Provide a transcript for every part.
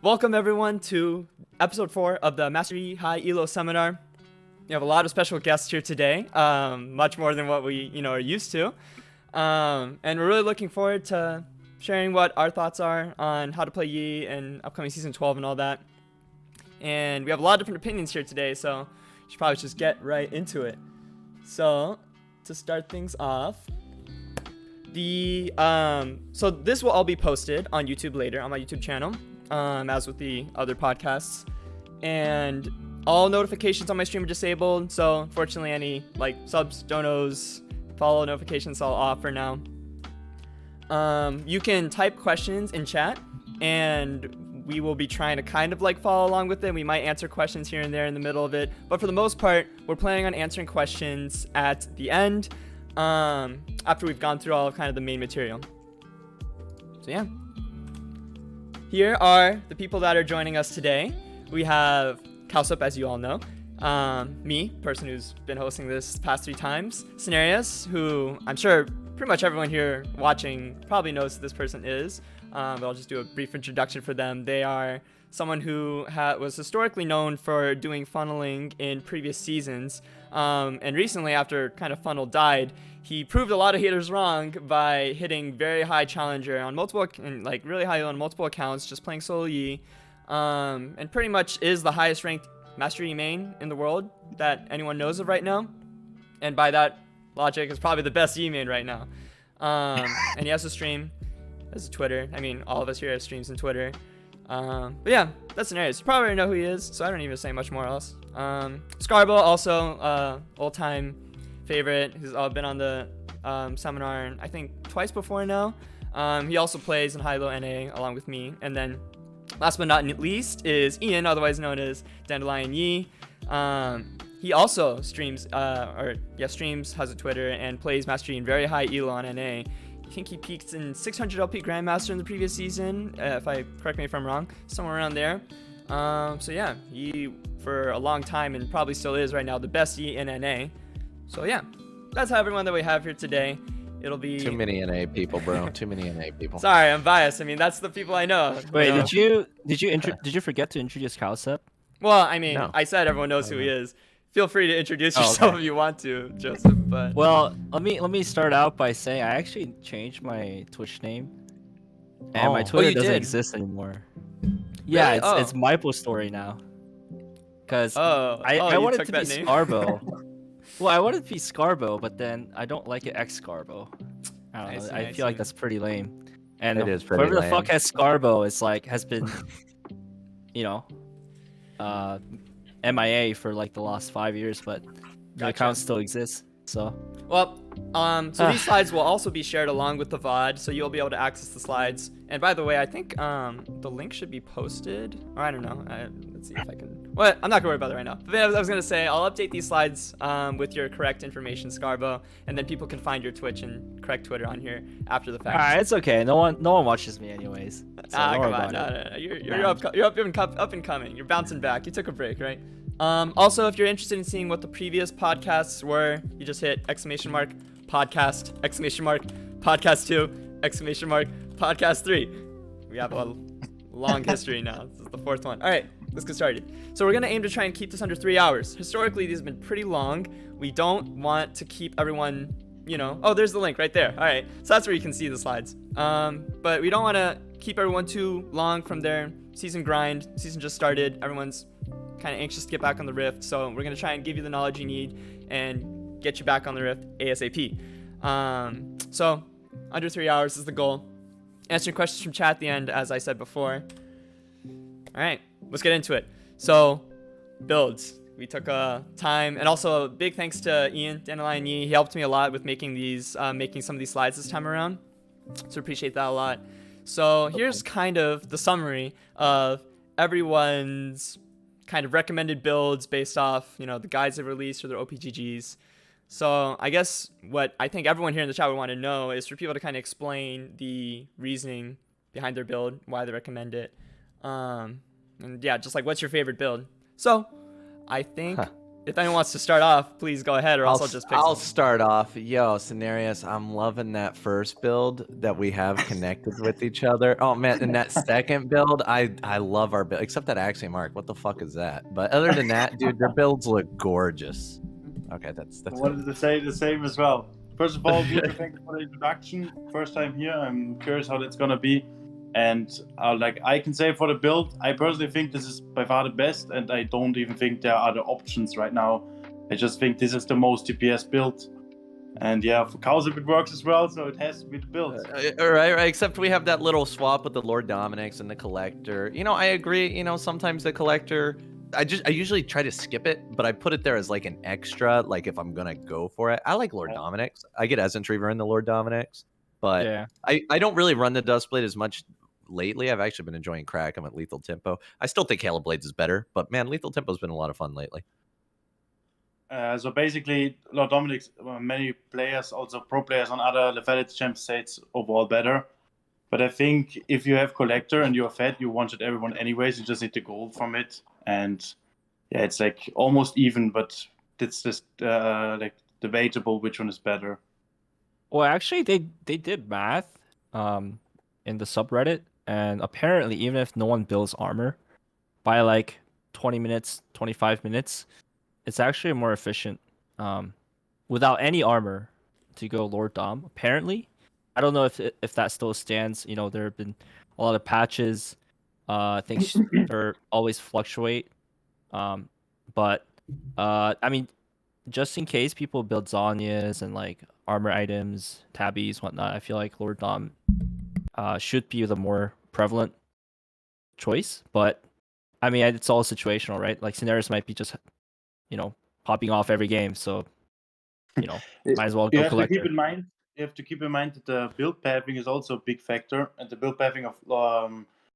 Welcome everyone to episode 4 of the Master Yi High-Elo Seminar. We have a lot of special guests here today, much more than what we are used to. And we're really looking forward to sharing what our thoughts are on how to play Yi and upcoming season 12 and all that. And we have a lot of different opinions here today, so we should probably just get right into it. So, to start things off, so this will all be posted on YouTube later on my YouTube channel, as with the other podcasts, and all notifications on my stream are disabled. So unfortunately, any subs, donos, follow notifications all off for now. You can type questions in chat, and we will be trying to kind of follow along with it. We might answer questions here and there in the middle of it, but for the most part, we're planning on answering questions at the end, after we've gone through all of kind of the main material. So yeah. Here are the people that are joining us today. We have Cowsep, as you all know. Me, person who's been hosting this the past 3 times. Sinerias, who I'm sure pretty much everyone here watching probably knows who this person is. But I'll just do a brief introduction for them. They are someone who was historically known for doing funneling in previous seasons. And recently, after kind of funnel died, he proved a lot of haters wrong by hitting very high challenger on multiple, and really high on multiple accounts, just playing solo Yi. And pretty much is the highest ranked Master Yi main in the world that anyone knows of right now. And by that logic, is probably the best Yi main right now. And he has a stream, has a Twitter. I mean, all of us here have streams and Twitter. But yeah, that's Sinerias. You probably already know who he is, so I don't need to say much more else. Scarbo, also old-time favorite. He's been on the seminar, I think, twice before now. He also plays in High-Elo NA along with me. And then, last but not least, is Ian, otherwise known as Dandelion Yi. He also streams, has a Twitter, and plays Master Yi in very high elo on NA. I think he peaked in 600 LP Grandmaster in the previous season, correct me if I'm wrong, somewhere around there. So yeah, he, for a long time, and probably still is right now, the best Yi in NA. So yeah, that's everyone that we have here today. It'll be too many NA people, bro. Too many NA people. Sorry, I'm biased. I mean, that's the people I know. Wait, did you forget to introduce Cowsep? Well, I mean, No. I said everyone knows who he is. Feel free to introduce yourself if you want to, Joseph. But well, let me start out by saying I actually changed my Twitch name, and my Twitter doesn't exist anymore. Yeah, Really? it's Maple Story now. Cause I you wanted took to be that name? Scarbo. Well, I wanted to be Scarbo, but then I don't like it X Scarbo. I don't know. I feel like that's pretty lame. And It is pretty whoever the lame. fuck has Scarbo is has been, MIA for the last 5 years, but the account still exists. So well, so these slides will also be shared along with the VOD, so you'll be able to access the slides. And by the way, I think the link should be posted, or I don't know. Let's see if I can. Well, I'm not gonna worry about it right now. But I was gonna say I'll update these slides with your correct information, Scarbo, and then people can find your Twitch and correct Twitter on here after the fact. Alright, it's okay. No one watches me anyways. So Come on, no. You're up and coming. You're bouncing back. You took a break, right? Also, if you're interested in seeing what the previous podcasts were, you just hit !podcast, !podcast 2, !podcast 3. We have a long history now. This is the 4th one. All right, let's get started. So we're going to aim to try and keep this under 3 hours. Historically, these have been pretty long. We don't want to keep everyone, oh, there's the link right there. All right, so that's where you can see the slides. But we don't want to keep everyone too long from their season grind. Season just started. Everyone's kind of anxious to get back on the Rift, so we're going to try and give you the knowledge you need and get you back on the Rift ASAP. So under 3 hours is the goal. Answering questions from chat at the end, as I said before. All right, let's get into it. So builds, we took time, and also a big thanks to Ian, Dandelion Yi. He helped me a lot with making some of these slides this time around, so appreciate that a lot. So here's kind of the summary of everyone's kind of recommended builds based off, the guides they've released or their OPGGs. So I guess what I think everyone here in the chat would want to know is for people to kind of explain the reasoning behind their build, why they recommend it. And yeah, just what's your favorite build? So I think if anyone wants to start off, please go ahead, or else I'll just pick. I'll start off. Yo, Sinerias, I'm loving that first build that we have connected with each other. Oh man, and that second build, I love our build. Except that Axiom Arc, what the fuck is that? But other than that, dude, their builds look gorgeous. Okay, that's. I wanted to say the same as well. First of all, Wuju, thank you for the introduction. First time here, I'm curious how that's gonna be. And I can say for the build, I personally think this is by far the best, and I don't even think there are other options right now. I just think this is the most DPS build. And yeah, for Cowsep it works as well, so it has to be the build. Right. Except we have that little swap with the Lord Dominix and the Collector. You know, I agree. You know, sometimes the Collector, I usually try to skip it, but I put it there as like an extra, like if I'm gonna go for it. I like Lord Dominix. I get Essence Reaver in the Lord Dominix, but Yeah. I don't really run the Dustblade as much lately. I've actually been enjoying Crack. I'm at Lethal Tempo. I still think Halo Blades is better, but man, Lethal Tempo's been a lot of fun lately. So basically, Lord Dominic's many players, also pro players on other lethality champs, say it's overall better. But I think if you have Collector and you're fed, you one-shot everyone anyways. You just need the gold from it, and yeah, it's like almost even. But it's just like debatable which one is better. Well, actually, they did math in the subreddit, and apparently, even if no one builds armor by like 20 minutes, 25 minutes, it's actually more efficient without any armor to go Lord Dom. Apparently, I don't know if that still stands. You know, there have been a lot of patches. Things are always fluctuate. But I mean, just in case people build Zanyas and like armor items, tabbies, whatnot, I feel like Lord Dom should be the more prevalent choice. But I mean, it's all situational, right? Like Sinerias might be just, you know, popping off every game, so you know, might as well go Collector. You have to keep in mind that the build pathing is also a big factor, and the build pathing of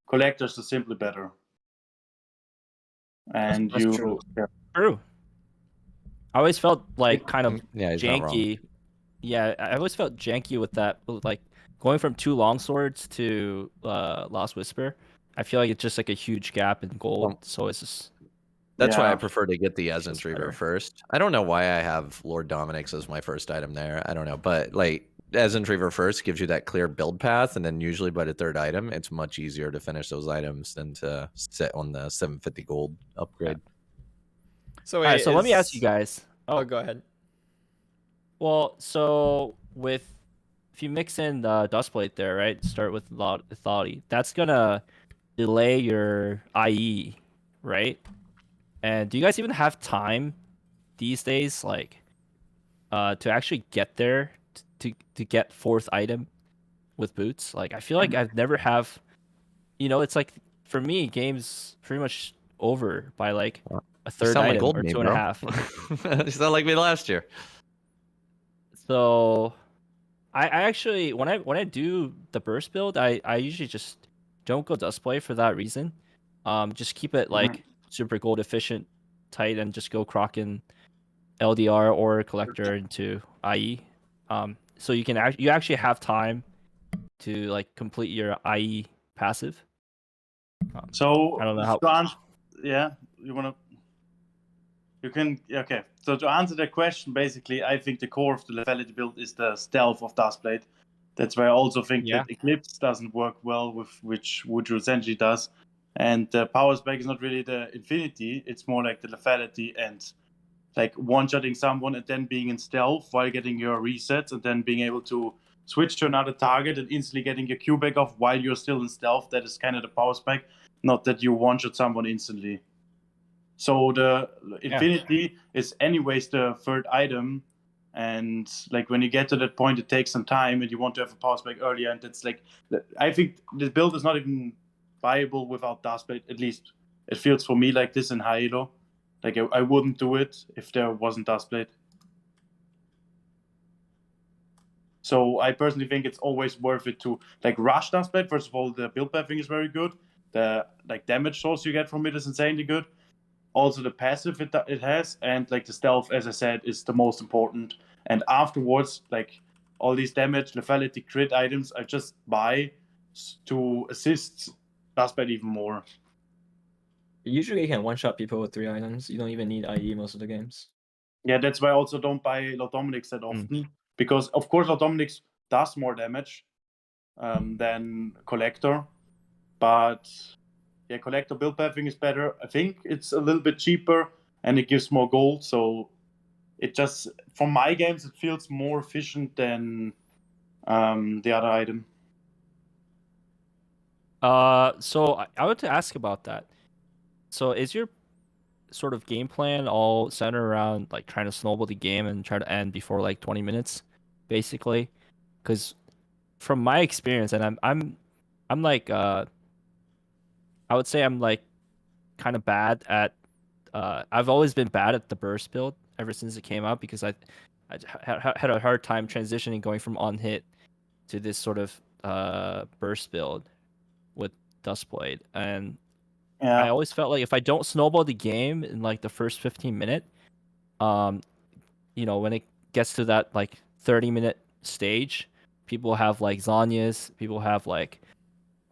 Collectors is simply better. And that's true. Yeah. True. I always felt like kind of janky. Yeah, I always felt janky with that. Like going from 2 longswords to Lost Whisper, I feel like it's just like a huge gap in gold. So it's just. That's why I prefer to get the Essence Reaver first. I don't know why I have Lord Dominix as my first item there. I don't know, but like Essence Reaver first gives you that clear build path, and then usually by the 3rd item, it's much easier to finish those items than to sit on the 750 gold upgrade. Yeah. So, wait, so let me ask you guys. Oh, go ahead. Well, so if you mix in the Dustblade there, right? Start with Lethality. That's gonna delay your IE, right? And do you guys even have time these days, like, to actually get there to get 4th item with boots? Like, I feel like I've never have, you know, it's like for me, game's pretty much over by like a 3rd item or 2.5. You sound like me last year. So, I actually when I do the burst build, I usually just don't go Dustblade for that reason. Just keep it like super gold efficient, tight, and just go Kraken, LDR or Collector into IE. So you can you actually have time to like complete your IE passive. So I don't know how. Okay. So to answer that question, basically, I think the core of the lethality build is the stealth of Dustblade. That's why I also think that Eclipse doesn't work well with which Wuju Senshi does. And the power spec is not really the Infinity, it's more like the lethality and like one-shotting someone and then being in stealth while getting your resets and then being able to switch to another target and instantly getting your Q back off while you're still in stealth. That is kind of the power spec, not that you one-shot someone instantly. So the Infinity is anyways the 3rd item, and like when you get to that point, it takes some time, and you want to have a power spec earlier, and it's like I think the build is not even viable without Dustblade. At least it feels for me like this in High-Elo. Like I wouldn't do it if there wasn't Dustblade. So I personally think it's always worth it to like rush Dustblade. First of all, the build pathing is very good. The like damage source you get from it is insanely good. Also the passive it has, and like the stealth, as I said, is the most important. And afterwards, like all these damage, lethality, crit items, I just buy to assist Dustblade even more. Usually you can one-shot people with 3 items. You don't even need IE most of the games. Yeah, that's why I also don't buy Lord Dominic's that often. Because, of course, Lord Dominic's does more damage than Collector. But, yeah, Collector build pathing is better. I think it's a little bit cheaper and it gives more gold. So it just, from my games, it feels more efficient than the other item. So I want to ask about that. So is your sort of game plan all centered around like trying to snowball the game and try to end before like 20 minutes, basically? Because from my experience, and I'm like I would say I'm like kind of bad at I've always been bad at the burst build ever since it came out because I had a hard time transitioning going from on hit to this sort of burst build with Dustblade, and I Yeah. always felt like if I don't snowball the game in like the first 15 minute, you know, when it gets to that like 30-minute stage, people have like Zanyas, people have like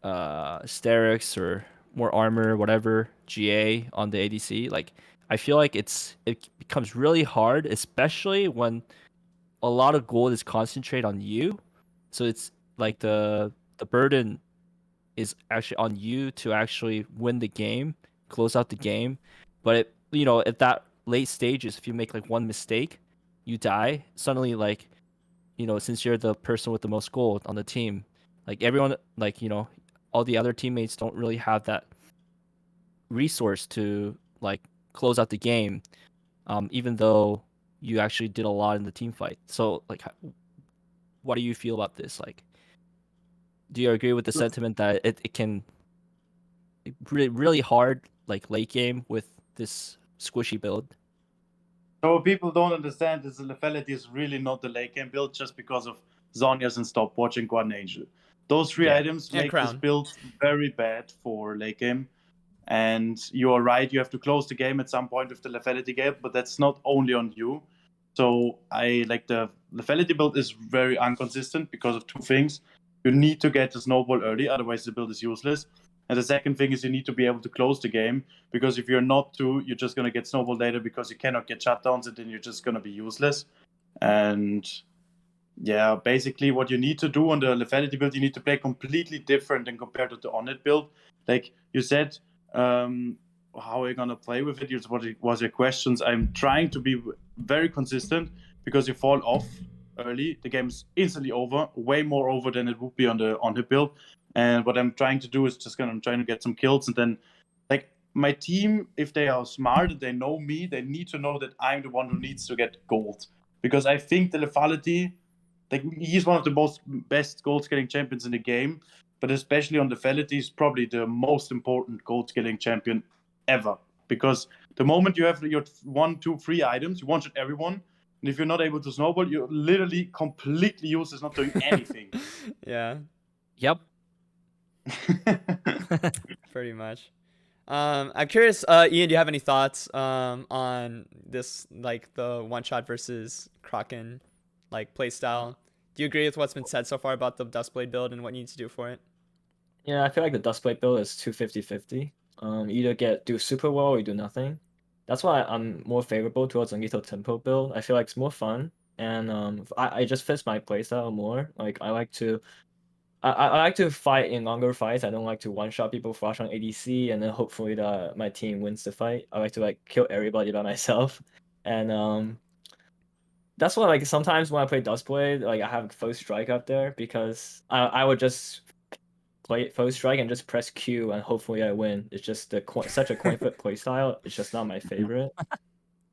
Asterix or more armor, whatever, GA on the ADC. Like I feel like it becomes really hard, especially when a lot of gold is concentrated on you. So it's like the burden is actually on you to actually win the game, close out the game. But it, you know, at that late stages, if you make like one mistake, you die. Suddenly, like, you know, since you're the person with the most gold on the team, like everyone, like, you know, all the other teammates don't really have that resource to like close out the game, even though you actually did a lot in the team fight. So, like, what do you feel about this? Like, do you agree with the sentiment that it can really hard like late game with this squishy build? So what people don't understand is the lethality is really not the late game build just because of Zonias and Stopwatch and Guardian Angel. Those three Yeah. items And make this Crown. build very bad for late game. And you are right, you have to close the game at some point with the lethality gap, but that's not only on you. So I like the lethality build is very inconsistent because of two things. You need to get the snowball early, otherwise the build is useless. And the second thing is you need to be able to close the game, because if you're not to, you're just going to get snowball later because you cannot get shutdowns and then you're just going to be useless. And yeah, basically what you need to do on the lethality build, you need to play completely different than compared to the on-it build. Like you said, how are you going to play with it? What was your questions. I'm trying to be very consistent, because you fall off early, the game's instantly over, way more over than it would be on the build. And what I'm trying to do is I'm trying to get some kills, and then like my team, if they are smart, they know me, they need to know that I'm the one who needs to get gold. Because I think the lethality, like he's one of the best gold scaling champions in the game, but especially on lethality, he's probably the most important gold scaling champion ever. Because the moment you have your 1, 2, 3 items, you one-shot everyone, and if you're not able to snowball, you're literally completely useless, not doing anything. Yeah, Yep. pretty much. I'm curious, Ian, do you have any thoughts on this, like the one shot versus Kraken, like playstyle? Do you agree with what's been said so far about the Dustblade build and what you need to do for it? Yeah, I feel like the Dustblade build is too 50-50. Either do super well or you do nothing. That's why I'm more favorable towards a Lethal Tempo build. I feel like it's more fun, and I just fits my playstyle more. Like I like to fight in longer fights. I don't like to one-shot people, flash on ADC, and then hopefully my team wins the fight. I like to like kill everybody by myself, and that's why like sometimes when I play Dustblade, like I have First Strike up there because I would just play First Strike and just press Q and hopefully I win. It's just such a coin flip playstyle. It's just not my favorite.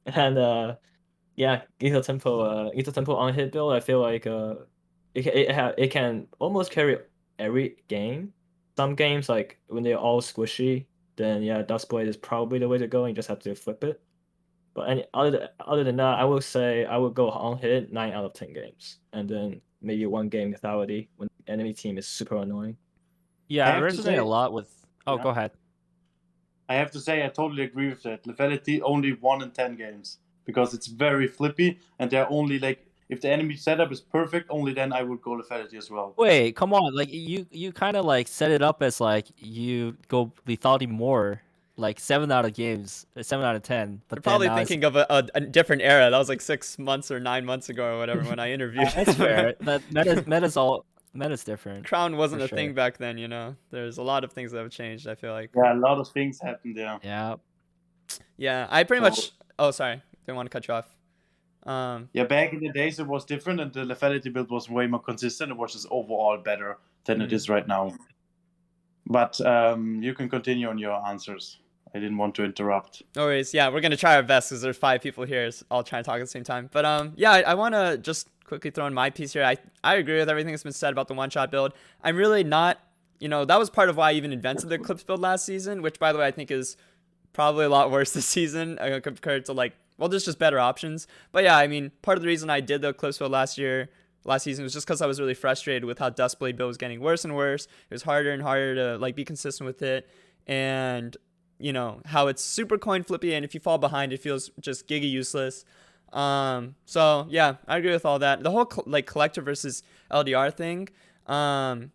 And yeah, Lethal Tempo on hit build, I feel like it can almost carry every game. Some games like when they're all squishy, then yeah, Dustblade is probably the way to go. And you just have to flip it. But other than that, I will say I will go on hit 9 out of 10 games, and then maybe one game lethality when the enemy team is super annoying. Yeah, I I have to resonate say- a lot with. Oh, Yeah. go ahead. I have to say I totally agree with that. Lethality only 1 in 10 games, because it's very flippy, and they're only like, if the enemy setup is perfect, only then I would go lethality as well. Wait, come on. Like you kind of like set it up as like you go lethality more like 7 out of games, 7 out of 10. But You're probably then now thinking of a different era. That was like 6 months or 9 months ago or whatever when I interviewed. that's fair. That meta's different. Crown wasn't for a sure. thing back then, There's a lot of things that have changed, I feel like. Yeah, a lot of things happened there. Yeah. Yeah, I pretty So- much. Oh, sorry, didn't want to cut you off. Yeah, back in the days it was different, and the lethality build was way more consistent. It was just overall better than it is right now. But you can continue on your answers. I didn't want to interrupt. No worries. Yeah, we're gonna try our best because there's 5 people here. So I'll try and talk at the same time. But yeah, I want to just quickly throw in my piece here. I agree with everything that's been said about the one-shot build. I'm really not. That was part of why I even invented the Eclipse build last season, which, by the way, I think is probably a lot worse this season compared to there's just better options. But yeah, I mean, part of the reason I did the Eclipse build last season was just because I was really frustrated with how Duskblade build was getting worse and worse. It was harder and harder to be consistent with it, and how it's super coin flippy, and if you fall behind, it feels just giga useless. So yeah, I agree with all that. The whole collector versus LDR thing. I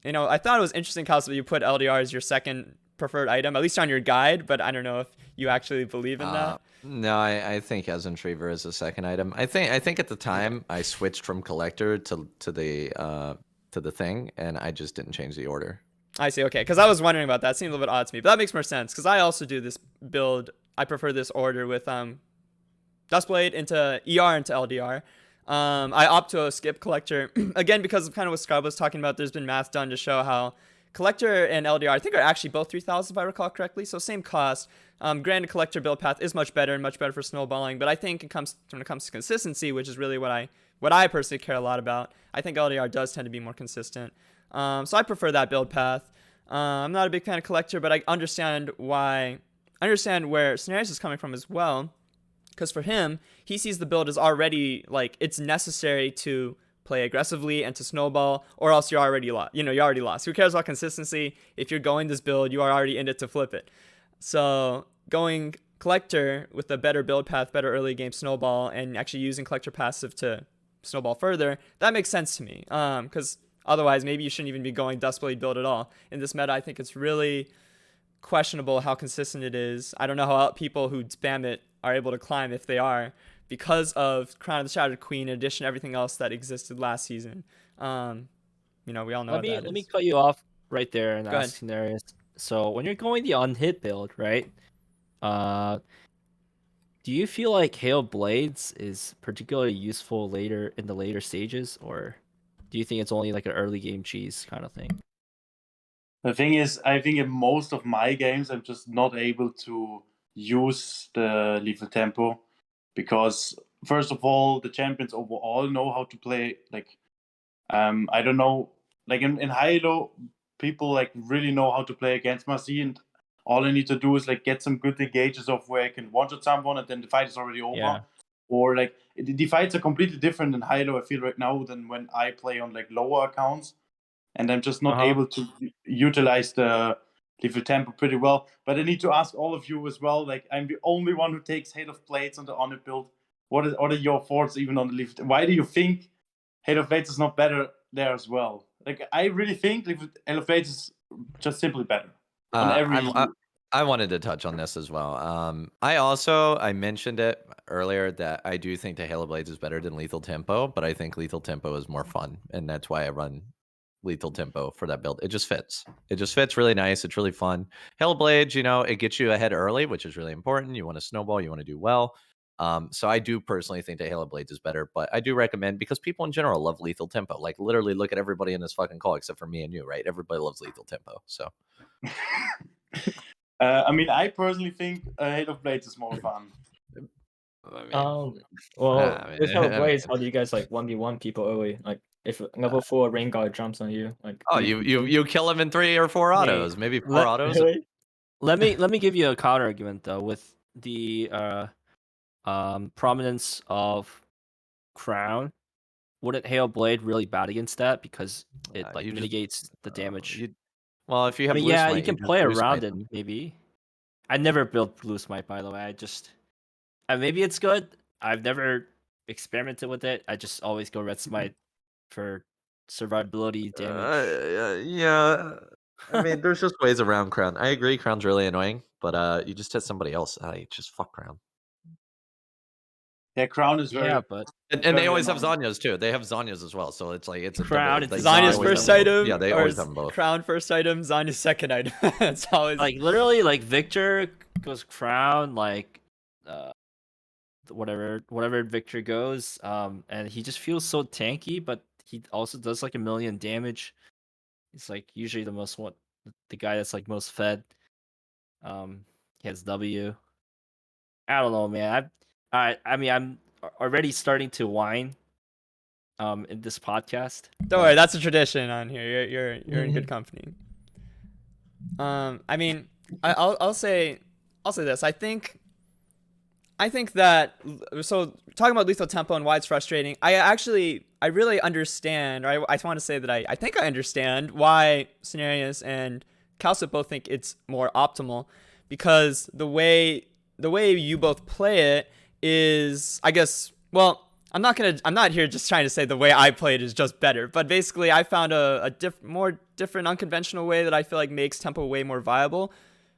thought it was interesting, Cowsep, that you put LDR as your second preferred item, at least on your guide, but I don't know if you actually believe in that. No, I think Essence Reaver is the second item. I think at the time I switched from collector to the thing, and I just didn't change the order. I see. Okay, because I was wondering about that. It seemed a little bit odd to me, but that makes more sense because I also do this build. I prefer this order with Duskblade into ER into LDR. I opt to skip collector again because of kind of what Scarbo was talking about. There's been math done to show how collector and LDR, I think, are actually both 3,000 if I recall correctly. So same cost. Granted, collector build path is much better and much better for snowballing, but I think when it comes to consistency, which is really what I personally care a lot about, I think LDR does tend to be more consistent. So I prefer that build path. I'm not a big fan of collector, but I understand where Sinerias is coming from as well. Because for him, he sees the build as already it's necessary to play aggressively and to snowball, or else you're already lost. You're already lost. Who cares about consistency? If you're going this build, you are already in it to flip it. So going collector with a better build path, better early game snowball, and actually using collector passive to snowball further, that makes sense to me. Because otherwise, maybe you shouldn't even be going Duskblade build at all. In this meta, I think it's really questionable how consistent it is. I don't know how people who spam it are able to climb, if they are, because of Crown of the Shattered Queen, in addition to everything else that existed last season. We all know Let me cut you off right there and Go ask Sinerias. So when you're going the unhit build, right? Do you feel like Hail Blades is particularly useful later in the later stages, or do you think it's only like an early game cheese kind of thing? The thing is, I think in most of my games, I'm just not able to use the lethal tempo because, first of all, the champions overall know how to play. I don't know, in High-Elo, people really know how to play against Master Yi, and all I need to do is get some good engages of where I can one-shot someone, and then the fight is already over. Yeah. Or the fights are completely different in High-Elo, I feel right now, than when I play on lower accounts. And I'm just not able to utilize the lethal tempo pretty well. But I need to ask all of you as well. I'm the only one who takes Hail of Blades on it build. What are your thoughts even on the lethal? Why do you think Hail of Blades is not better there as well? I really think Hail of Blades is just simply better. I wanted to touch on this as well. I mentioned it earlier that I do think the Hail of Blades is better than Lethal Tempo, but I think Lethal Tempo is more fun, and that's why I run Lethal Tempo for that build. It just fits. It just fits really nice. It's really fun. Hail Blades, it gets you ahead early, which is really important. You want to snowball, you want to do well. So I do personally think that Hail Blades is better, but I do recommend, because people in general love Lethal Tempo. Literally look at everybody in this fucking call except for me and you, right? Everybody loves Lethal Tempo. So I personally think Hail of Blades is more fun. With Hail of Blades, how do you guys 1v1 people early? If level 4 rain guard jumps on you, you kill him in 3 or 4 autos, maybe 4 autos. Really? Let me give you a counter argument though. With the prominence of Crown, wouldn't Hail Blade really bad against that because it mitigates the damage? If you have Blue yeah, Smite, you can play around it maybe. I never built Blue Smite, by the way. Maybe it's good. I've never experimented with it. I just always go Red Smite for survivability damage. Yeah. There's just ways around Crown. I agree, Crown's really annoying. But you just hit somebody else. You just fuck Crown. Yeah, Crown is very. Yeah, but And they very always have annoying. Zanyas too. They have Zanyas as well. So it's like it's a Crown, double. it's Like, Zanya's always first have both. item, Yeah, they or always is have them both. Crown first item, Zanya's second item. It's always Like literally, like Victor goes Crown, like whatever Victor goes, and he just feels so tanky, but he also does like 1,000,000 damage. He's like usually the guy that's like most fed. He has W. I don't know, man. I mean, I'm already starting to whine in this podcast. Don't worry, that's a tradition on here. You're in good company. I mean, I'll say this. I think that, so talking about lethal tempo and why it's frustrating, I really understand, or I want to say that I think I understand why Sinerias and Cowsep both think it's more optimal, because the way you both play it is, I guess, well, I'm not here just trying to say the way I play it is just better, but basically I found a more different, unconventional way that I feel like makes tempo way more viable.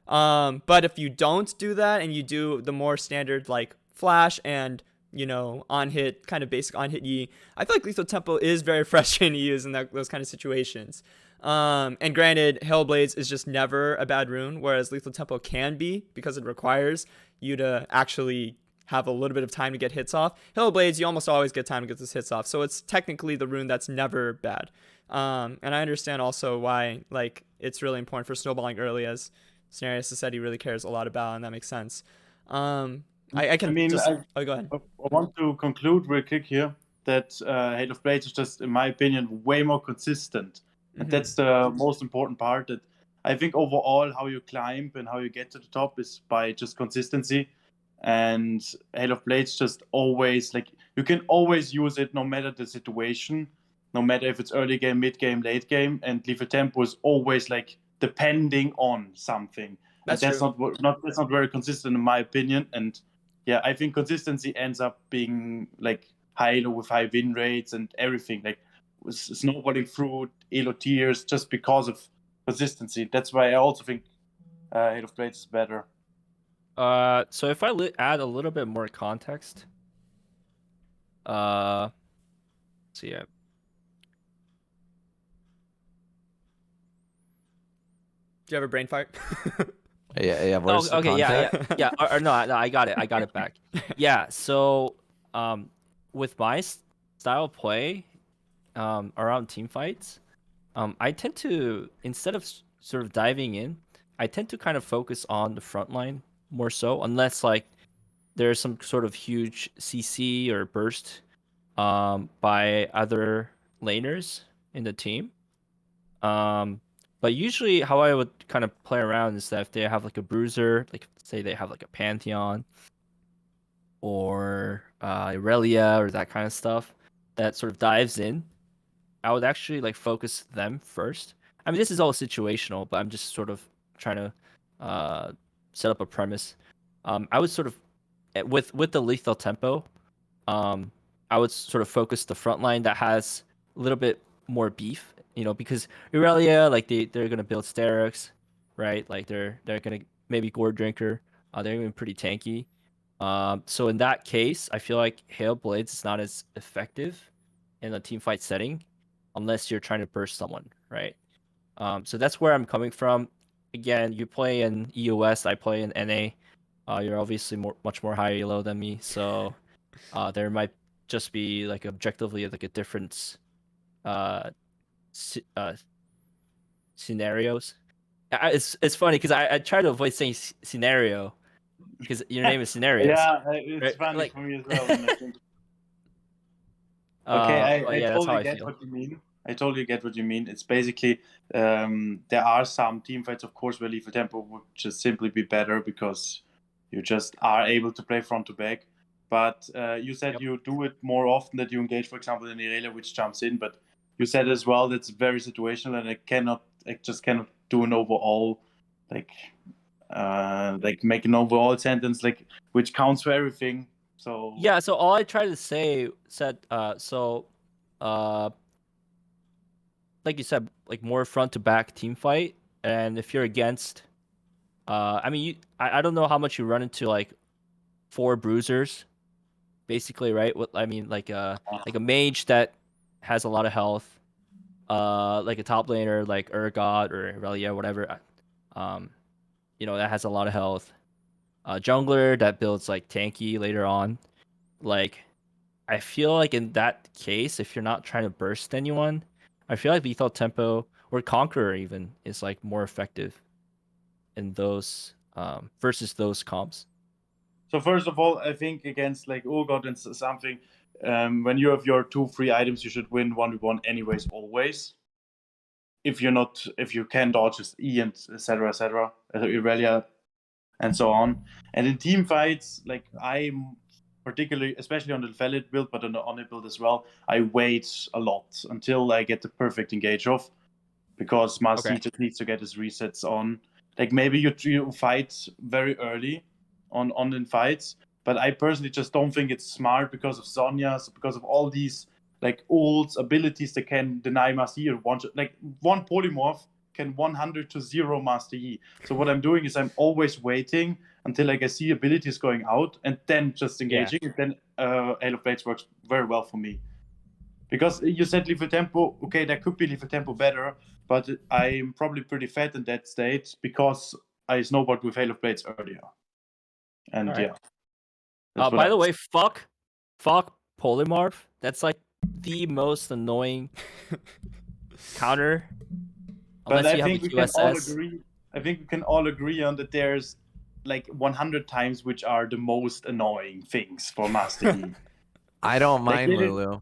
But if you don't do that and you do the more standard like flash and, you know, on hit, kind of basic on hit Yi, I feel like lethal tempo is very frustrating to use in those kind of situations. And granted, Hail Blades is just never a bad rune, whereas lethal tempo can be, because it requires you to actually have a little bit of time to get hits off. Hail Blades, you almost always get time to get those hits off, so it's technically the rune that's never bad. And I understand also why, like, it's really important for snowballing early, as Sinerias said he really cares a lot about, and that makes sense. I mean, go ahead. I want to conclude real quick here that Hail of Blades is just, in my opinion, way more consistent. And that's the most important part. That I think overall how you climb and how you get to the top is by just consistency. And Hail of Blades just always, like, you can always use it no matter the situation, no matter if it's early game, mid game, late game. And lethal tempo is always like depending on something. That's not very consistent in my opinion. And yeah, I think consistency ends up being like high elo with high win rates and everything, like snowballing through elo tiers just because of consistency. That's why I also think Hail of Blades is better. So if I add a little bit more context, so yeah. Do you have a brain fart? Yeah. Where's the context? Yeah. No, I got it back. Yeah. So, with my style of play, around team fights, I tend to, instead of sort of diving in, I tend to kind of focus on the front line more so, unless like there's some sort of huge CC or burst, by other laners in the team. But usually how I would kind of play around is that if they have like a bruiser, like say they have like a Pantheon or Irelia or that kind of stuff that sort of dives in, I would actually like focus them first. I mean, this is all situational, but I'm just sort of trying to set up a premise. I would sort of, with the lethal tempo, I would sort of focus the front line that has a little bit more beef, you know, because Irelia, like they're gonna build Sterix, right? Like they're gonna maybe Gourd Drinker. They're even pretty tanky. So in that case, I feel like Hail Blades is not as effective in a team fight setting unless you're trying to burst someone, right? So that's where I'm coming from. Again, you play in EOS, I play in NA. You're obviously much more high elo than me, so there might just be like objectively like a difference scenarios. It's funny because I try to avoid saying scenario because your name is Sinerias. Yeah, it's right? funny Like... for me as well. When I think. Okay, I totally get what you mean. I totally get what you mean. It's basically there are some team fights, of course, where lethal tempo would just simply be better because you just are able to play front to back. But you said you do it more often, that you engage, for example, in Irelia, which jumps in. But you said as well that's very situational, and I just cannot do an overall like make an overall sentence like which counts for everything. So yeah, so all I tried to say like you said, like more front to back team fight, and if you're against I mean, I don't know how much you run into like 4 bruisers, basically, right? What I mean, like a mage that has a lot of health, like a top laner like Urgot or Irelia, whatever, that has a lot of health. Jungler that builds like tanky later on. Like, I feel like in that case, if you're not trying to burst anyone, I feel like lethal tempo or Conqueror even is like more effective in those versus those comps. So first of all, I think against like Urgot and something, when you have your 2 free items, you should win 1v1 anyways, always. If you can dodge E and etc., Irelia, and so on. And in team fights, like I'm particularly, especially on the valid build, but on the on build as well, I wait a lot until I get the perfect engage off, because Master Yi just needs to get his resets on. Like maybe you fight very early on in fights, but I personally just don't think it's smart because of Sonya's, because of all these like old abilities that can deny Master Yi. One polymorph can 100 to 0 Master Yi. So what I'm doing is I'm always waiting until like I see abilities going out and then just engaging. And then Halo Blades works very well for me. Because you said lethal tempo, okay, there could be lethal tempo better, but I'm probably pretty fat in that state because I snowballed with Halo Blades earlier. And by the way, fuck polymorph. That's like the most annoying counter. But I think we can all agree. I think we can all agree on that. There's like 100 times which are the most annoying things for Master Yi. I don't mind Lulu.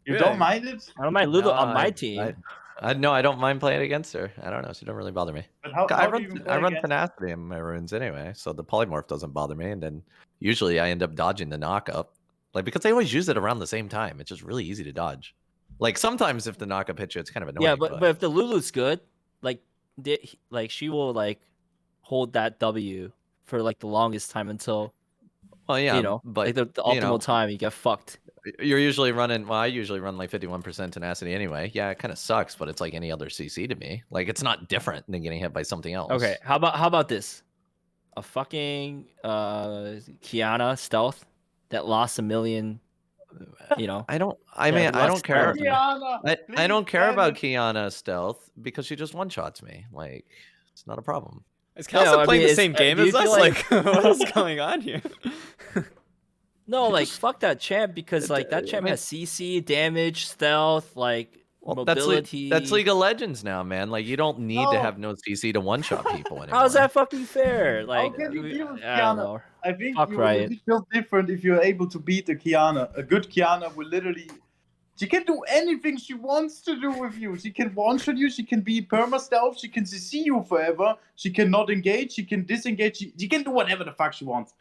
You don't mind it? I don't mind Lulu on my team. I don't mind playing against her. I don't know. She don't really bother me. But how I do you run Tenacity in my runes anyway, so the polymorph doesn't bother me. And then usually I end up dodging the knockup, like because they always use it around the same time. It's just really easy to dodge. Like sometimes if the knockup hits you, it's kind of annoying. Yeah, but if the Lulu's good, like she will like hold that W for like the longest time until. Well, yeah, but like the optimal time you get fucked. You're usually running. Well, I usually run like 51% tenacity anyway. Yeah, it kind of sucks, but it's like any other CC to me. Like it's not different than getting hit by something else. Okay, how about this? A fucking Kiana stealth that lost 1 million. I don't care. I don't care about Kiana stealth because she just one shots me. Like it's not a problem. Is Cowsep playing the same game as us? Like what is going on here? No, like fuck that champ because like that champ has CC, damage, stealth, like mobility. That's League of Legends now, man. Like you don't need to have no CC to one shot people anymore. How's that fucking fair? Like how can you deal with I don't know. I think you will feel different if you're able to beat a Kiana. A good Kiana will literally. She can do anything she wants to do with you. She can one-shot you. She can be perma-stealth. She can CC you forever. She can not engage. She can disengage. She can do whatever the fuck she wants.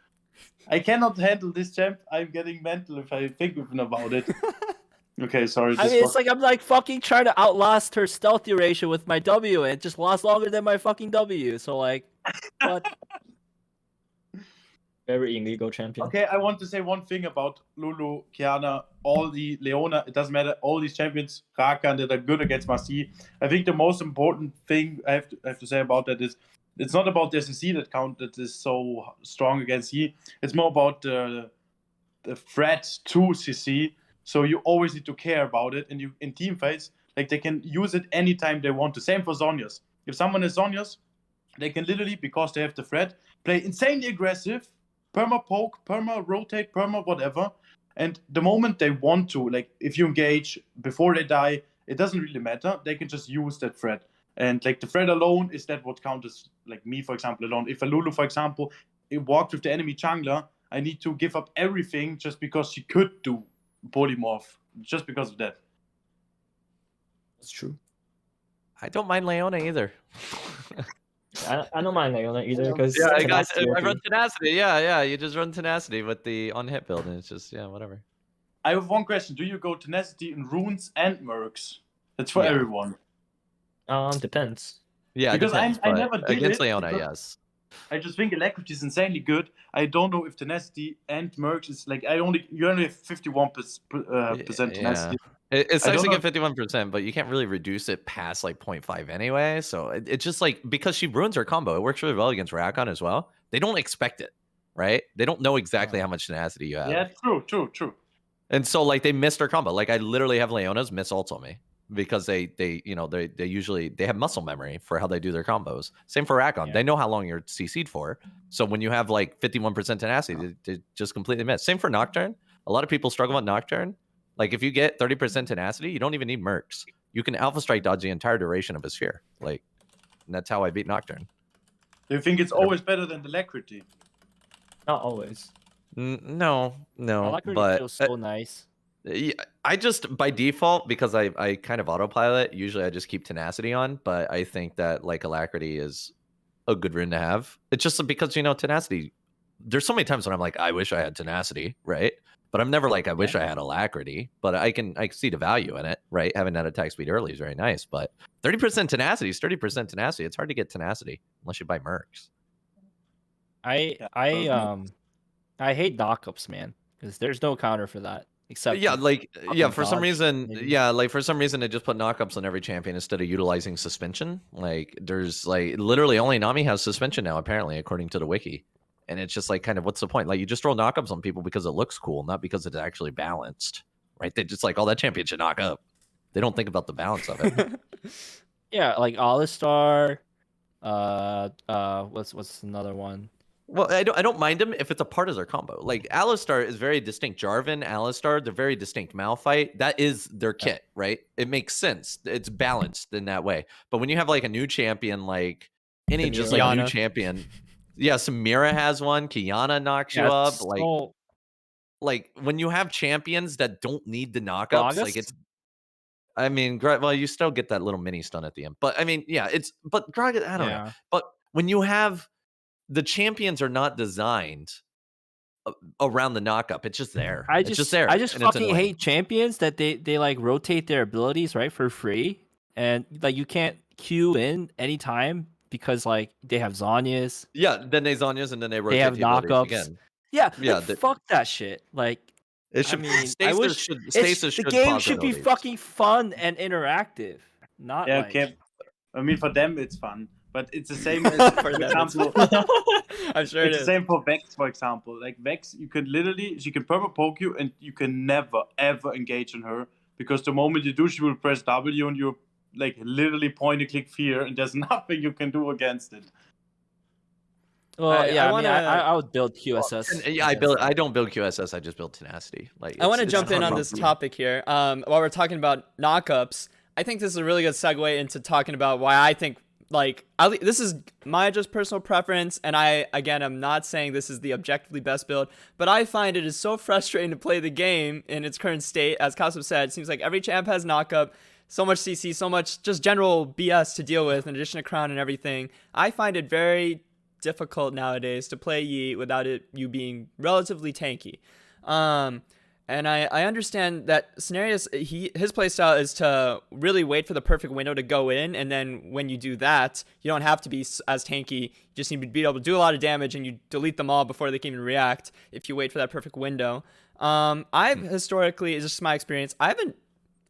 I cannot handle this champ. I'm getting mental if I think even about it. Okay, sorry. I mean, it's like I'm like fucking trying to outlast her stealth duration with my W, and it just lasts longer than my fucking W. So like, what? Very illegal champion. Okay, I want to say one thing about Lulu, Kiana, all the Leona. It doesn't matter. All these champions, Rakan, that are good against Master Yi. I think the most important thing I have to say about that is it's not about the SSC that is so strong against Yi. It's more about the threat to CC. So you always need to care about it. And you in team fights, like they can use it anytime they want to. Same for Zhonya's. If someone has Zhonya's, they can literally, because they have the threat, play insanely aggressive, perma poke, perma rotate, perma whatever. And the moment they want to, like if you engage before they die, it doesn't really matter. They can just use that threat. And like the threat alone is that what counts as, like me, for example, alone. If a Lulu, for example, it walked with the enemy jungler, I need to give up everything just because she could do polymorph, just because of that. That's true. I don't mind Leona either. I don't mind Leona either because guys, I run tenacity. Yeah, you just run tenacity with the on-hit build, and it's just whatever. I have one question: do you go tenacity in runes and mercs? That's for everyone. Depends. Yeah, because depends, I never did against it Leona. because, Yes. I just think Alacrity is insanely good. I don't know if Tenacity and Mercs is like you only have 51% Tenacity. It's I don't actually know. get 51%, but you can't really reduce it past like 0.5 anyway. So it's just like because she ruins her combo, it works really well against Rakon as well. They don't expect it, right? They don't know exactly how much tenacity you have. Yeah, true. And so like they missed her combo. Like I literally have Leona's miss ults on me because they usually they have muscle memory for how they do their combos. Same for Rakon. Yeah. They know how long you're CC'd for. So when you have like 51% tenacity, they just completely miss. Same for Nocturne. A lot of people struggle with Nocturne. Like if you get 30% tenacity, you don't even need mercs. You can alpha strike dodge the entire duration of a sphere. Like, and that's how I beat Nocturne. Do you think it's always better than the Alacrity? Not always. No, Alacrity but feels so nice. yeah, I just by default because I kind of autopilot. Usually I just keep tenacity on, but I think that like Alacrity is a good rune to have. It's just because tenacity. There's so many times when I'm like, I wish I had tenacity, right? But I'm never like, I wish I had Alacrity. But I can see the value in it, right? Having that attack speed early is very nice. But 30% tenacity is 30% tenacity. It's hard to get tenacity unless you buy mercs. I hate knockups, man, because there's no counter for that except Yeah, for some dodge, reason, maybe. for some reason they just put knockups on every champion instead of utilizing suspension. Like there's like literally only Nami has suspension now, apparently, according to the wiki. And it's just like kind of what's the point? Like you just throw knockups on people because it looks cool, not because it's actually balanced. Right? They just like, oh, that champion should knock up. They don't think about the balance of it. Yeah, like Alistar. What's another one? Well, I don't mind them if it's a part of their combo. Like Alistar is very distinct. Jarvan, Alistar, they're very distinct. Malphite, that is their kit, right? It makes sense. It's balanced in that way. But when you have like a new champion, like any just like new Kiana. champion, yeah, Samira has one. Kiana knocks you up. Like when you have champions that don't need the knockups, like it's. I mean, well, you still get that little mini stun at the end, but I mean, yeah, but Gragas, I don't know. But when you have the champions are not designed around the knockup. It's just there. It's just there. I just fucking hate champions that they like rotate their abilities right for free, and like you can't queue in anytime because like they have Zhonya's. Yeah, then they Zhonya's and then they rotate they have the abilities knockups again. Yeah, like, fuck that shit. Like it should. I mean, Stasis the game should be fucking fun and interactive, not yeah. like... Okay, I mean for them it's fun. But it's the same as, for example, I'm sure it's the same for Vex, for example. Like Vex, she can purple poke you and you can never, ever engage on her. Because the moment you do, she will press W and you're like literally point and click fear and there's nothing you can do against it. Well, I would build QSS. Well, I don't build QSS, I just build tenacity. Like I want to jump in on this topic here. While we're talking about knockups, I think this is a really good segue into talking about why I think this is my just personal preference, and I'm not saying this is the objectively best build, but I find it is so frustrating to play the game in its current state. As Cowsep said, it seems like every champ has knockup, so much CC, so much just general BS to deal with, in addition to crown and everything. I find it very difficult nowadays to play Yi without you being relatively tanky. And I understand that Sinerias, his playstyle is to really wait for the perfect window to go in, and then when you do that, you don't have to be as tanky. You just need to be able to do a lot of damage, and you delete them all before they can even react if you wait for that perfect window. I've historically, it's just my experience,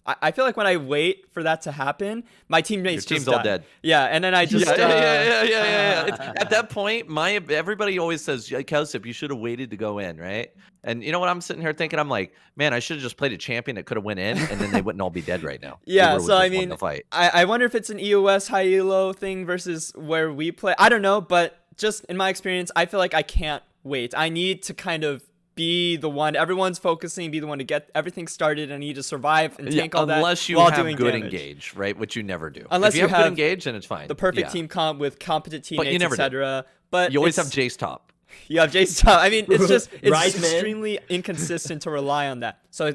I feel like when I wait for that to happen, my teammates Your team's just die. all dead. Yeah, and then I just yeah. At that point, everybody always says, Cowsep, you should have waited to go in, right? And you know what I'm sitting here thinking? I'm like, man, I should have just played a champion that could have went in, and then they wouldn't all be dead right now. Yeah, so I mean, I wonder if it's an EOS high-elo thing versus where we play. I don't know, but just in my experience, I feel like I can't wait. I need to kind of be the one everyone's focusing, be the one to get everything started. I need to survive and tank all that unless you while have doing good damage. Engage, right? Which you never do. Unless if you have good engage, then it's fine. The perfect team comp with competent teammates, etc. But you always have Jace top. You have Jace top. I mean, it's just Right, extremely inconsistent to rely on that. So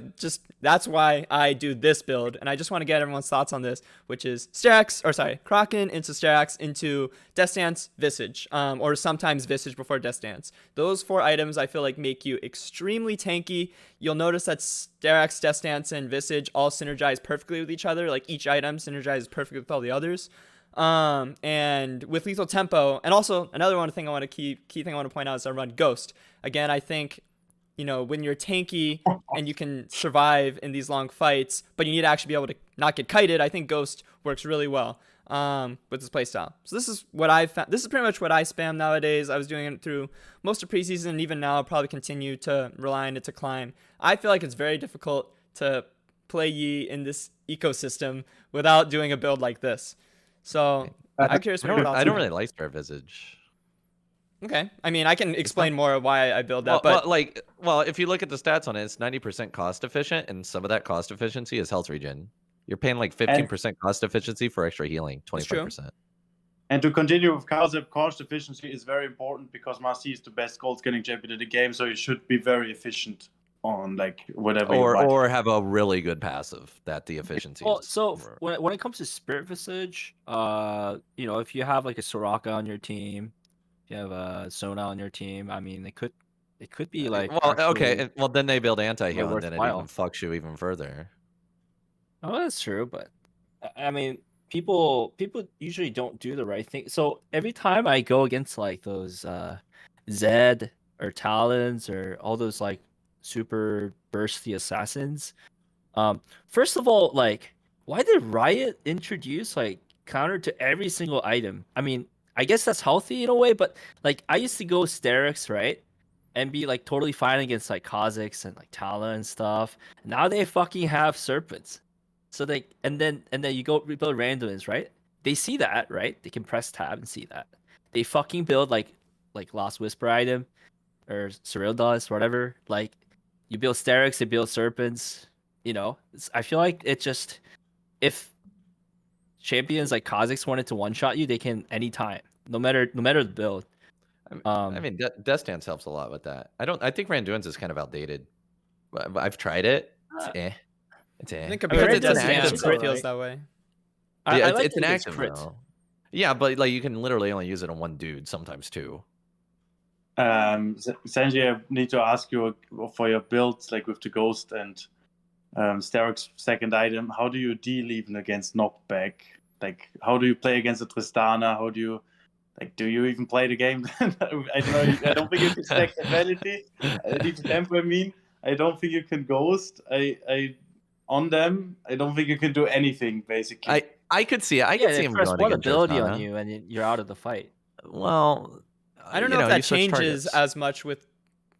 that's why I do this build, and I just want to get everyone's thoughts on this, which is Kraken into Styrax into Death Dance, Visage, or sometimes Visage before Death Dance. Those 4 items I feel like make you extremely tanky. You'll notice that Styrax, Death Dance, and Visage all synergize perfectly with each other. Like each item synergizes perfectly with all the others. And with lethal tempo, and also another one thing I want to key thing I want to point out is I run Ghost. Again, I think, when you're tanky and you can survive in these long fights, but you need to actually be able to not get kited, I think Ghost works really well with this playstyle. So this is what I found. This is pretty much what I spam nowadays. I was doing it through most of preseason, and even now I'll probably continue to rely on it to climb. I feel like it's very difficult to play Yi in this ecosystem without doing a build like this. So I'm curious what your thoughts I don't are. really like Spare Visage. Okay, I mean, I can explain more why I build that, but well, if you look at the stats on it, it's 90% cost efficient, and some of that cost efficiency is health regen. You're paying like 15% cost efficiency for extra healing, 25%. And to continue with Cowsep, cost efficiency is very important because Master Yi is the best gold scanning champion in the game, so you should be very efficient on like whatever or have a really good passive that the efficiency Well, is. so when it comes to Spirit Visage, if you have like a Soraka on your team, if you have a Sona on your team, I mean, it could be like okay, well then they build anti-heal and then it even worthwhile. fucks you even further. Oh, that's true, but I mean, people usually don't do the right thing. So every time I go against like those Zed or Talons or all those like super bursty assassins, first of all, like, why did Riot introduce like counter to every single item? I mean, I guess that's healthy in a way, but like I used to go Sterix, right? And be like totally fine against like Kha'Zix and like Talon and stuff. Now they fucking have Serpents. So and then you go rebuild randoms, right? They see that, right? They can press tab and see that. They fucking build like Lost Whisper item or Surreal Dust, whatever. Like you build Sterix, they build Serpents. I feel like it just, if champions like Kha'Zix wanted to one shot you, they can anytime, no matter the build. I mean, Death Dance helps a lot with that. I think Randuin's is kind of outdated. But I've tried it. It's eh. I think because it's an a active, stance, so it though, feels right? that way. Yeah, I like it's an that active crit. though. Yeah, but like you can literally only use it on one dude, sometimes two. Senshi, I need to ask you for your builds, like with the Ghost and Sterix second item, how do you deal even against knockback? Like, how do you play against a Tristana? How do you, like, do you even play the game? I don't know. I don't think you can stack viability. Tempo, I don't think you can Ghost. On them, I don't think you can do anything, basically. I could see it. I could see him press going one against ability Tristana. on you and you're out of the fight. Well, I don't know if that changes targets. as much with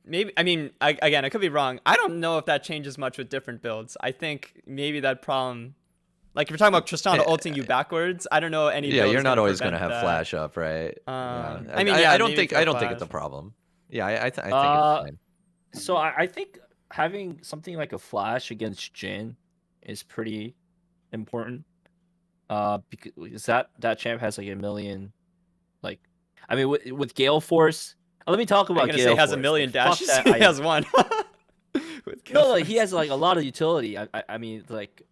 maybe. I mean, again, I could be wrong. I don't know if that changes much with different builds. I think maybe that problem, like if you're talking about Tristana ulting you backwards, I don't know any. Yeah, build you're is not gonna always going to prevent have that. flash up, right? I mean, yeah, I don't maybe think for it's a flash. problem. Yeah, I think it's fine. So I think having something like a flash against Jhin is pretty important. Because that champ has like a million, like, I mean with Gale Force. Let me talk about I'm gonna Gale say he has Force. a million Like, dashes. fuck He that has one. No, like he has like a lot of utility. I mean, like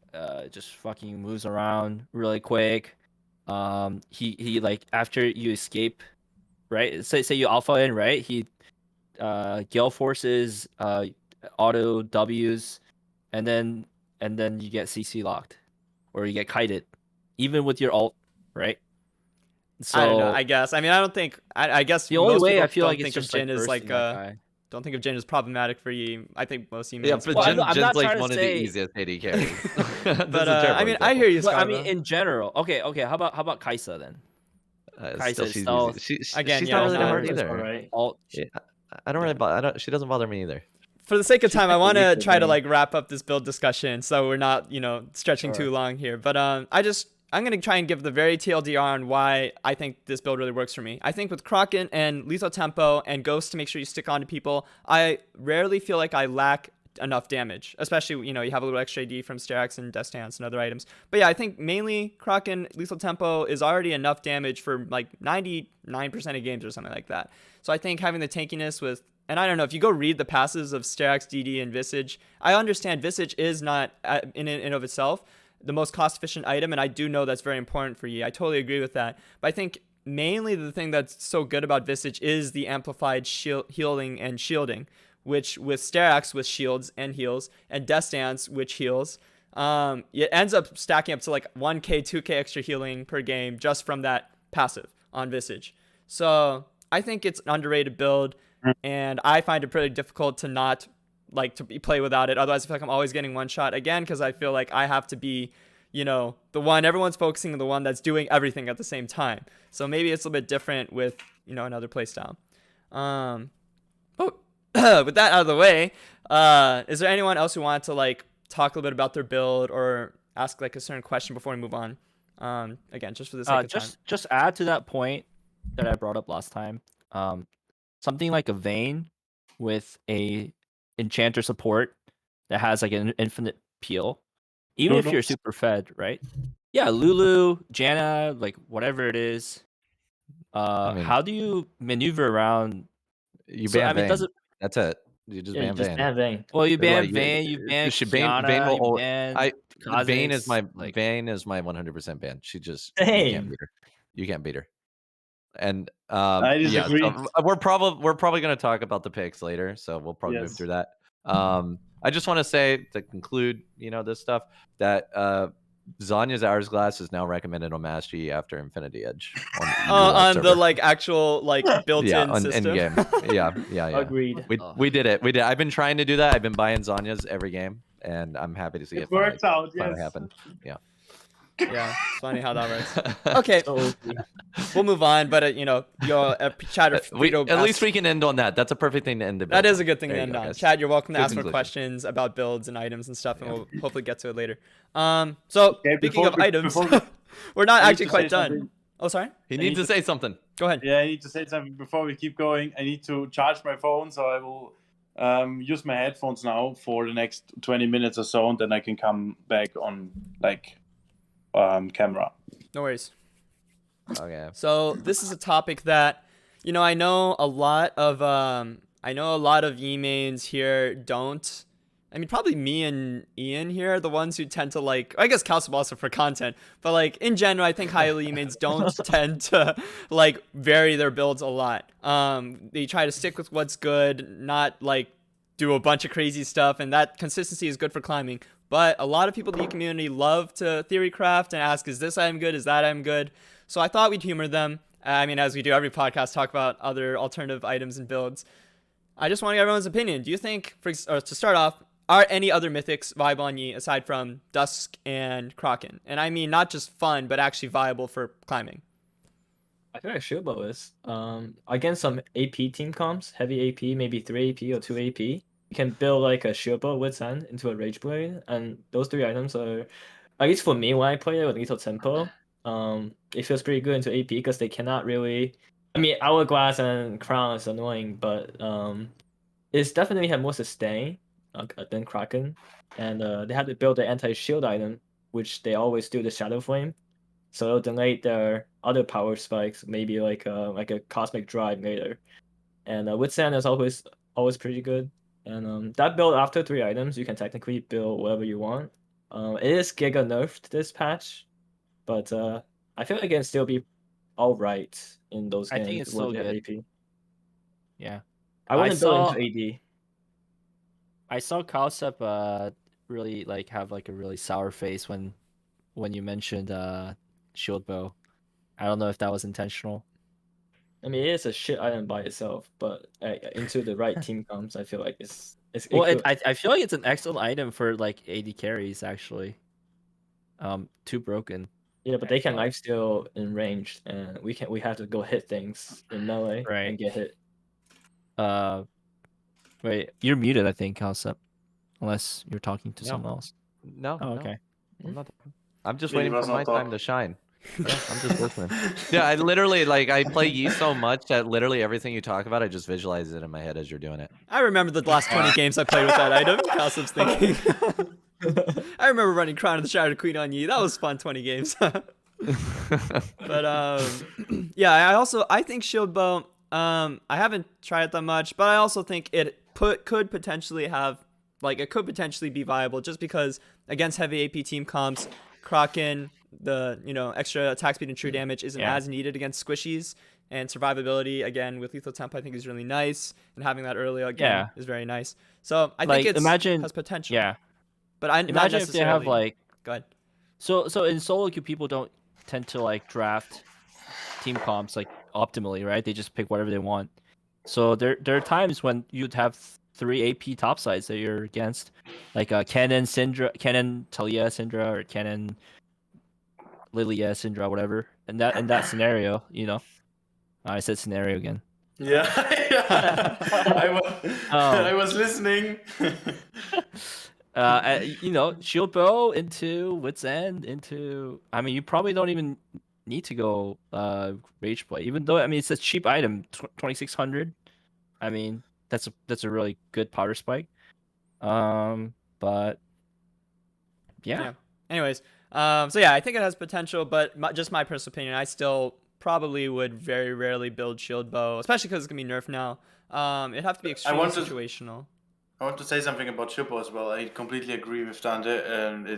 just fucking moves around really quick. He like after you escape, right? Say you alpha in, right? He Gale Forces auto W's, and then you get CC locked, or you get kited, even with your ult, right? So I don't know. I guess. I mean, I don't think. I guess the only most way people I feel don't like it's think of just like Jhin as like bursting that guy. don't think of Jhin as problematic for Yi. I think most Yi Yeah, mains. but Well, Jin's I'm not like trying to one of the say- easiest AD carries. But I mean, I hear you, But I Scarbo. mean, in general, okay. How about Kaisa then? Still, Kai'Sa she's stealth. easy. Again, She's yeah, not really that no, hard that's either. all right. Alt. Yeah, I don't really. She doesn't bother me either. For the sake of time, I like a want to weaker try to thing. like wrap up this build discussion, so we're not, stretching Sure. too long here. But I'm gonna try and give the very TLDR on why I think this build really works for me. I think with Kraken and lethal tempo and Ghost to make sure you stick on to people, I rarely feel like I lack enough damage, especially you have a little extra AD from Sterix and Death Dance and other items. But yeah, I think mainly Kraken lethal tempo is already enough damage for like 99% of games or something like that. So I think having the tankiness with, and I don't know, if you go read the passes of Sterix, DD, and Visage, I understand Visage is not in and of itself the most cost-efficient item, and I do know that's very important for Yi. I totally agree with that. But I think mainly the thing that's so good about Visage is the amplified healing and shielding, which with Sterix with shields and heals, and Death Dance which heals, it ends up stacking up to like 1k, 2k extra healing per game just from that passive on Visage. So I think it's an underrated build, and I find it pretty difficult to not like to play without it. Otherwise, I feel like I'm always getting one shot again because I feel like I have to be, you know, the one everyone's focusing on, the one that's doing everything at the same time. So maybe it's a little bit different with, you know, another playstyle. With that out of the way, is there anyone else who wanted to like talk a little bit about their build or ask like a certain question before we move on? Again, just for the sake of time. Just add to that point that I brought up last time. Something like a Vayne with a enchanter support that has like an infinite peel, even if you're super fed, right? Yeah, Lulu, Janna, like whatever it is. How do you maneuver around? You ban Vayne. Does it? That's it. You just ban Vayne. Ban Vayne. Well, you ban Like, Vayne, you ban Kiana, Vayne will, you ban Vayne is my like... Vayne is my 100% ban. She just you can't beat her. You can't beat her. And I disagree. yeah, so we're probably going to talk about the picks later, so we'll probably move through that. I just want to say to conclude, you know, this stuff that Zhonya's Hourglass is now recommended on Master Yi after Infinity Edge on the like actual like built-in system. Game. Yeah. Agreed. We did it. I've been trying to do that. I've been buying Zhonya's every game, and I'm happy to see it works out. Finally happen. Yeah. Yeah, it's funny how that works. Okay, we'll move on. But you know, your chatter. At least we can end on that. That's a perfect thing to end the build. That is a good thing to end on. Chad, you're welcome to ask more conclusion. questions about builds and items and stuff, and we'll hopefully get to it later. So speaking of items, we're not actually quite done. Oh, sorry. He needs to say something. Go ahead. Yeah, I need to say something before we keep going. I need to charge my phone, so I will use my headphones now for the next 20 minutes or so, and then I can come back on like camera. No worries. Okay. So this is a topic that, you know, I know a lot of Yi mains here don't. I mean, probably me and Ian here are the ones who tend to like. I guess Cowsep also for content, but like in general, I think High-Elo Yi mains don't tend to like vary their builds a lot. They try to stick with what's good, not like do a bunch of crazy stuff, and that consistency is good for climbing. But a lot of people in the community love to theory craft and ask, is this item good? Is that item good? So I thought we'd humor them. I mean, as we do every podcast, talk about other alternative items and builds. I just want to get everyone's opinion. Do you think, to start off, are any other mythics viable on Yi aside from Dusk and Kraken? And I mean, not just fun, but actually viable for climbing. I feel like Scarbo is. Against some AP team comps, heavy AP, maybe 3 AP or 2 AP. You can build like a Scarbo with Sand into a Rage Blade, and those 3 items are, at least for me when I play it with little tempo, it feels pretty good into AP because they cannot really. I mean, Hourglass and Crown is annoying, but it's definitely have more sustain than Kraken, and they had to build the anti-shield item, which they always do the Shadow Flame, so it'll delay their other power spikes, maybe like a Cosmic Drive later, and with Sand is always pretty good. And that build after 3 items, you can technically build whatever you want. It is Giga nerfed this patch, but I feel like it can still be alright in those games. I think it's still good. AP. Yeah. I wouldn't build into AD. I saw Cowsep really like have like a really sour face when you mentioned shield bow. I don't know if that was intentional. I mean, it is a shit item by itself, but into the right team comps, I feel like it's well, I feel like it's an excellent item for like AD carries actually. Too broken. Yeah, but they can lifesteal in range, and we have to go hit things in melee and get hit. Wait, you're muted, I think, Cowsep, unless you're talking to someone else. No. Oh, okay. I'm just waiting for my time to shine. Yeah, I'm just listening. Yeah, I literally I play Yi so much that literally everything you talk about, I just visualize it in my head as you're doing it. I remember the last 20 games I played with that item. Cowsep's thinking. I remember running Crown of the Shattered Queen on Yi. That was fun 20 games. But yeah, I think Shield Bow. I haven't tried it that much, but I also think it could potentially be viable just because against heavy AP team comps, Kraken, the extra attack speed and true damage isn't as needed against squishies, and survivability again with lethal temp I think is really nice, and having that early again is very nice. So I think it has potential. Yeah, but not Imagine if they have necessarily. like. Go ahead. So in solo queue, people don't tend to like draft team comps like optimally, right? They just pick whatever they want. So there are times when you'd have 3 AP topsides that you're against, like Canon Talia Syndra, or Canon Lilia Syndra, whatever. And in that scenario, you know, I said scenario again. Yeah, I was listening. You know, shield bow into wit's end into. I mean, you probably don't even need to go rage play, even though I mean it's a cheap item, 2600. I mean that's a really good powder spike. But yeah. Anyways, so yeah, I think it has potential, but just my personal opinion, I still probably would very rarely build shield bow, especially because it's gonna be nerfed now. It'd have to be extremely situational. I want to say something about Shippo as well. I completely agree with Dante, and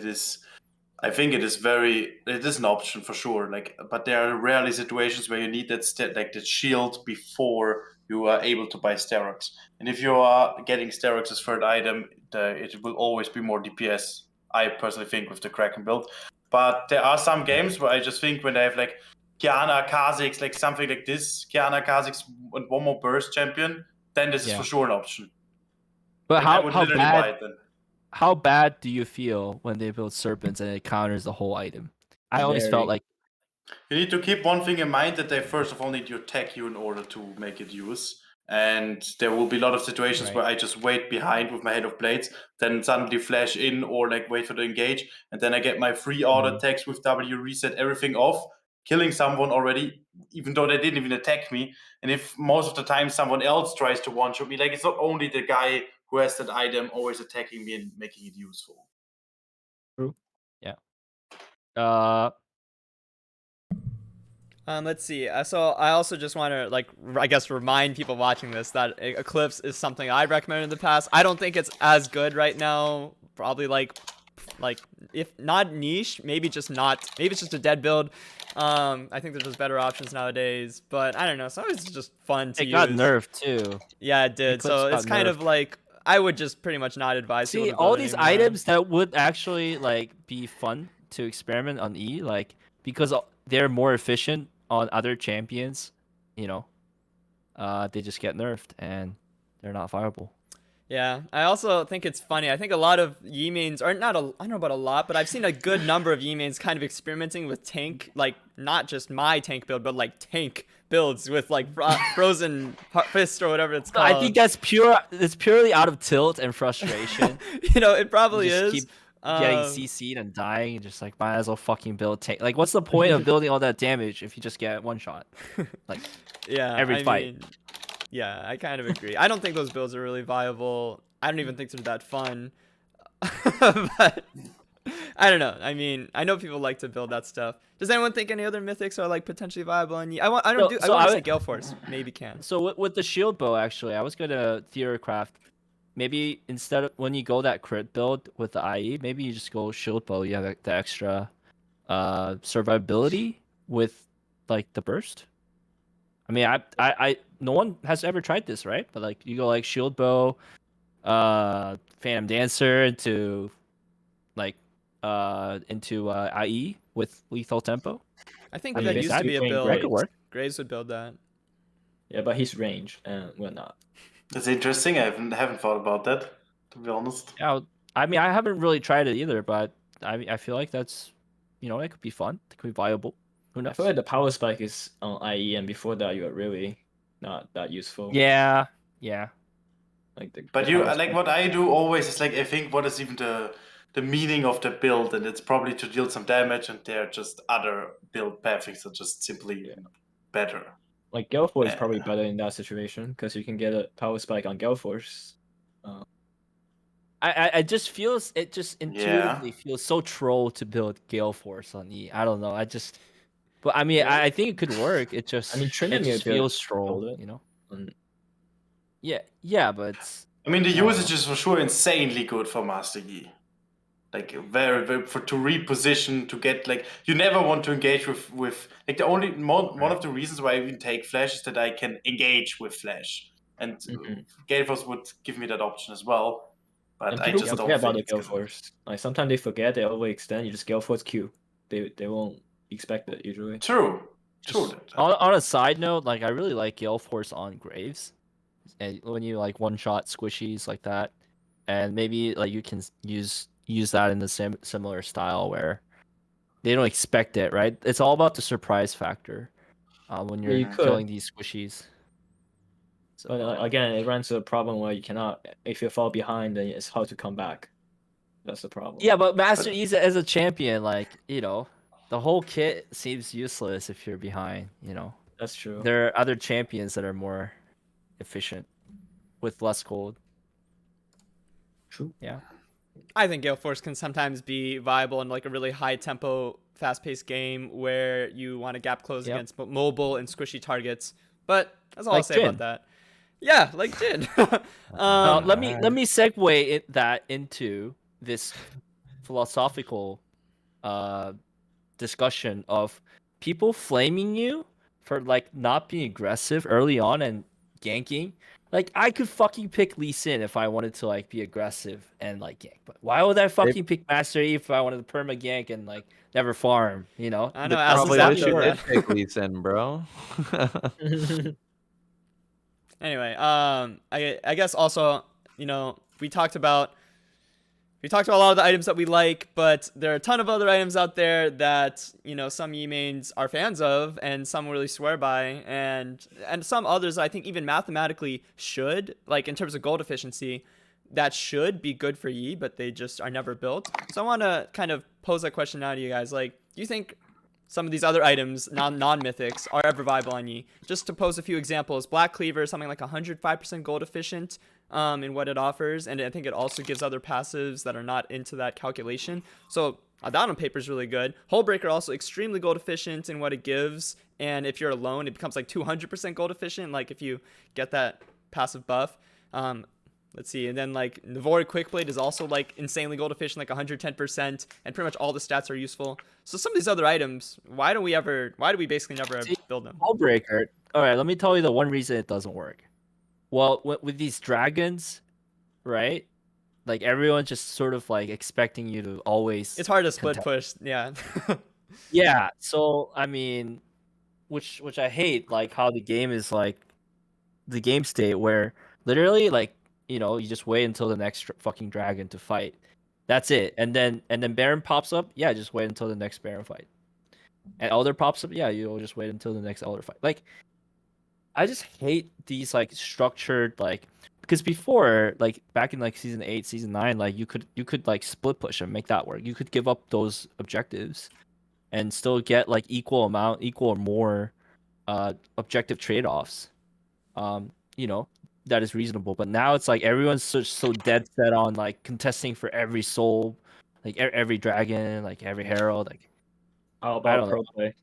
I think it is an option for sure. Like, but there are rarely situations where you need that shield before you are able to buy Sterox. And if you are getting Sterox as third item, it will always be more DPS. I personally think with the Kraken build, but there are some games where I just think when they have like Kiana, Kha'Zix, like something like this, Kiana, Kha'Zix, and one more burst champion, then this is for sure an option. But like, how bad do you feel when they build serpents and it counters the whole item? I always felt like you need to keep one thing in mind, that they first of all need to attack you in order to make it use. And there will be a lot of situations where I just wait behind with my Head of Blades, then suddenly flash in or like wait for the engage, and then I get my free auto attacks with W, reset everything off, killing someone already, even though they didn't even attack me. And if most of the time someone else tries to one-shot me, like it's not only the guy who has that item always attacking me and making it useful. True. Yeah. Let's see. So I also just want to I guess remind people watching this that Eclipse is something I recommended in the past. I don't think it's as good right now. Probably like if not niche, maybe it's just a dead build. I think there's just better options nowadays, but I don't know. Sometimes it's just fun to use. It got nerfed too. Yeah, it did. So it's kind of like I would just pretty much not advise people to build all these anymore. items that would actually like be fun to experiment on E, like because they're more efficient on other champions, you know, they just get nerfed and they're not viable. Yeah, I also think it's funny. I think a lot of Yi mains, or I don't know about a lot, but I've seen a good number of Yi mains kind of experimenting with tank, like not just my tank build, but like tank builds with like frozen fist or whatever it's called. I think that's purely out of tilt and frustration. You know, it probably is. Keep getting CC'd and dying, and just like might as well fucking build tank. Like, what's the point of building all that damage if you just get one shot? Like, yeah, every fight. Yeah, I kind of agree. I don't think those builds are really viable. I don't even think they're that fun. But I don't know. I mean, I know people like to build that stuff. Does anyone think any other mythics are like potentially viable? And I want to say Gale Force maybe can. So with the shield bow, actually, I was gonna theorycraft. Maybe instead of when you go that crit build with the IE, maybe you just go shield bow. You have the extra survivability with like the burst. I mean, I no one has ever tried this, right? But like you go like shield bow, Phantom Dancer into IE with lethal tempo. I think that used to be a build. Graves would build that. Yeah, but he's range and we're not. That's interesting. I haven't thought about that, to be honest. Yeah, I mean, I haven't really tried it either, but I feel like that's, you know, it could be fun. It could be viable. Who knows? I feel like the power spike is on IE, and before that, you are really not that useful. Yeah. But what I do always is like I think what is even the meaning of the build, and it's probably to deal some damage, and there are just other build paths that are just simply better. Like Gale Force is probably better in that situation because you can get a power spike on Gale Force. I just feels it just intuitively feels so troll to build Gale Force on E. I don't know. But I mean, I think it could work. It just Tryndamere feels troll, you know. Yeah, but I mean the usage is for sure insanely good for Master Yi. Like very to reposition, to get like you never want to engage with like the only one of the reasons why I even take Flash is that I can engage with Flash, and Gale Force would give me that option as well. But And I people just don't forget about think the it's Gale gonna. Force. Like sometimes they forget, they overextend. You just Gale Force Q. They won't expect it usually. True. Just True. on a side note, like I really like Gale Force on Graves, and when you like one shot squishies like that, and maybe like you can use that in the same similar style where they don't expect it, right? It's all about the surprise factor when Yeah, you're you Mhm. could. killing these squishies. So, But again, it runs into a problem where you cannot. If you fall behind, then it's hard to come back. That's the problem. yeah, but Master Yi as a champion, like the whole kit seems useless if you're behind. That's true. There are other champions that are more efficient with less gold. True. Yeah. I think Gale Force can sometimes be viable in like a really high tempo, fast paced game where you want to gap close Yep. against mobile and squishy targets. But that's all I'll Like say Jin. about that. Yeah, like Jin. Let me segue that into this philosophical discussion of people flaming you for like not being aggressive early on and ganking. Like I could fucking pick Lee Sin if I wanted to like be aggressive and like gank, but why would I fucking pick Master Yi if I wanted to perma gank and like never farm? I know, They As probably Zap wish you does did that. pick Lee Sin, bro. Anyway, I guess also, we talked about a lot of the items that we like, but there are a ton of other items out there that, some Yi mains are fans of and some really swear by, and some others I think even mathematically should, like in terms of gold efficiency, that should be good for Yi, but they just are never built. So I want to kind of pose that question now to you guys. Like, do you think some of these other items, non-mythics, are ever viable on Yi? Just to pose a few examples, Black Cleaver is something like 105% gold efficient in what it offers, and I think it also gives other passives that are not into that calculation. So that on paper is really good. Hullbreaker also extremely gold efficient in what it gives, and if you're alone, it becomes like 200% gold efficient, like if you get that passive buff. Let's see, and then like Navori Quickblade is also like insanely gold efficient, like 110%, and pretty much all the stats are useful. So some of these other items, why do we basically never See, build them? Hullbreaker. All right, let me tell you the one reason it doesn't work. Well, with these dragons, right? Like everyone's just sort of like expecting you to always. It's hard to split contest. push, yeah. Yeah, so I mean, which I hate, like how the game is like the game state where literally like you just wait until the next fucking dragon to fight. That's it, and then Baron pops up. Yeah, just wait until the next Baron fight. And Elder pops up. Yeah, you'll just wait until the next Elder fight. Like, I just hate these like structured like because before like back in like season 8, season 9, like you could like split push and make that work. You could give up those objectives and still get like equal or more objective trade-offs. You know, that is reasonable. But now it's like everyone's so dead set on like contesting for every soul, like every dragon, like every herald. Like How I about don't know. pro play?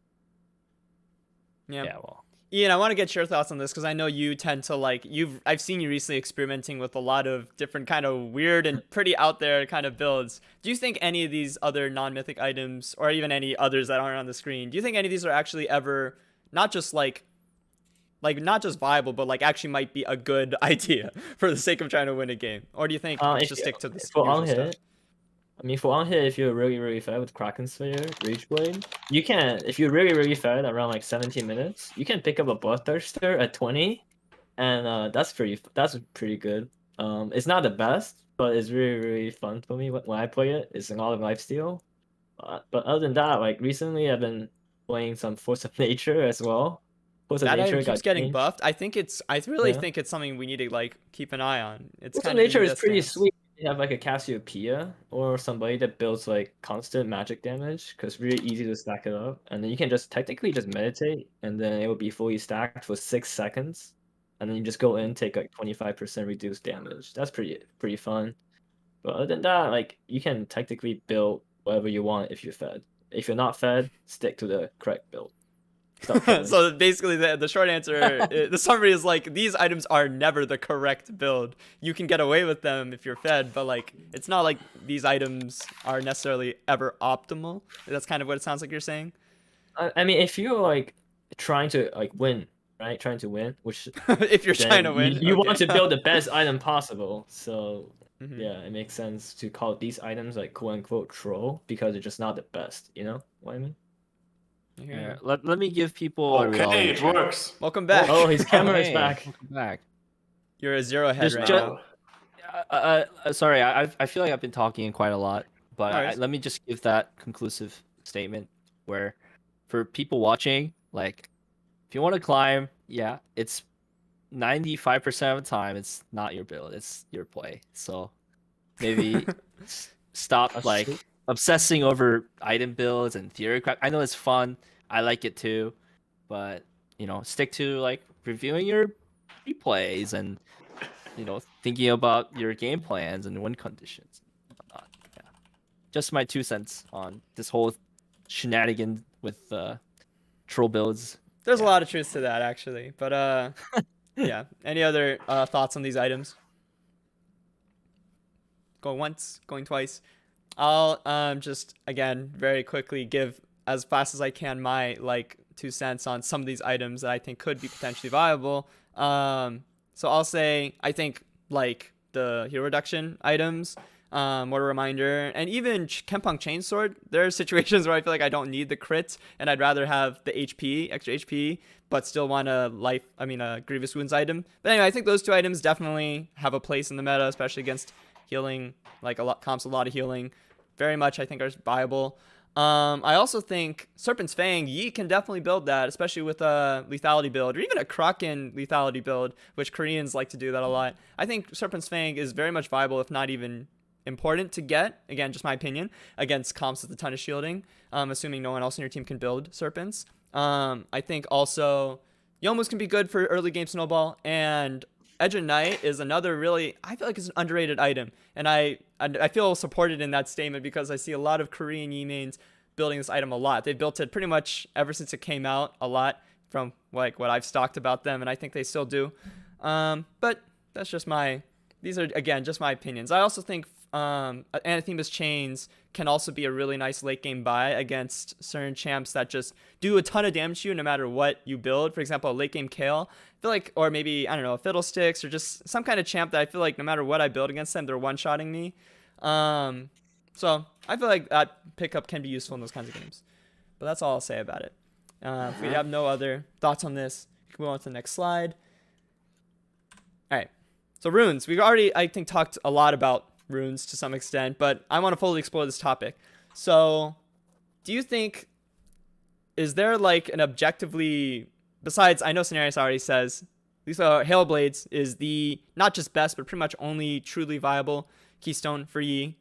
Yeah. Well, Ian, I want to get your thoughts on this because I know you tend to like I've seen you recently experimenting with a lot of different kind of weird and pretty out there kind of builds. Do you think any of these other non-mythic items, or even any others that aren't on the screen, do you think any of these are actually ever not just not just viable, but like actually might be a good idea for the sake of trying to win a game? Or do you think we should stick to the for usual on stuff? hit, I mean, for on hit, if you're really fed with Kraken Sphere, Rage Blade, you can. If you're really fed around like 17 minutes, you can pick up a Bloodthirster at 20, and that's pretty good. It's not the best, but it's really fun for me when I play it. It's a lot of lifesteal. But other than that, like recently, I've been playing some Force of Nature as well. Force of That item Nature keeps got getting changed. buffed. I really Yeah. think it's something we need to like keep an eye on. It's Force of kind of Nature in is that pretty stance. sweet. You have like a Cassiopeia or somebody that builds like constant magic damage because it's really easy to stack it up, and then you can just technically just meditate, and then it will be fully stacked for 6 seconds, and then you just go in, take like 25% reduced damage. That's pretty fun. But other than that, like you can technically build whatever you want if you're fed. If you're not fed, stick to the correct build. Stop trolling. So basically, the short answer, the summary is like these items are never the correct build. You can get away with them if you're fed, but like it's not like these items are necessarily ever optimal. That's kind of what it sounds like you're saying. I mean, if you're like trying to like win, right? Trying to win, which If you're trying to then win, you okay. want to build the best item possible. So Mhm. yeah, it makes sense to call these items like quote unquote troll because they're just not the best. You know what I mean? I hear you. Let me give people a Okay, reality it check. works. Welcome back. Oh, his camera is Hey, back. welcome back. You're a 0 head Just- right just- now. Sorry, I feel like I've been talking quite a lot, but No worries. let me just give that conclusive statement where, for people watching, like, if you want to climb, yeah, it's 95% of the time it's not your build, it's your play. So maybe stop That's like true. obsessing over item builds and theory crap. I know it's fun, I like it too, but stick to like reviewing your replays and thinking about your game plans and win conditions and whatnot. Yeah, just my 2 cents on this whole shenanigan with troll builds. There's a Yeah. lot of truth to that actually, but yeah. Any other thoughts on these items? Going once, going twice. I'll just again very quickly give as fast as I can my like 2 cents on some of these items that I think could be potentially viable. So I'll say I think like the hero reduction items, Mortar Reminder, and even Kempunk Chainsword. There are situations where I feel like I don't need the crit, and I'd rather have the HP, extra HP, but still want a Grievous Wounds item. But anyway, I think those two items definitely have a place in the meta, especially against healing, like comps a lot of healing. Very much, I think, are viable. I also think Serpent's Fang, Yi can definitely build that, especially with a lethality build, or even a Kraken lethality build, which Koreans like to do that a lot. I think Serpent's Fang is very much viable, if not even important to get. Again, just my opinion, against comps with a ton of shielding, assuming no one else in your team can build Serpents. I think also Youmu's can be good for early game snowball, and Edge of Night is another really, I feel like it's an underrated item, and I feel supported in that statement because I see a lot of Korean Yi mains building this item a lot. They've built it pretty much ever since it came out a lot from like what I've stalked about them, and I think they still do. But that's just these are again just my opinions. I also think Anathema's Chains can also be a really nice late game buy against certain champs that just do a ton of damage to you no matter what you build. For example, a late game Kale, I feel like, or maybe, I don't know, a Fiddlesticks, or just some kind of champ that I feel like no matter what I build against them, they're one-shotting me. So I feel like that pickup can be useful in those kinds of games. But that's all I'll say about it. If we have no other thoughts on this, we can move on to the next slide. All right. So runes, we've already, I think, talked a lot about runes to some extent, but I want to fully explore this topic. So do you think, is there like an objectively, besides, I know Sinerias already says Hail Blades is the not just best but pretty much only truly viable keystone for Yi,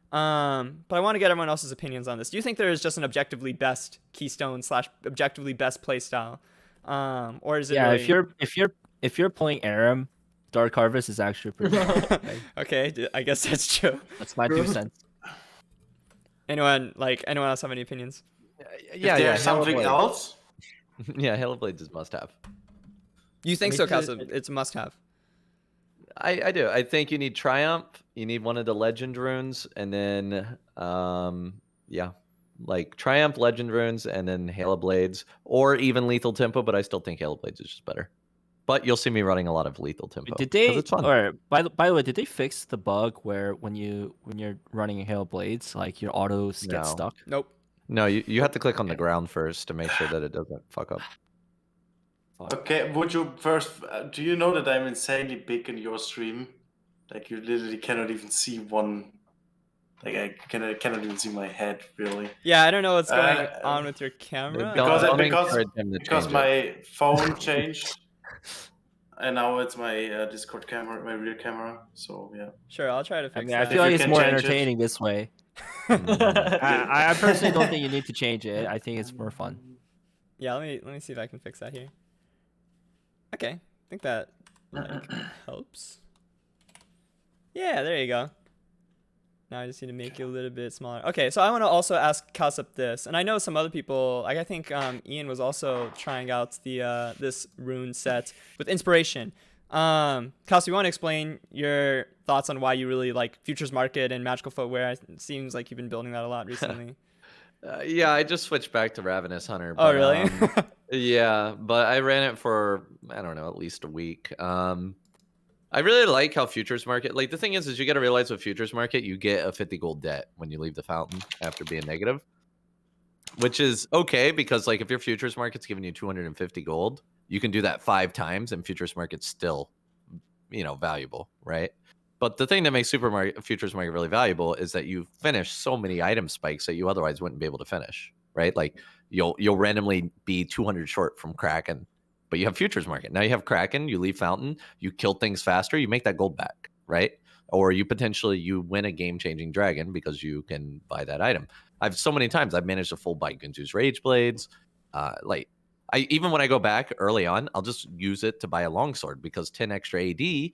but I want to get everyone else's opinions on this. Do you think there is just an objectively best keystone / objectively best playstyle, or is it really... if you're playing Aram, Dark Harvest is actually pretty good. Okay, I guess that's true. That's my 2 cents. Anyone else have any opinions? Yeah, Is there yeah. something else? Yeah, Hail Blades is must have. You think I so, mean, Cowsep? It's a must have. I do. I think you need Triumph. You need one of the Legend runes, and then yeah, like Triumph, Legend runes, and then Hail Blades, or even Lethal Tempo. But I still think Hail Blades is just better. But you'll see me running a lot of Lethal Tempo. Did they? It's fun. Or by the way, did they fix the bug where when you're running Hail Blades, like your autos get stuck? Nope. No, you have to click on the ground first to make sure that it doesn't fuck up. Okay, would you first? Do you know that I'm insanely big in your stream? Like you literally cannot even see one. Like I cannot even see my head really. Yeah, I don't know what's going on with your camera. Because my phone changed, and now it's my Discord camera, my real camera. So yeah. Sure, I'll try to fix I that. feel like it's more change it. entertaining this way. I personally don't think you need to change it. I think it's more fun. Yeah, let me see if I can fix that here. Okay, I think that like helps. Yeah, there you go. Now I just need to make it a little bit smaller. Okay, so I want to also ask Cowsep this, and I know some other people, like I think Ian was also trying out the this rune set with inspiration. Cowsep, you want to explain your thoughts on why you really like Futures Market and Magical Footwear? It seems like you've been building that a lot recently. Yeah, I just switched back to Ravenous Hunter. Oh, really? Yeah, but I ran it for, I don't know, at least a week. I really like how futures market. Like the thing is you got to realize with futures market, you get a 50 gold debt when you leave the fountain after being negative, which is okay because like if your futures market's giving you 250 gold, you can do that 5 times, and futures market's still, valuable, right? But the thing that makes futures market really valuable is that you finish so many item spikes that you otherwise wouldn't be able to finish, right? Like you'll randomly be 200 short from Kraken, but you have futures market. Now you have Kraken, you leave fountain, you kill things faster, you make that gold back, right? Or you win a game-changing dragon because you can buy that item. So many times I've managed to full buy Gunzu's Rage Blades. Even when I go back early on, I'll just use it to buy a longsword because 10 extra AD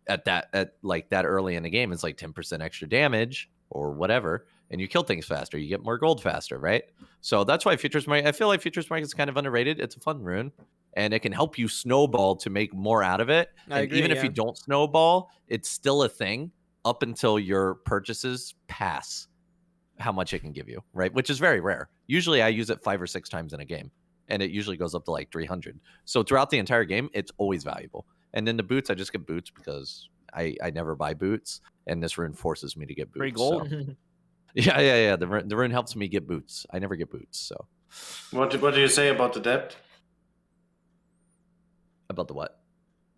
at that early in the game is like 10% extra damage or whatever, and you kill things faster, you get more gold faster, right? So that's why futures market, I feel like futures market is kind of underrated. It's a fun rune, and it can help you snowball to make more out of it. I agree, even if you don't snowball, it's still a thing up until your purchases pass how much it can give you, right? Which is very rare. Usually I use it 5 or 6 times in a game, and it usually goes up to like 300. So throughout the entire game, it's always valuable. And then the boots, I just get boots because I never buy boots, and this rune forces me to get boots. Free gold. So. Yeah. The rune helps me get boots. I never get boots. So, what do you say about the depth? About the what?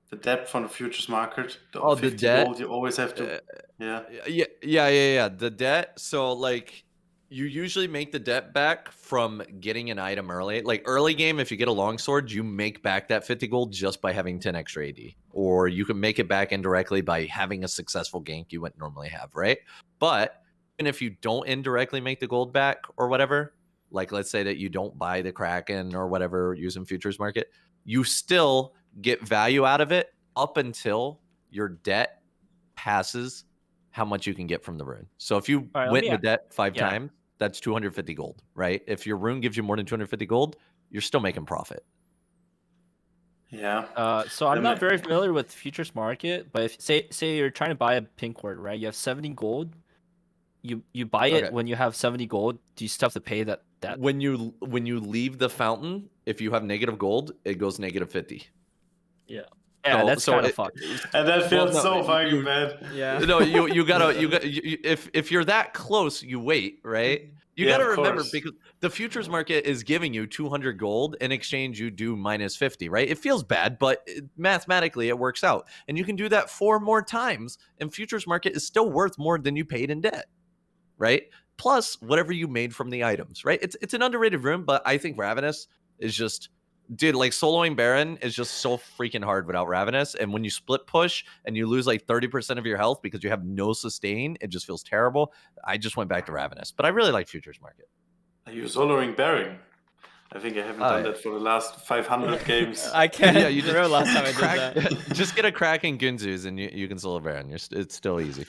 The depth on the futures market. The 50 debt. gold, you always have to. Yeah. The debt. So like, you usually make the debt back from getting an item early. Like early game, if you get a longsword, you make back that 50 gold just by having 10 extra AD. Or you can make it back indirectly by having a successful gank you wouldn't normally have, right? But even if you don't indirectly make the gold back or whatever, like let's say that you don't buy the Kraken or whatever using futures market, you still get value out of it up until your debt passes how much you can get from the rune. So if you went in the debt 5 times, that's 250 gold, right? If your rune gives you more than 250 gold, you're still making profit. Yeah. So I'm not very familiar with futures market, but if say you're trying to buy a pink word, right? You have 70 gold. You buy it when you have 70 gold. Do you still have to pay that? When you leave the fountain, if you have negative gold, it goes negative 50. Yeah. Yeah, that's kind of fucked. And that feels so fucking bad. Yeah. No, you gotta if you're that close, you wait, right? You gotta remember because the futures market is giving you 200 gold in exchange. You do minus 50, right? It feels bad, but mathematically it works out, and you can do that 4 more times, and futures market is still worth more than you paid in debt, right? Plus whatever you made from the items, right? It's an underrated rune, but I think Ravenous is just. Dude, like soloing Baron is just so freaking hard without Ravenous. And when you split push and you lose like 30% of your health because you have no sustain, it just feels terrible. I just went back to Ravenous. But I really like futures market. Are you soloing Baron? I think I haven't done that for the last 500 games. I can't. Yeah, you just remember last time I did that. Just get a Kraken Gunzus and you can solo Baron. It's still easy.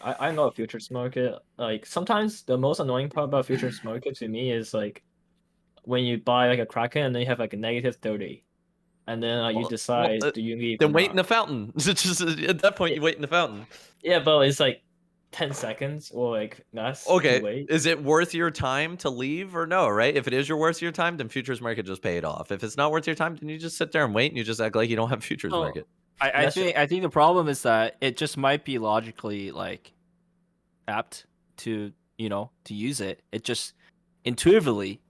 I know a futures market. Like sometimes the most annoying part about futures market to me is like when you buy like a Kraken and then you have like a negative 30, and then you decide do you leave? Then wait in the fountain. Just at that point you wait in the fountain. Yeah, but it's like 10 seconds or like less. Okay, to wait. Is it worth your time to leave or no? Right? If it is worth your time, then futures market just pay it off. If it's not worth your time, then you just sit there and wait and you just act like you don't have futures market. I think the problem is that it just might be logically like apt to to use it. It just intuitively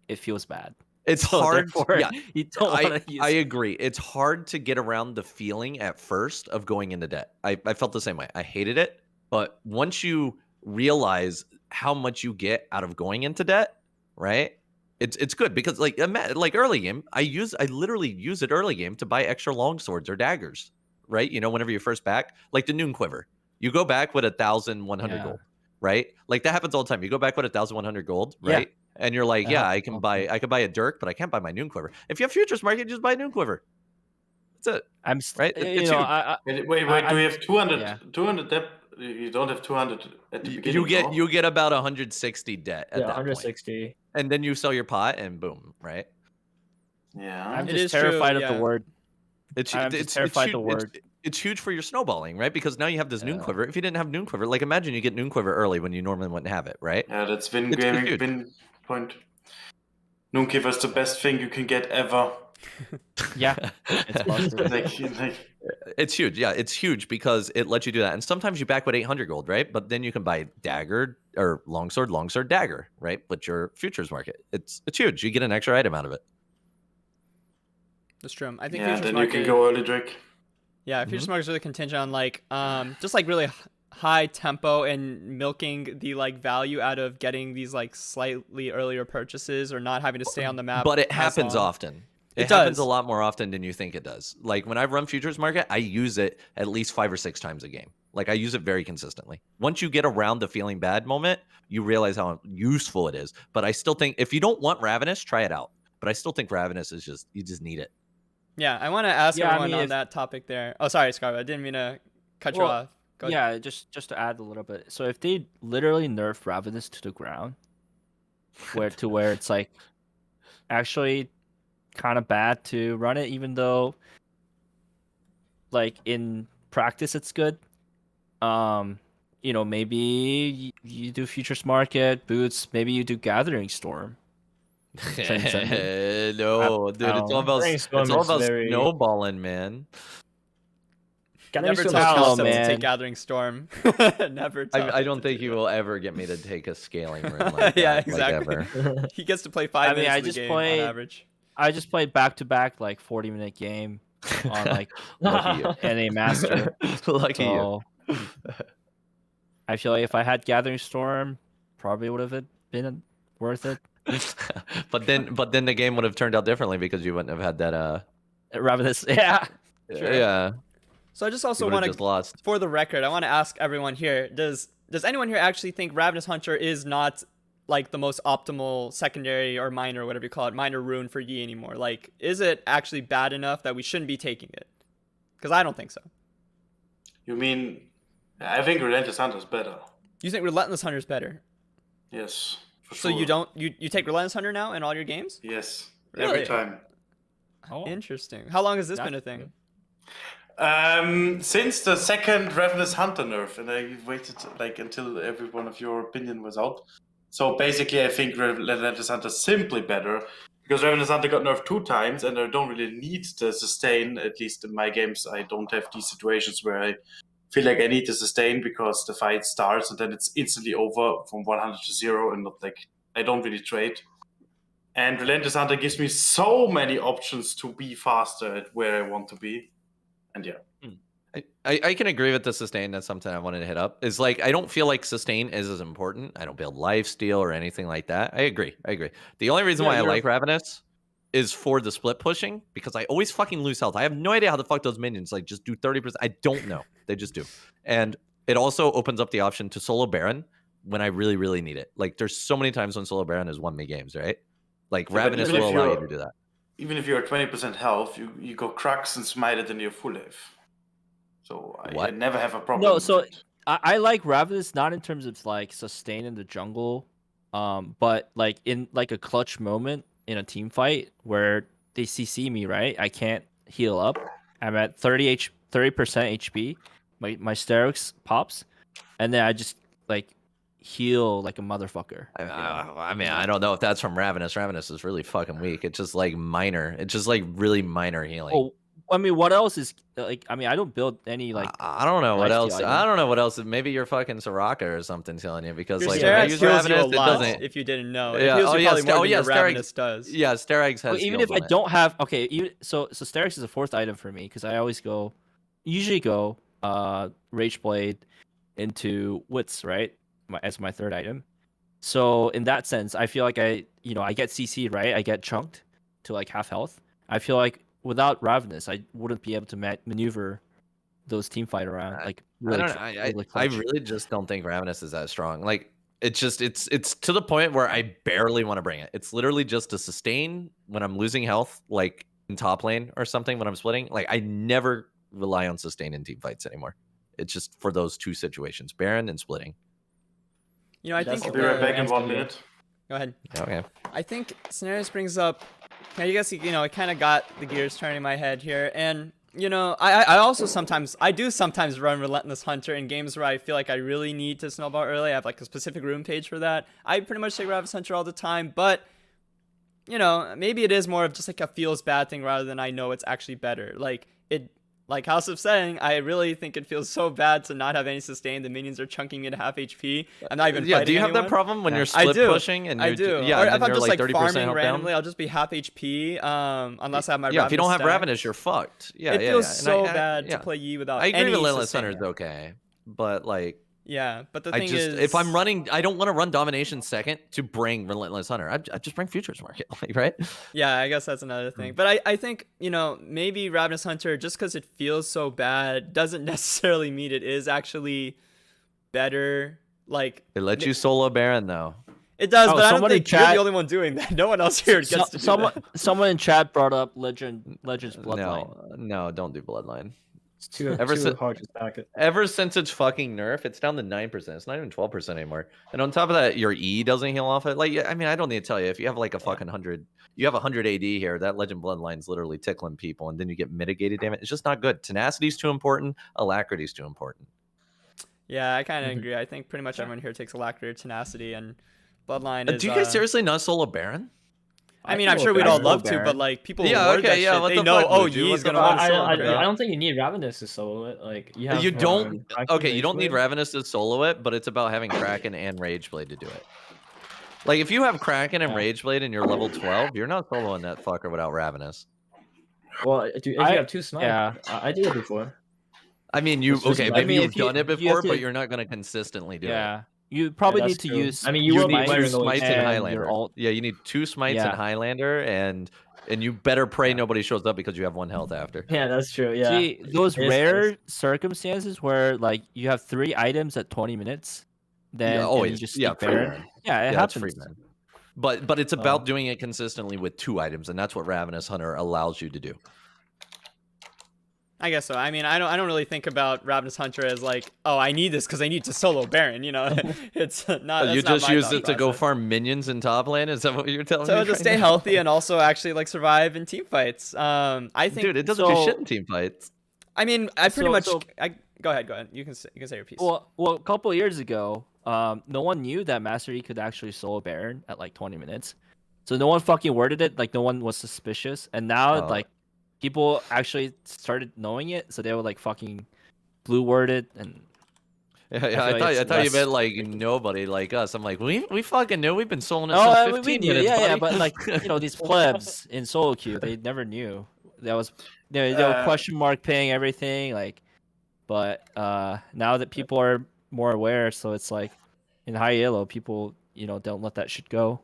it feels bad. It's hard. Yeah, you don't want to use I agree. It's hard to get around the feeling at first of going into debt. I felt the same way. I hated it, but once you realize how much you get out of going into debt, right? It's good because like early game, I literally use it early game to buy extra long swords or daggers, right? Whenever you're first back, like the Noon Quiver, you go back with 1,100 gold. Right? Like that happens all the time. You go back with 1,100 gold, right? Yeah. And you're like, I could buy a Dirk, but I can't buy my Noon Quiver. If you have futures market, just buy a Noon Quiver. That's it. Right? Wait, do we have 200 debt? You don't have 200 at the beginning. You get about 160 debt at that 160. point. And then you sell your pot and boom, right? Yeah. I'm just terrified of the word. It's terrified the word. It's huge for your snowballing, right? Because now you have this Noon Quiver. If you didn't have Noon Quiver, like imagine you get Noon Quiver early when you normally wouldn't have it, right? Yeah, that's win point. Noon Quiver is the best thing you can get ever. Yeah, it's busted. like, It's huge. Yeah, it's huge because it lets you do that. And sometimes you back with 800 gold, right? But then you can buy dagger or longsword, dagger, right? But your futures market. It's huge. You get an extra item out of it. That's true. I think yeah, futures then market, you can go early Drake. Yeah, futures market is really contingent on like just like really high tempo and milking the like value out of getting these like slightly earlier purchases or not having to stay on the map. But it as happens long. often. It happens does. a lot more often than you think it does. Like when I run futures market, I use it at least 5 or 6 times a game. Like I use it very consistently. Once you get around the feeling bad moment, you realize how useful it is. But I still think if you don't want Ravenous, try it out. But I still think Ravenous is just, you just need it. Yeah, I want to ask Yeah, I everyone mean, on that topic there. Oh, sorry, Scarbo. I didn't mean to cut you Well, off. Go ahead. Yeah, just to add a little bit. So if they literally nerf Ravenous to the ground, where it's like actually kind of bad to run it, even though like in practice it's good. You know, maybe you do futures market boots, maybe you do gathering storm. Transcendent. No, dude, it's all about Brainstorm is very- snowballing, man. Never Storm tell is Hello, Cowsep to man. take Gathering Storm. Never tell I him don't to think do you that. will ever get me to take a scaling room like Yeah, that. exactly. Like ever. He gets to play 5 I mean, minutes I of the just game played- on average. I just played back to back like 40-minute game on like Lucky you. NA Master. Lucky you. So I feel like if I had Gathering Storm, probably would have been worth it. but then the game would have turned out differently because you wouldn't have had that Ravenous, yeah. Sure. yeah. So I just You also would have want just to, lost. for the record, I want to ask everyone here: Does anyone here actually think Ravenous Hunter is not like the most optimal secondary or minor, or whatever you call it, minor rune for Yi anymore? Like, is it actually bad enough that we shouldn't be taking it? Because I don't think so. You mean, I think Relentless Hunter is better. You think Relentless Hunter is better? Yes, for So sure. you don't you take Relentless Hunter now in all your games? Yes, Really? every time. Oh. Interesting. How long has this That's been a thing? Since the second Ravenous Hunter nerf, and I waited like until every one of your opinion was out. So basically, I think Relentless Hunter is simply better because Ravenous Hunter got nerfed 2 times, and I don't really need the sustain. At least in my games, I don't have these situations where I feel like I need to sustain because the fight starts and then it's instantly over from 100 to 0, and not like I don't really trade. And Relentless Hunter gives me so many options to be faster at where I want to be. And yeah. I can agree with the sustain. That's something I wanted to hit up. Is like I don't feel like sustain is as important. I don't build lifesteal or anything like that. I agree. The only reason Yeah, why I you're- like Ravenous is for the split pushing because I always fucking lose health. I have no idea how the fuck those minions like just do 30%. I don't know. They just do. And it also opens up the option to solo Baron when I really, really need it. Like there's so many times when solo Baron has won me games, right? Like Yeah, but Ravenous even will if allow you you're- to do that. Even if you're at 20% health, you go Crux and smite it and you're full life. So I What? never have a problem. No, with so it. I like Ravenous not in terms of like sustain in the jungle, but like in like a clutch moment in a team fight where they CC me, right? I can't heal up. I'm at 30% HP. My Sterix pops, and then I just like heal like a motherfucker. I mean, I don't know if that's from Ravenous. Ravenous is really fucking weak. It's just like minor. It's just like really minor healing. Oh, I mean, what else is like? I mean, I don't build any like. I don't know what lifesteal else. item. I don't know what else. Maybe you're fucking Soraka or something telling you because Your like when I Sterix use heals you a Ravenous, it lot, doesn't. if you didn't know. Yeah, It heals oh, you yeah, probably more than your Sterix- Ravenous does. Yeah, Sterix has. Well, even heals if I on it. don't have so Sterix is a 4th item for me because I always usually go Rage Blade into Wits, right? As my 3rd item. So in that sense, I feel like I get CC, right? I get chunked to like half health. I feel like without Ravenous, I wouldn't be able to maneuver those team fight around. Like really, I don't know. I clutch. really just don't think Ravenous is that strong. Like it's just it's to the point where I barely want to bring it. It's literally just to sustain when I'm losing health, like in top lane or something when I'm splitting. Like I never rely on sustain in team fights anymore. It's just for those 2 situations, Baron and splitting. You know, I That's think I'll be right back in answer 1 you. minute. Go ahead. Okay. I think Sinerias brings up. I guess it kind of got the gears turning in my head here, and I also sometimes run Relentless Hunter in games where I feel like I really need to snowball early. I have like a specific room page for that. I pretty much take Ravenous Hunter all the time, but you know, maybe it is more of just like a feels bad thing rather than I know it's actually better. Like Cowsep saying, I really think it feels so bad to not have any sustain. The minions are chunking into half HP. I'm not even fighting do you have anyone. that problem when you're I split do. pushing? And I do. Yeah, or and if then I'm you're just like like 30% farming health randomly, down? I'll just be half HP. Unless I have my Yeah, if you don't have stacked. Ravenous, you're fucked. Yeah, it feels And so bad to play Yi without I agree any with Relentless sustain. Hunter is okay, but like. Yeah, but the I thing just is, if I'm running, I don't want to run Domination second to bring Relentless Hunter. I just bring Futures Market, like, right? yeah, I guess that's another thing. But I think, you know, maybe Ravenous Hunter, just because it feels so bad, doesn't necessarily mean it is actually better. Like It lets you solo Baron though. it does, Oh, but I don't someone in think you're the chat- only one doing that. No one else here gets to do that. Someone in chat brought up Legends Bloodline. No, don't do Bloodline. It's too Ever hard to stack it. Ever since it's fucking nerf, it's down to 9%. It's not even 12% anymore. And on top of that, your E doesn't heal off it. Like, I mean, I don't need to tell you. If you have like a fucking 100, you have 100 AD here, that Legend Bloodline's literally tickling people, and then you get mitigated damage. It's just not good. Tenacity's too important. Alacrity's too important. Yeah, I kind of agree. I think pretty much everyone here takes Alacrity, Tenacity, and Bloodline is... Do you guys seriously not solo Baron? I mean, I'm sure we'd all love to, but like people reward that shit. what they the know, fuck, oh, Wuju? Yi What is the gonna fuck? want to solo. I don't think you need Ravenous to solo it. Like you have. You don't. Okay, you don't need Ravenous. Ravenous to solo it, but it's about having Kraken and Rageblade to do it. Like if you have Kraken and Rageblade and you're level 12, you're not soloing that fucker without Ravenous. Well, if you have two smites, yeah. I did it before. I mean, you It's just- okay? I Maybe mean, you've if you- done it you have before, to- but you're not gonna consistently do it. Yeah, you probably Yeah, need that's to true. use. I mean, you You will be need wearing two smites and and your Highlander. ult. Yeah, you need two smites and Yeah. Highlander, and you better pray nobody shows up because you have 1 health after. Yeah, that's true. Yeah. See, those It's- rare circumstances where like you have 3 items at 20 minutes, then and always. you just Yeah, stick free Baron. Baron. Yeah, it Yeah, it's free happens. man. But it's about doing it consistently with 2 items, and that's what Ravenous Hunter allows you to do. I guess so. I mean, I don't really think about Ravenous Hunter as like, oh, I need this because I need to solo Baron. You know, it's not. You that's not just my use thought it to go process. farm minions in top lane? Is that what you're telling me? So to right stay now? healthy and also actually like survive in team fights. I think. Dude, it doesn't do so- shit in team fights. I mean, I pretty So- much. so- Go ahead. You can say your piece. Well, a couple years ago, no one knew that Master Yi could actually solo Baron at like 20 minutes. So no one fucking worded it. Like no one was suspicious. And now Oh. like people actually started knowing it, so they were like fucking blue worded and. Yeah, feel I like thought it's you less- meant like nobody like us. I'm like, we fucking knew. We've been soloing it Oh, since we 15 knew, minutes, yeah, buddy. but like you know these plebs in solo queue, they never knew. That was they were question mark paying everything like, but now that people are more aware, so it's like in High-Elo, people don't let that shit go.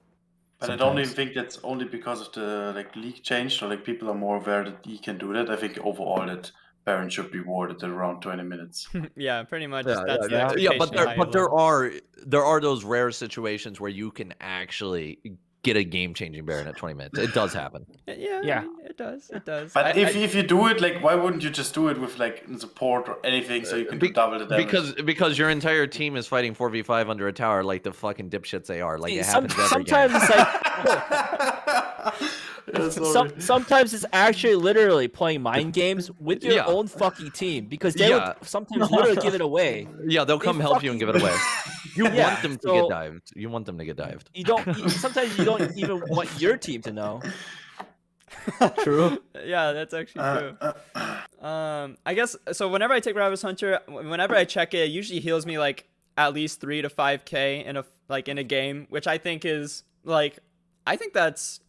But I don't even sometimes. think that's only because of the league change. So people are more aware that he can do that. I think overall that Baron should be warded at around 20 minutes. yeah, pretty much. Yeah, That's the yeah, expectation. but in there High-Elo. there are those rare situations where you can actually get a game changing Baron at 20 minutes. It does happen. Yeah. Yeah. I mean, it does. It does. But if you do it, why wouldn't you just do it with support or anything so you can do double the damage? Because your entire team is fighting 4v5 under a tower like the fucking dipshits they are. Like it happens every Sometimes game. it's like Yeah, sorry. sometimes it's actually literally playing mind games with your Yeah. own fucking team because they Yeah. would sometimes literally give it away. Yeah, they'll come help you and give it away. You Yeah, want them to so- get dived. You want them to get dived. Sometimes you don't even want your team to know. True. Yeah, that's actually true. I guess so. Whenever I take Ravenous Hunter, whenever I check it, it usually heals me like at least 3 to 5k in a game, which I think is like, I think that's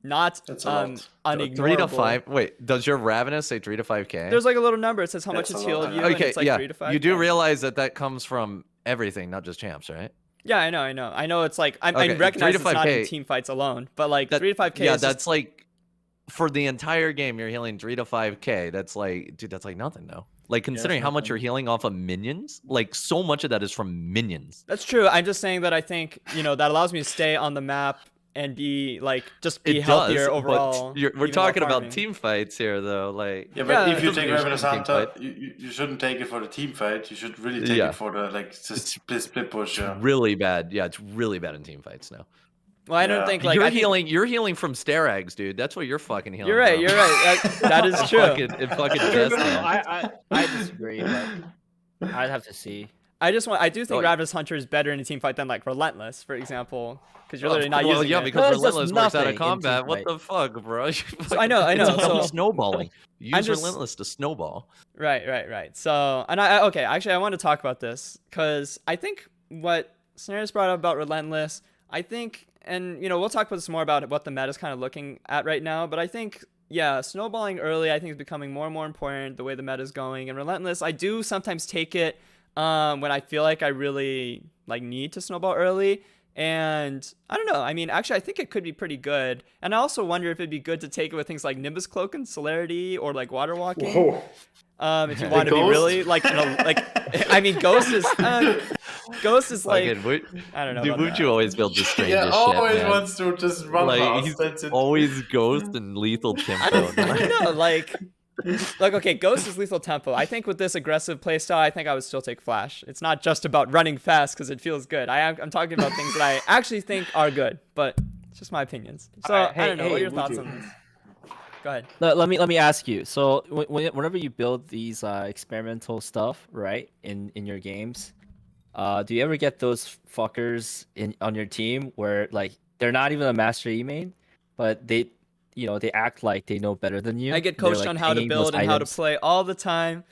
not That's a lot. unignorable. 3 to 5. Wait, does your Ravenous say 3 to 5k? There's like a little number. It says how much That's it's a lot. healed you. and Okay, it's like yeah. 3 to 5. You do realize that comes from everything, not just champs, right? Yeah, I know. It's like I Okay, recognize 3 to it's not in 5K. team fights alone, but like That- 3 to 5k. Yeah, is that's just, like for the entire game you're healing 3 to 5k. That's like, dude, that's like nothing though. Like considering how much nothing. you're healing off of minions, like so much of that is from minions. that's true. I'm just saying that I think that allows me to stay on the map and be like just be It healthier does, overall. but we're even while talking about farming. team fights here though. Like Yeah, but Yeah, if it you doesn't take do Ravenous shit in team Hunter, you shouldn't take it for the team fight. You should really take Yeah. it for the split push. Yeah. really bad. Yeah, it's really bad in team fights now. Well, I don't Yeah. think like you're I think- healing. You're healing from stare eggs, dude. That's what you're fucking healing. You're right. from. You're right. That is true. It fucking No, Destiny. I disagree. But I'd have to see. I do think Oh, Ravenous Hunter is better in a team fight than like Relentless, for example, because you're literally not well, using yeah, it. because No, it's just Relentless works out nothing of in combat. team What fight. the fuck, bro? I know. It's So snowballing. Use I'm just- Relentless to snowball. Right. So, and okay, actually, I want to talk about this because I think what Sinerias brought up about Relentless, I think, and we'll talk about this more about what the meta is kind of looking at right now, but I think, yeah, snowballing early, I think is becoming more and more important the way the meta is going, and Relentless, I do sometimes take it when I feel like I really like need to snowball early. And I don't know. I mean, actually, I think it could be pretty good. And I also wonder if it'd be good to take it with things like Nimbus Cloak and Celerity or like Water Walking. Whoa. If you want to be Ghost? really like, I mean, Ghost is like, I don't know. Dude, about Wuju that. always builds the strangest Yeah, shit, always man. wants to just run Like fast. he's That's it. always ghost and lethal I tempo. don't know. Like, okay, Ghost is lethal tempo. I think with this aggressive playstyle, I think I would still take Flash. It's not just about running fast because it feels good. I'm talking about things that I actually think are good, but it's just my opinions. So Alright, I don't know. What are your hey, thoughts Wuju. on this? Go ahead. Let me ask you. So whenever you build these experimental stuff, right, in your games, do you ever get those fuckers on your team where like they're not even a Master Yi main, but they act like they know better than you? I get They're, coached like, on how to pinging those build and how to items. play all the time.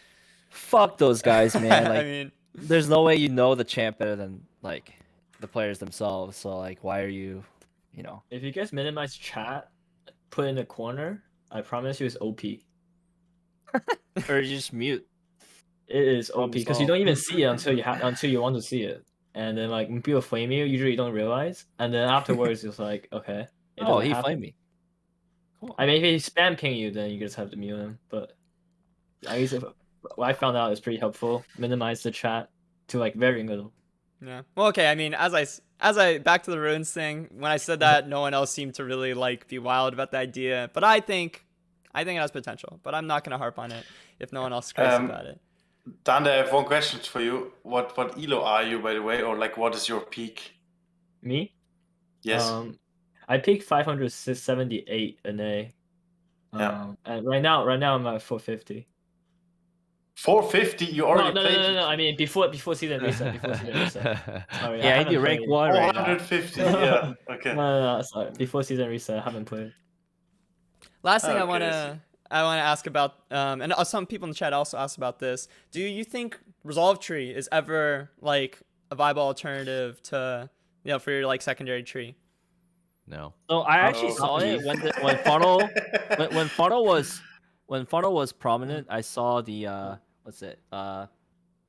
Fuck those guys, man. Like, I mean, there's no way you know the champ better than like the players themselves. So like, why are you, If you guys minimize chat, put in a corner, I promise you it's OP. or you just mute? It is OP because you solved. don't even see it until you want to see it, and then like when people flame you, usually you don't realize, and then afterwards it's like okay. It Oh, doesn't he happen. flamed me. Cool. I mean, if he spam ping you, then you just have to mute him. But at least what I found out is pretty helpful. Minimize the chat to like very little. yeah. Well, okay. I mean, as I back to the runes thing, when I said that, no one else seemed to really like be wild about the idea. But I think it has potential. But I'm not gonna harp on it if no one else is crazy about it. Dande, I have one question for you. What elo are you, by the way, or like what is your peak? Me? Yes. I peaked 578 an A. Yeah. And right now I'm at 450. 450. You already No. played. I mean before season reset. Sorry, I Yeah, haven't you rank played. 1 right now. 450. Yeah. Okay. No, sorry. Before season reset, I haven't played. Last thing I Okay, wanna ask about, and some people in the chat also asked about this. Do you think Resolve Tree is ever like a viable alternative to for your like secondary tree? No. So I actually Oh, saw it please. when funnel was prominent. I saw the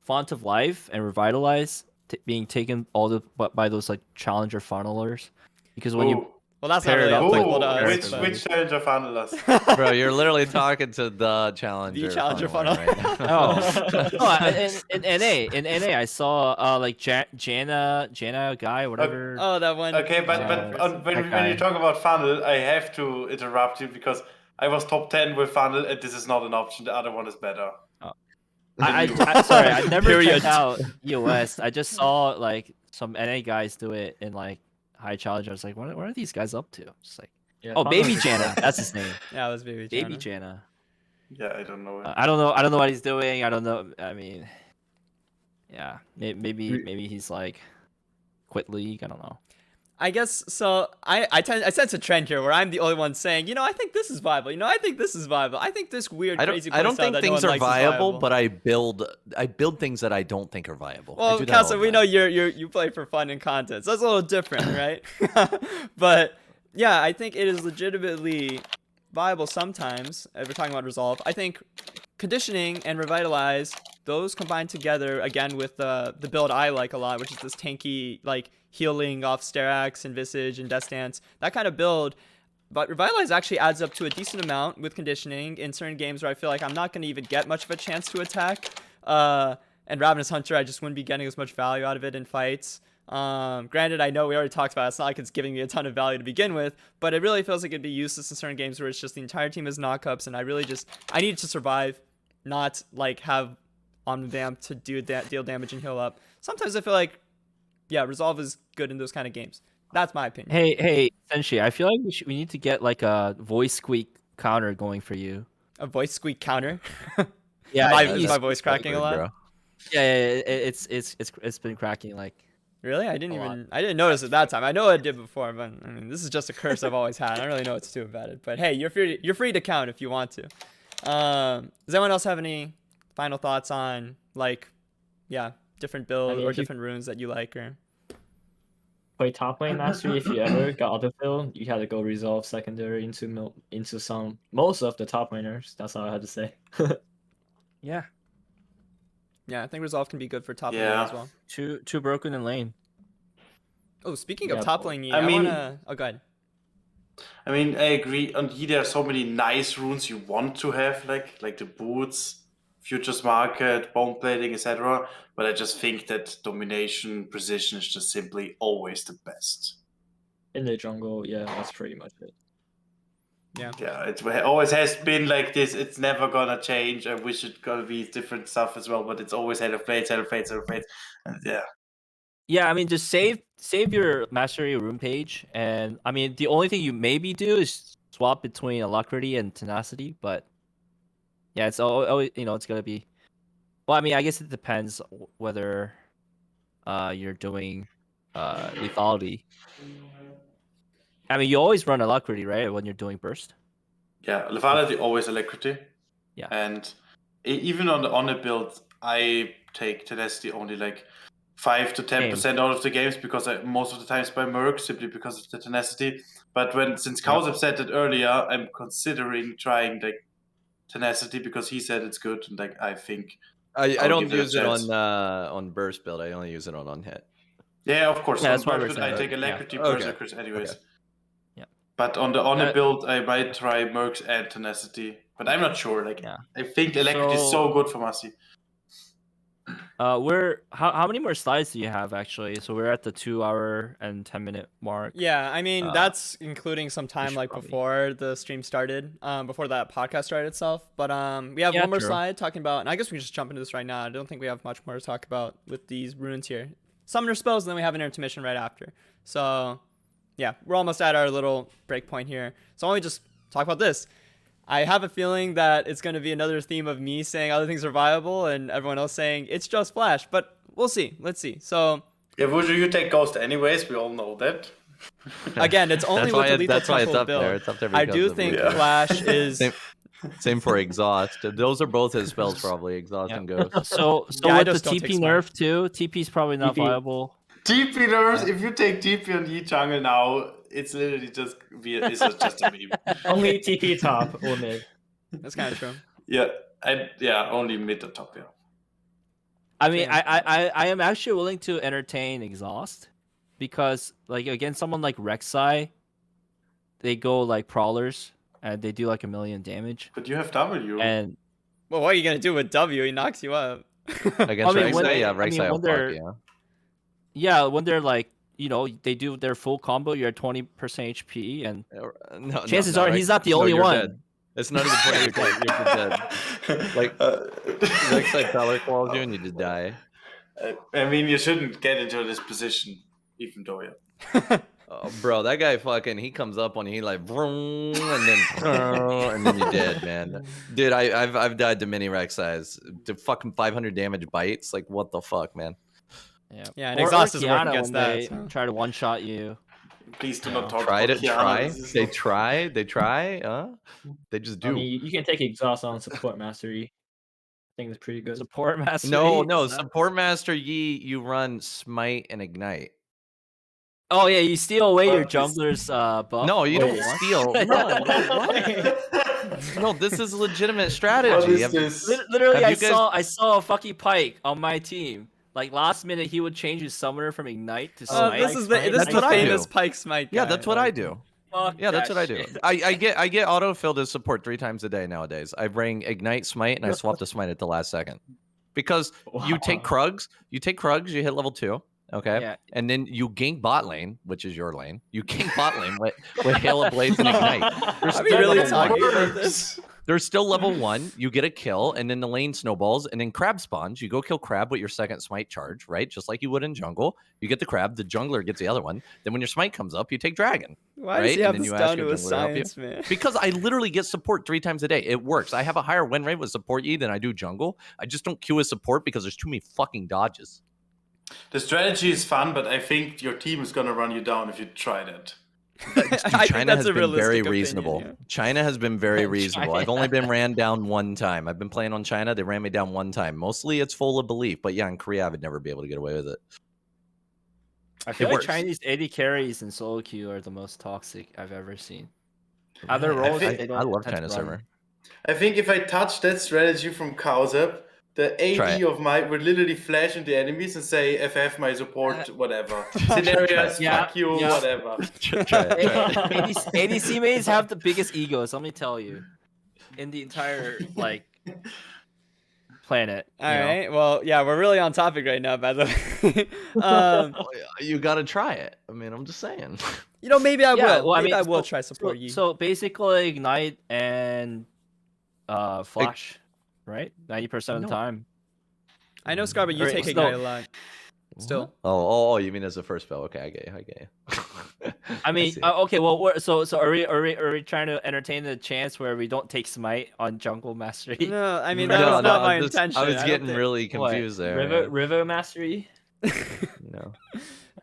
Font of Life and Revitalize being taken by those like challenger funnelers, because when you Ooh. Well, that's not Pair it really up with applicable to us. characters. but- Which challenger funnel us? Bro, you're literally talking to the challenger. The challenger funneler funnel. right now. in NA I saw like Jana guy whatever. Oh, that one. Okay, but that when guy. you talk about funnel, I have to interrupt you because I was top 10 with funnel, and this is not an option. The other one is better. Sorry, I never Period. checked out EOS. I just saw like some NA guys do it in like high challenge. I was like, what are these guys up to? Just like, Yeah, oh, Funnel Baby is- Jana, that's his name. Yeah, it was Baby Baby Jana. Jana. Yeah, I don't know. I don't know what he's doing. I don't know. I mean, yeah, maybe he's like quit league. I don't know. I guess so. I sense a trend here where I'm the only one saying, I think this is viable. I think this is viable. I think this weird, crazy. I don't playstyle think that things no are one likes is viable, but I build things that I don't think are viable. I Well, do that all Cowsep, the we time. know you play for fun and content, so that's a little different, right? But yeah, I think it is legitimately viable sometimes. If we're talking about Resolve, I think conditioning and revitalize, those combined together again with the build I like a lot, which is this tanky like healing off Sterax and Visage and Death Stance, that kind of build. But revitalize actually adds up to a decent amount with conditioning in certain games where I feel like I'm not going to even get much of a chance to attack. And Ravenous Hunter, I just wouldn't be getting as much value out of it in fights. Granted, I know we already talked about it. It's not like it's giving me a ton of value to begin with, but it really feels like it'd be useless in certain games where it's just the entire team is knockups, and I need to survive, not like have Omnivamp to deal damage and heal up. Sometimes I feel like, yeah, Resolve is good in those kind of games. That's my opinion. Hey, Senshi, I feel like we need to get like a voice squeak counter going for you. A voice squeak counter. Yeah, My- I think is you- my voice cracking a lot? Bro. It's been cracking like. Really? I A didn't notice it that time. I know I did before, but I mean, this is just a curse I've always had. I don't really know what to do about it. But hey, you're free to count if you want to. Does anyone else have any final thoughts on like, yeah, different builds or different runes that you like or? Play top lane mastery. If you ever got autofill, you had to go resolve secondary into most of the top laners. That's all I had to say. Yeah. Yeah, I think resolve can be good for top lane Yeah. as well. Too broken in lane. Oh, speaking Yeah, of top lane, Yi, I mean- oh, go ahead. I mean, I agree. On Yi, there are so many nice runes you want to have, like the boots, futures market, bone plating, etc. But I just think that domination precision is just simply always the best. In the jungle, yeah, that's pretty much it. Yeah, it always has been like this. It's never gonna change. I wish it gonna be different stuff as well, but it's always head of plates. And yeah. Yeah, I mean, just save your Mastery room page, and I mean, the only thing you maybe do is swap between Alacrity and Tenacity, but yeah, it's always it's gonna be. Well, I mean, I guess it depends whether you're doing lethality. I mean, you always run Alacrity, right, when you're doing burst. Yeah, lethality always Alacrity. Yeah. And even on a build, I take Tenacity only like 5 to 10% out of the games because most of the times by Merc simply because of the Tenacity. But since Cowsep said it earlier, I'm considering trying like Tenacity because he said it's good, and like I think I I'll don't give it a use it chance. on burst build. I only use it on hit. Yeah, of course. Yeah, On that's what we're Burst, I saying. take Alacrity Yeah. Okay. Berserkers anyways. Okay. Yeah. But on a Uh, build, I might try Mercs and Tenacity. But I'm not sure. Like Yeah. I think Alacrity is so good for Masi. How many more slides do you have actually? So we're at the 2 hour and 10-minute mark. Yeah, I mean that's including some time should like probably- before the stream started, before that podcast started itself. But we have Yeah, one more true. slide talking about, and I guess we can just jump into this right now. I don't think we have much more to talk about with these runes here. Summoner spells, and then we have an intermission right after. So yeah, we're almost at our little break point here. So why don't we just talk about this? I have a feeling that it's going to be another theme of me saying other things are viable and everyone else saying it's just Flash, but we'll see. Let's see. So Yeah, Wuju, you take Ghost anyways. We all know that. again, it's only with the lethal that's why it's tempo up build. there. It's up there I because do of think Wuju. Flash is. Same for exhaust. Those are both his spells, probably exhaust Yeah. and ghost. So Yeah, I with the just don't take TP smite. nerf too, TP is probably not TP. viable. TP nerfs. If you take TP on Yi jungle now, it's literally just just a meme. Only TP top or mid. That's kind of true. Yeah, only mid to top. Yeah. I mean, Same. I am actually willing to entertain exhaust because like against someone like Rek'Sai, they go like prowlers and they do like 1,000,000 damage. But you have W. And Well, what are you gonna do with W? He knocks you up. Against I mean, when Rek'Sai, they- yeah, I mean, Rek'Sai will when they're- fuck you. yeah, when they're like they do their full combo, you're at 20% HP, and No, chances are he's not the only you're one. dead. It's not even 20. You're dead. Like, Rek'Sai color calls you and you just die. I mean, you shouldn't get into this position, even though Oh, bro, that guy fucking, he comes up on you, he like, vroom, and then you're dead, man. Dude, I've died to many Rek'Sais. To fucking 500 damage bites. Like, what the fuck, man? Yeah, and Or exhaust doesn't work Kiana against when that. they so. try to one-shot you. Please do not talk Try about to Kiana. try. This is They not- try. They try. They just do. I mean, you can take exhaust on support mastery. I think it's pretty good. Support master. No, support master Yi, you run smite and ignite. Oh yeah, you steal away your But this- jungler's buff. No, you don't Wait, what? steal. No, this is legitimate What strategy. is this? Literally, Have you guys- I saw a fucking Pike on my team. Like last minute, he would change his summoner from ignite to Oh, smite. this is the Smite. this is That's the what I famous do. Pike Smite. Yeah, guy. that's what I do. Fuck Yeah, that's that what I do. shit. I get autofilled as support 3 times a day nowadays. I bring ignite smite and I swap to smite at the last second. Because you take Krugs, you hit level 2, okay? Yeah. And then you gank bot lane, which is your lane. You gank bot lane with Hail of Blades and ignite. You're Are we still really level talking 1. about this? There's still level 1. You get a kill, and then the lane snowballs, and then crab spawns. You go kill crab with your second smite charge, right? Just like you would in jungle. You get the crab, the jungler gets the other one. Then when your smite comes up, you take dragon. Why right? does he have And then this you ask down your to a jungler to help you. science, man? Because I literally get support 3 times a day. It works. I have a higher win rate with support Yi than I do jungle. I just don't queue as support because there's too many fucking dodges. The strategy is fun, but I think your team is gonna run you down if you try that. Dude, I think China that's has a been very realistic reasonable. opinion, yeah. China has been very reasonable. I've only been China. ran down 1 time. I've been playing on China. They ran me down 1 time. Mostly it's full of belief. But yeah, in Korea, I would never be able to get away with it. I feel It like works. Chinese AD carries in solo queue are the most toxic I've ever seen. Other Really? roles, think- they don't I love tend to China run. server. I think if I touch that strategy from Cowsep, the Try AD it. of my would literally flash into enemies and say, FF my support, whatever. Sinerias, Yeah, fuck you, yeah. whatever. Try it. Try it. ADC mains have the biggest egos, let me tell you, in the entire like planet. All right. Well, yeah, we're really on topic right now, by the way. You got to try it. I mean, I'm just saying. You know, maybe I Yeah, will. well, I Maybe mean, I will so- try support So, Yi. so basically, ignite and flash, right? 90% of the No. time. I know, Scarbo, you Alright, take so- ignite a lot. Still. Oh, you mean as a first spell? Okay, I get you. I mean, see. okay. Well, so are we trying to entertain the chance where we don't take smite on jungle mastery? No, I mean, No, that was not my I was intention. I don't getting think- really What? confused there. River mastery. No.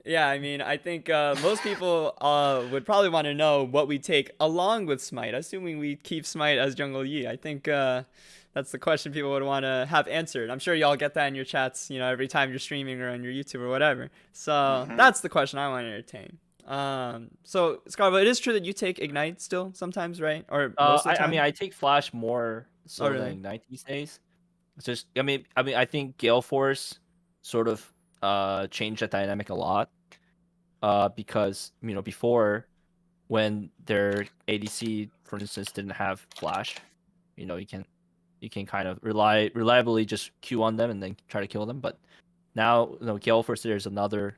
Yeah, I mean, I think most people would probably want to know what we take along with Smite, assuming we keep Smite as Jungle Yi. I think that's the question people would want to have answered. I'm sure y'all get that in your chats, you know, every time you're streaming or on your YouTube or whatever. So that's the question I want to entertain. So Scarbo, it is true that you take Ignite still sometimes, right? Or most of the I time? mean, I take flash more so Oh, really? than ignite these days. It's just, I mean, I think Gale Force sort of changed that dynamic a lot. Because you know before, when their ADC, for instance, didn't have flash, you know you can kind of reliably just Q on them and then try to kill them. But now, you know, Gale Force, there's another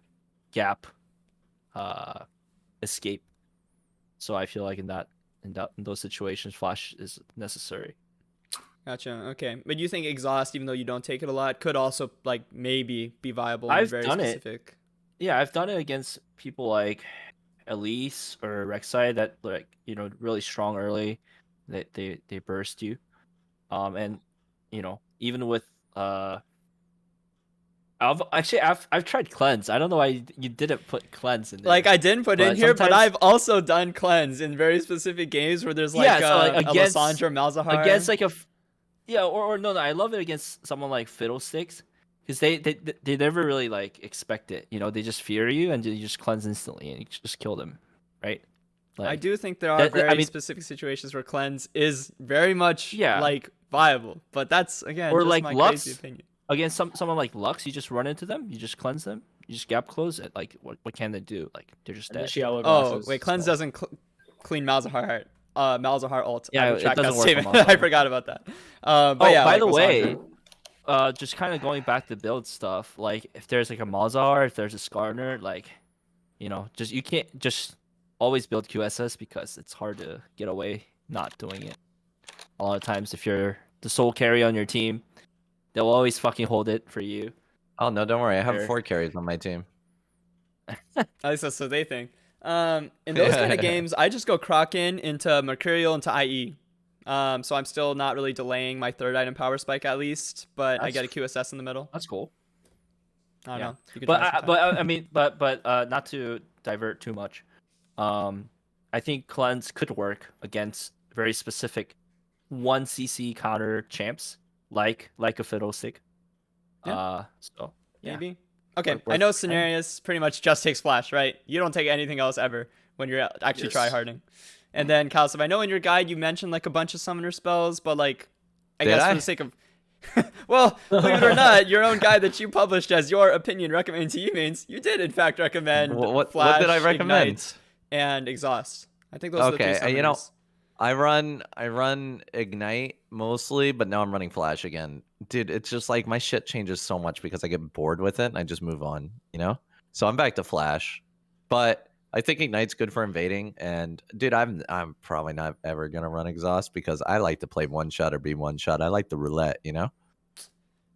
gap escape. So I feel like in those situations, flash is necessary. Gotcha. Okay, but you think exhaust, even though you don't take it a lot, could also like maybe be viable in I've very done it. specific. Yeah, I've done it against people like Elise or Rek'Sai that, like, you know, really strong early. They burst you. And you know, even with I've tried cleanse. I don't know why you didn't put cleanse in there. Like I didn't put in But here, but sometimes- I've also done cleanse in very specific games where there's like, Yeah, so, like, against- Alessandro Malzahar. against like or no, I love it against someone like Fiddlesticks, because they never really like expect it. You know, they just fear you and you just cleanse instantly and you just kill them, right? Like, I do think there are that- very I mean- specific situations where cleanse is very much Yeah. like viable, but that's again Or just like my Lux. crazy opinion. against someone like Lux, you just run into them, you just cleanse them, you just gap close it. Like what can they do? Like they're just dead. Oh wait, cleanse doesn't clean Malzahar. Malzahar ult. I Yeah, it retract that doesn't work on statement. I Malzahar. forgot about that. But Oh, yeah, by like the Alessandro. way, just kind of going back to build stuff, like if there's like a Malzahar, if there's a Skarner, like, you know, just you can't just always build QSS because it's hard to get away not doing it. A lot of times, if you're the sole carry on your team, they'll always fucking hold it for you. Oh no, don't worry. I have Fair. 4 carries on my team. At least that's what they think. In those kind of games, I just go croc into Mercurial into IE. So I'm still not really delaying my 3rd item power spike at least, but I get a QSS in the middle. That's cool. I don't Yeah. know. You could try sometime. But I mean, but not to divert too much. I think cleanse could work against very specific 1 CC counter champs like a Fiddlestick. Yeah. So yeah. Maybe. Okay, Worth I know trying. Sinerias pretty much just takes flash, right? You don't take anything else ever when you're actually Yes. try-harding. And then Cowsep, I know in your guide you mentioned like a bunch of summoner spells, but like, I Did guess I? for the sake of, well, believe it or not, your own guide that you published as your opinion recommending to you mains, you did in fact recommend What flash, did I recommend? Ignite, and exhaust. I think those are the 3 Okay, you know, summoners. I run Ignite mostly, but now I'm running Flash again. Dude, it's just like my shit changes so much because I get bored with it and I just move on, you know? So I'm back to Flash. But I think Ignite's good for invading, and dude, I'm probably not ever gonna run exhaust because I like to play one shot or be one shot. I like the roulette, you know.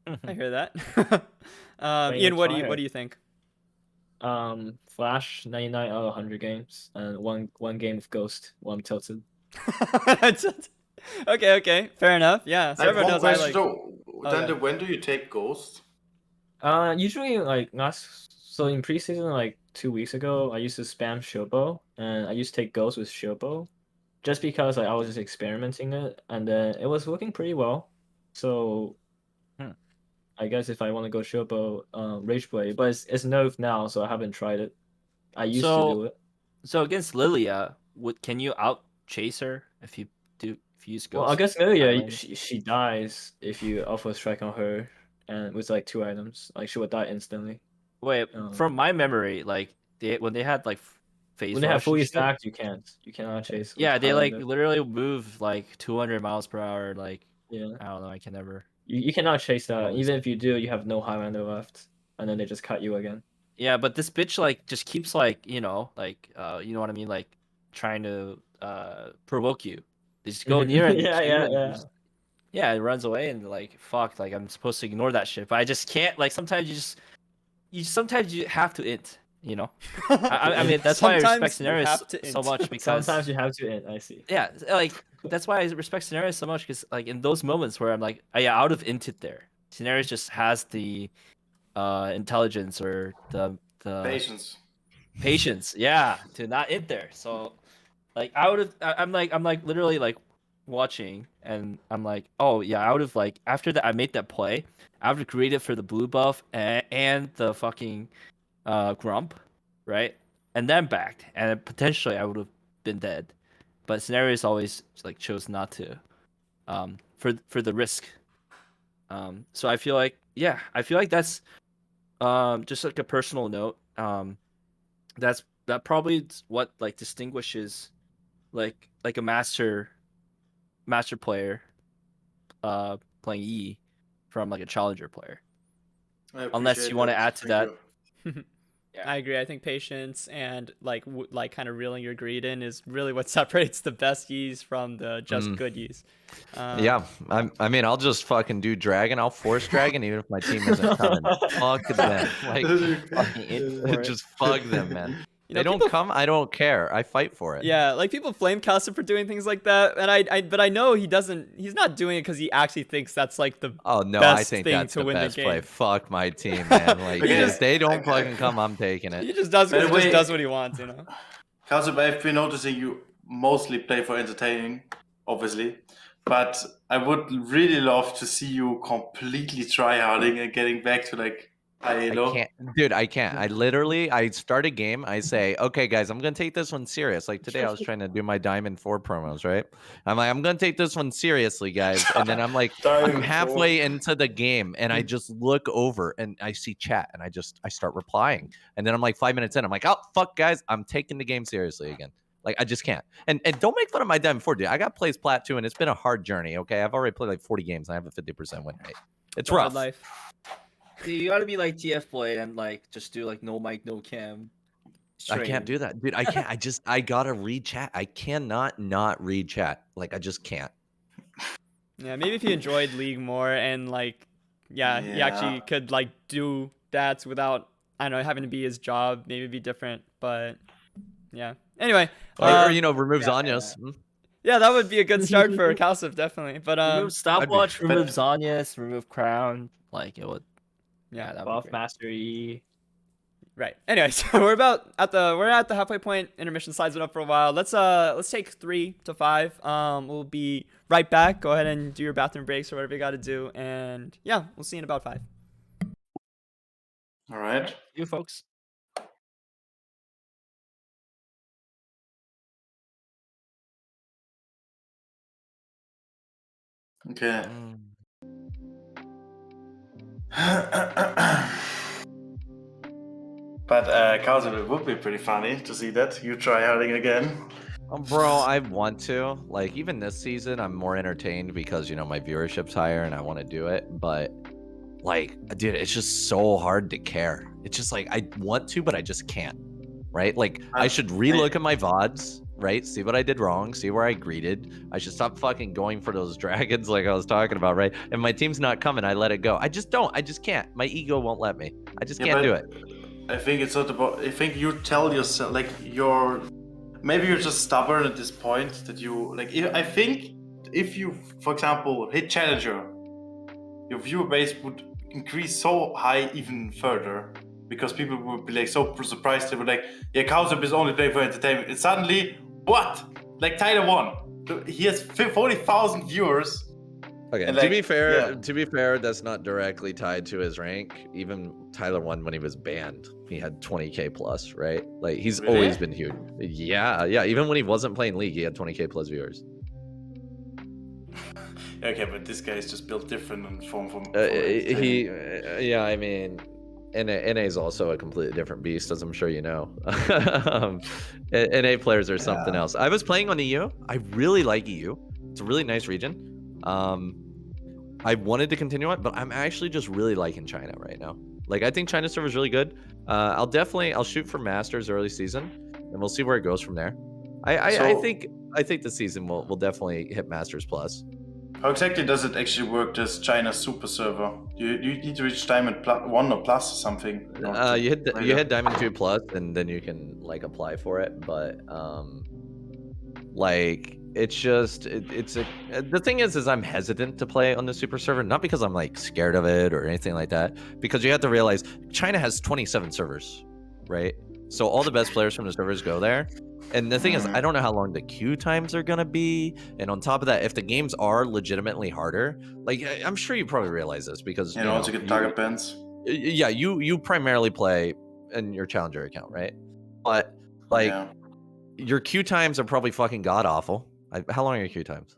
I hear that. Wait, Ian, what fire. do you think? Flash 99 out of 100 games, and one game of Ghost while I'm tilted. Okay, fair enough. Yeah, so I have everyone one knows I question like. though. yeah. Then when do you take Ghost? Usually like so in preseason like 2 weeks ago, I used to spam Shobo, and I used to take Ghost with Shobo, just because like I was just experimenting it, and then it was working pretty well. So I guess if I want to go Shobo, Rage Play, but it's nerfed now, so I haven't tried it. I used to do it. So against Lilia, can you out chase her if you use Ghost? Well, I guess Lilia, she dies if you alpha strike on her, and with like 2 items, like she would die instantly. Wait, from my memory, like when they had like phase when they have rush fully and shit, stacked, you cannot chase. yeah, with they like Highlander. literally move like 200 miles per hour. Like Yeah, I don't know, I can never. you cannot chase that. Always. Even if you do, you have no Highlander left, and then they just cut you again. Yeah, but this bitch like just keeps like you know what I mean, like trying to provoke you. They just go near and yeah, it runs away and like fuck, like I'm supposed to ignore that shit, but I just can't. Like sometimes you have to int, you know. I mean that's why I respect Sinerias so much, because sometimes you have to int. I see. Yeah, like that's why I respect Sinerias so much, because like in those moments where I'm like, yeah, I would have inted there. Sinerias just has the intelligence or the patience, yeah, to not int there. So like I would have, I'm like literally like watching, and I'm like, oh yeah, I would have like after that I made that play, I would have greeted for the blue buff and the fucking grump, right, and then backed, and potentially I would have been dead, but Sinerias always like chose not to, for the risk. So I feel like that's just like a personal note. That probably what like distinguishes like a master player playing Yi from like a challenger player. Unless you want to add to that. Yeah. I agree. I think patience and like kind of reeling your greed in is really what separates the best Yis from the just good Yis. Yeah, I mean, I'll just fucking do dragon. I'll force dragon even if my team isn't coming. Fuck them. Like, just fuck them, man. They don't come, I don't care. I fight for it. Yeah, like people flame Cowsep for doing things like that, and but I know he's not doing it because he actually thinks that's like the best thing to win the game. Play. Fuck my team, man. Like if they don't fucking come, I'm taking it. He just does what he wants, you know. Cowsep, I've been noticing you mostly play for entertaining, obviously, but I would really love to see you completely tryharding and getting back to like High-Elo. I can't. I start a game. I say, okay, guys, I'm gonna take this one serious. Like today, I was trying to do my Diamond 4 promos, right? I'm like, I'm gonna take this one seriously, guys. And then I'm like, I'm halfway into the game, and I just look over and I see chat, and I start replying. And then I'm like 5 minutes in, I'm like, oh fuck, guys, I'm taking the game seriously again. Like I just can't. And don't make fun of my Diamond 4, dude. I got plays plat 2, and it's been a hard journey. Okay, I've already played like 40 games, and I have a 50% win rate. It's rough. Life. You gotta be like TF Blade and like just do like no mic, no cam. I can't do that, dude. I can't. I gotta read chat. I cannot not read chat. Like I just can't. Yeah, maybe if you enjoyed League more and like, yeah, he actually could like do that without, I don't know, having to be his job. Maybe it'd be different, but yeah. Anyway, or remove Zanyas. Yeah, that would be a good start for Cowsep, definitely. But remove stopwatch, remove Zanyas, remove crown. Like it would. Yeah, that buff Master Yi. Right. Anyway, so we're at the halfway point. Intermission slides been up for a while. Let's take 3 to 5. We'll be right back. Go ahead and do your bathroom breaks or whatever you got to do, and yeah, we'll see you in about 5. All right. You folks. Okay. But Cowsep, it would be pretty funny to see that you try harding again. Bro, I want to. Like even this season, I'm more entertained because my viewership's higher and I want to do it. But like, dude, it's just so hard to care. It's just like I want to, but I just can't. right? Like I should relook at my VODs, right? See what I did wrong, see where I greeted. I should stop fucking going for those dragons like I was talking about, right? If my team's not coming, I let it go. I just can't. My ego won't let me. I just can't do it. I think it's not about, I think you tell yourself, like, maybe you're just stubborn at this point that you, like, I think if you, for example, hit Challenger, your viewer base would increase so high even further, because people would be like so surprised. They were like, yeah, Cowsep is only playing for entertainment. And suddenly, what? Like Tyler won. He has 40,000 viewers. Okay, and to be fair, that's not directly tied to his rank. Even Tyler won when he was banned. He had 20k plus, right? Like he's always been huge. Yeah. Even when he wasn't playing League, he had 20k plus viewers. Okay, but this guy is just built different and from I mean, NA is also a completely different beast, as I'm sure you know. NA players are something else. I was playing on EU. I really like EU. It's a really nice region. I wanted to continue it, but I'm actually just really liking China right now. Like I think China server is really good. I'll shoot for Masters early season, and we'll see where it goes from there. I think the season will definitely hit Masters plus. How exactly does it actually work, this China super server? You need to reach Diamond 1 or plus or something? You hit Diamond 2 plus, and then you can like apply for it. But like it's the thing is I'm hesitant to play on the super server, not because I'm like scared of it or anything like that, because you have to realize China has 27 servers, right? So all the best players from the servers go there. And the thing is, I don't know how long the queue times are gonna be. And on top of that, if the games are legitimately harder, like I'm sure you probably realize this because you know, once you get target bans. Yeah, you primarily play in your challenger account, right? But like your queue times are probably fucking god awful. How long are your queue times?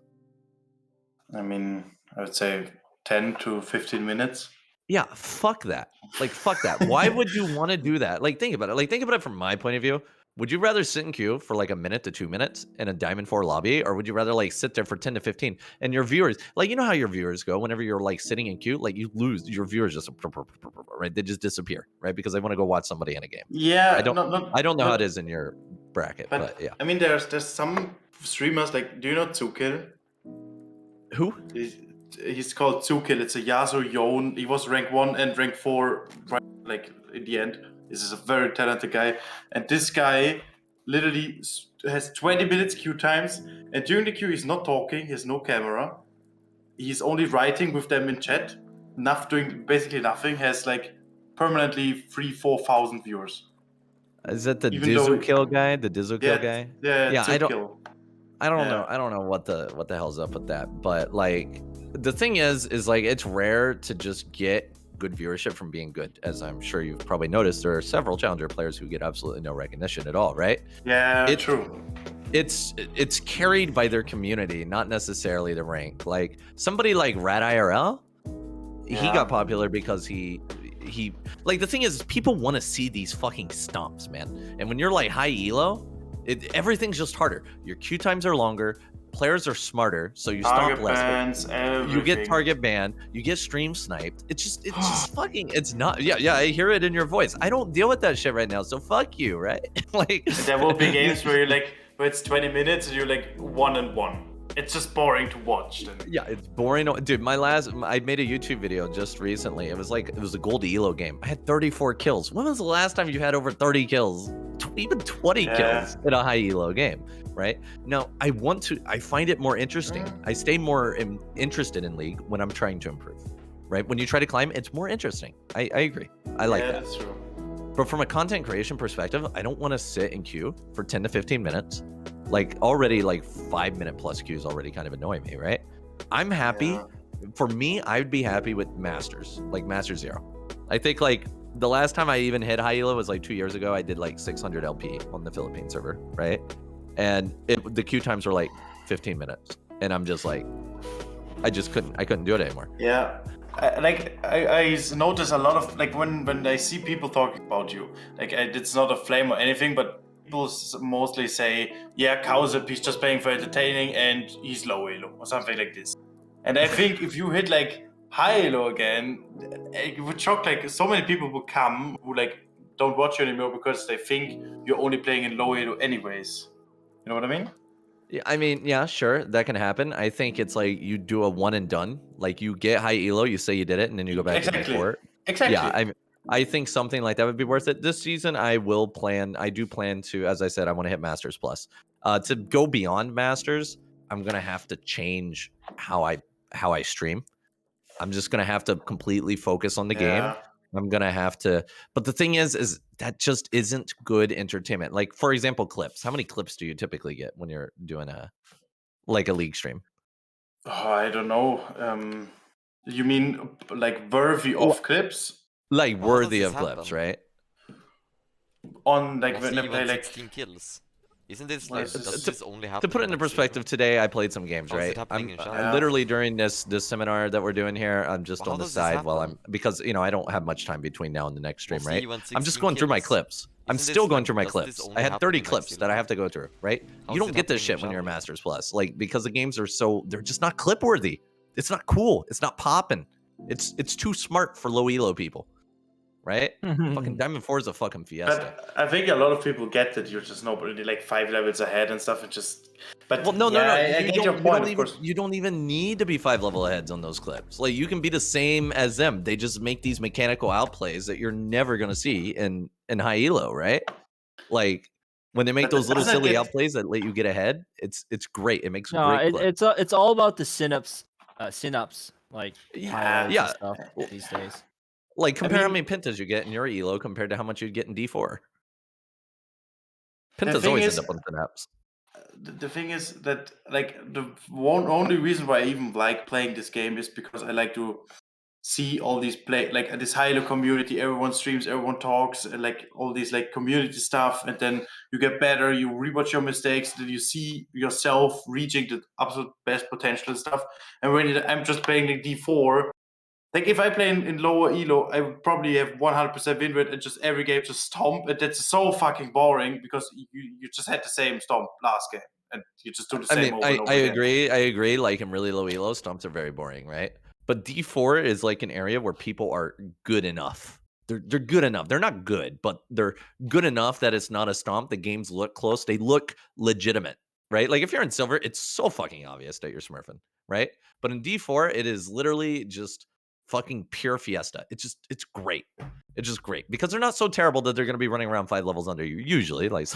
I mean, I would say 10 to 15 minutes. Yeah, fuck that. Like, fuck that. Why would you want to do that? Like, think about it. Like, think about it from my point of view. Would you rather sit in queue for like a minute to 2 minutes in a Diamond 4 lobby? Or would you rather like sit there for 10 to 15? And your viewers, like, you know how your viewers go whenever you're like sitting in queue? Like, you lose, your viewers just, right? They just disappear, right? Because they want to go watch somebody in a game. Yeah. I don't know how it is in your bracket, but yeah. I mean, there's some streamers, like, do you know tzIKT? Who? He's called tzIKT. It's a Yasuo Yone. He was rank 1 and rank 4, right, like in the end. This is a very talented guy, and this guy literally has 20 minutes queue times, and during the queue he's not talking, he has no camera, he's only writing with them in chat, doing basically nothing, has like permanently 3,000-4,000 viewers. Is that the Dizzle kill guy? The Dizzle kill guy? Yeah, I don't know. I don't know what the hell's up with that, but like the thing is like it's rare to just get good viewership from being good. As I'm sure you've probably noticed, there are several challenger players who get absolutely no recognition at all, right? Yeah, true. It's carried by their community, not necessarily the rank. Like somebody like Rat IRL, he got popular because he like the thing is people want to see these fucking stomps, man. And when you're like high elo, everything's just harder. Your queue times are longer. Players are smarter, so you stomp less. You get target banned. You get stream sniped. It's just fucking. It's not. Yeah. I hear it in your voice. I don't deal with that shit right now. So fuck you, right? Like there will be games where you're like, where it's 20 minutes and you're like 1-1. It's just boring to watch. Then. Yeah, it's boring. Dude, I made a YouTube video just recently. It was a gold elo game. I had 34 kills. When was the last time you had over 30 kills? Even 20 kills in a high elo game, right? Now, I find it more interesting. I stay more interested in League when I'm trying to improve, right? When you try to climb, it's more interesting. I agree. I like that. That's true. But from a content creation perspective, I don't want to sit in queue for 10 to 15 minutes. Like already like 5 minute plus queues already kind of annoy me, right? I'm happy. For me, I'd be happy with Masters, like Master 0. I think like the last time I even hit high elo was like 2 years ago. I did like 600 LP on the Philippine server, right? And the queue times were like 15 minutes. And I'm just like, I couldn't do it anymore. Yeah. I notice a lot of, like when I see people talking about you, like it's not a flame or anything, but people mostly say, yeah, Cowsep, he's just playing for entertaining and he's low elo or something like this. And I think if you hit like high elo again, it would shock, like so many people would come who like don't watch you anymore because they think you're only playing in low elo anyways. You know what I mean? Yeah, I mean, yeah, sure, that can happen. I think it's like you do a one and done. Like you get high elo, you say you did it, and then you go back to Exactly. D4. Exactly. Yeah, I think something like that would be worth it. This season, I do plan to, as I said, I want to hit Masters Plus. To go beyond Masters, I'm gonna have to change how I stream. I'm just gonna have to completely focus on the game. Yeah. I'm gonna have to, but the thing is that just isn't good entertainment. Like, for example, clips. How many clips do you typically get when you're doing a league stream? Oh, I don't know. You mean like worthy of clips Like But how does worthy this of clips, happen? right? on like Was when he I even play like 16 kills? Isn't this Well, like, it's just- does this only happen To put it in, into like, perspective, silver? today I played some games, How is it right? happening in I'm Shadow? literally during this seminar that we're doing here, I'm just Well, how on the does this side while happen? because I don't have much time between now and the next stream, Well, right? see, you went I'm just 16 going through my kills. clips. I'm Isn't still this, going like, through my does this clips. only I had happen 30 in, like, clips that I silver? have to go through, right? How You is don't it get this happening in shit when you're Shadow? Masters Plus, like because the games are they're just not clip worthy. It's not cool. It's not popping. It's too smart for low elo people, right? Fucking Diamond 4 is a fucking fiesta. But I think a lot of people get that you're just not really like 5 levels ahead and stuff, and just. But Well, no. I You get your point, of course. you don't even need to be 5 level aheads on those clips. Like you can be the same as them. They just make these mechanical outplays that you're never gonna see in high elo, right? Like when they make But those little doesn't silly it- outplays that let you get ahead, it's great. It makes No, great clips. it's all about the synapse, like highlights Yeah. and stuff these days. Like compare how mean- many pentas you get in your elo compared to how much you'd get in D4. The Pentas thing always is- end up on synapse. the thing is that like the only reason why I even like playing this game is because I like to see all these this high community. Everyone streams, everyone talks, and like all these like community stuff, and then you get better. You rewatch your mistakes, then you see yourself reaching the absolute best potential and stuff. And when I'm just playing like D4. Like if I play in lower elo, I would probably have 100% win rate and just every game just stomp, and that's so fucking boring because you just had the same stomp last game and you just do the I same mean, over and over I again. agree. Like in really low elo, stomps are very boring, right? But D4 is like an area where people are good enough. They're good enough. They're not good, but they're good enough that it's not a stomp. The games look close. They look legitimate, right? Like if you're in silver, it's so fucking obvious that you're smurfing, right? But in D4, it is literally just fucking pure fiesta. It's great. It's just great because they're not so terrible that they're going to be running around 5 levels under you. Usually, like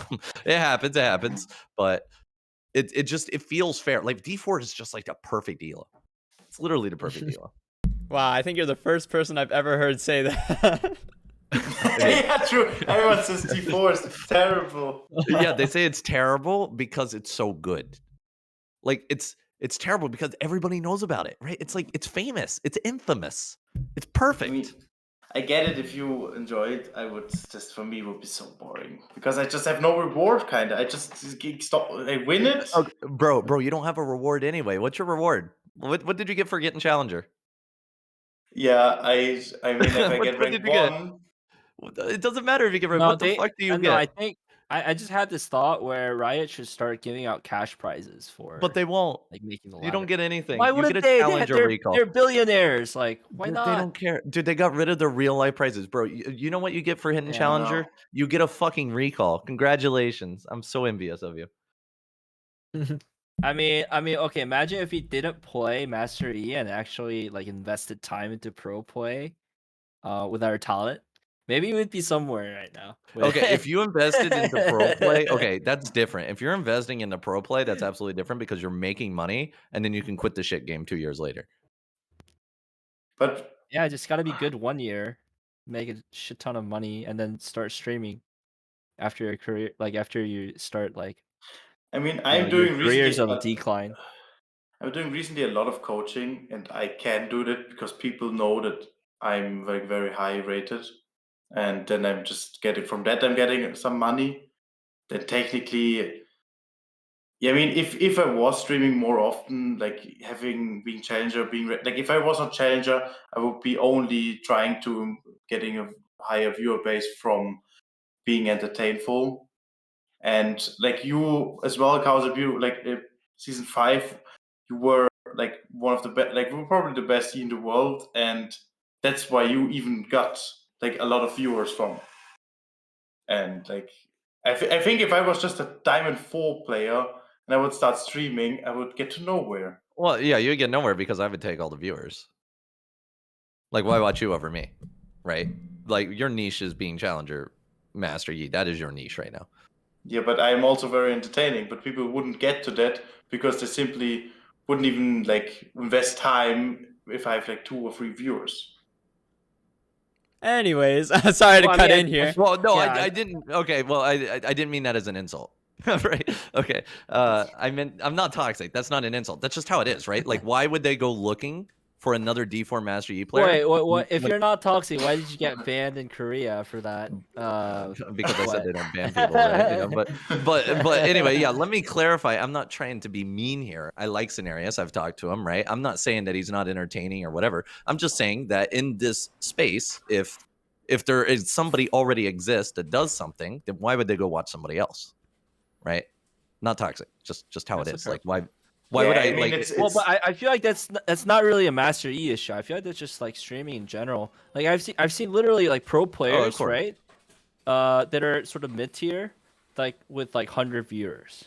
it happens, but it feels fair. Like D4 is just like the perfect elo. It's literally the perfect elo. Wow, I think you're the first person I've ever heard say that. Yeah, true. Everyone says D4 is terrible. Yeah, they say it's terrible because it's so good. Like it's terrible because everybody knows about it, right? It's like it's famous. It's infamous. It's perfect. I mean, I get it if you enjoy it. I would just, for me, it would be so boring because I just have no reward. Kind of, I just stop. I win it. Oh, bro, you don't have a reward anyway. What's your reward? What did you get for getting challenger? Yeah, I mean, if I What- get what rank did you get? 1, It doesn't matter if you get rid. No, What the fuck do you no, I get? think I just had this thought where Riot should start giving out cash prizes for But they won't. like making the You don't ladder. get anything. Why You wouldn't get a they? challenger recall. They're billionaires. Like, why not? They don't care, dude. They got rid of their real life prizes, bro. You know what you get for hitting Yeah, challenger? no. You get a fucking recall. Congratulations. I'm so envious of you. I mean, okay. Imagine if he didn't play Master Yi and actually like invested time into pro play, with our talent. Maybe we'd be somewhere right now. Okay, if you invested into pro play, okay, that's different. If you're investing into pro play, that's absolutely different because you're making money and then you can quit the shit game 2 years later. But yeah, just gotta be good 1 year, make a shit ton of money, and then start streaming after your career. Like after you start like I mean, you I'm know, your doing careers recently. of decline. I'm doing recently a lot of coaching, and I can do that because people know that I'm very, very high rated, and then I'm just getting from that. I'm getting some money. Then technically, yeah. I mean, if I was streaming more often, like being challenger, like if I was not challenger, I would be only trying to getting a higher viewer base from being entertainful. And like you as well, Cowsep, you like season 5, you were like one of the best, like you were probably the best in the world, and that's why you even got like a lot of viewers from. And like, I think if I was just a Diamond 4 player and I would start streaming, I would get to nowhere. Well, yeah, you would get nowhere because I would take all the viewers. Like, why watch you over me, right? Like, your niche is being Challenger Master Yi. That is your niche right now. Yeah, but I'm also very entertaining. But people wouldn't get to that because they simply wouldn't even like invest time if I have like 2 or 3 viewers. Anyways, sorry to cut in here. Well, no, Yeah, I didn't. Okay, well, I didn't mean that as an insult. Right? Okay. I meant I'm not toxic. That's not an insult. That's just how it is, right? Like, why would they go looking for another D4 Master Yi player? Wait, what? If you're not toxic, why did you get banned in Korea for that? Because I said what? they don't ban people, right? You know, but anyway, yeah. Let me clarify. I'm not trying to be mean here. I like Sinerias. I've talked to him, right? I'm not saying that he's not entertaining or whatever. I'm just saying that in this space, if there is somebody already exists that does something, then why would they go watch somebody else, right? Not toxic. Just how it is. Like why would I mean, like? Well, but I feel like that's not really a Master Yi issue. I feel like that's just like streaming in general. Like I've seen literally like pro players, course. right? That are sort of mid tier, like with like 100 viewers,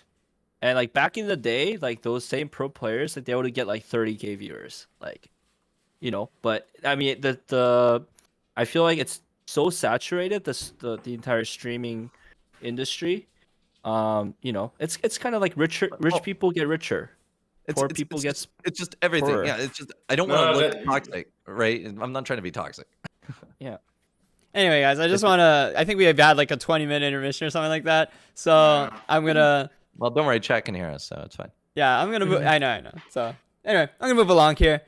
and like back in the day, like those same pro players, like they would get like 30K viewers, like, you know. But I mean, I feel like it's so saturated, the entire streaming industry. You know, it's kind of like rich people get richer. Poor people it's just everything. poorer. Yeah, it's just I don't want to look toxic, right? I'm not trying to be toxic. Yeah. Anyway, guys, I think we have had like a 20-minute intermission or something like that. So I'm gonna. Well, don't worry, chat can hear us, so it's fine. Yeah, I'm gonna move. I know. So anyway, I'm gonna move along here.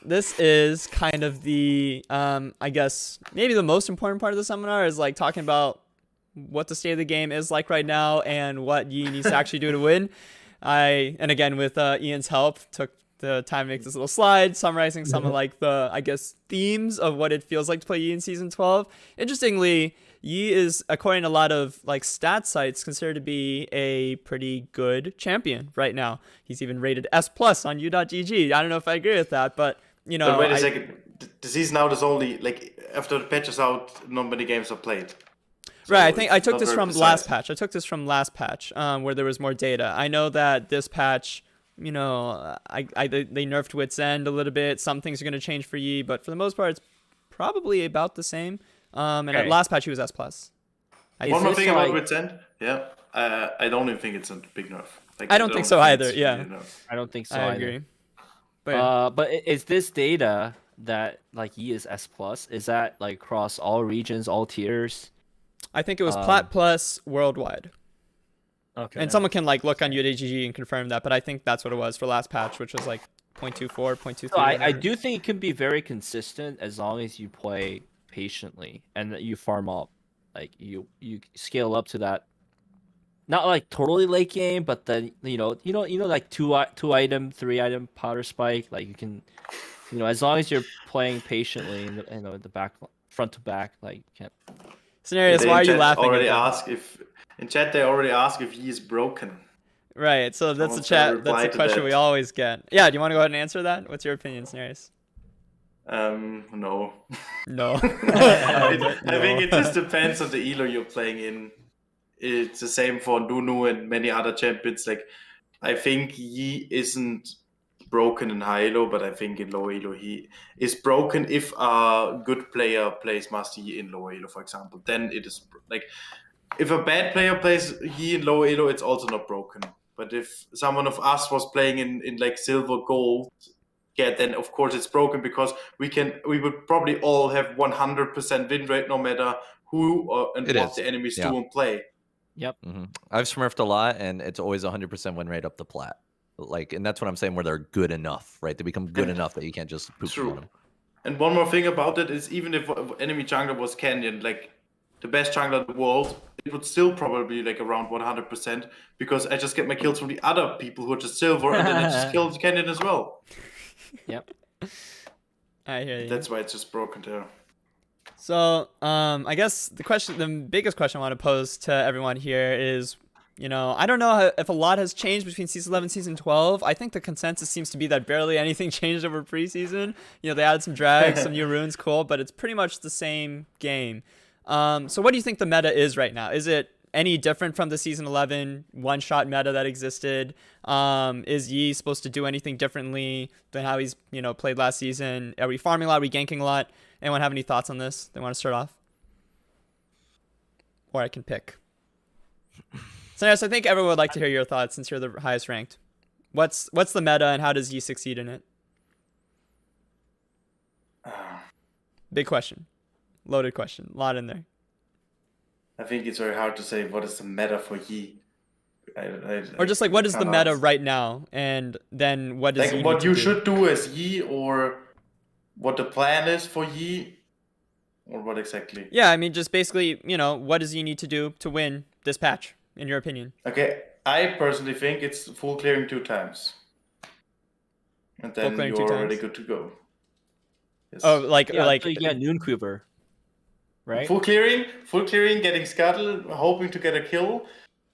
This is kind of the I guess maybe the most important part of the seminar is like talking about what the state of the game is like right now and what Yi needs to actually do to win. And again, with Ian's help, took the time to make this little slide summarizing some of like the, I guess, themes of what it feels like to play Yi in Season 12. Interestingly, Yi is, according to a lot of like stat sites, considered to be a pretty good champion right now. He's even rated S+ on U.GG. I don't know if I agree with that, but you know. But wait a second. The season out is only like after the patch is out, not many games are played. So right, I think I took not this very from precise. last patch, where there was more data. I know that this patch, you know, they nerfed Wit's End a little bit. Some things are going to change for Yi, but for the most part, it's probably about the same. And at last patch, he was S+. One more thing about Wit's End. Yeah, I don't even think it's a big nerf. Like, I don't think so either. it's Yeah, really a nerf. I don't think so. I either. agree. But But is this data that like Yi is S+? Is that like across all regions, all tiers? I think it was Plat Plus worldwide. Okay. And someone can like look on UDGG and confirm that, but I think that's what it was for last patch, which was like 0.24, 0.23. So I whatever. do think it can be very consistent as long as you play patiently and that you farm up. Like you scale up to that, not like totally late game, but then you know like two item, 3 item powder spike. Like you can, you know, as long as you're playing patiently in the back, front to back, like you can't. Sinerias, They why are in you chat laughing? Already at that? ask if in chat they already ask if he is broken. Right, so that's the Someone's gotta chat. That's reply the to question that. we always get. Yeah, do you want to go ahead and answer that? What's your opinion, Sinerias? No. No. I think it just depends on the elo you're playing in. It's the same for Nunu and many other champions. Like, I think Yi isn't broken in high elo, but I think in low elo he is broken if a good player plays Master Yi in low elo, for example. Then it is like if a bad player plays Yi in low elo, it's also not broken. But if someone of us was playing in like silver gold, yeah, then of course it's broken because we would probably all have 100% win rate no matter who and It what is. the enemies Yeah. do and play. Yep. I've smurfed a lot, and it's always 100% win rate up the plat. Like, and that's what I'm saying, where they're good enough, right? They become good enough that you can't just poop True. on them. And one more thing about it is even if enemy jungler was Canyon, like the best jungler in the world, it would still probably be like around 100% because I just get my kills from the other people who are just silver and then I just kill Canyon as well. Yep. I hear you. That's why it's just broken there. So, I guess the biggest question I want to pose to everyone here is, you know, I don't know if a lot has changed between Season 11 and Season 12. I think the consensus seems to be that barely anything changed over preseason. You know, they added some drags, some new runes, cool, but it's pretty much the same game. So what do you think the meta is right now? Is it any different from the season 11 one-shot meta that existed? Is Yi supposed to do anything differently than how he's, played last season? Are we farming a lot? Are we ganking a lot? Anyone have any thoughts on this? They want to start off? Or I can pick. So yes, I think everyone would like to hear your thoughts since you're the highest ranked. What's the meta and how does Yi succeed in it? Big question. Loaded question. A lot in there. I think it's very hard to say what is the meta for Yi. Or just like what is the meta right now, and then what does like Yi what need to you do? should do as Yi, or what the plan is for Yi, or what exactly? Yeah, I mean just basically, what does Yi need to do to win this patch, in your opinion? Okay, I personally think it's full clearing 2 times, and then you're already good to go. Yes. Oh, like so you get Noon Quiver, right? Full clearing, getting scuttle, hoping to get a kill.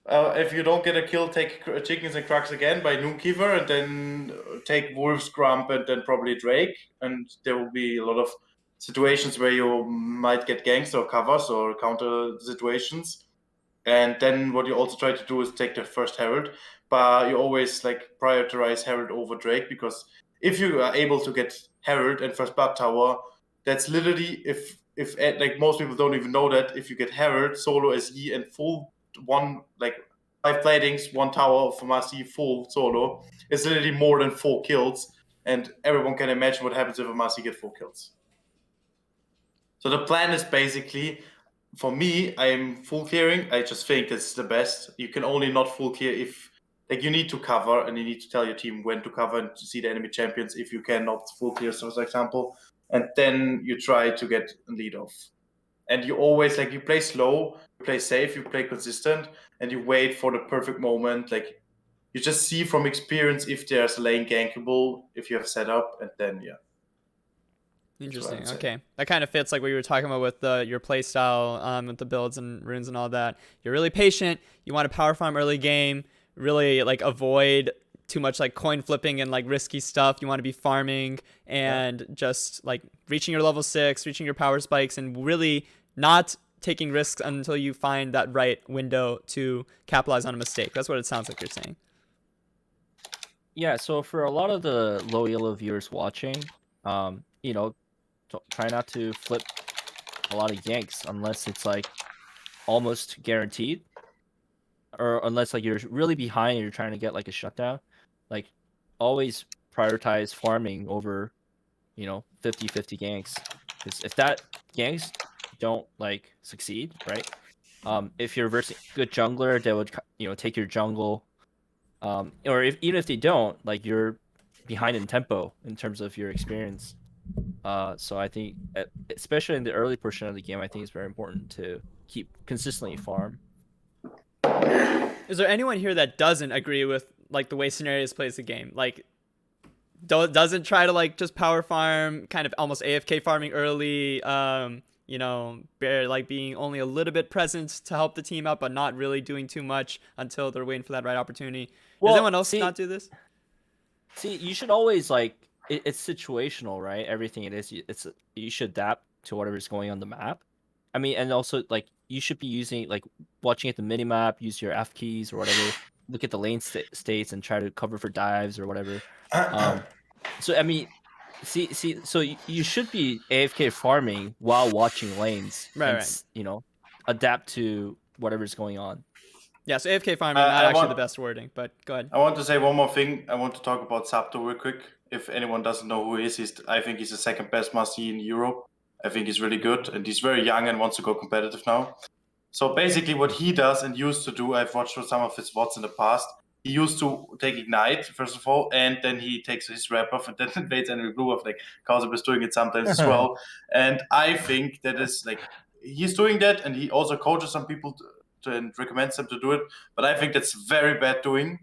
If you don't get a kill, take chickens and cracks again by Noon Quiver, and then take Wolf's Grump and then probably Drake. And there will be a lot of situations where you might get ganks or covers or counter situations. And then what you also try to do is take the first Herald, but you always prioritize Herald over Drake, because if you are able to get Herald and first blood tower, that's literally if most people don't even know that if you get Herald solo as Yi and full 5 platings, 1 tower for Master Yi full solo, it's literally more than 4 kills, and everyone can imagine what happens if a Master Yi get 4 kills. So the plan is basically, for me, I'm full clearing. I just think it's the best. You can only not full clear if you need to cover, and you need to tell your team when to cover and to see the enemy champions if you cannot full clear, so for example. And then you try to get a lead off. And you always you play slow, you play safe, you play consistent, and you wait for the perfect moment. You just see from experience if there's a lane gankable, if you have set up, and then Interesting. Okay, that kind of fits like what you were talking about with your playstyle, with the builds and runes and all that. You're really patient. You want to power farm early game. Really avoid too much coin flipping and risky stuff. You want to be farming and just reaching your level 6, reaching your power spikes, and really not taking risks until you find that right window to capitalize on a mistake. That's what it sounds like you're saying. Yeah. So for a lot of the low yellow viewers watching, try not to flip a lot of yanks unless it's almost guaranteed, or unless you're really behind and you're trying to get a shutdown. Always prioritize farming over 50-50 ganks, because if that ganks don't succeed, right, if you're versing good jungler, they would take your jungle, or even if they don't, you're behind in tempo in terms of your experience. So I think, especially in the early portion of the game, I think it's very important to keep consistently farm. Is there anyone here that doesn't agree with the way Sinerias plays the game? Doesn't try to just power farm, kind of almost AFK farming early, being only a little bit present to help the team out, but not really doing too much until they're waiting for that right opportunity. Does anyone else not do this? See, you should always it's situational, right? Everything you should adapt to whatever's going on the map. I mean, and also you should be using watching at the mini map, use your F keys or whatever, look at the lane states and try to cover for dives or whatever. So I mean, so you should be AFK farming while watching lanes, right. Adapt to whatever's going on. Yeah, so AFK farming, not actually the best wording, but go ahead. I want to say one more thing. I want to talk about Sabto real quick. If anyone doesn't know who he is, I think he's the 2nd best Master Yi in Europe. I think he's really good, and he's very young and wants to go competitive now. So basically what he does and used to do, I've watched some of his VODs in the past, he used to take Ignite, first of all, and then he takes his wrap off and then invades enemy blue off. Cowsep is doing it sometimes as well. And I think that is he's doing that, and he also coaches some people and recommends them to do it. But I think that's very bad doing.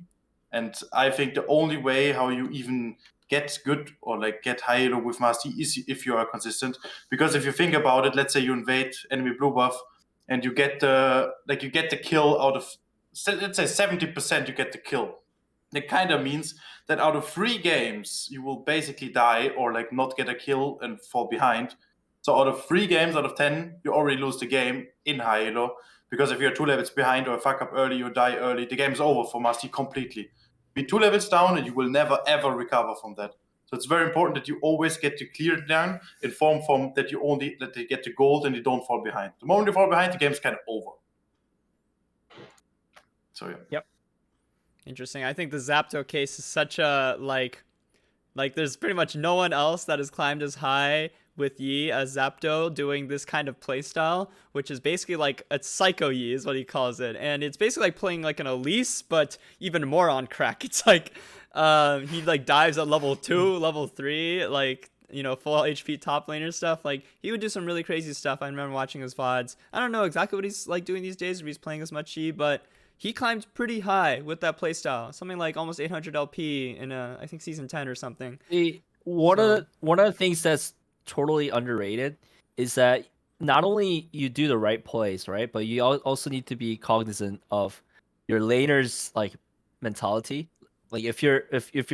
And I think the only way how you even get good or get high elo with Master Yi is if you are consistent. Because if you think about it, let's say you invade enemy blue buff and you get the kill out of, let's say 70% you get the kill. That kind of means that out of 3 games you will basically die or not get a kill and fall behind. So out of 3 games out of 10, you already lose the game in high elo, because if you're 2 levels behind or fuck up early or die early, the game is over for Master Yi completely. Be 2 levels down and you will never ever recover from that. So it's very important that you always get to clear it down in form that you get to gold and you don't fall behind. The moment you fall behind, the game's kind of over. So yeah. Yep. Interesting. I think the Zapdo case is such a like there's pretty much no one else that has climbed as high with Yi as Zapdo doing this kind of playstyle, which is basically like a psycho Yi is what he calls it, and it's basically like playing like an Elise but even more on crack. It's like he like dives at level 2, level 3, like, you know, full HP top laner stuff. Like, he would do some really crazy stuff. I remember watching his VODs. I don't know exactly what he's like doing these days if he's playing as much Yi, but he climbed pretty high with that playstyle, something like almost 800 LP in I think season 10 or something. One of the things that's totally underrated is that not only you do the right plays, right, but you also need to be cognizant of your laner's like mentality. Like if you're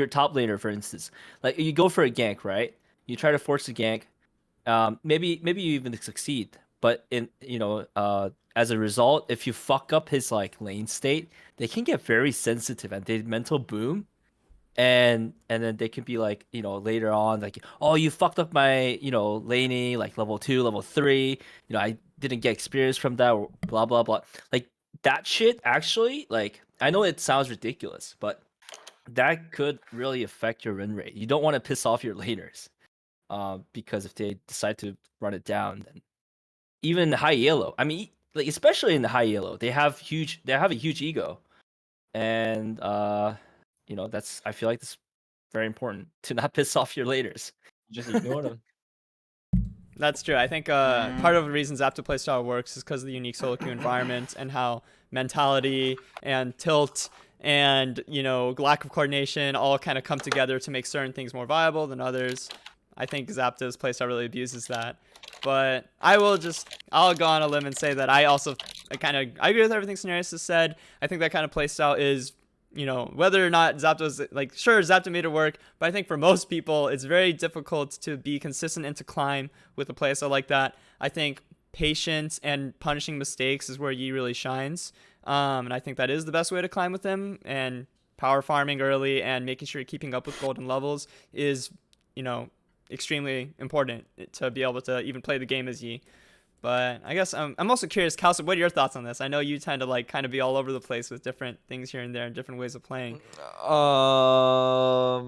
top laner, for instance, like you go for a gank, right? You try to force a gank. Maybe you even succeed, but as a result, if you fuck up his like lane state, they can get very sensitive and they mental boom, and then they can be like, later on like, oh, you fucked up my laning like level 2, level 3. I didn't get experience from that, or blah blah blah. Like that shit actually, like, I know it sounds ridiculous, but that could really affect your win rate. You don't want to piss off your laners, because if they decide to run it down, then even high yellow. I mean, like especially in the high yellow, they have a huge ego, and I feel like it's very important to not piss off your laners. Just ignore them. That's true. I think part of the reason Zapdo playstyle works is because of the unique solo queue environment and how mentality and tilt and lack of coordination all kind of come together to make certain things more viable than others. I think Zapdo's playstyle really abuses that. But I'll go on a limb and say that I agree with everything Sinerias has said. I think that kind of playstyle is, whether or not Zapdo's like, sure, Zapdo made it work, but I think for most people it's very difficult to be consistent and to climb with a playstyle like that. I think patience and punishing mistakes is where Yi really shines. And I think that is the best way to climb with him, and power farming early and making sure you're keeping up with golden levels is, extremely important to be able to even play the game as Yi. But I guess I'm also curious, Cowsep, what are your thoughts on this? I know you tend to like kind of be all over the place with different things here and there and different ways of playing. How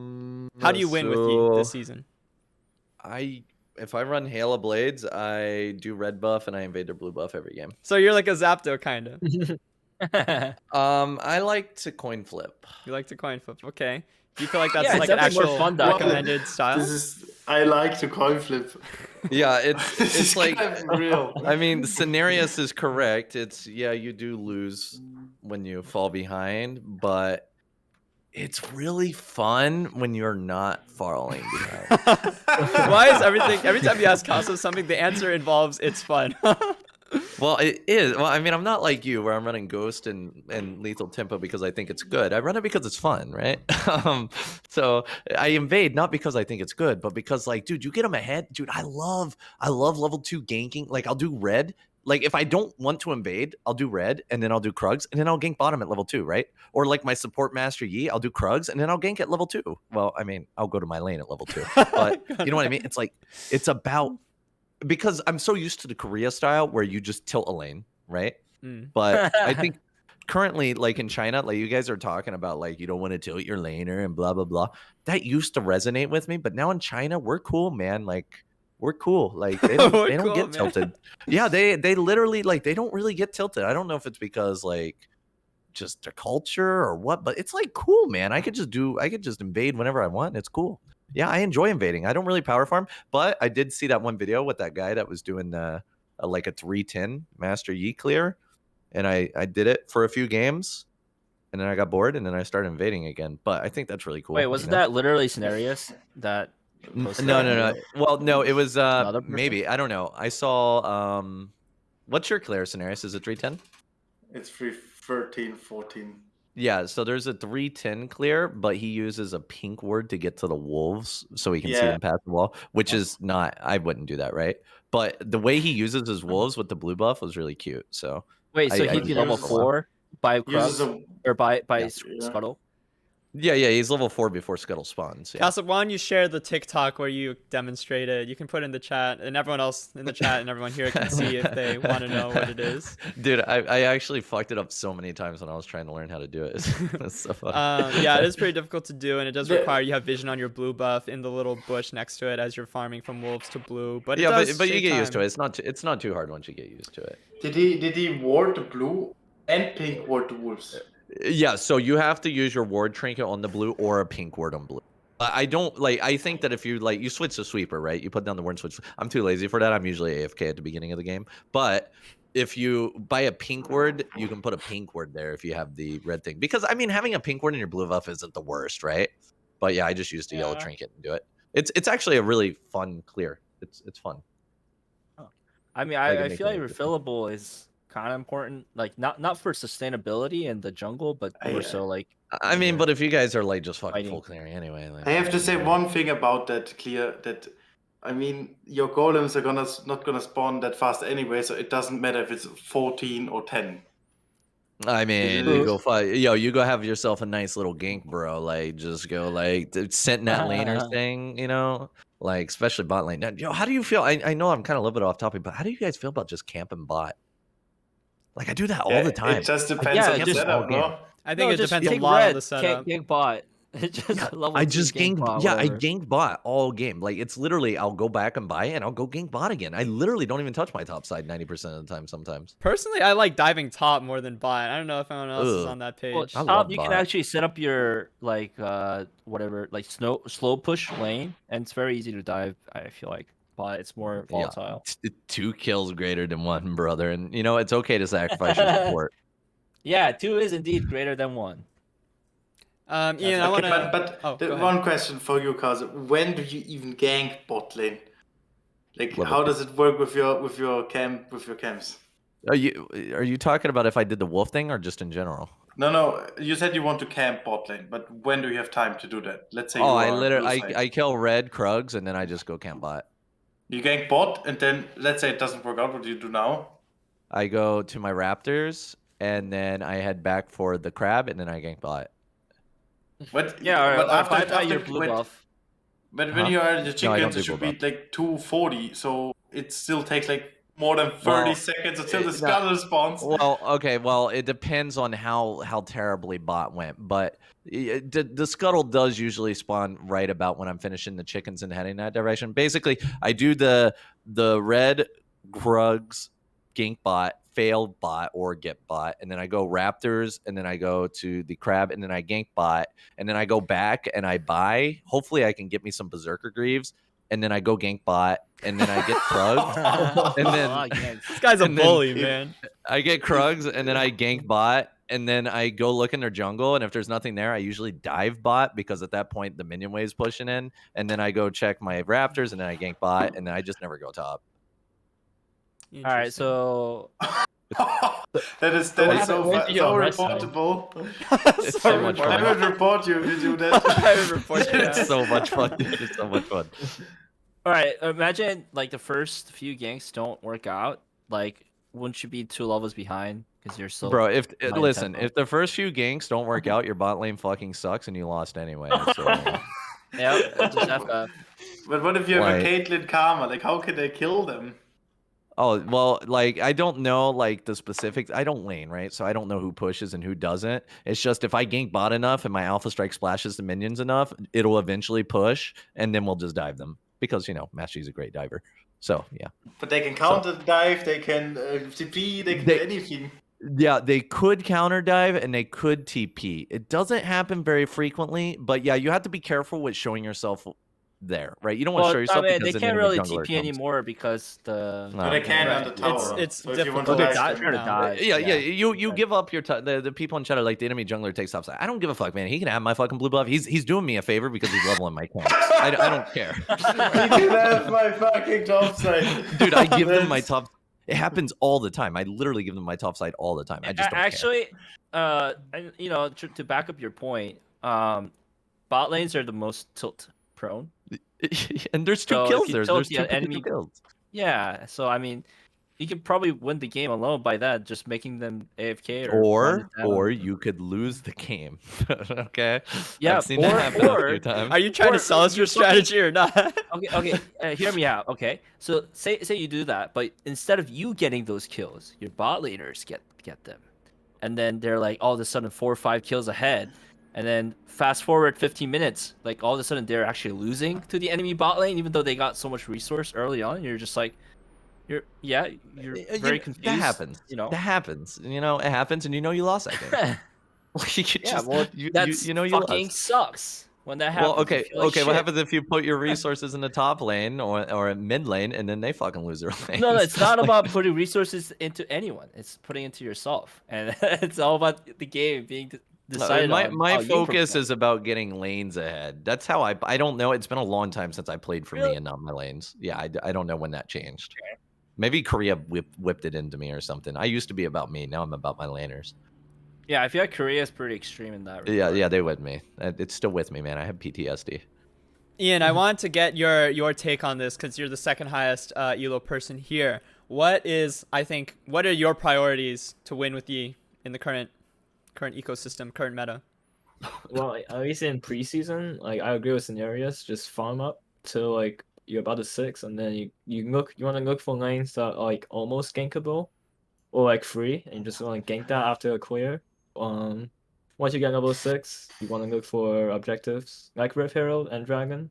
do you win with Yi this season? If I run Hail of Blades, I do red buff and I invade their blue buff every game. So you're like a Zapdo kind of. I like to coin flip. You like to coin flip, okay? Do you feel like that's Yeah, like an actual fun recommended style? I like to coin flip. Yeah, it's like real. I mean, Sinerias is correct. It's you do lose when you fall behind, but it's really fun when you're not falling behind. Why is everything every time you ask Cowsep something, the answer involves it's fun? Well, it is. Well, I mean, I'm not like you where I'm running Ghost and Lethal Tempo because I think it's good. I run it because it's fun, right? So I invade not because I think it's good, but because, like, dude, you get them ahead. Dude, I love level 2 ganking. Like, I'll do red. Like, if I don't want to invade, I'll do red, and then I'll do Krugs, and then I'll gank bottom at level 2, right? Or like my support Master Yi, I'll do Krugs, and then I'll gank at level 2. Well, I mean, I'll go to my lane at level 2. But you know what I mean? It's like, it's about... Because I'm so used to the Korea style where you just tilt a lane, right? But I think currently, like in China, like you guys are talking about, like, you don't want to tilt your laner and blah, blah, blah. That used to resonate with me. But now in China, we're cool, man. Like, we're cool. Like, they don't get tilted. Yeah, they literally, like, they don't really get tilted. I don't know if it's because, like, just their culture or what, but it's like cool, man. I could just invade whenever I want. It's cool. Yeah, I enjoy invading. I don't really power farm, but I did see that one video with that guy that was doing like a 310 Master Yi clear, and I did it for a few games, and then I got bored, and then I started invading again. But I think that's really cool. Wait, wasn't that literally Sinerias that? No. Well, no, it was Another person? maybe, I don't know. I saw what's your clear, Sinerias? Is it 310? It's 313, 14. Yeah, so there's a 310 clear, but he uses a pink word to get to the wolves so he can see them past the wall, which is not, I wouldn't do that, right? But the way he uses his wolves with the blue buff was really cute. So Wait, so he'd be level uses- 4 by Uses Krugs a or by Yeah. Scuttle? yeah, he's level 4 before Scuttle spawns. Yeah. Cowsep, why don't you share the TikTok where you demonstrated? You can put it in the chat, and everyone else in the chat and everyone here can see if they want to know what it is. Dude, I actually fucked it up so many times when I was trying to learn how to do it. It's so funny. Yeah, it is pretty difficult to do, and it does require you have vision on your blue buff in the little bush next to it as you're farming from wolves to blue. But Yeah, it does but you save get used to time. it. It's not too hard once you get used to it. Did he ward the blue and pink ward the wolves? Yeah, so you have to use your ward trinket on the blue or a pink ward on blue. I don't like. I think that if you like, you switch to sweeper, right? You put down the word switch. I'm too lazy for that. I'm usually AFK at the beginning of the game. But if you buy a pink word, you can put a pink word there if you have the red thing. Because I mean, having a pink word in your blue buff isn't the worst, right? But yeah, I just used a yellow trinket and do it. It's actually a really fun clear. It's fun. I mean, I feel like refillable is kind of important, like not for sustainability in the jungle, but more so like. I mean, but if you guys are like just fucking Fighting. full clearing anyway, like, I have to say one thing about that clear, that I mean, your golems are not gonna spawn that fast anyway, so it doesn't matter if it's 14 or 10. I mean, you go fight. Yo, you go have yourself a nice little gank, bro. Like, just go like sent that laner thing, you know, like especially bot lane. Now, yo, how do you feel? I know I'm kind of a little bit off topic, but how do you guys feel about just camping bot? Like, I do that all the time. It just depends on the just setup, all game. no? I think it just depends a take lot on red, the setup. Gank bot. Just level I 2 just gank ganked. bot, Yeah, I whatever. ganked bot all game. Like, it's literally I'll go back and buy it, and I'll go gank bot again. I literally don't even touch my top side 90% of the time. Sometimes. Personally, I like diving top more than bot. I don't know if anyone else is Ugh. on that Well, page. I love top, you can bot. actually set up your like whatever, like slow push lane, and it's very easy to dive. I feel like, but it's more volatile. Yeah. 2 kills greater than 1, brother, and you know it's okay to sacrifice your support. Yeah, 2 is indeed greater than 1. Ian, I want to. But one question for you, Cowsep. When do you even gank bot lane? Like, Level how 2. does it work with your camps? Are you talking about if I did the wolf thing or just in general? No. You said you want to camp bot lane, but when do you have time to do that? Let's say. I kill red Krugs and then I just go camp bot. You gank bot, and then let's say it doesn't work out. What do you do now? I go to my raptors and then I head back for the crab and then I gank bot. But Yeah, but after your blue buff. But when you are the No, I don't chickens, do it should blue be like 240. So it still takes like more than 30 seconds until the scuttle spawns. Well, okay, well it depends on how terribly bot went, but the scuttle does usually spawn right about when I'm finishing the chickens and heading that direction. Basically, I do the red Krugs gank bot, fail bot, or get bot, and then I go raptors, and then I go to the crab, and then I gank bot, and then I go back and I buy. Hopefully, I can get me some berserker greaves, and then I go gank bot, and then I get Krugs, and then This guy's a bully, man. I get Krugs, and then I gank bot, and then I go look in their jungle, and if there's nothing there, I usually dive bot because at that point the minion wave's pushing in, and then I go check my raptors, and then I gank bot, and then I just never go top. All right, so that is so reportable. I would report you if you do that. I would report you. It's so much fun, dude. It's so much fun. all right, imagine like the first few ganks don't work out. Like, wouldn't you be 2 levels behind because you're still? Bro, if listen, tempo. if the first few ganks don't work out, your bot lane fucking sucks and you lost anyway. So. Yeah, just FF. But what if you have Like- a Caitlyn Karma? Like, how can they kill them? Oh, well, like, I don't know, like, the specifics. I don't lane, right? So I don't know who pushes and who doesn't. It's just if I gank bot enough and my Alpha Strike splashes the minions enough, it'll eventually push, and then we'll just dive them. Because, you know, Master Yi's a great diver. So, yeah. But they can counter dive, they can TP, they can do anything. Yeah, they could counter dive and they could TP. It doesn't happen very frequently, but yeah, you have to be careful with showing yourself there, right? You don't want to show yourself because they an can't enemy really jungler TP comes. anymore because the. But they can on the tower. It's so if you want difficult to to dive, try to dive. Yeah, you give up your the people in chat are like the enemy jungler takes top side. I don't give a fuck, man. He can have my fucking blue buff. He's doing me a favor because he's leveling my camps. I don't care. you can have my fucking top side. Dude, I give them my top. It happens all the time. I literally give them my top side all the time. I just don't actually, and you know, to back up your point, bot lanes are the most tilt prone. care. And there's two So if kills you there. tilt There's the two enemy, potential kills. yeah. So I mean, you can probably win the game alone by that, just making them AFK run it Or down. you could lose the game. Okay. Yeah, I've seen that happen a few times. Are you trying to sell us your strategy or not? Okay, hear me out. Okay, so say you do that, but instead of you getting those kills, your bot laners get them, and then they're like all of a sudden 4 or 5 kills ahead, and then fast forward 15 minutes, like all of a sudden they're actually losing to the enemy bot lane, even though they got so much resource early on. You're just like, you're very confused. That happens. You know. That happens. You know, it happens, and you know you lost that game. You Yeah, well, that's you know you fucking lost. sucks when that happens. Well, okay, You feel like okay. What shit. happens if you put your resources in the top lane or mid lane, and then they fucking lose their lanes? No, it's not about putting resources into anyone. It's putting into yourself, and it's all about the game being decided on. My how you focus perform. is about getting lanes ahead. That's how I don't know. It's been a long time since I played for Really? me and not my lanes. Yeah, I don't know when that changed. Maybe Korea whipped it into me or something. I used to be about me. Now I'm about my laners. Yeah, I feel like Korea is pretty extreme in that regard. Yeah, they with me. It's still with me, man. I have PTSD. Ian, I want to get your take on this because you're the second highest Elo person here. What are your priorities to win with Yi in the current ecosystem, current meta? Well, at least in preseason, like I agree with Sinerias, just farm up to like you're about to 6, and then you want to look for lanes that are like almost gankable, or like free, and you just want to gank that after a clear. Once you get level 6, you want to look for objectives like Rift Herald and Dragon,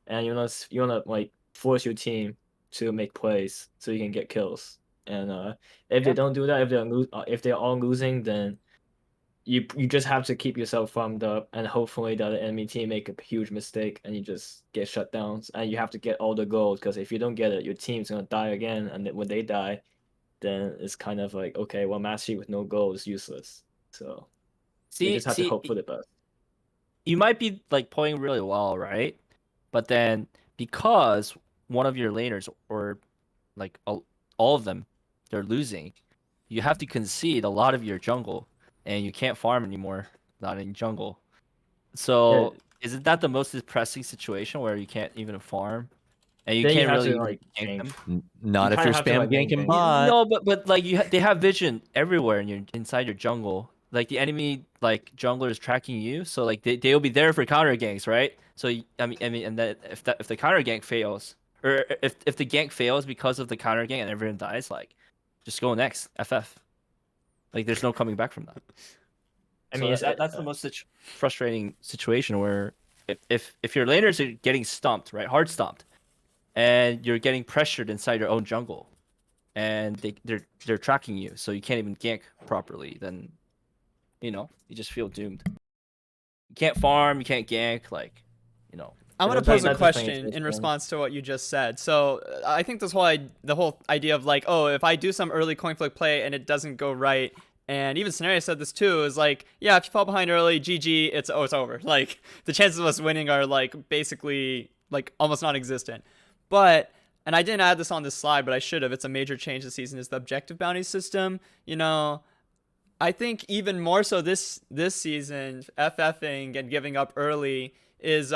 and you wanna like force your team to make plays so you can get kills. And if they don't do that, if they're all losing, then you just have to keep yourself farmed up, and hopefully that the enemy team make a huge mistake and you just get shut down. And you have to get all the gold, because if you don't get it, your team's gonna die again, and then when they die, then it's kind of like, okay, well, Master Yi with no gold is useless. So you just have to hope for the best. You might be like playing really well, right? But then because one of your laners or like all of them, they're losing, you have to concede a lot of your jungle, and you can't farm anymore, not in jungle. So isn't that the most depressing situation where you can't even farm, and you Then you can't have really to like gank gank. them? Not You if you're kinda have to, spam like, gank ganking them. bot. No, but like they have vision everywhere inside your jungle. Like the enemy like jungler is tracking you, so like they'll be there for counter ganks, right? So I mean, and that if the counter gank fails, or if the gank fails because of the counter gank and everyone dies, like just go next FF. Like there's no coming back from that. I mean, that's the most frustrating situation where if your laners are getting stumped, right, hard stumped, and you're getting pressured inside your own jungle, and they're tracking you, so you can't even gank properly, then you just feel doomed. You can't farm, you can't gank, like I want to It'll pose be a nice to question think in it's response to what you just said. So I think the whole idea of like, oh, if I do some early coin flip play and it doesn't go right, and even Scenario said this too, is like, yeah, if you fall behind early, GG, it's over. Like the chances of us winning are like basically like almost non-existent. But and I didn't add this on this slide, but I should have. It's a major change this season is the objective bounty system. I think even more so this season, FFing and giving up early is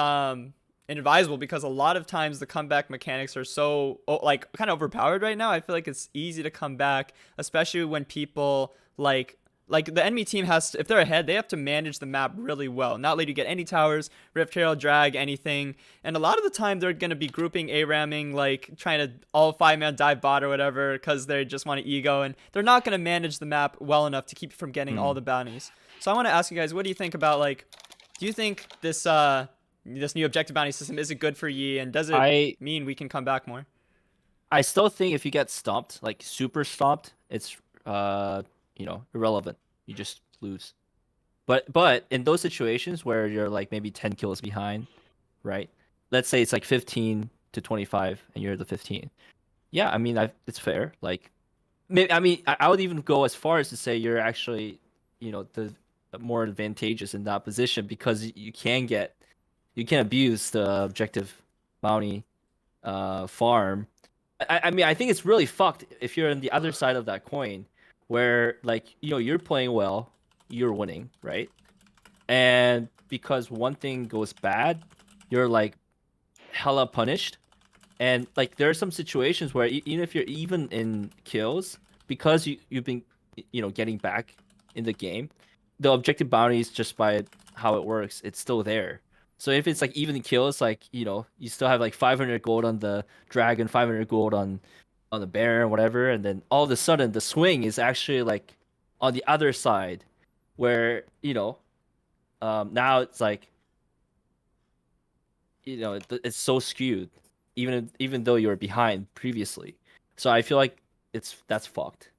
inadvisable, because a lot of times the comeback mechanics are so like kind of overpowered right now. I feel like it's easy to come back, especially when people like the enemy team has to, if they're ahead, they have to manage the map really well, not let you get any towers, Rift Herald, drag, anything. And a lot of the time they're going to be grouping A-ramming, like trying to all 5-man dive bot or whatever, because they just want to ego, and they're not going to manage the map well enough to keep you from getting all the bounties. So I want to ask you guys, what do you think about, like, do you think this new objective bounty system, is it good for Yi, and does it mean we can come back more? I still think if you get stomped, like super stomped, it's irrelevant. You just lose. But in those situations where you're like maybe 10 kills behind, right? Let's say it's like 15 to 25 and you're the 15. Yeah, I mean it's fair. Like I would even go as far as to say you're actually, the more advantageous in that position, because you can abuse the objective bounty farm I mean, I think it's really fucked if you're on the other side of that coin, where like you're playing well, you're winning, right? And because one thing goes bad, you're like hella punished. And like there are some situations where even if you're even in kills, because you've been getting back in the game, the objective bounties just by how it works, it's still there. So if it's like even kills, like you still have like 500 gold on the dragon, 500 gold on the bear, whatever, and then all of a sudden the swing is actually like on the other side, where now it's like it's so skewed, even though you were behind previously. So I feel like that's fucked.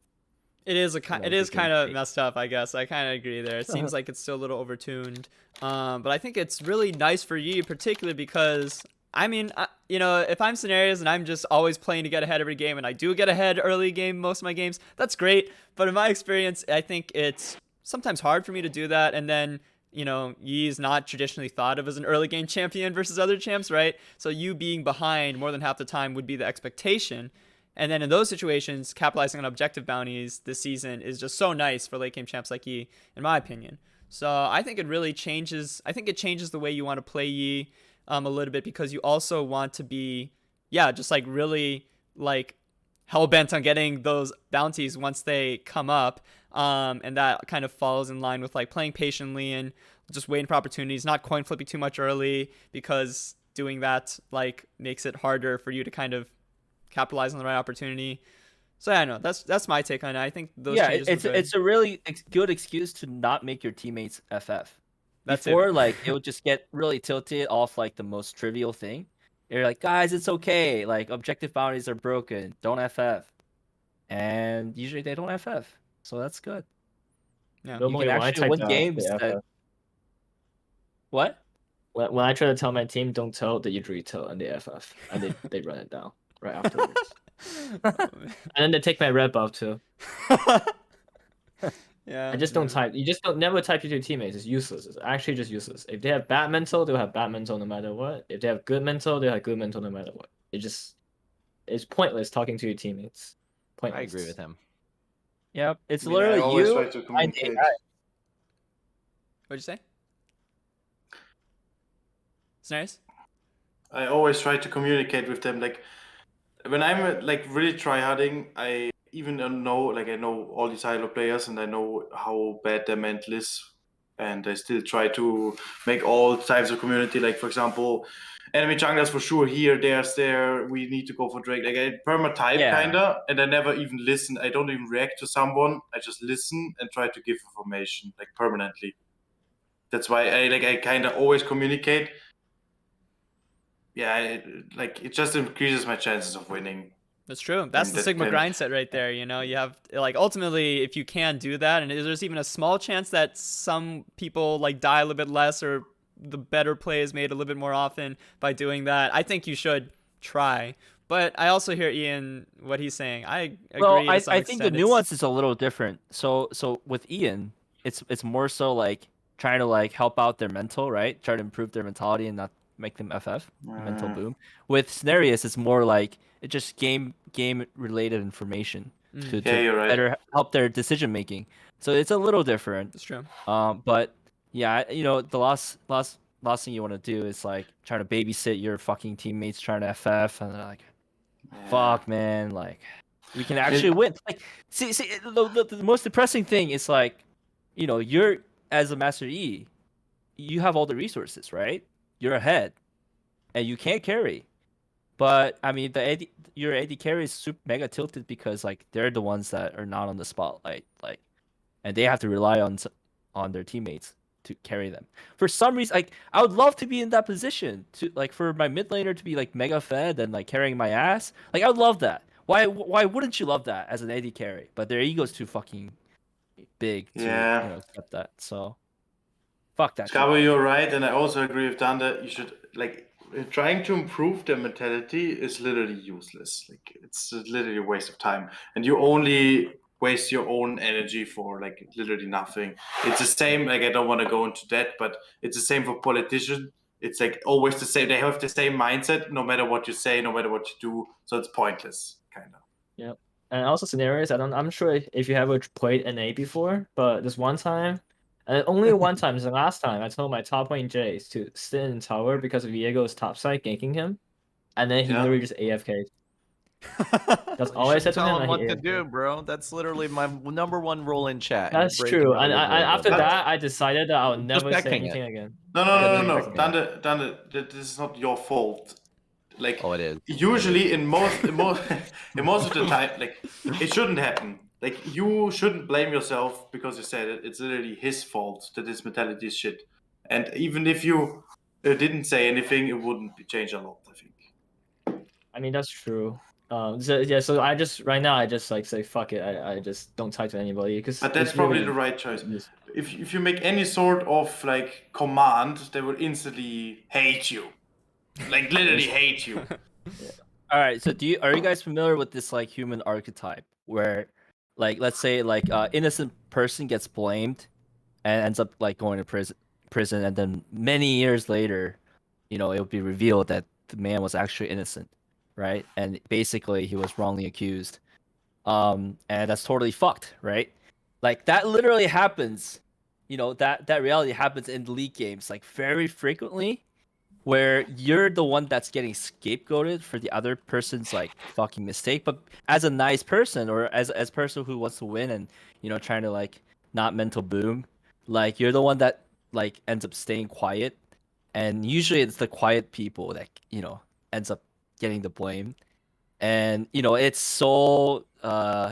It is that it was is a game kind of state. messed up, I guess. I kind of agree there. It seems like it's still a little overtuned. But I think it's really nice for Yi, particularly because I mean, if I'm Sinerias and I'm just always playing to get ahead every game, and I do get ahead early game most of my games, that's great. But in my experience, I think it's sometimes hard for me to do that. And then Yi is not traditionally thought of as an early game champion versus other champs, right? So you being behind more than half the time would be the expectation. And then in those situations, capitalizing on objective bounties this season is just so nice for late game champs like Yi, in my opinion. So I think it really changes. I think it changes the way you want to play Yi a little bit, because you also want to be, yeah, just like really like hell bent on getting those bounties once they come up. And that kind of falls in line with like playing patiently and just waiting for opportunities, not coin flipping too much early, because doing that like makes it harder for you to kind of capitalize on the right opportunity. So yeah, no, that's my take on it. I think those changes were good. It's a really good excuse to not make your teammates FF. That's it. Before, like it would just get really tilted off like the most trivial thing. You're like, guys, it's okay. Like objective bounties are broken. Don't FF. And usually they don't FF. So that's good. Yeah. You Normally, can when I actually type win down games the that... FF, What? when I try to tell my team don't tell, they usually tell and they FF and they run it down right afterwards. And then they take my red buff too. Yeah. I just don't type. You just don't never type to your teammates. It's useless. It's actually just useless. If they have bad mental, they'll have bad mental no matter what. If they have good mental, they'll have good mental no matter what. It's pointless talking to your teammates. Pointless. I agree with him. Yep. It's I literally always you. try to communicate. What'd you say? Snares? I always try to communicate with them. Like when I'm like really tryharding, I even know, like I know all these high-low players and I know how bad their mental is, and I still try to make all types of community. Like for example, enemy junglers for sure here, there's there. We need to go for Drake. Like I perma type Yeah. kinda, and I never even listen. I don't even react to someone. I just listen and try to give information like permanently. That's why I kind of always communicate. Yeah, it just increases my chances of winning. That's true. That's And the that Sigma can- grind set right there. You have like ultimately, if you can do that, and there's even a small chance that some people like die a little bit less, or the better play is made a little bit more often by doing that. I think you should try. But I also hear Ian what he's saying. I agree. Well, to some I think the extent. nuance is a little different. So with Ian, it's more so like trying to like help out their mental, right? Try to improve their mentality and not make them FF, mental boom. With Sinerias, it's more like it's just game related information to you're right. better help their decision making. So it's a little different. That's true. But yeah, the last thing you want to do is like try to babysit your fucking teammates trying to FF, and they're like, fuck, man, like we can actually win. Like, see, the most depressing thing is like, you're as a Master Yi, you have all the resources, right? You're ahead, and you can't carry. But I mean, your AD carry is super mega tilted because like they're the ones that are not on the spotlight, like, and they have to rely on their teammates to carry them. For some reason, like I would love to be in that position to like for my mid laner to be like mega fed and like carrying my ass. Like I would love that. Why wouldn't you love that as an AD carry? But their ego's too fucking big to accept that. So fuck that. Scarbo, you're right, and I also agree with Dan that you should like trying to improve their mentality is literally useless. Like it's literally a waste of time, and you only waste your own energy for like literally nothing. It's the same. Like I don't want to go into that, but it's the same for politicians. it's like always the same. They have the same mindset, no matter what you say, no matter what you do. So it's pointless, kind of. Yep. And also Sinerias, I'm sure if you ever played NA before, but this one time, and only one time, is the last time I told my top lane Jace to sit in tower because of Viego's top side ganking him, and then he Yeah. literally just AFK. That's You all I should said to tell him. him what he to AFK'd. do, bro. That's literally my #1 rule in chat. That's You're breaking true. every And rule after of it. that, I decided that I'll never say checking it. anything again. No. Exactly. Dante, this is not your fault. Like, Oh, it is. usually in most of the time, like, it shouldn't happen. Like, you shouldn't blame yourself because you said it. It's literally his fault that his mentality is shit. And even if you didn't say anything, it wouldn't change a lot, I think. I mean, that's true. So I just right now I just like say fuck it. I just don't talk to anybody because. But that's probably the right choice. If you make any sort of like command, they will instantly hate you, like literally hate you. All right, so are you guys familiar with this like human archetype where, like, let's say like innocent person gets blamed and ends up like going to prison, and then many years later, it will be revealed that the man was actually innocent, right? And basically he was wrongly accused, and that's totally fucked, right? Like that literally happens, that reality happens in league games like very frequently, where you're the one that's getting scapegoated for the other person's like fucking mistake, but as a nice person or as a person who wants to win and trying to like not mental boom, like you're the one that like ends up staying quiet, and usually it's the quiet people that ends up getting the blame, and it's so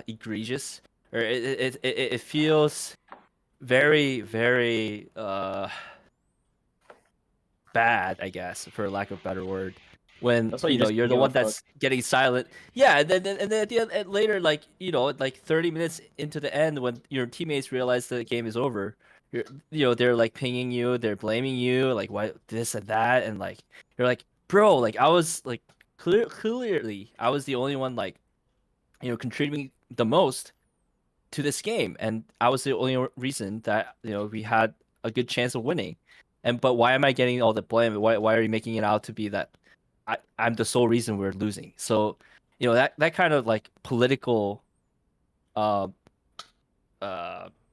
egregious, or it feels very very bad, I guess, for lack of a better word, when That's why you just you're the give a one that's getting silent. Yeah, and then at the end, later, like like 30 minutes into the end, when your teammates realize the game is over, they're like pinging you, they're blaming you, like why this and that, and like you're like, bro, like I was like clearly I was the only one like contributing the most to this game, and I was the only reason that we had a good chance of winning. But why am I getting all the blame? Why are you making it out to be that I'm the sole reason we're losing? So that kind of like political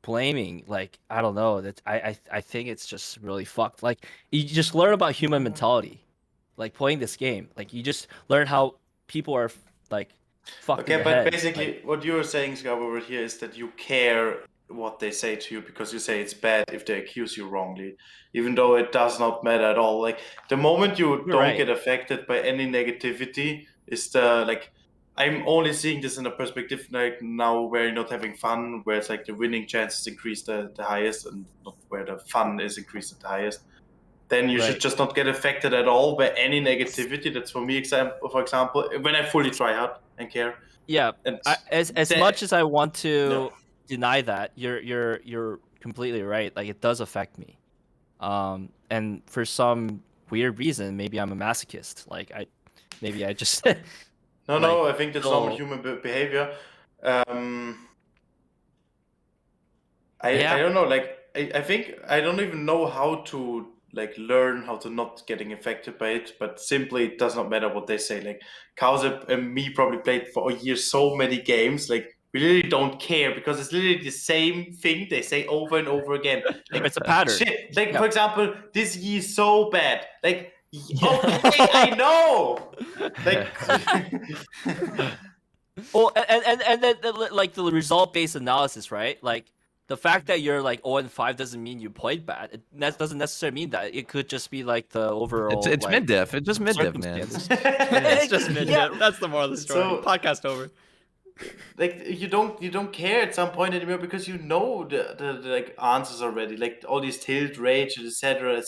blaming, like I don't know, that I think it's just really fucked. Like you just learn about human mentality, like playing this game. Like you just learn how people are like fucked Okay, in the but head. basically, Like, what you're saying, Scarbo, over here is that you care what they say to you because you say it's bad if they accuse you wrongly, even though it does not matter at all. Like the moment you You're don't right. get affected by any negativity is the like. I'm only seeing this in a perspective like now where you're not having fun, where it's like the winning chances increase the highest, and not where the fun is increased at the highest. Then you should Right. just not get affected at all by any negativity. That's for me, for example, when I fully try hard and care. Yeah, And as that- much as I want to Yeah. deny that, you're completely right. Like it does affect me, and for some weird reason, maybe I'm a masochist. Like maybe I just No, like, I think that's normal human behavior. I don't know. Like I think I don't even know how to like learn how to not getting affected by it. But simply, it does not matter what they say. Like Cowsep and me probably played for a year so many games. Like we really don't care because it's literally the same thing they say over and over again. Like it's a pattern. shit. Like Yeah. for example, this Yi is so bad. Like okay, I know. Like. Well, and then like the result based analysis, right? Like the fact that you're like 0-5 doesn't mean you played bad. That doesn't necessarily mean that. It could just be like the overall. It's like, mid diff. It's just mid diff, man. circumstances. It's just mid. Yeah. That's the moral of the story. So- Podcast over. Like you don't care at some point anymore because you know the like answers already, like all these tilt rage, etc.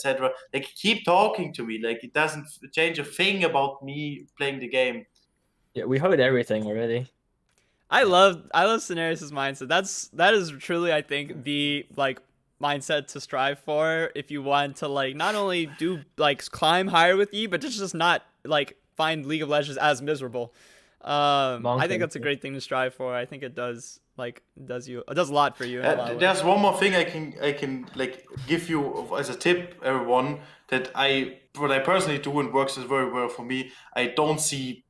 Like keep talking to me, like it doesn't change a thing about me playing the game. Yeah, we heard everything already. I love Sinerias' mindset. That is truly, I think, the like mindset to strive for if you want to like not only do like climb higher with Yi, but just not like find League of Legends as miserable. I think that's a great thing to strive for. I think it does like does a lot for you. In a lot of ways. There's one more thing I can like give you as a tip, everyone, that what I personally do and works very well for me. I don't see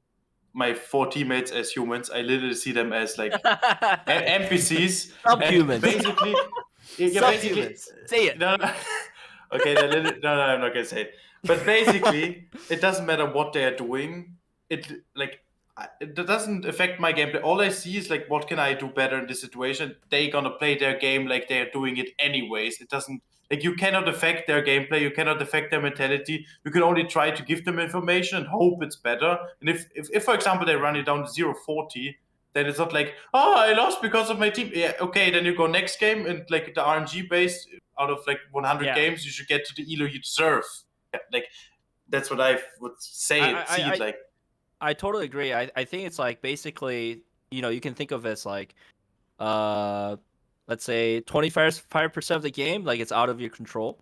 my 4 teammates as humans. I literally see them as like NPCs. Subhumans. Basically, Subhumans. Say it. No. Okay, no, I'm not gonna say it. But basically, it doesn't matter what they are doing. It doesn't affect my gameplay. All I see is like, what can I do better in this situation? They gonna play their game like they're doing it anyways. It doesn't like you cannot affect their gameplay. You cannot affect their mentality. You can only try to give them information and hope it's better. And if for example they run it down to 0-40, then it's not like, oh, I lost because of my team. Yeah, okay, then you go next game and like the RNG base out of like 100 games, you should get to the elo you deserve. Like that's what I would say. I totally agree. I think it's like basically, you can think of it as like, let's say 25% of the game, like it's out of your control.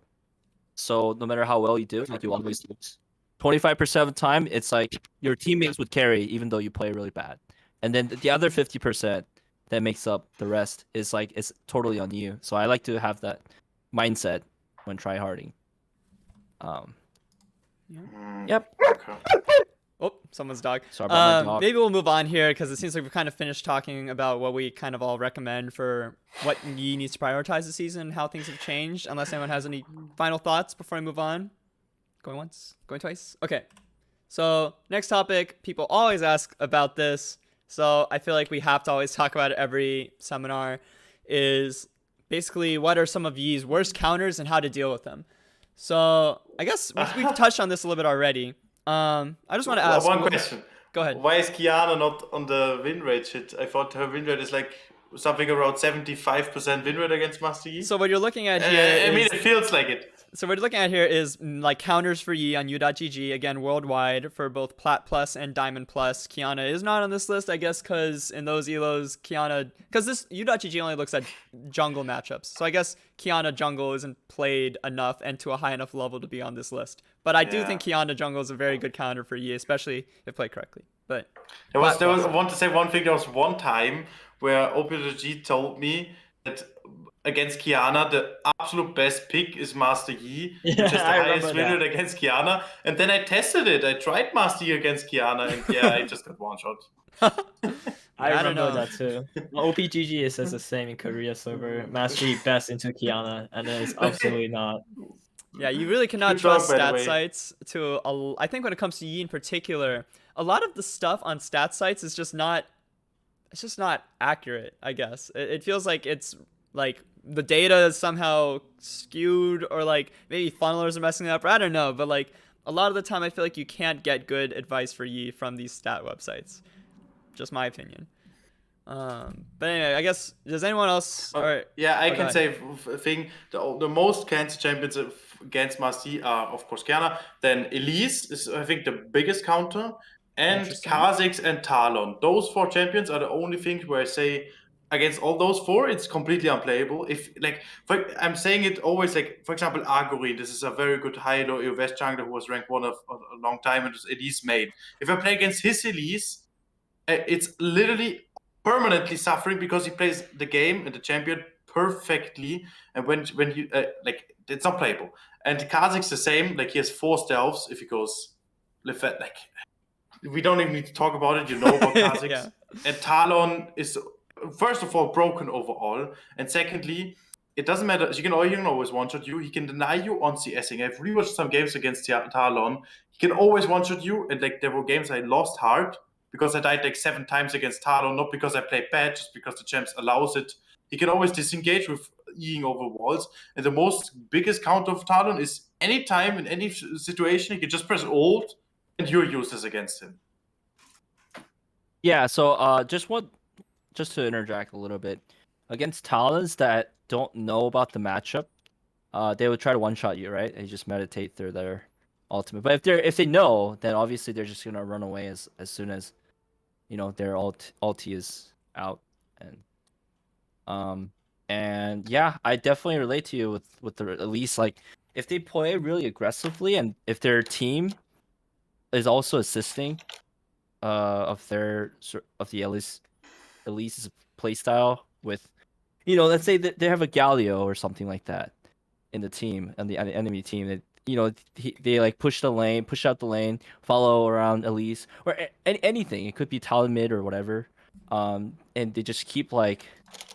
So no matter how well you do, like you always lose. 25% of the time, it's like your teammates would carry even though you play really bad. And then the other 50% that makes up the rest is like, it's totally on you. So I like to have that mindset when tryharding. Yep. Okay. Oh, someone's dog. Sorry about my dog. Maybe we'll move on here because it seems like we've kind of finished talking about what we kind of all recommend for what Yi needs to prioritize this season, how things have changed. Unless anyone has any final thoughts before I move on. Going once, going twice. Okay. So next topic, people always ask about this. So I feel like we have to always talk about it every seminar, is basically what are some of Yi's worst counters and how to deal with them. So I guess we've touched on this a little bit already. I just want to ask one question. Go ahead. Why is Kiana not on the win rate shit? I thought her win rate is like something around 75% win rate against Master Yi. So what you're looking at here I mean, it feels like it. So what we're looking at here is like counters for Yi on U.GG, again, worldwide for both Plat Plus and Diamond Plus. Kiana is not on this list, I guess, because in those elos, because this U.GG only looks at jungle matchups. So I guess Kiana jungle isn't played enough and to a high enough level to be on this list. But I do think Kiana jungle is a very good counter for Yi, especially if played correctly. But I want to say one thing. There was one time where OPG told me that against Kiana, the absolute best pick is Master Yi, which is the highest win rate against Kiana. And then I tested it. I tried Master Yi against Kiana, and I just got one shot. I remember that too. OPGG says the same in Korea server. Master Yi best into Kiana, and then it's absolutely not. Yeah, you really cannot trust stat sites to. I think when it comes to Yi in particular, a lot of the stuff on stat sites is just not. It's just not accurate. I guess it feels like it's like the data is somehow skewed, or like maybe funnelers are messing it up, or I don't know. But like a lot of the time, I feel like you can't get good advice for Yi from these stat websites. Just my opinion. But anyway, I guess, does anyone else? Yeah, I can say a thing. The most cancer champions against Master Yi are, of course, Kiana. Then Elise is, I think, the biggest counter. And Kha'Zix and Talon. Those 4 champions are the only things where I say, against all those 4, it's completely unplayable. If I'm saying it always, like, for example, Agori, this is a very good high-elo EOS jungler who was ranked 1 of a long time and was Elise made. If I play against his Elise, it's literally permanently suffering because he plays the game and the champion perfectly, and when he it's not playable. And Kha'Zix the same, like he has 4 stealths if he goes like we don't even need to talk about it, about Kha'Zix. Yeah. And Talon is first of all broken overall, and secondly, it doesn't matter. He can always one-shot you. He can deny you on CSing. I've rewatched some games against Talon. He can always one-shot you, and like there were games I lost hard because I died like 7 times against Talon, not because I played bad, just because the champs allows it. He can always disengage with Eing over walls. And the biggest counter of Talon is anytime in any situation, he can just press ult and you're useless against him. Yeah, so just to interject a little bit, against Talons that don't know about the matchup, they would try to one-shot you, right? And you just meditate through their ultimate. But if they know, then obviously they're just gonna run away as soon as their ulti is out. And yeah, I definitely relate to you with the at least, like, if they play really aggressively and if their team is also assisting of the Elise's playstyle with, let's say that they have a Galio or something like that in the team, and the enemy team. That they like push out the lane, follow around Elise or anything. It could be Talon mid or whatever. And they just keep like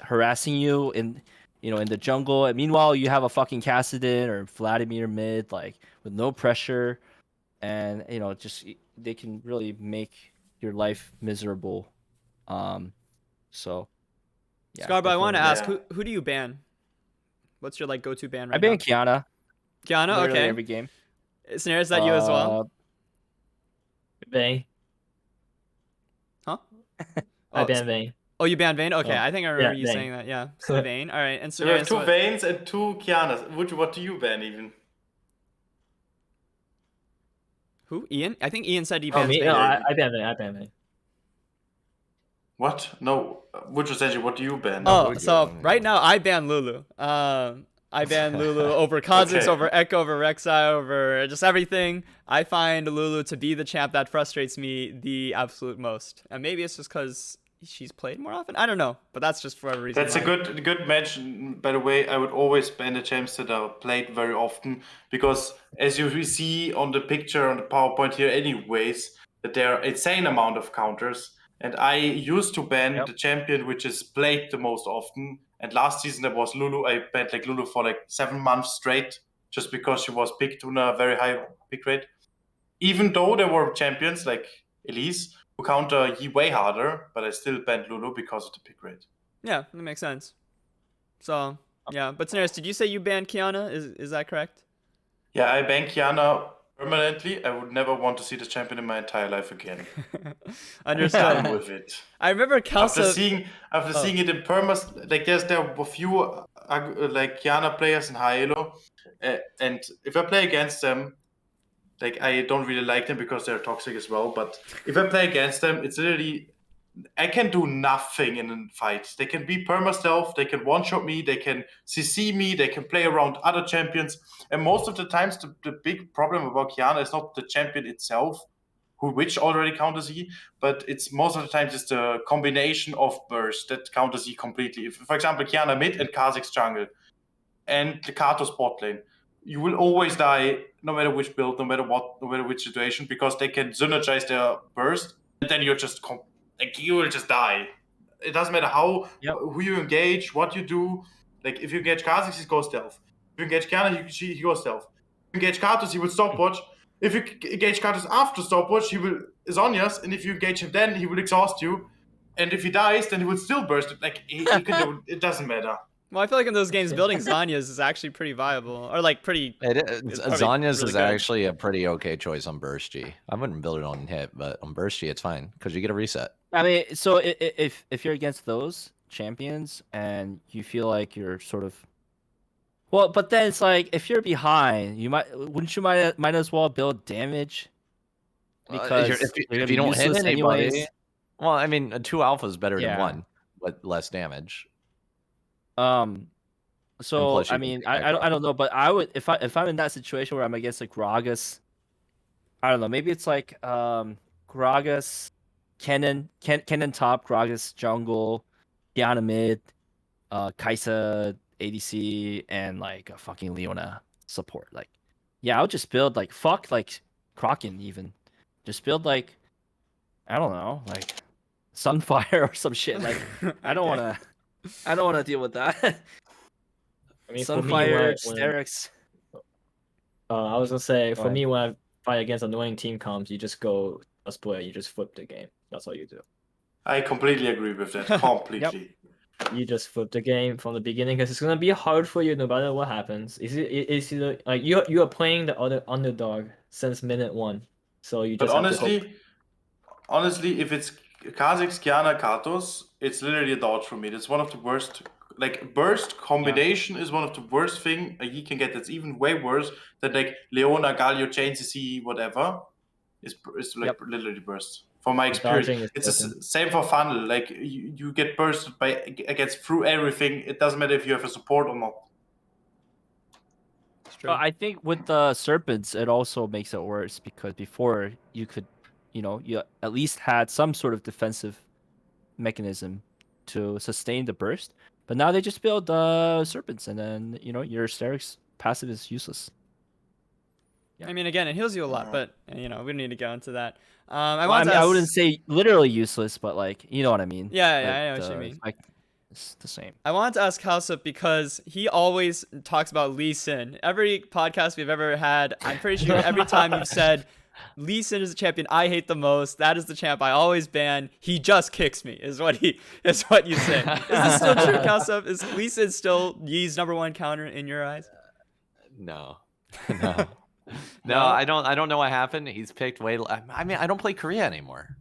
harassing you in the jungle. And meanwhile, you have a fucking Kassadin or Vladimir mid, like with no pressure, and just they can really make your life miserable. So yeah, Scarbo, I want to definitely. ask, who do you ban? What's your like go-to ban I right ban now? Kiana. Kiana, Literally okay. every game. Sinerias, is that you as well? Vayne. Huh? I Oh, ban Vayne. Oh, you banned Vayne? Okay, Oh, I think I remember you Vayne. saying that. Yeah, so Vayne. All right, and There were Sinerias, two what? Vaynes and two Kianas. What do you ban even? Who? Ian? I think Ian said he Oh, bans me? Vayne. No, Yeah. I ban Vayne. I ban Vayne. What? No, Wuju Senshi, what do you ban? Oh, Wuju, so right now I ban Lulu. I ban Lulu over Kha'Zix, Okay. over Echo, over Rek'Sai, over just everything. I find Lulu to be the champ that frustrates me the absolute most. And maybe it's just because she's played more often. I don't know, but that's just for whatever reason. That's a good mention. By the way, I would always ban the champs that are played very often because, as you see on the picture on the PowerPoint here, anyways, that there are insane amount of counters. And I used to ban the champion which is played the most often. And last season that was Lulu. I banned like Lulu for like 7 months straight just because she was picked on a very high pick rate. Even though there were champions like Elise who counter Yi way harder, but I still banned Lulu because of the pick rate. Yeah, that makes sense. So yeah, but Sinerias, did you say you banned Kiana? Is that correct? Yeah, I ban Kiana permanently. I would never want to see this champion in my entire life again. I'm Understood. done with it. I remember After Cowsep. seeing it in permas, like there are a few like Kiana players in High-Elo, and if I play against them, like I don't really like them because they're toxic as well. But if I play against them, it's literally I can do nothing in a fight. They can be perma stealth, they can one shot me, they can CC me, they can play around other champions. And most of the times, the big problem about Kiana is not the champion itself, which already counters E, but it's most of the times it's the combination of burst that counters E completely. If, for example, Kiana mid and Kha'Zix jungle, and the Kato spot lane, you will always die no matter which build, no matter what, no matter which situation, because they can synergize their burst, and then you're just like you will just die. It doesn't matter who you engage, what you do. Like if you engage Kha'Zix, he goes stealth. If you engage Kiana, he goes stealth. If you engage Katos, he will stopwatch. If you engage Katos after stopwatch, he will Zhonya's, and if you engage him then, he will exhaust you. And if he dies, then he will still burst. Like he can do it doesn't matter. Well, I feel like in those games, building Zhonya's is actually pretty viable, or like pretty. Zhonya's really is good. actually a pretty okay choice on Burst G. I wouldn't build it on hit, but on Burst G, it's fine because you get a reset. I mean, so if you're against those champions and you feel like you're sort of, well, but then it's like if you're behind, wouldn't you might as well build damage because if you don't hit useless anybody. anyways. Well, I mean, a 2 alpha is better than Yeah. 1, but less damage. So plus you I can mean, take back I don't know, but I would if I'm in that situation where I'm against like Gragas, I don't know, maybe it's like Gragas, Kennen top, Gragas jungle, Kiana mid, Kaisa ADC, and like a fucking Leona support. Like, yeah, I would just build like fuck like Kraken even, just build like I don't know like Sunfire or some shit. Like I don't want to deal with that. I mean, for me, Sunfire, when Sterix. I was gonna say, Go for ahead. me, when I fight against annoying team comps, you just go a split, you just flip the game. That's all you do. I completely agree with that. Completely. You just flip the game from the beginning because it's gonna be hard for you no matter what happens. Is like you are playing the other underdog since minute 1, so you But just have to hope. honestly, if it's Kha'Zix, Kiana, Katos, it's literally a dodge for me. That's one of the worst. Like burst combination is one of the worst thing a Yi can get. That's even way worse than like Leona, Galio, Chain CC, whatever. Is like literally burst. From my experience, Dodging is it's the broken. same for funnel. Like you get bursted against through everything. It doesn't matter if you have a support or not. It's true. But I think with the serpents, it also makes it worse because before you could, you at least had some sort of defensive mechanism to sustain the burst. But now they just build serpents, and then your Steric's passive is useless. Yeah. I mean, again, it heals you a lot, but we don't need to go into that. I wouldn't say literally useless, but like you know what I mean. Yeah, like, I know what you mean. It's the same. I wanted to ask Cowsep because he always talks about Lee Sin. Every podcast we've ever had, I'm pretty sure every time you've said Lee Sin is the champion I hate the most. That is the champ I always ban. He just kicks me, is what you say. Is this still true, Cowsep? Is Lee Sin still Yi's #1 counter in your eyes? No. No, I don't know what happened. He's picked way. I mean, I don't play Korea anymore.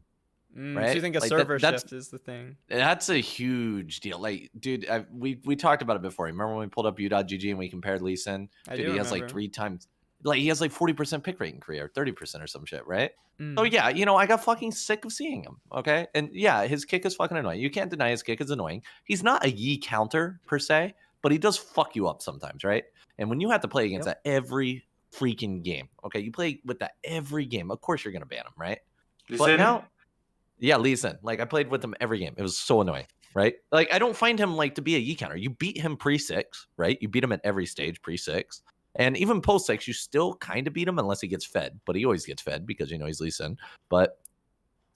Right? So you think a server shift is the thing? That's a huge deal. Like, dude, we talked about it before. Remember when we pulled up U.GG and we compared Lee Sin? Dude, he has like 3 times. Like, he has like 40% pick rate in Korea, or 30% or some shit, right? So yeah, I got fucking sick of seeing him. Okay, and yeah, his kick is fucking annoying. You can't deny his kick is annoying. He's not a Yi counter per se, but he does fuck you up sometimes, right? And when you have to play against that every freaking game, okay, you play with that every game. Of course, you're gonna ban him, right? But now. Yeah, Lee Sin. Like, I played with him every game. It was so annoying, right? Like, I don't find him, like, to be a Yi counter. You beat him pre-6, right? You beat him at every stage pre-6. And even post-6, you still kind of beat him unless he gets fed. But he always gets fed because, he's Lee Sin. But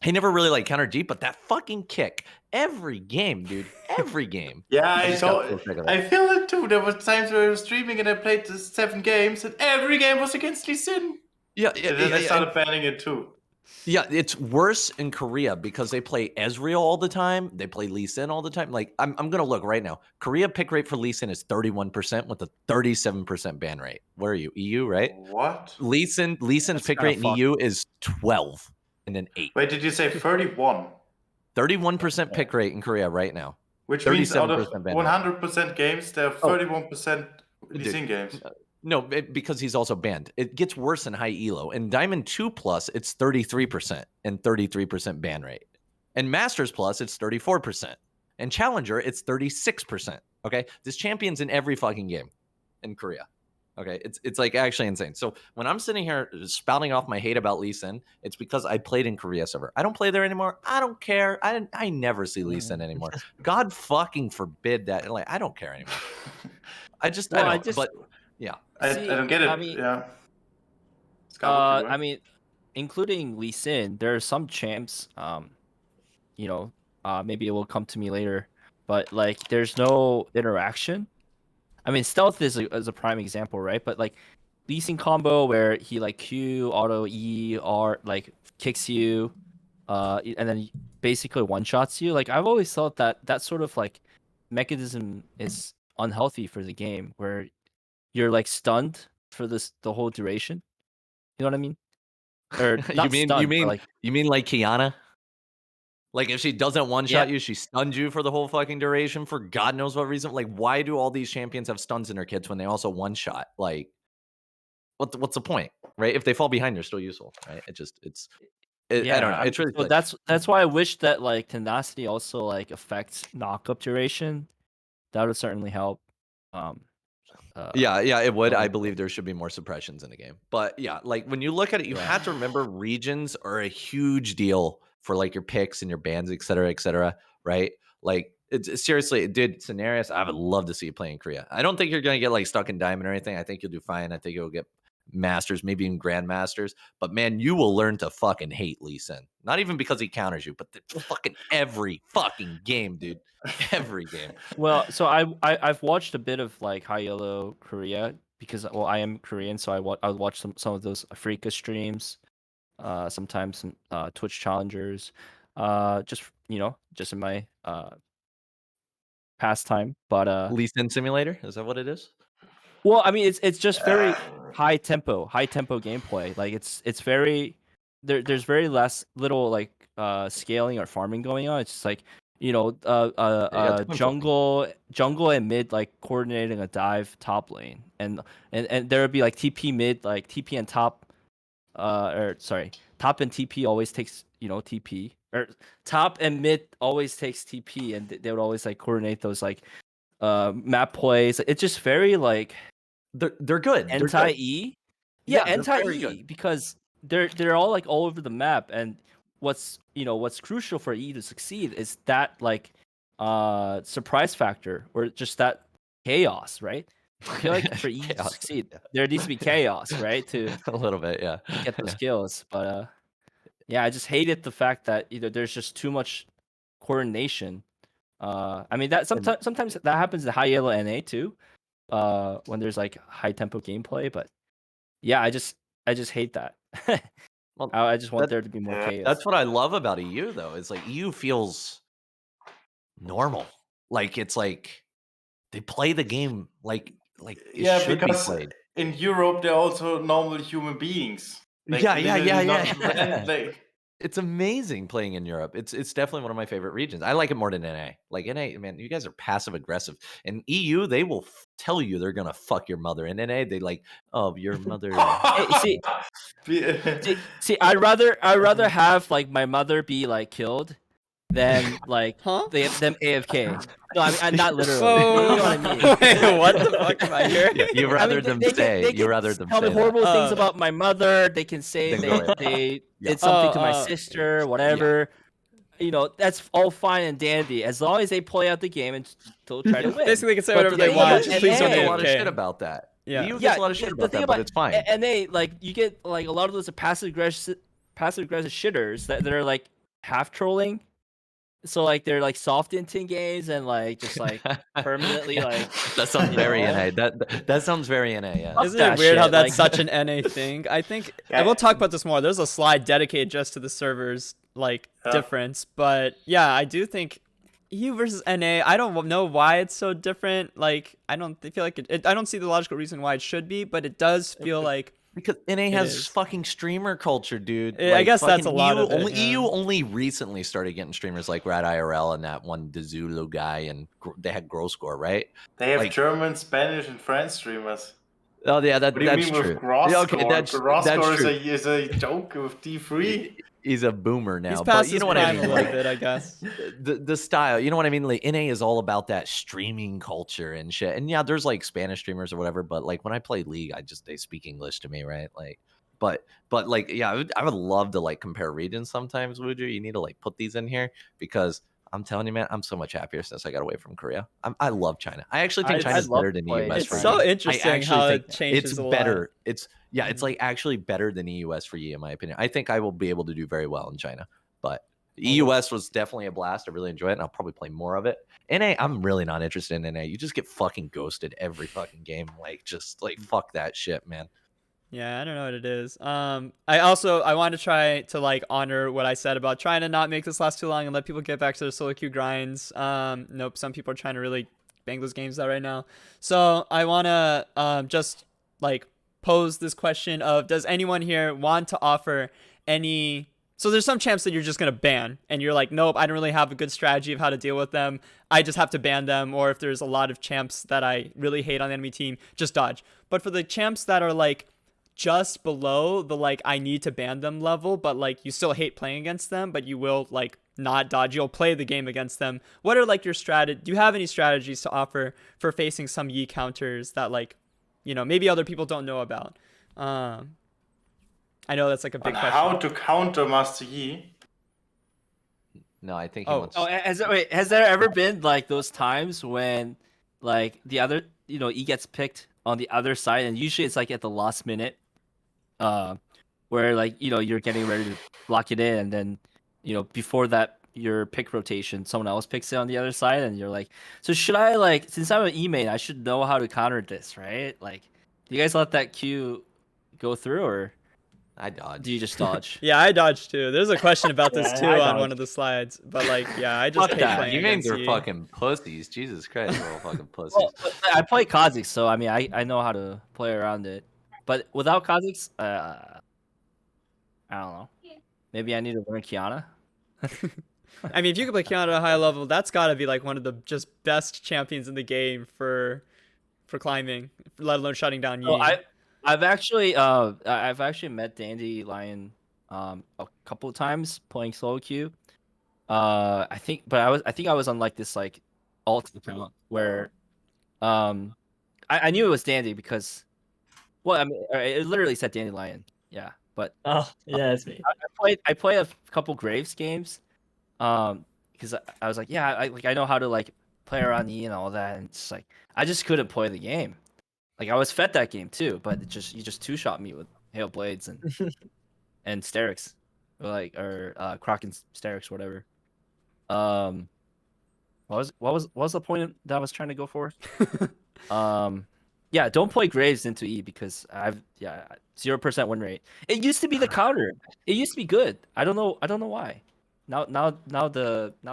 he never really, like, countered deep. But that fucking kick, every game, dude. Every game. Yeah, I feel it, too. There was times where I was streaming and I played the 7 games. And every game was against Lee Sin. Yeah. And then I started banning it, too. Yeah, it's worse in Korea because they play Ezreal all the time. They play Lee Sin all the time. Like, I'm going to look right now. Korea pick rate for Lee Sin is 31% with a 37% ban rate. Where are you? EU, right? What? Lee Sin's pick rate in EU is 12 and then 8. Wait, did you say 31? 31% pick rate in Korea right now. Which means out of 100% games, there are 31% Lee Sin games. No, because he's also banned. It gets worse in high elo. In Diamond 2 Plus, it's 33% and 33% ban rate. And Masters Plus, it's 34%. And Challenger, it's 36%. Okay? This champion's in every fucking game in Korea. Okay? It's like actually insane. So when I'm sitting here spouting off my hate about Lee Sin, it's because I played in Korea server. I don't play there anymore. I don't care. I never see Lee Sin anymore. God fucking forbid that. Like, I don't care anymore. Yeah. I don't get it. I mean, yeah. I mean, including Lee Sin, there are some champs. Maybe it will come to me later, but like, there's no interaction. I mean, Stealth is a prime example, right? But like, Lee Sin combo where he like Q auto E R like kicks you, and then basically one shots you. Like, I've always thought that sort of like mechanism is unhealthy for the game, where you're like stunned for the whole duration. You know what I mean? Or not you mean like Kiana? Like, if she doesn't one-shot you, she stuns you for the whole fucking duration for God knows what reason. Like, why do all these champions have stuns in their kits when they also one-shot? Like, what's the point, right? If they fall behind, they're still useful, right? I don't know. It's really that's why I wish that like Tenacity also like affects knock-up duration. That would certainly help. Yeah, it would. I believe there should be more suppressions in the game. But yeah, like, when you look at it, you have to remember regions are a huge deal for like your picks and your bans, et cetera, right? Like, it's seriously, dude, Sinerias, I would love to see you play in Korea. I don't think you're going to get like stuck in Diamond or anything. I think you'll do fine. I think you'll get Masters, maybe even Grandmasters. But man, you will learn to fucking hate Lee Sin. Not even because he counters you, but fucking every fucking game, dude. Every game. Well, so I've watched a bit of like High-Elo Korea because I am Korean, so I would watch some of those Africa streams, sometimes some Twitch challengers, just in my pastime. But Lee Sin Simulator, is that what it is? Well, I mean, it's just very high tempo gameplay. Like, it's very there's very little like scaling or farming going on. It's just like jungle and mid like coordinating a dive top lane, and there would be like TP mid, like TP and top, top and TP always takes TP, or top and mid always takes TP, and they would always like coordinate those like map plays. It's just very like they're good. Anti-E, anti-E, because they're all like all over the map, and what's crucial for E to succeed is that like surprise factor or just that chaos, right? I feel like for Yi to Chaos, succeed, yeah. there needs to be chaos, right? To A little bit, yeah. get those kills. But yeah, I just hated the fact that either there's just too much coordination. I mean that sometimes that happens in High-Elo NA too. When there's like high tempo gameplay, but yeah, I just hate that. Well, I just want that- there to be more Yeah. chaos. That's what I love about EU though. Is like EU feels normal. Like it's like they play the game like it Yeah, should be because played. in Europe they're also normal human beings. Like, Yeah. literally not like It's amazing playing in Europe. It's definitely one of my favorite regions. I like it more than NA. Like NA, man, you guys are passive aggressive. And EU, they will tell you they're gonna fuck your mother. In NA, they like, oh, your mother. See, I'd rather have like my mother be like killed than like Huh? them AFK. No, I mean not literally. Whoa. You know what I mean? Wait, what the fuck am I hearing? Yeah, you I rather mean, them they say. can You rather them tell say me horrible that. things about my mother. They can say Then go ahead. they Yeah. did something to my Oh, sister, whatever. You know, that's all fine and dandy as long as they play out the game and still try to win. Basically, they can say But whatever the they thing want. about Just please don't NA a lot of AFK. shit about that. Yeah. EU gets a lot of shit the about thing that, but it's fine. NA, like you get like a lot of those passive aggressive shitters that are like half trolling. So like they're like soft inting games and like just like permanently like that sounds you very know? NA. That sounds very NA. Yeah. Fuck Isn't that it weird how shit, that's like- such an NA thing? I think Yeah. we'll talk about this more. There's a slide dedicated just to the servers like Yeah. difference, but yeah, I do think EU versus NA. I don't know why it's so different. Like I don't feel like I don't see the logical reason why it should be, but it does feel like Because NA has is. fucking streamer culture, dude. I guess that's fucking a lot EU of it, only, yeah. EU only recently started getting streamers like Rad IRL and that one Dezulu guy, and they had Grow Score, right? they have Like- German, Spanish, and French streamers. Oh yeah, What do you that's mean true. with Gross Yeah, Score? okay, that's Gross Score true. is a joke with D3. He's a boomer now, he's but past you his know what I prime mean. a little Like, bit, I guess. the style, you know what I mean? Like NA is all about that streaming culture and shit. And yeah, there's like Spanish streamers or whatever, but like when I play League, they speak English to me, right? Like, but like yeah, I would love to like compare regions sometimes. Wuju, you need to like put these in here because I'm telling you, man, I'm so much happier since I got away from Korea. I love China. I actually think I'd China's love better to than the play US. It's for so Yi. interesting I actually how think it changes it's a lot. better. It's Mhm. like actually better than EUS for Yi, in my opinion. I think I will be able to do very well in China, but EUS was definitely a blast. I really enjoy it, and I'll probably play more of it. NA, I'm really not interested in NA. You just get fucking ghosted every fucking game. Like, just like fuck that shit, man. Yeah, I don't know what it is. I want to try to like honor what I said about trying to not make this last too long and let people get back to their solo queue grinds. Nope, some people are trying to really bang those games out right now. So I want to just like pose this question of, does anyone here want to offer any? So there's some champs that you're just gonna ban, and you're like, nope, I don't really have a good strategy of how to deal with them. I just have to ban them. Or if there's a lot of champs that I really hate on the enemy team, just dodge. But for the champs that are like just below the like I need to ban them level, but like you still hate playing against them, but you will like not dodge, you'll play the game against them. What are like your strategy? Do you have any strategies to offer for facing some Yi counters that like, you know, maybe other people don't know about? I know that's like a big On question. how to counter Master Yi. No, I think he Oh. wants. Oh, has there ever been like those times when like the other, you know, E gets picked on the other side, and usually it's like at the last minute, where like, you know, you're getting ready to lock it in, and then, you know, before that your pick rotation, someone else picks it on the other side, and you're like, so should I, like, since I'm an E main, I should know how to counter this, right? Like, do you guys let that queue go through, or I dodge. do you just dodge? Yeah, I dodged too. There's a question about this Yeah, too I on dodged. one of the slides, but like, yeah, I just Fuck hate that. playing You names against are Yi. fucking pussies. Jesus Christ, we're all fucking pussies. Well, I play Kha'Zix, so I mean, I know how to play around it. But without Kha'Zix, I don't know. Maybe I need to learn Kiana. I mean, if you can play Kiana at a high level, that's got to be like one of the just best champions in the game for climbing, let alone shutting down Yi. Oh, I've actually met Dandelion a couple of times playing solo queue. I think I was on like this like alt account where I knew it was Dandy because, well, I mean, it literally said Dandelion. Yeah, but Oh, yeah, it's me. I played a couple Graves games. because I was like, yeah, I know how to like play around Yi and all that, and it's like I just couldn't play the game. Like I was fed that game too, but you just two shot me with hail blades and Sterix, or Kraken Sterix, whatever. What was the point that I was trying to go for? Yeah, don't play Graves into E because 0% win rate. It used to be the counter. It used to be good. I don't know why. Now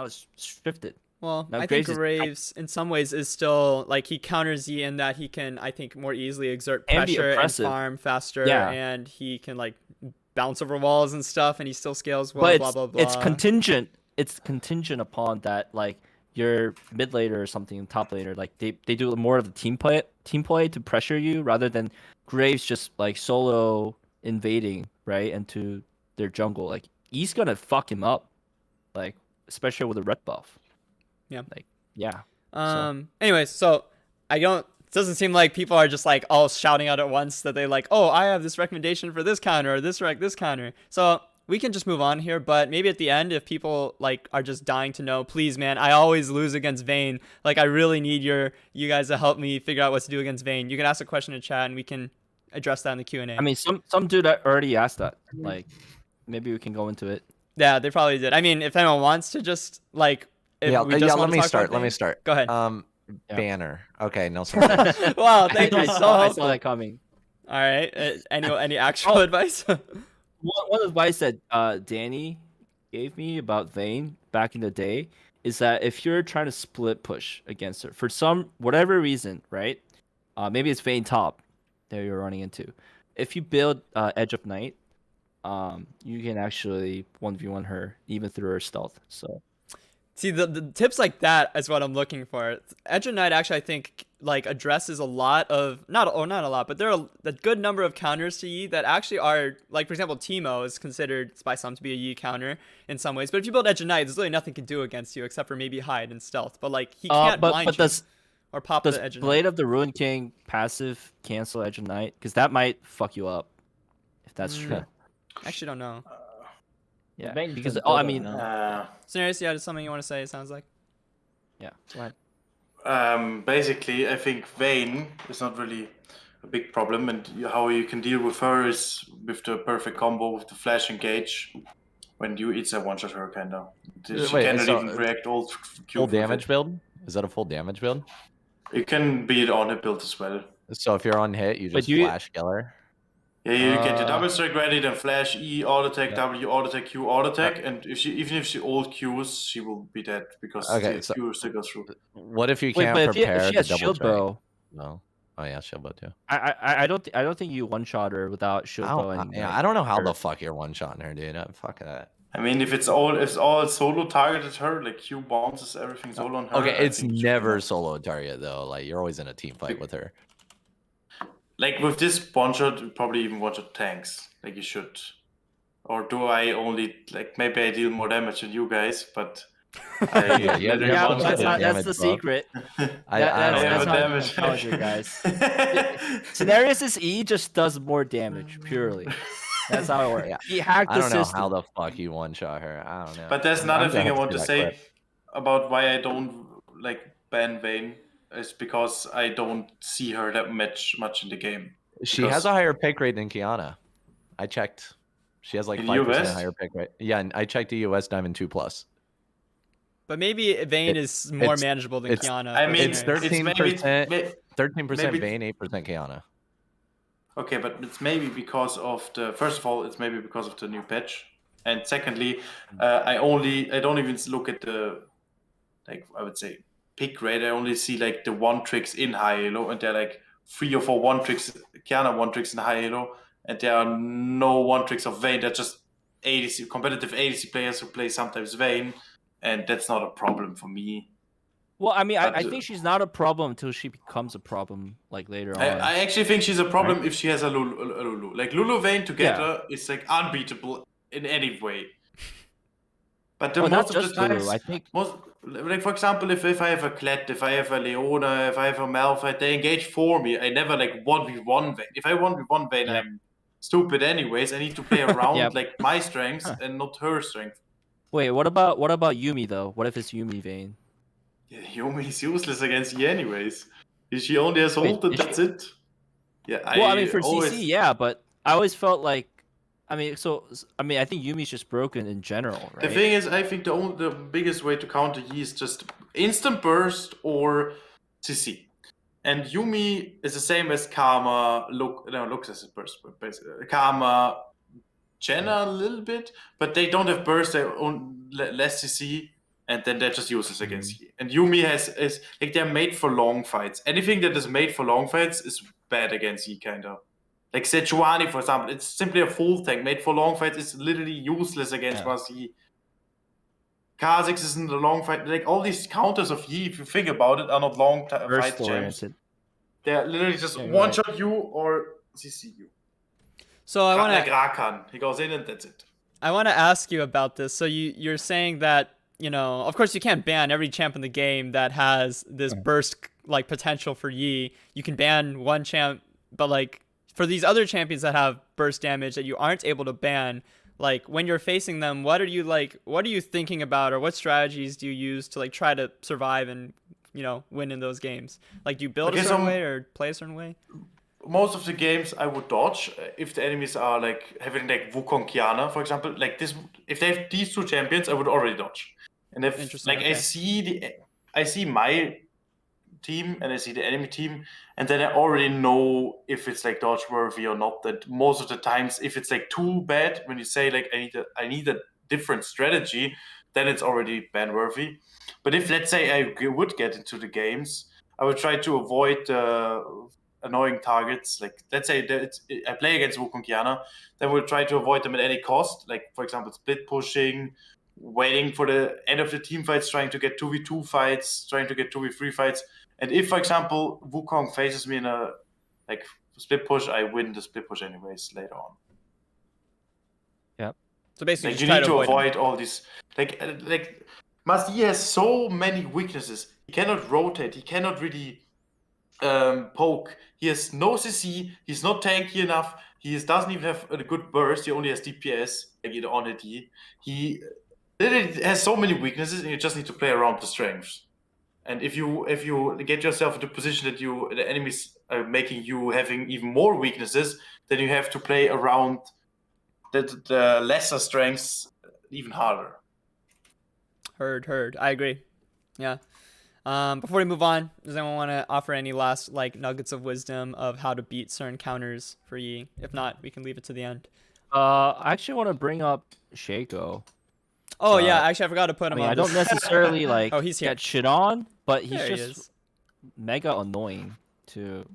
it's shifted. Well, Now I think Graves in some ways is still like he counters Yi in that he can, I think, more easily exert And be pressure and oppressive. farm faster, Yeah. and he can like bounce over walls and stuff, and he still scales well. But blah blah blah. it's contingent. It's contingent upon that, like your mid laner or something, top laner, like they do more of the team play to pressure you rather than Graves just like solo invading right into their jungle. Like he's gonna fuck him up, like especially with a red buff. Yeah. Like yeah. Anyways, so I don't. It doesn't seem like people are just like all shouting out at once that they like, oh, I have this recommendation for this counter or this counter. So we can just move on here, but maybe at the end, if people like are just dying to know, please, man, I always lose against Vayne. Like I really need you guys to help me figure out what to do against Vayne. You can ask a question in chat and we can address that in the Q&A. I mean, some dude already asked that. Like maybe we can go into it. Yeah, they probably did. I mean, if anyone wants to just like, if we just want to talk about Let me Vayne, start. Go ahead. Yeah. Banner. Okay, no. Wow, thank you. So I saw helpful. that coming. All right. Any actual advice? One advice that Danny gave me about Vayne back in the day is that if you're trying to split push against her for whatever reason, right? Maybe it's Vayne top that you're running into. If you build Edge of Night, you can actually 1v1 her even through her stealth. So see, the tips like that is what I'm looking for. Edge of Night actually, I think, like addresses a lot of not a lot, but there are a good number of counters to Yi that actually are, like, for example, Teemo is considered by some to be a Yi counter in some ways. But if you build Edge of Night, there's really nothing can do against you except for maybe hide and stealth. But like he can't blind you or pop does the Edge of Blade Night. of the Rune King passive cancel Edge of Night? Because that might fuck you up if that's true. I actually don't know. Yeah, Vayne because can I build mean, now. Sinerias, yeah, there's something you want to say? It sounds like. yeah. Go ahead. Basically, I think Vayne is not really a big problem, and how you can deal with her is with the perfect combo with the flash engage. When you it's a one-shot her kind of. She Wait, cannot so even react all full damage build? Is that a full damage build? It can be on a build as well. So if you're on hit, you just flash kill her? Yeah, you get your double strike ready, then flash E, auto attack, W, auto attack, Q, auto attack, and even if she ult Qs, she will be dead because the Q still goes through. What if you Wait, can't but prepare if she has the double shield strike? bow, No. Oh yeah, shield bow too. I don't think you one shot her without shield bow. I don't know how the fuck you're one shotting her, dude. Fuck that. I mean, if it's all solo targeted her, like Q bounces everything solo on her. Okay, it's never solo target though. Like you're always in a team fight with her. Like with this one shot, you probably even one shot tanks. Like you should. Or do I only like maybe I deal more damage than you guys, but that's the secret. That's damage. You guys. Sinerias' E just does more damage purely. That's how it works. Yeah. He hacked the system. I don't know how the fuck you one shot her. I don't know. But there's another thing I want to say about why I don't like ban Vayne is because I don't see her that much in the game. She has a higher pick rate than Kiana. I checked. She has like 5% higher pick rate. Yeah, and I checked the US Diamond 2+. But maybe Vayne is more manageable than Kiana. I mean, it's 13%. 13% Vayne, 8% Kiana. Okay, but it's maybe because of the first of all, it's maybe because of the new patch, and secondly, I don't even look at the like I would say pick rate. I only see like the one tricks in High-Elo, and they're like 3 or 4 one tricks, Kiana one tricks in High-Elo, and there are no one tricks of Vayne. They're just ADC competitive ADC players who play sometimes Vayne, and that's not a problem for me. Well, I mean, I think she's not a problem until she becomes a problem, like later on. I actually think she's a problem if she has a Lulu. Like Lulu Vayne together is like unbeatable in any way. But most of the times, I think like for example, if I have a tzIKT, if I have a Leona, if I have a Malphite, they engage for me. I never like 1v1 Vayne. If I 1v1 Vayne, I'm stupid anyways. I need to play around like my strengths and not her strength. Wait, what about Yumi though? What if it's Yumi Vayne? Yeah, Yumi is useless against Yi anyways. She only has Wait, hold and is she- that's it. Yeah, Well, I mean, for always. CC, yeah, but I always felt like, I mean, I think Yumi's just broken in general, right? The thing is, I think the biggest way to counter Yi is just instant burst or CC. And Yumi is the same as Karma. Looks as a burst, but basically Karma, Jenna a little bit, but they don't have burst. They own less CC, and then they're just useless against Yi. And Yumi is like they're made for long fights. Anything that is made for long fights is bad against Yi, kind of. Like Sejuani, for example, it's simply a full tank made for long fights. It's literally useless against Master Yi. Kha'Zix isn't a long fight. Like all these counters of Yi, if you think about it, are not long fight champs. They're literally just one shot you or CC you. So I want like Rakan, he goes in and that's it. I want to ask you about this. So you're saying that, you know, of course you can't ban every champ in the game that has this burst like potential for Yi. You can ban one champ, but like for these other champions that have burst damage that you aren't able to ban, like when you're facing them, what are you thinking about, or what strategies do you use to like try to survive and, you know, win in those games? Like, do you build a certain way or play a certain way? Most of the games I would dodge if the enemies are like having like Wukong Kiana, for example. Like this, if they have these two champions, I would already dodge. And if like I see my team and I see the enemy team, and then I already know if it's like dodge worthy or not. That most of the times, if it's like too bad, when you say like I need a different strategy, then it's already ban worthy. But if let's say I would get into the games, I would try to avoid annoying targets. Like let's say that I play against Wukong Kiana, then we'll try to avoid them at any cost. Like for example, split pushing, waiting for the end of the team fights, trying to get 2v2 fights, trying to get 2v3 fights. And if, for example, Wukong faces me in a like split push, I win the split push anyways later on. Yeah. So basically, like, you need to avoid all these. Like Master Yi has so many weaknesses. He cannot rotate. He cannot really poke. He has no CC. He's not tanky enough. He doesn't even have a good burst. He only has DPS like on it. He literally has so many weaknesses, and you just need to play around the strengths. And if you get yourself into a position that the enemies are making you having even more weaknesses, then you have to play around the lesser strengths even harder. Heard. I agree. Yeah. Before we move on, does anyone want to offer any last like nuggets of wisdom of how to beat certain counters for Yi? If not, we can leave it to the end. I actually want to bring up Shaco. Oh yeah, actually I forgot to put him on. I don't necessarily like he's here. get shit on, but he's There just mega annoying to.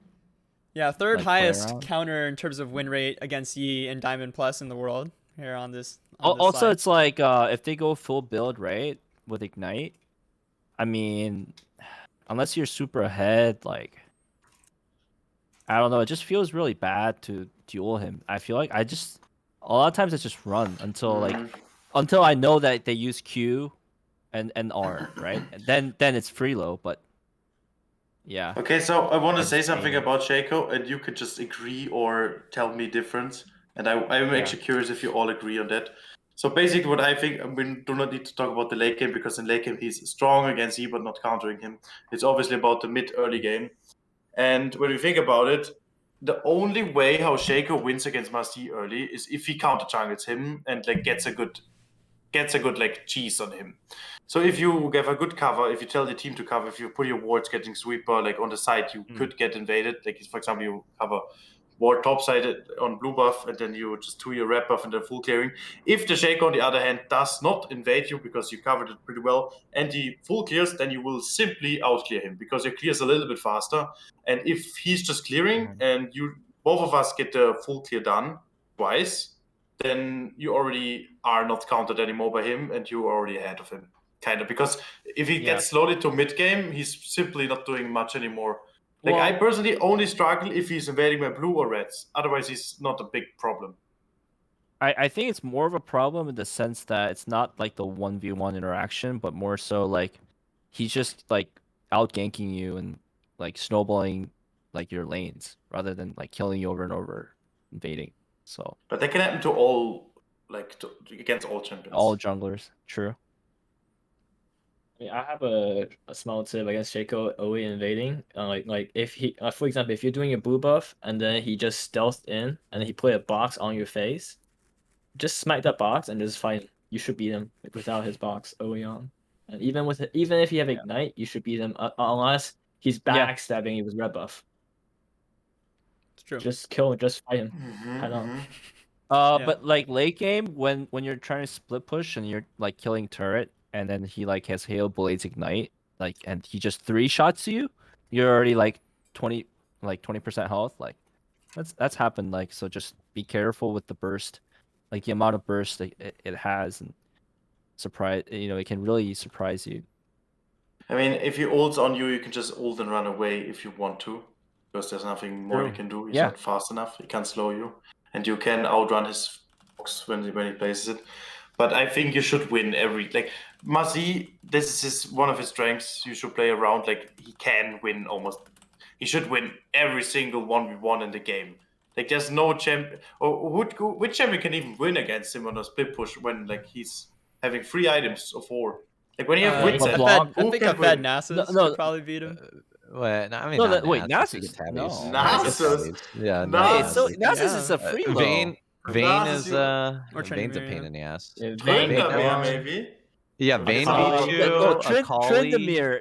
Yeah, third like, highest counter in terms of win rate against Yi and Diamond Plus in the world here on this. Also, it's like if they go full build right with Ignite, I mean, unless you're super ahead, like I don't know, it just feels really bad to duel him. I feel like a lot of times I just run until I know that they use Q and R, right? And then it's free low, but yeah. Okay, so I want to say something about Shaco, and you could just agree or tell me different. And I'm actually curious if you all agree on that. So basically what I think, we do not need to talk about the late game, because in late game he's strong against Yi but not countering him. It's obviously about the mid-early game. And when we think about it, the only way how Shaco wins against Master Yi early is if he counter jungles him and like gets a good like cheese on him. So if you give a good cover, if you tell the team to cover, if you put your wards getting sweeper like on the side, you could get invaded. Like for example, you cover ward top side on blue buff, and then you just do your red buff and then full clearing. If the Shaco on the other hand does not invade you because you covered it pretty well and he full clears, then you will simply out clear him because your clears a little bit faster. And if he's just clearing and both of us get the full clear done twice, then you already are not counted anymore by him and you're already ahead of him. Kind of, because if he gets slowly to mid game, he's simply not doing much anymore. Like I personally only struggle if he's invading my blue or reds. Otherwise, he's not a big problem. I think it's more of a problem in the sense that it's not like the 1v1 interaction, but more so like he's just like out ganking you and like snowballing like your lanes rather than like killing you over and over, invading. So. But that can happen to all like against all champions. All junglers, true. I mean, I have a small tip against Shaco always invading. Like if he, for example, if you're doing a blue buff and then he just stealthed in and he put a box on your face, just smack that box and just fight him. You should beat him without his box early on. And even if you have ignite, you should beat him unless he's Yeah. backstabbing you with red buff. It's true. Just fight him. Mhm, Head on. mhm. Yeah. But like late game, when you're trying to split push and you're like killing turret, and then he like has Hail Blades Ignite, like, and he just 3-shots you, you're already like 20% health. Like, that's happened. Like, so just be careful with the burst, like the amount of burst it has, and surprise. You know, it can really surprise you. I mean, if he ults on you, you can just ult and run away if you want to, because there's nothing more you True. can do. He's Yeah. not fast enough. He can't slow you, and you can outrun his box when he places it. But I think you should win every like Master Yi, this is one of his strengths. You should play around like he can win almost. He should win every single 1v1 in the game. Like there's no champ or which champion can even win against him on a split push when like he's having 3 items or 4. Like when you have wins, LeBlanc, I think a Fed Nasus No, could probably beat him. Well, I mean, No, not wait, Nasus, you Nasus, get no. tabbies. Nasus? Yeah, No. Hey, Nasus. so Nasus Yeah. is a free low. Vayne Nasus, is you- Or Vayne's a Tryndamere, pain in the ass. Yeah, Tryndamere maybe. Yeah, Vayne Oh, beats you. No, Akali.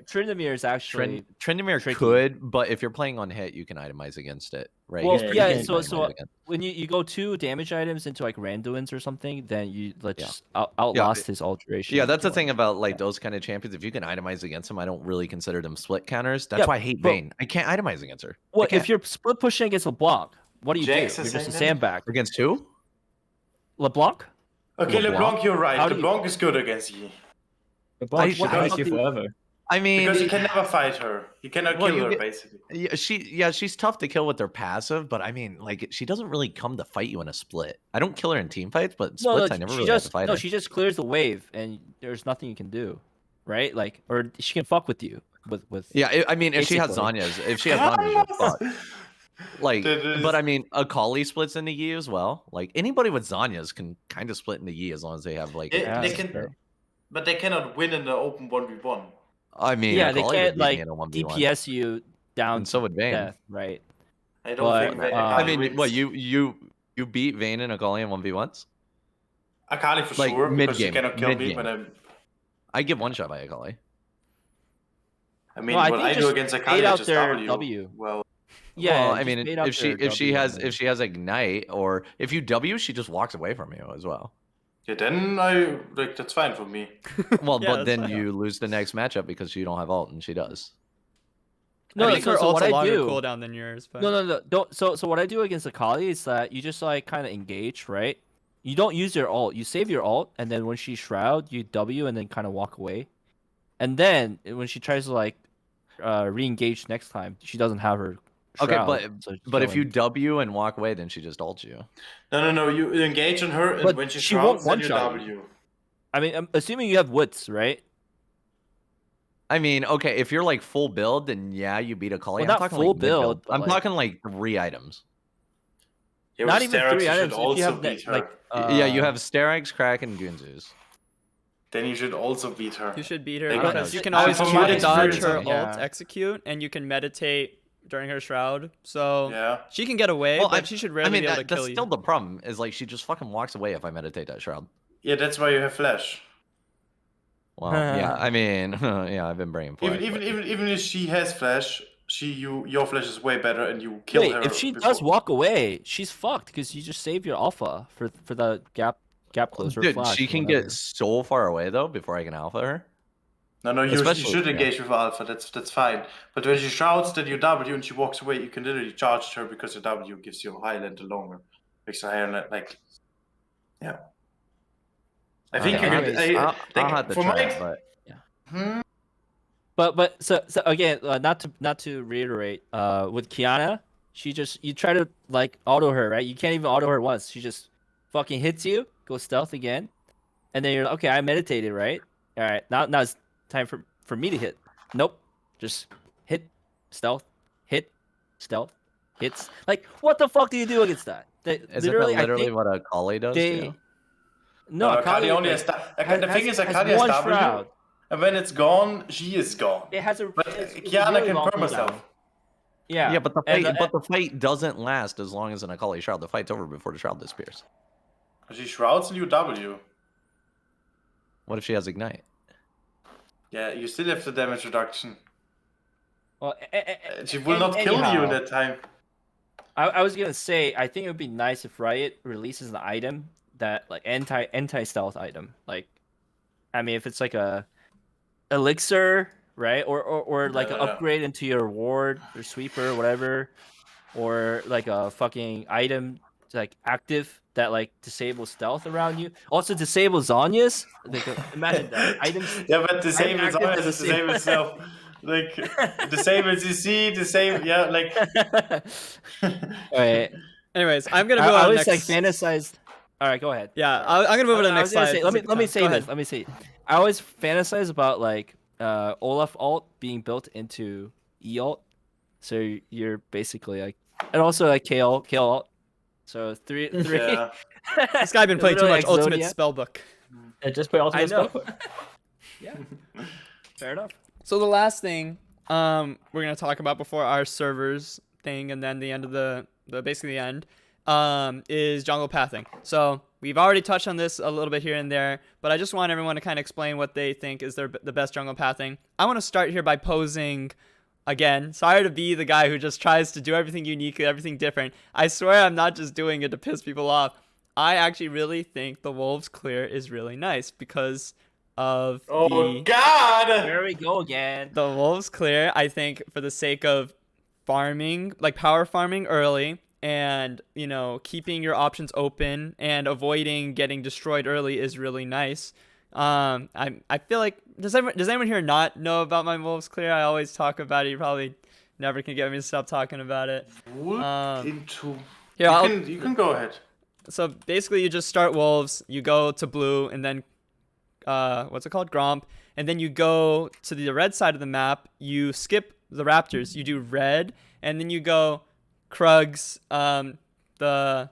Tryndamere is actually Tryndamere tricky. could, but if you're playing on hit, you can itemize against it, right? Well, He's pretty yeah, easy to so itemize against. when you go 2 damage items into like randoms or something, then you just Yeah, outlast his alteration. Yeah, that's the thing killing. about like those kind of champions. If you can itemize against them, I don't really consider them split counters. That's Yeah, why I hate but- Vayne. I can't itemize against her. Well, I can't. if you're split pushing against LeBlanc, what do you Jax do? is You're just a saying that? sandbag. Against who? LeBlanc? Okay, LeBlanc? LeBlanc, you're right. How do you- LeBlanc is good against Yi. The box should what fight about you the- forever. I mean, Because you can never fight her. You cannot Well, kill you her, get- basically. she's tough to kill with her passive, but I mean, like she doesn't really come to fight you in a split. I don't kill her in team fights, but in splits I never really have to fight her. she just clears the wave, and there's nothing you can do, right? Like, or she can fuck with you with. Yeah, I mean, if she has Basically. Zanya's, you're fucked. Like, That is- but I mean, Akali splits into Yi as well. Like anybody with Zanya's can kind of split into Yi as long as they have like. It- Yeah, they that's can, fair. but they cannot win in the open 1v1. I mean, Yeah, they Akali would can't beat me like in a 1v1. DPS you down And so would to Vayne. death, right? I don't But, think that I I Akali mean, wins. what you beat Vayne and Akali in 1v1s? Akali for like, sure, because she mid-game, cannot kill me mid-game. when I'm... I get one shot by Akali. I mean, No, I what think I do just against bait Akali out is just their W. W. Well, Yeah, well, I just mean, bait out if she their W. has ignite, or if you W, she just walks away from you as well. yeah, then that's fine for me. Well, Yeah, but that's then fine. you lose the next matchup because you don't have ult and she does. No, I think so, her so ult's what a I longer do? cooldown than yours. But... No. Don't. So what I do against Akali is that you just like kind of engage, right? You don't use your ult. You save your ult, and then when she shroud, you W and then kind of walk away. And then when she tries to like re-engage next time, she doesn't have her Okay, shroud. so she's but if you chilling. W and walk away, then she just ults you. No, you engage on her, and But when she she won't shrouds, then you one-shot you. W. I mean, I'm assuming you have wits, right? I mean, okay, if you're like full build, then yeah, you beat Akali. Well, I'm not talking full like mid-build. build, but I'm like- talking like 3 items. Yeah, Not with even Sterak's, 3 you should items. If you also have beat her. like, Yeah, you have Steraks, Crack, and Gunzus. Then you should also beat her. You should beat her Like, because you can I- always from Q my to dodge experience, her yeah. ult execute, and you can meditate during her shroud. So Yeah. she can get away, Well, but she should rarely be able to that's kill you. still the problem. Is like she just fucking walks away if I meditate that shroud. Yeah, that's why you have flash. Well, yeah, I mean, yeah, I've been bringing flash. Even if she has flash, your flash is way better, and you kill wait, her. if she before. does walk away, she's fucked because you just save your alpha for the gap closer. Dude, flash, she can whatever. get so far away though before I can alpha her. No, you Especially- should yeah. engage with Alpha. That's fine. But when she shouts that you W and she walks away, you can literally charge her because your W gives you a high land longer, makes her higher land. Like, yeah. I think Okay, you anyways, can. I'll have to for try my, it, but But so again, not to reiterate, with Kiana, you try to like auto her, right? You can't even auto her once. She just fucking hits you, go stealth again, and then you're like, okay, I meditated, right? All right, now it's time for me to hit. Nope, just hit, stealth, hits. Like, what the fuck do you do against that? is it literally I think what a Kali does? they, too? No, Akali only like, has the thing is Akali has one W, shroud. and when it's gone, she is gone. It has a. But it's a Kiana really can long perm herself. cooldown. Yeah. Yeah, but the and, fight doesn't last as long as an Akali shroud. The fight's over before the shroud disappears. She shrouds and you W. What if she has ignite? Yeah, you still have the damage reduction. well, She will not kill you in anyhow, that time. I was gonna say I think it would be nice if Riot releases an item that like anti stealth item. Like, I mean, if it's like a elixir, right, or like an upgrade into your ward or sweeper or whatever, or like a fucking item like active that like disables stealth around you. Also disable Zhonya's. Like, imagine that items. Yeah, but disable active Zhonya's to is disable itself. Like disable CC, disable like. Alright. Anyways, I'm gonna move on I to the was next. like fantasized. All right, go ahead. Yeah, I'm gonna move on to the next slide. Say, let me say Go this. ahead. Let me say. I always fantasize about like Olaf ult being built into E ult, so you're basically like, and also like K ult. So three. Yeah. This guy been playing too much Literally Ultimate Exodia. Spellbook. Yeah, just play ultimate know. spell. Yeah. Fair enough. So the last thing we're gonna talk about before our servers thing, and then the end of the basically the end, is jungle pathing. So we've already touched on this a little bit here and there, but I just want everyone to kind of explain what they think is the best jungle pathing. I want to start here by posing. Again, sorry to be the guy who just tries to do everything unique, everything different. I swear I'm not just doing it to piss people off. I actually really think the Wolves Clear is really nice because of God! There we go again. the Wolves Clear. I think for the sake of farming, like power farming early, and keeping your options open and avoiding getting destroyed early is really nice. I feel like does anyone here not know about my Wolves Clear? I always talk about it. You probably never can get me to stop talking about it. You can go ahead. So basically, you just start Wolves. You go to blue, and then what's it called, Gromp, and then you go to the red side of the map. You skip the Raptors. You do red, and then you go Krugs, the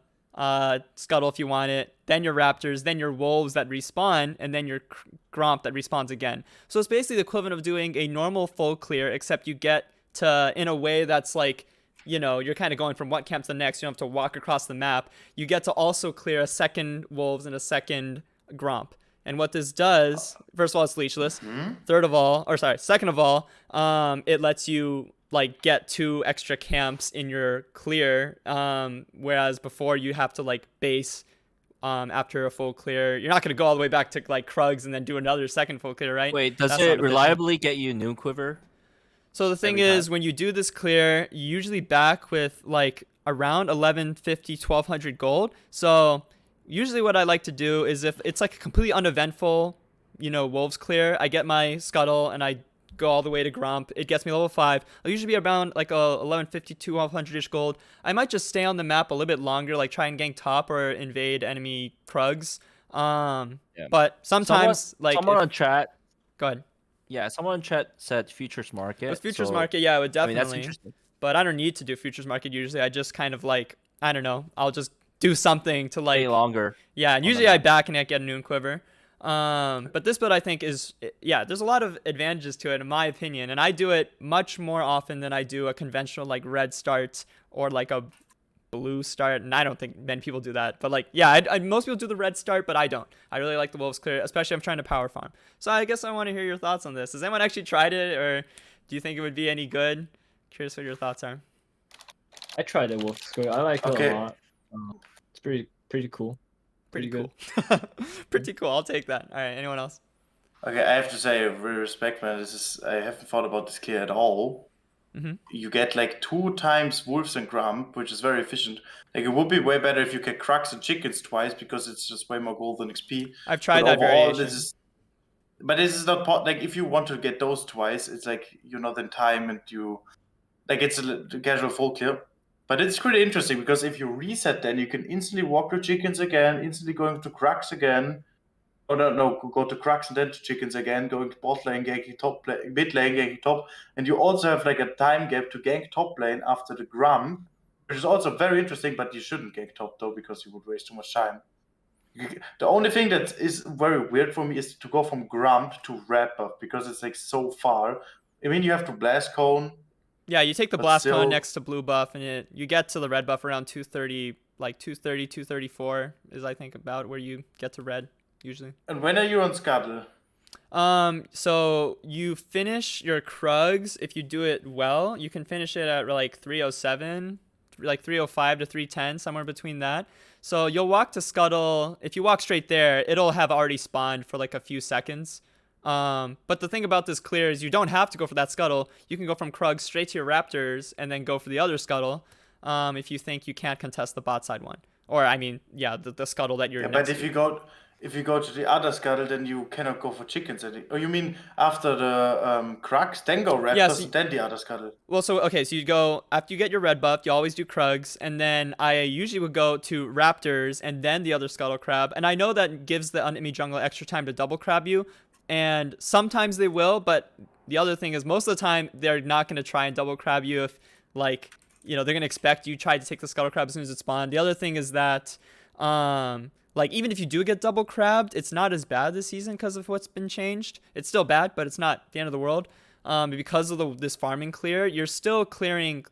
Scuttle if you want it, then your Raptors, then your Wolves that respawn, and then your Gromp that respawns again. So it's basically the equivalent of doing a normal full clear, except you get to, in a way that's like, you're kind of going from one camp to the next. You don't have to walk across the map. You get to also clear a second Wolves and a second Gromp. And what this does, first of all, it's leashless. Second of all, it lets you like get 2 extra camps in your clear, whereas before you have to like base after a full clear. You're not going to go all the way back to like Krugs and then do another second full clear, right? Wait, does That's it not efficient. reliably get you Noon Quiver? So the thing is, when you do this clear, you usually back with like around 1150, 1200 gold. So usually what I like to do is if it's like a completely uneventful, Wolves clear, I get my Scuttle and I go all the way to Gromp. It gets me level 5. I'll usually be around like 1150, 1200-ish gold. I might just stay on the map a little bit longer, like try and gank top or invade enemy Krugs. But sometimes someone on chat. Go ahead. Yeah, someone in chat said Futures Market. With Futures Market, yeah, it would definitely. I mean, that's interesting. But I don't need to do Futures Market usually. I just kind of like, I don't know, I'll just do something to like... Stay longer. Yeah, and usually I back and I get a Noon Quiver. But this build I think is, there's a lot of advantages to it in my opinion. And I do it much more often than I do a conventional like red start or like a blue start, and I don't think many people do that, but like most people do the red start, but I don't. I really like the Wolves Clear, especially if I'm trying to power farm. So I guess I want to hear your thoughts on this. Has anyone actually tried it, or do you think it would be any good? Curious what your thoughts are. I tried the Wolves Clear. I like it a lot. It's pretty cool. Pretty cool. good. Pretty cool. I'll take that. All right, anyone else? Okay, I have to say, with respect, man, I haven't thought about this clear at all. Mm-hmm. You get like 2 times Wolves and Gromp, which is very efficient. Like it would be way better if you get Krugs and Chickens twice, because it's just way more gold than XP. I've tried that variation. This is not like if you want to get those twice, it's like you're not in time and you like it's a casual full clear. But it's pretty interesting because if you reset, then you can instantly walk to Chickens again, instantly going to Krugs again. Oh no, go to Krugs and then to Chickens again, going to bot lane, ganking top lane, mid lane, ganking top. And you also have like a time gap to gank top lane after the Gromp, which is also very interesting, but you shouldn't gank top though, because you would waste too much time. The only thing that is very weird for me is to go from Grump to Wrap Up because it's like so far. I mean, you have to Blast Cone. Yeah, you take the But blast cone still- next to blue buff, and you get to the red buff around 230, like 230, 234 is I think about where you get to red usually. And when are you on Scuttle? So you finish your Krugs if you do it well. You can finish it at like 307, like 305 to 310, somewhere between that. So you'll walk to Scuttle. If you walk straight there, it'll have already spawned for like a few seconds. But the thing about this clear is you don't have to go for that Scuttle. You can go from Krug straight to your Raptors and then go for the other Scuttle if you think you can't contest the bot side one. Or, I mean, yeah, the Scuttle that you're Yeah, next but if to. you go to the other Scuttle, then you cannot go for chickens. Oh, you mean after the Krugs, then go Raptors, Yeah, so- then the other Scuttle? Well, so, okay, so you go, after you get your red buff, you always do Krugs, and then I usually would go to Raptors and then the other Scuttle Crab. And I know that gives the enemy jungler extra time to double crab you, and sometimes they will, but the other thing is most of the time they're not going to try and double crab you if, like, you know, they're going to expect you try to take the Scuttle Crab as soon as it spawned. The other thing is that, like, even if you do get double crabbed, it's not as bad this season because of what's been changed. It's still bad, but it's not the end of the world. Because of this farming clear, you're still clearing,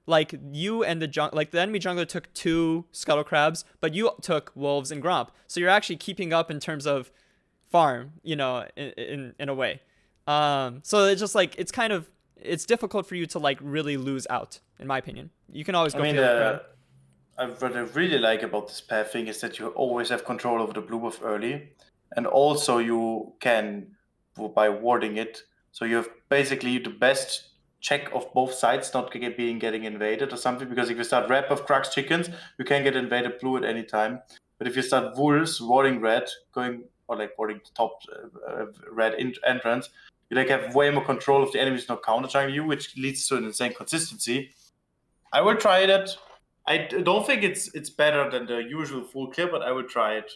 like, you and the enemy jungler took 2 Scuttle Crabs, but you took Wolves and Gromp. So you're actually keeping up in terms of farm, you know, in a way. So it's just like, it's difficult for you to like really lose out, in my opinion. You can always go for the other crab. What I really like about this path thing is that you always have control over the blue buff early, and also you can, by warding it, so you have basically the best check of both sides not getting invaded or something, because if you start red buff Krugs chickens, you can get invaded blue at any time. But if you start wolves warding red, warding the top red entrance, you like have way more control of the enemies not counter jungle you, which leads to an insane consistency. I will try that. I don't think it's better than the usual full clear, but I will try it.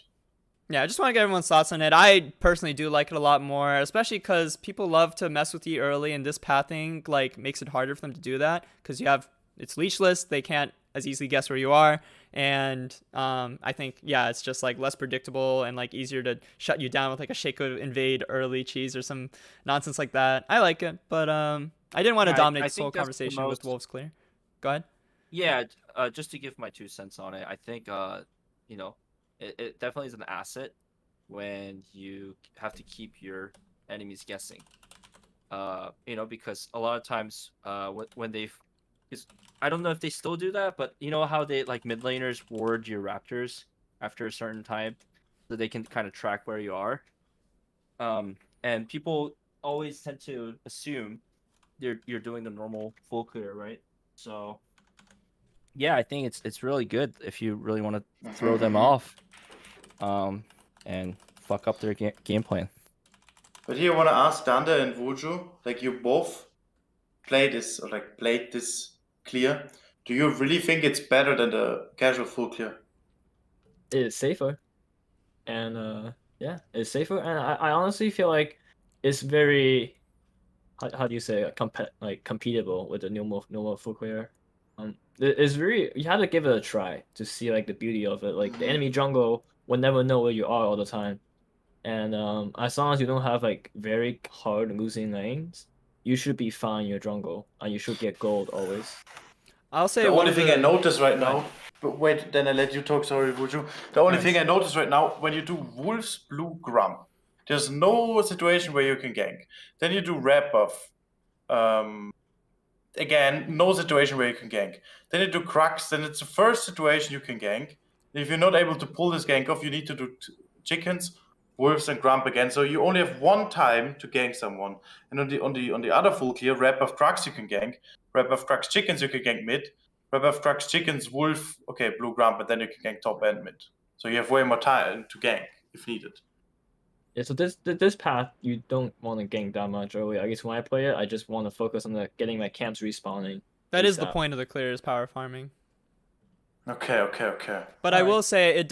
Yeah, I just want to get everyone's thoughts on it. I personally do like it a lot more, especially because people love to mess with you early, and this pathing like makes it harder for them to do that because it's leashless. They can't as easily guess where you are, and I think it's just like less predictable and like easier to shut you down with like a Shaco invade early cheese or some nonsense like that. I like it, but I didn't want to dominate this whole conversation with Wolves Clear. Go ahead. Yeah, just to give my 2 cents on it, I think you know, it definitely is an asset when you have to keep your enemies guessing. You know, because a lot of times when I don't know if they still do that, but you know how they like mid laners ward your Raptors after a certain time so they can kind of track where you are. And people always tend to assume you're doing the normal full clear, right? So yeah, I think it's really good if you really want to throw them off, and fuck up their game plan. But here I want to ask Danda and Wuju, like you both played this clear. Do you really think it's better than the casual full clear? It's safer, and it's safer, and I honestly feel like it's very how do you say compatible with the normal full clear. It's very, you have to give it a try to see like the beauty of it. Like the enemy jungle will never know where you are all the time, and as long as you don't have like very hard losing lanes, you should be fine in your jungle and you should get gold always. I'll say The only thing I notice right now, but wait, then I let you talk. Sorry, Wuju. The only thing I notice right now, when you do Wolves Blue Grump, there's no situation where you can gank. Then you do Red Buff. Again, no situation where you can gank. Then you do Krugs, then it's the first situation you can gank. If you're not able to pull this gank off, you need to do chickens, wolves, and Grump again. So you only have one time to gank someone. And on the other full clear, Red Buff Krugs you can gank. Red Buff Krugs chickens you can gank mid. Red Buff Krugs chickens, wolf, okay, blue Grump, but then you can gank top and mid. So you have way more time to gank if needed. Yeah, so this path you don't want to gank that much early. I guess when I play it, I just want to focus on getting my camps respawning. That is the point of the clear, is power farming. Okay. But I will say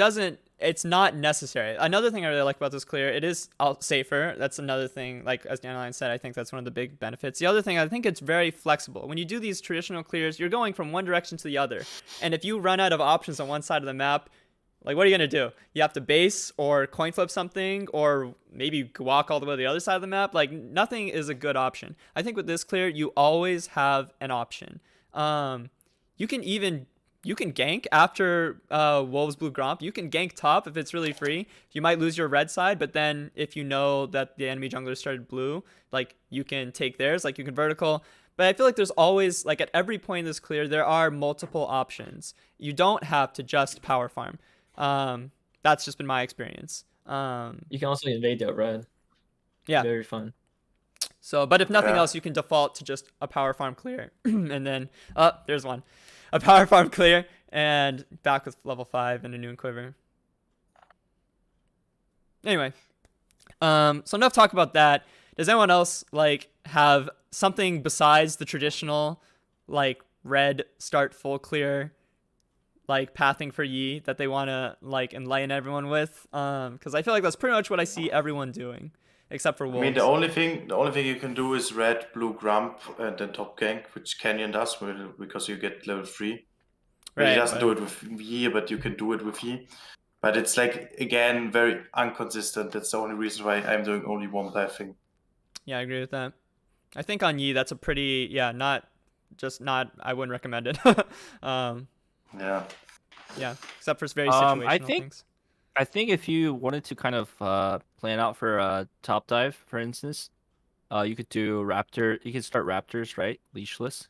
it's not necessary. Another thing I really like about this clear, it is safer. That's another thing, like as Dandelion said, I think that's one of the big benefits. The other thing, I think it's very flexible. When you do these traditional clears, you're going from one direction to the other. And if you run out of options on one side of the map, Like, what are you gonna do? You have to base or coin flip something, or maybe walk all the way to the other side of the map. Like, nothing is a good option. I think with this clear, you always have an option. You can gank after Wolves Blue Gromp. You can gank top if it's really free. You might lose your red side, but then if you know that the enemy jungler started blue, like, you can take theirs. Like, you can vertical. But I feel like there's always, like, at every point in this clear, there are multiple options. You don't have to just power farm. That's just been my experience. You can also invade their red. Yeah. Very fun. So, but if nothing Yeah. else, you can default to just a power farm clear. And then, there's one. A power farm clear and back with level 5 and a new quiver. Anyway, so enough talk about that. Does anyone else, like, have something besides the traditional, like, red start full clear, like, pathing for Yi that they want to, like, enlighten everyone with? Because I feel like that's pretty much what I see everyone doing, except for Wolves. I mean, the only thing you can do is red, blue, grump, and then top gank, which Canyon does because you get level 3. Well, he doesn't do it with Yi, but you can do it with Yi. But it's, like, again, very inconsistent. That's the only reason why I'm doing only one pathing. Yeah, I agree with that. I think on Yi, that's a pretty, I wouldn't recommend it. Yeah. Yeah, except for very situational things. I think if you wanted to kind of plan out for a top dive, for instance, you could do Raptor. You could start Raptors, right? Leashless.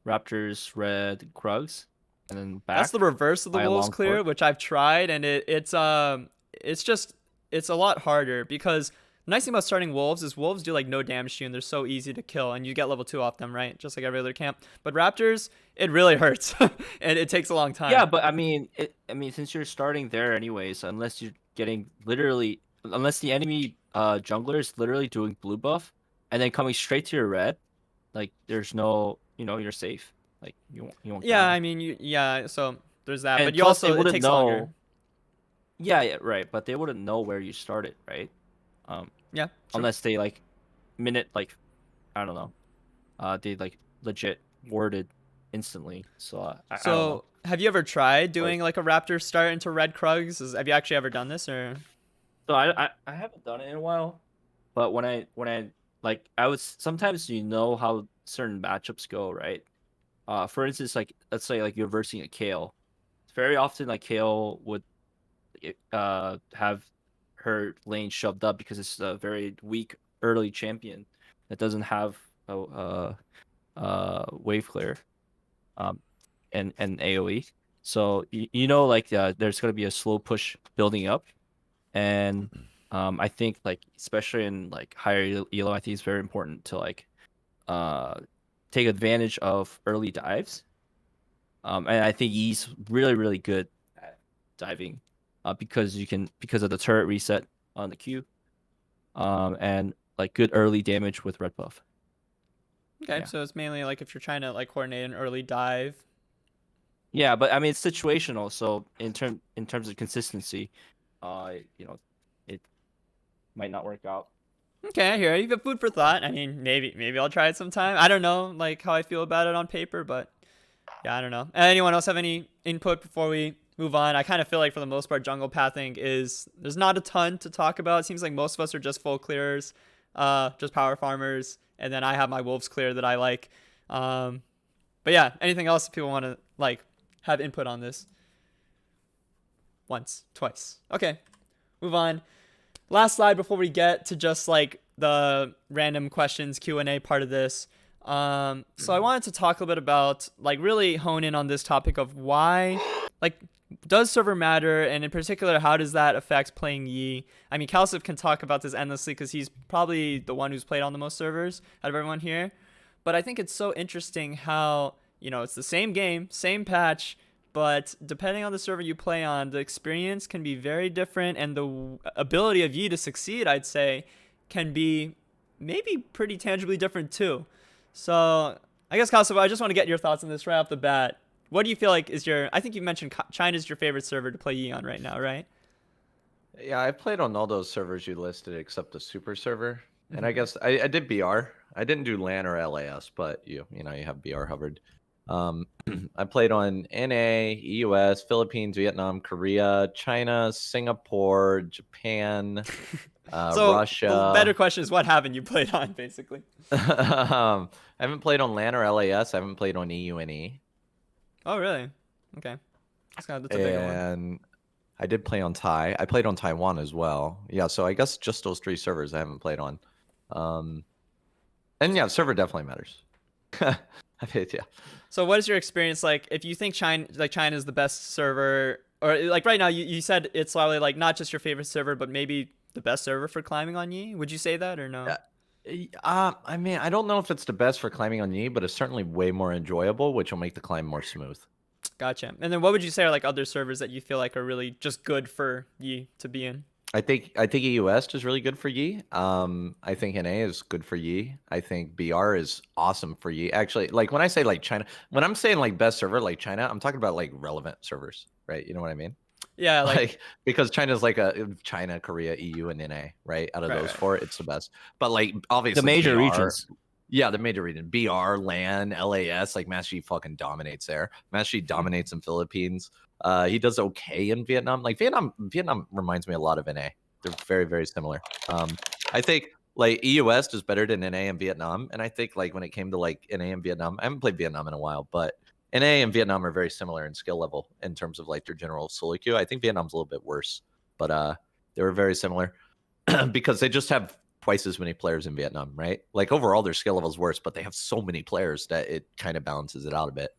Raptors, red, Krugs, and then back. That's the reverse of the by a Wolves long clear, court. which I've tried, and it's a lot harder because the nice thing about starting Wolves is Wolves do, like, no damage to you, and they're so easy to kill, and you get level 2 off them, right? Just like every other camp. But Raptors, it really hurts, and it takes a long time. Yeah, but I mean, since you're starting there anyways, unless you're getting unless the enemy jungler is literally doing blue buff and then coming straight to your red, like, there's no, you're safe. Like, you won't. Yeah, die. I mean, so there's that, And but you plus, they also, it wouldn't takes know. longer. Yeah, right. But they wouldn't know where you started, right? Yeah, true. Unless they, like, I don't know. They, like, legit warded instantly. So I don't know. Have you ever tried doing, like, a Raptor start into red Krugs? Have you actually ever done this, or? So I haven't done it in a while, but when I like, I was sometimes how certain matchups go, right? For instance, like, let's say, like, you're versing a Kale. Very often, like, Kale would have her lane shoved up because it's a very weak early champion that doesn't have a wave clear, and AOE. So like, there's gonna be a slow push building up, and I think, like, especially in, like, higher elo, I think it's very important to, like, take advantage of early dives. And I think Yi's really, really good at diving, because of the turret reset on the Q, and, like, good early damage with red buff. Okay, Yeah. so it's mainly, like, if you're trying to, like, coordinate an early dive. Yeah, but I mean, it's situational. So in terms of consistency, it might not work out. Okay, I hear you. You have food for thought. I mean, maybe I'll try it sometime. I don't know, like, how I feel about it on paper, but yeah, I don't know. Anyone else have any input before we move on? I kind of feel like, for the most part, jungle pathing there's not a ton to talk about. It seems like most of us are just full clearers, just power farmers, and then I have my wolves clear that I like. But yeah, anything else if people want to, like, have input on this? Once, twice. Okay, move on. Last slide before we get to just, like, the random questions Q&A part of this. So I wanted to talk a little bit about, like, really hone in on this topic of why, like, does server matter, and in particular, how does that affect playing Yi? I mean, Cowsep can talk about this endlessly because he's probably the one who's played on the most servers out of everyone here. But I think it's so interesting how, it's the same game, same patch, but depending on the server you play on, the experience can be very different, and the ability of Yi to succeed, I'd say, can be maybe pretty tangibly different too. So I guess, Cowsep, I just want to get your thoughts on this right off the bat. What do you feel like I think you mentioned China's your favorite server to play Yi on right now, right? Yeah, I played on all those servers you listed except the super server. And I guess I did BR. I didn't do LAN or LAS, but you have BR hovered. I played on NA, EUS, Philippines, Vietnam, Korea, China, Singapore, Japan, So Russia. better question is, what haven't you played on, basically? I haven't played on LAN or LAS. I haven't played on EU and E. Oh, really? Okay. That's a bigger one. And I did play on Thai. I played on Taiwan as well. Yeah, so I guess just those 3 servers I haven't played on. And yeah, server definitely matters. Yeah. So what is your experience like? If you think China is the best server, or like right now, you said it's probably like not just your favorite server, but maybe the best server for climbing on Yi. Would you say that or no? I mean, I don't know if it's the best for climbing on Yi, but it's certainly way more enjoyable, which will make the climb more smooth. Gotcha. And then what would you say are like other servers that you feel like are really just good for Yi to be in? I think EUS is really good for Yi. I think NA is good for Yi. I think BR is awesome for Yi. Actually, like when I say like China, when I'm saying like best server like China, I'm talking about like relevant servers, right? You know what I mean? Yeah, like because China's like China, Korea, EU, and NA, right? Out of those 4, it's the best. But like obviously The major BR, regions. Yeah, the major region. BR, LAN, LAS, like Master Yi fucking dominates there. Master Yi dominates in Philippines. He does okay in Vietnam. Like Vietnam reminds me a lot of NA. They're very, very similar. I think like EUS is better than NA and Vietnam. And I think like when it came to like NA and Vietnam, I haven't played Vietnam in a while, but NA and Vietnam are very similar in skill level in terms of like their general solo queue. I think Vietnam's a little bit worse, but they were very similar because they just have twice as many players in Vietnam, right? Like overall their skill level is worse, but they have so many players that it kind of balances it out a bit.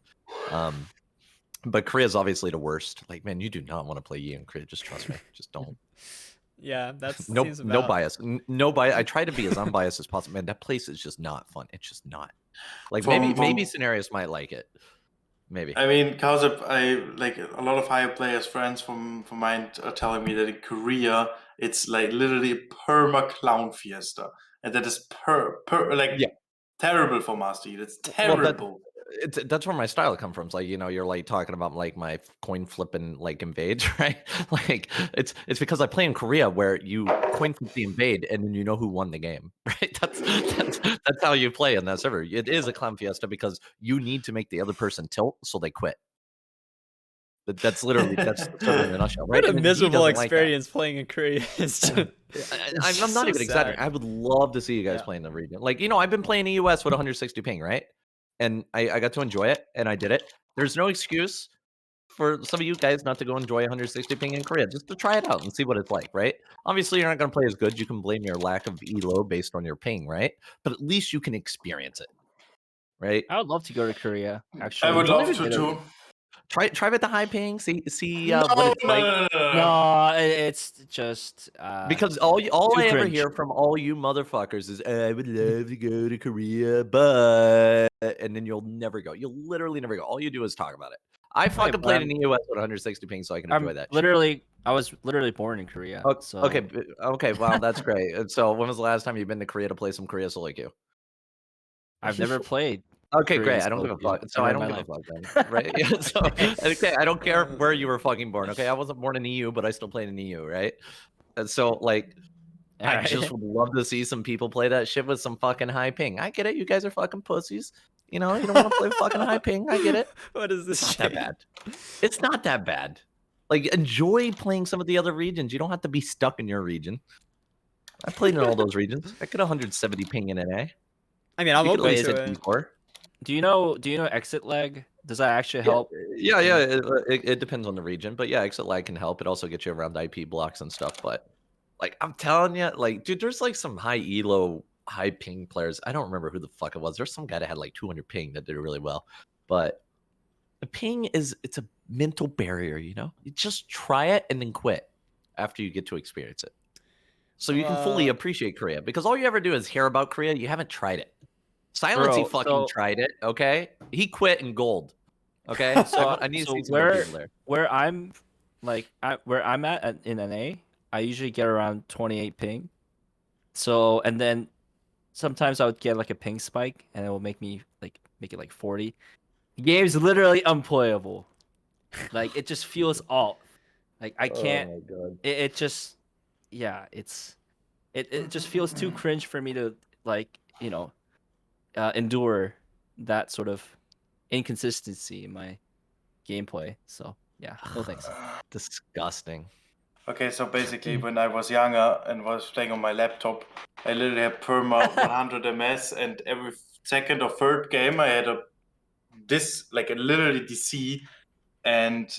But Korea is obviously the worst. Like, man, you do not want to play Yi in Korea. Just trust me. Just don't. yeah, that's No about... bias. No bias. I try to be as unbiased as possible. Man, that place is just not fun. It's just not. Like maybe Sinerias might like it. Maybe. I mean, Cowsep, I like a lot of higher players, friends from mine are telling me that in Korea it's like literally a perma clown fiesta, and that is terrible for Master Yi. That's terrible. That's where my style come from. It's like, you know, you're like talking about like my coin flipping like invades, right? Like it's because I play in Korea where you coin flip the invade and then you know who won the game, right? That's how you play in that server. It is a clown fiesta because you need to make the other person tilt so they quit. That's literally the server in a nutshell, right? What a And miserable experience playing in Korea. It's just, I'm not even exaggerating. I would love to see you guys play in the region. Like, you know, I've been playing EUS with 160 ping, right? And I got to enjoy it, and I did it. There's no excuse for some of you guys not to go enjoy 160 ping in Korea, just to try it out and see what it's like, right? Obviously, you're not going to play as good. You can blame your lack of elo based on your ping, right? But at least you can experience it, right? I would love to go to Korea. Actually, I would love to too. Try with the high ping. See what it's like. No, it's just Because all I ever cringe. hear from all you motherfuckers is I would love to go to Korea, but and then you'll never go. You'll literally never go. All you do is talk about it. I fucking played in EUS with 160 ping, so I can enjoy that. I was literally born in Korea. Okay, so okay, wow, that's great. And so, when was the last time you've been to Korea to play some Korea solo queue? I've never played. Okay, Korean great. I don't give a solo fuck. queue So I ever in don't my give a fuck, then, right? Yeah, so okay, I don't care where you were fucking born. Okay, I wasn't born in EU, but I still played in EU, right? And so, like, I just would love to see some people play that shit with some fucking high ping. I get it. You guys are fucking pussies. You know, you don't want to play fucking high ping. I get it. What is this? It's not that bad. It's not that bad. Like, enjoy playing some of the other regions. You don't have to be stuck in your region. I played in all those regions. I could 170 ping in NA. I mean, I'm You could open lose to at it. D4. Do you know exit lag? Does that actually help? Yeah. It depends on the region, but yeah, exit lag can help. It also gets you around IP blocks and stuff. But like, I'm telling you, like, dude, there's like some high elo, high ping players. I don't remember who the fuck it was. There's some guy that had like 200 ping that did really well. But the ping it's a mental barrier, you know. You just try it and then quit after you get to experience it, so you can fully appreciate Korea. Because all you ever do is hear about Korea. You haven't tried it. Silence, he fucking tried it. Okay, he quit in gold. Okay, so I need to see some more people there. Where I'm at in NA, I usually get around 28 ping. So and then sometimes I would get like a ping spike, and it will make me make it like 40. The game's literally unplayable. Like it just feels off. Like I can't. Oh my god. It just it just feels too cringe for me to like endure that sort of inconsistency in my gameplay. So yeah, no thanks. Disgusting. Okay, so basically, when I was younger and was playing on my laptop, I literally had perma 100 ms, and every second or third game I had a literally DC, and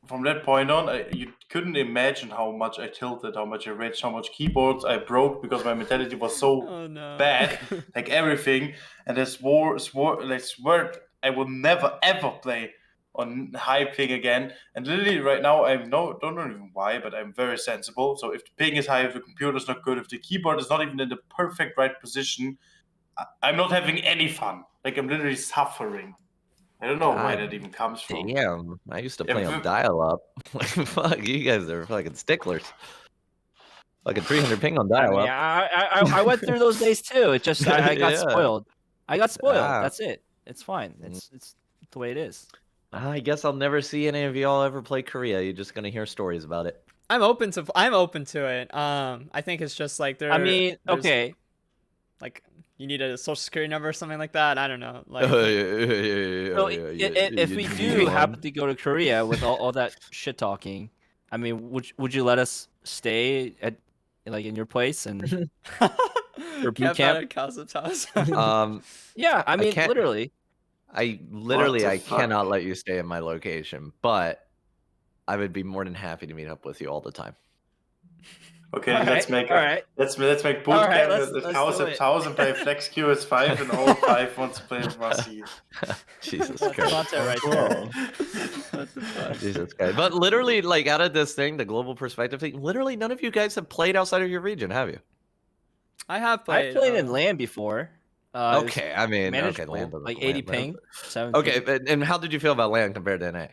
from that point on, you couldn't imagine how much I tilted, how much I raged, how much keyboards I broke because my mentality was so Oh no. bad, like everything, and I swear I will never ever play on high ping again. And literally right now don't know even why, but I'm very sensible. So if the ping is high, if the computer's not good, if the keyboard is not even in the perfect right position, I'm not having any fun. Like I'm literally suffering. I don't know why God that even comes from. Damn, I used to play Yeah, on dial-up. Fuck, you guys are fucking sticklers. Fucking 300 ping on I dial-up. mean, I went through those days too. It just I got Yeah. spoiled. I got spoiled. Ah. That's it. It's fine. It's the way it is. I guess I'll never see any of y'all ever play Korea. You're just gonna hear stories about it. I'm open to it. I think it's just like I mean, there's, okay. like you need a social security number or something like that. I don't know. Like So if we do happen to go to Korea with all that shit talking, I mean, would you let us stay at in your place and for boot camp out camp? at Cowsep's house. Yeah, I mean, can't- literally. I fuck? cannot let you stay in my location, but I would be more than happy to meet up with you all the time. Okay, All let's right, make all right. let's make boot All right, camp let's with do Cowsep's it. house and play Flex QS5, and all 5 wants to play with Master Yi. Jesus That's Christ. content right there. What the fuck? Jesus Christ. But literally, like, out of this thing, the global perspective thing, literally none of you guys have played outside of your region, have you? I have I played. played in LAN before. It was Okay, I mean, okay, manageable, land doesn't like land, 80 ping, 7 Okay, ping. and how did you feel about land compared to NA?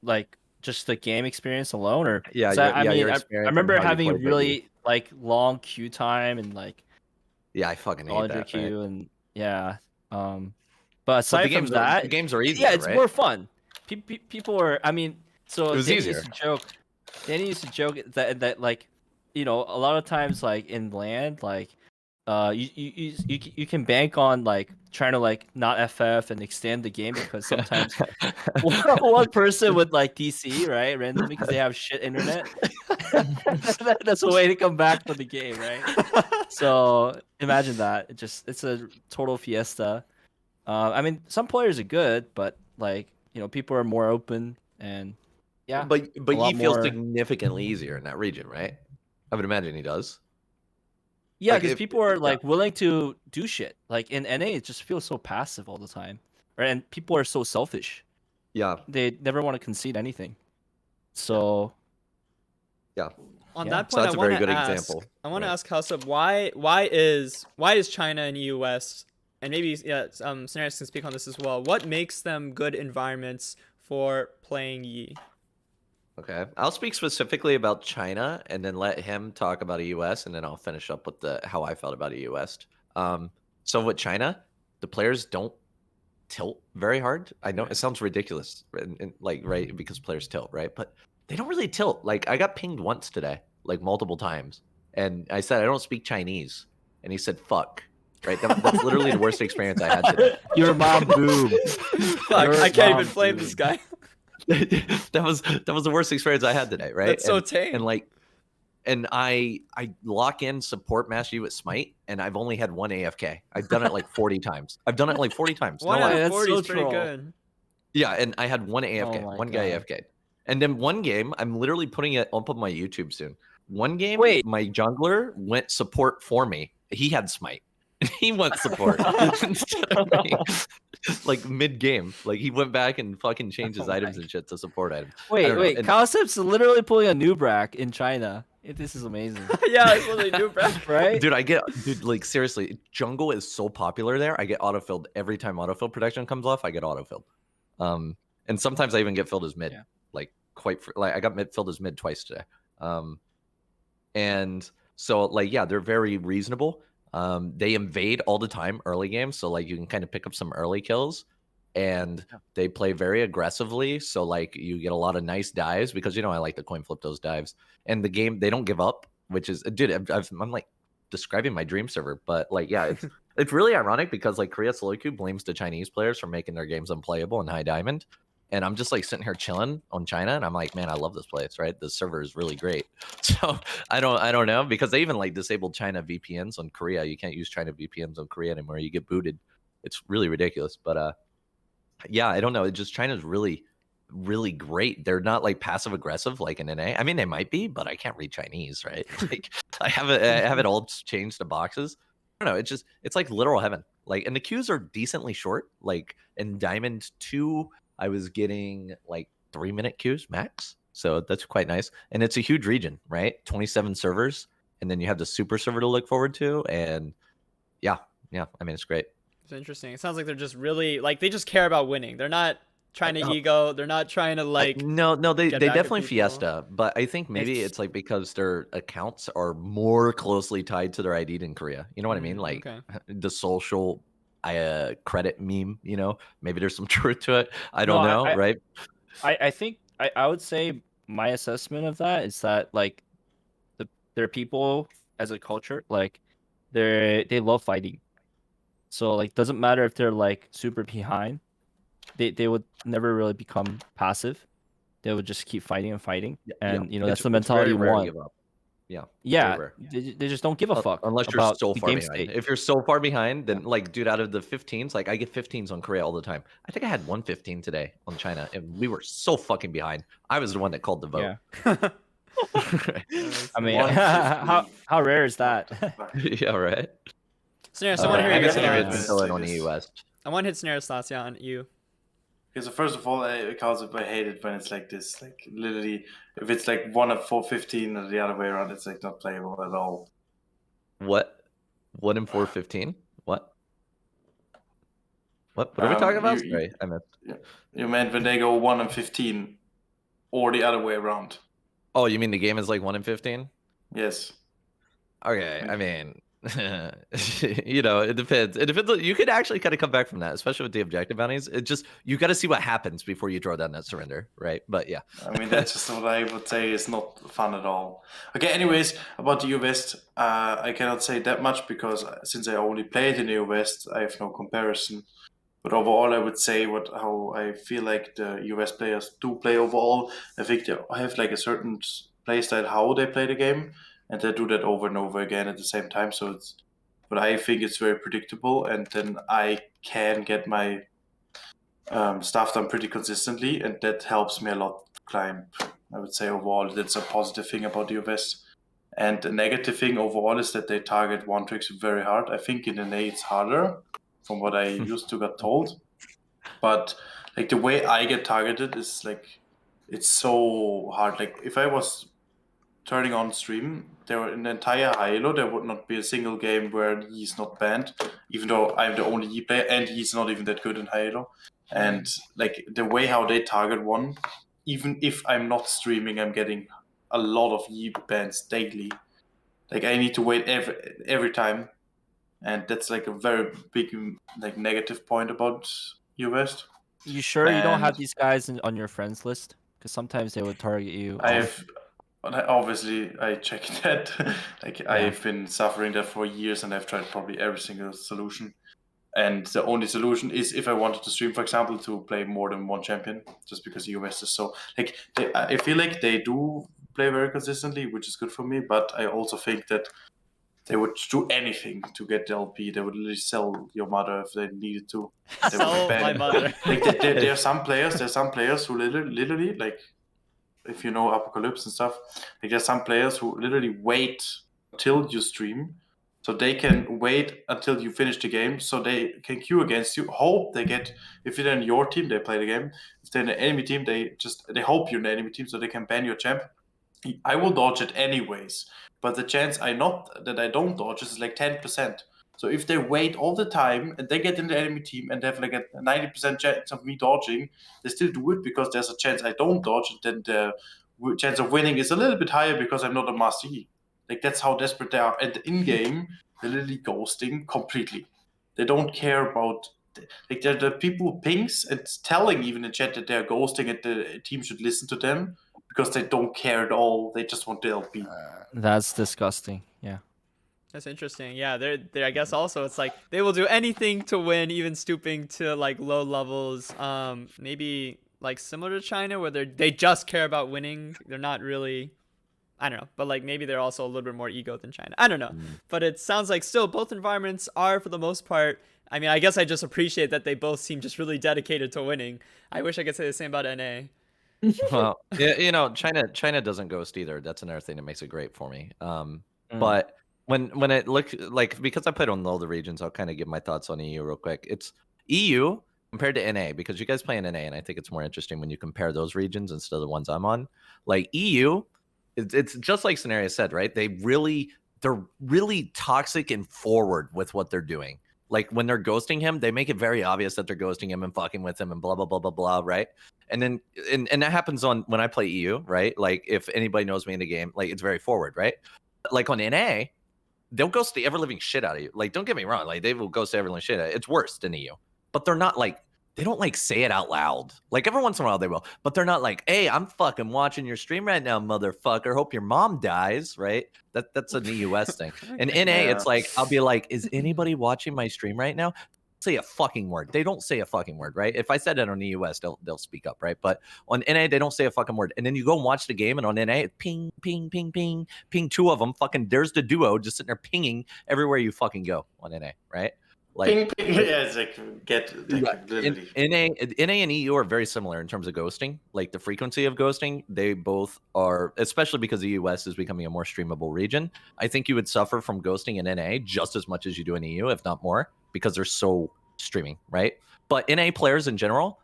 Like just the game experience alone, or Yeah, 'cause your- I yeah, mean, your I experience and remember how you having played the really like long queue time and like Yeah, I fucking hate knowledge that. queue Right? and yeah. But But aside from that, the games are easier, yeah, it's right? more fun. People are. I mean, so It was Danny easier. used to joke. Danny used to joke that like, a lot of times like in land, like, you can bank on like trying to like not FF and extend the game because sometimes one person would like DC right randomly because they have shit internet. That's a way to come back to the game, right? So imagine that. It's a total fiesta. I mean, some players are good, but like people are more open and yeah. But a lot he feels more- significantly easier in that region, right? I would imagine he does. Yeah, Like, because if- people are yeah. like willing to do shit. Like in NA, it just feels so passive all the time, right? And people are so selfish. Yeah, They never want to concede anything. So yeah. On Yeah. that So point, that's I a very want to good ask. example. I want to Right. ask Cowsep why is China and US and maybe Sinerias can speak on this as well. What makes them good environments for playing Yi? Okay, I'll speak specifically about China, and then let him talk about a US, and then I'll finish up with how I felt about a US. So with China, the players don't tilt very hard. I know it sounds ridiculous, like right because players tilt, right? But they don't really tilt. Like I got pinged once today, like multiple times, and I said I don't speak Chinese, and he said fuck. Right, that's literally the worst experience I had today. your mom boom. Fuck, Your I can't mom, even flame dude. this guy. that was the worst experience I had today, right? That's so tame. And like, and I lock in support Master Yi with Smite, and I've only had one AFK. I've done it like 40 times. I've done it like 40 times. No One lie. out of that's 40 is so pretty troll. good. Yeah, and I had one AFK, my one guy God. AFK. And then one game, I'm literally putting it up on my YouTube soon. One game, Wait. my jungler went support for me. He had Smite. And he went support instead of me. Like mid-game. Like he went back and fucking changed his Oh my items and shit to support items. I Wait, don't know, wait. and- Cowsep's literally pulling a new brack in China. This is amazing, Yeah, that's what they do, bro. right? Dude, like seriously, jungle is so popular there. I get autofilled every time autofill protection comes off. I get autofilled, and sometimes I even get filled as mid. Yeah. Like like I got filled as mid twice today. And so like yeah, they're very reasonable. They invade all the time early game, so like you can kind of pick up some early kills, and they play very aggressively. So like you get a lot of nice dives because I like to coin flip those dives. And the game, they don't give up, which is, dude, I'm like describing my dream server, but like, yeah, It's really ironic because like Korea Solo Queue blames the Chinese players for making their games unplayable in high diamond. And I'm just like sitting here chilling on China, and I'm like, man, I love this place, right? The server is really great. So I don't know, because they even like disabled China VPNs on Korea. You can't use China VPNs on Korea anymore. You get booted. It's really ridiculous. But yeah, I don't know. It just China's really, really great. They're not like passive aggressive like in NA. I mean, they might be, but I can't read Chinese, right? Like I have it all changed to boxes. I don't know. It's like literal heaven. Like, and the queues are decently short. Like in Diamond 2, I was getting like 3-minute queues max. So that's quite nice. And it's a huge region, right? 27 servers. And then you have the super server to look forward to. And yeah, I mean, it's great. It's interesting. It sounds like they're just really like they just care about winning. They're not trying to know. ego. They're not trying to like. No, they get back at definitely people. fiesta, but I think maybe it's like because their accounts are more closely tied to their ID than Korea. You know what I mean? Like Okay. the social credit meme, you know, maybe there's some truth to it. I don't know, right? I think I would say my assessment of that is that like their people as a culture, like they love fighting. So like doesn't matter if they're like super behind, they would never really become passive. They would just keep fighting and fighting, and you know that's the mentality you want. Yeah. Yeah, they just don't give a fuck unless you're about so the far game behind. state. If you're so far behind, then like, dude, out of the 15s, like I get 15s on Korea all the time. I think I had 115 today on China, and we were so fucking behind. I was the one that called the vote. Yeah. I mean, how rare is that? Yeah, right. Sinerias, I want to hear I your guess thoughts. Until it on the US. I want to hit Sinerias' thoughts, yeah, on you. Okay, so first of all, Cowsep, I hate it when it's like this. Like literally, if it's like 1 of 415 or the other way around, it's like not playable at all. What? 1 in 415? What? What are we talking about? Sorry, I missed. You meant when they go 1 and 15, or the other way around. Oh, you mean the game is like 1 in 15? Yes. Okay, I mean, you know, it depends. It depends. You could actually kind of come back from that, especially with the objective bounties. It just, you got to see what happens before you draw down that surrender, right? But yeah. I mean, that's just what I would say is not fun at all. Okay, anyways, about the EU West, I cannot say that much because since I only played in the EU West, I have no comparison. But overall, I would say how I feel like the US players do play overall. I think they have like a certain playstyle how they play the game, and they do that over and over again at the same time. But I think it's very predictable, and then I can get my stuff done pretty consistently, and that helps me a lot to climb. I would say overall, that's a positive thing about the US. And the negative thing overall is that they target one tricks very hard. I think in NA it's harder, from what I used to got told. But like the way I get targeted is like it's so hard. Like if I was turning on stream, there were in the entire High-Elo, there would not be a single game where he's not banned, even though I'm the only Yi player and he's not even that good in High-Elo. And like the way how they target one, even if I'm not streaming, I'm getting a lot of Yi bans daily. Like I need to wait every time, and that's like a very big like negative point about U West. You sure you don't And have these guys on your friends list? Because sometimes they would target you. Obviously I checked that. Like I've been suffering that for years, and I've tried probably every single solution. And the only solution is if I wanted to stream, for example, to play more than one champion, just because US is so like I feel like they do play very consistently, which is good for me. But I also think that they would do anything to get the LP. They would literally sell your mother if they needed to. They Sell my mother. Like there are some players. There's some players who literally like, if you know Apocalypse and stuff. Like there's some players who literally wait till you stream, so they can wait until you finish the game, so they can queue against you. Hope they get. If you're in your team, they play the game. If they're in the enemy team, they hope you're in the enemy team, so they can ban your champ. I will dodge it anyways, but the chance I don't dodge is like 10%. So if they wait all the time and they get in the enemy team and they have like a 90% chance of me dodging, they still do it because there's a chance I don't dodge, and then the chance of winning is a little bit higher because I'm not a Master Yi. Like that's how desperate they are. And in game, they're literally ghosting completely. They don't care about. Like they're the people who pings and telling even in chat that they're ghosting and the team should listen to them, because they don't care at all. They just want the LP. That's disgusting. Yeah. That's interesting. Yeah, they're I guess also it's like they will do anything to win, even stooping to like low levels. Maybe like similar to China, where they just care about winning. They're not really, I don't know, but like maybe they're also a little bit more ego than China. I don't know, but it sounds like still both environments are for the most part. I mean, I guess I just appreciate that they both seem just really dedicated to winning. I wish I could say the same about NA. Well, yeah, you know, China doesn't ghost either. That's another thing that makes it great for me. But when it looks like, because I played on all the regions, I'll kind of give my thoughts on EU real quick. It's EU compared to NA, because you guys play in NA, and I think it's more interesting when you compare those regions instead of the ones I'm on. Like EU, it's just like Sinerias said, right? They're really toxic and forward with what they're doing. Like when they're ghosting him, they make it very obvious that they're ghosting him and fucking with him and blah blah blah blah blah, right? And then and that happens on when I play EU, right? Like if anybody knows me in the game, like it's very forward, right? Like on NA, they'll ghost the ever living shit out of you. Like don't get me wrong, like they will ghost the ever living shit out of you. It's worse than EU, but they're not like, they don't like say it out loud. Like every once in a while they will, but they're not like, hey, I'm fucking watching your stream right now, motherfucker. Hope your mom dies, right? That's an EUS thing. And NA, it's like, I'll be like, is anybody watching my stream right now? Say a fucking word. They don't say a fucking word, right? If I said it on EUS, they'll speak up, right? But on NA, they don't say a fucking word. And then you go and watch the game, and on NA, it's ping, ping, ping, ping, ping, two of them. Fucking there's the duo just sitting there pinging everywhere you fucking go on NA, right? Like, ping, ping. Yeah, it's like literally. NA and EU are very similar in terms of ghosting. Like the frequency of ghosting, they both are, especially because the US is becoming a more streamable region. I think you would suffer from ghosting in NA just as much as you do in EU, if not more, because they're so streaming, right? But NA players in general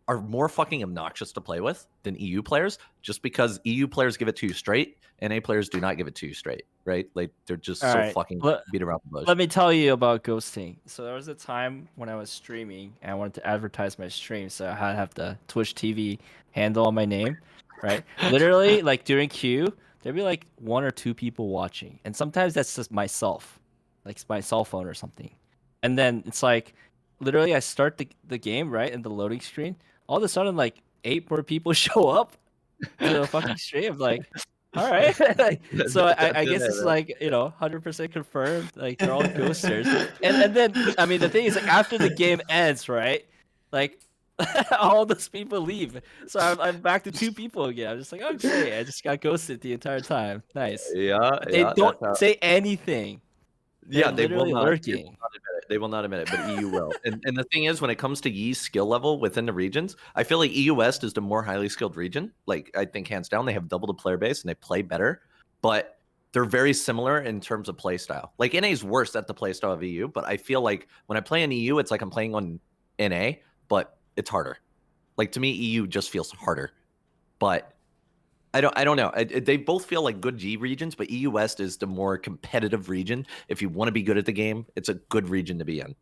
are more fucking obnoxious to play with than EU players, just because EU players give it to you straight, NA players do not give it to you straight, right? Like they're just fucking beat around the bush. Let me tell you about ghosting. So there was a time when I was streaming and I wanted to advertise my stream, so I had to have the Twitch TV handle on my name, right? Literally, like during queue, there'd be like 1 or 2 people watching, and sometimes that's just myself, like my cell phone or something. And then it's like, literally, I start the game, right, and the loading screen, all of a sudden, like 8 more people show up to the fucking stream. Like, all right. So I guess it's like, 100% confirmed. Like they're all ghosters. And then, I mean, the thing is, like after the game ends, right? Like all those people leave. So I'm back to 2 people again. I'm just like, okay, I just got ghosted the entire time. Nice. Yeah. But they don't say anything. Yeah, They're they will literally not. lurking. They will not admit it, but EU will. And the thing is, when it comes to Yi's skill level within the regions, I feel like EU West is the more highly skilled region. Like, I think hands down, they have double the player base and they play better, but they're very similar in terms of play style. Like, NA is worse at the play style of EU, but I feel like when I play in EU, it's like I'm playing on NA, but it's harder. Like, to me, EU just feels harder. But I don't know. They both feel like good G regions, but EU West is the more competitive region. If you want to be good at the game, it's a good region to be in.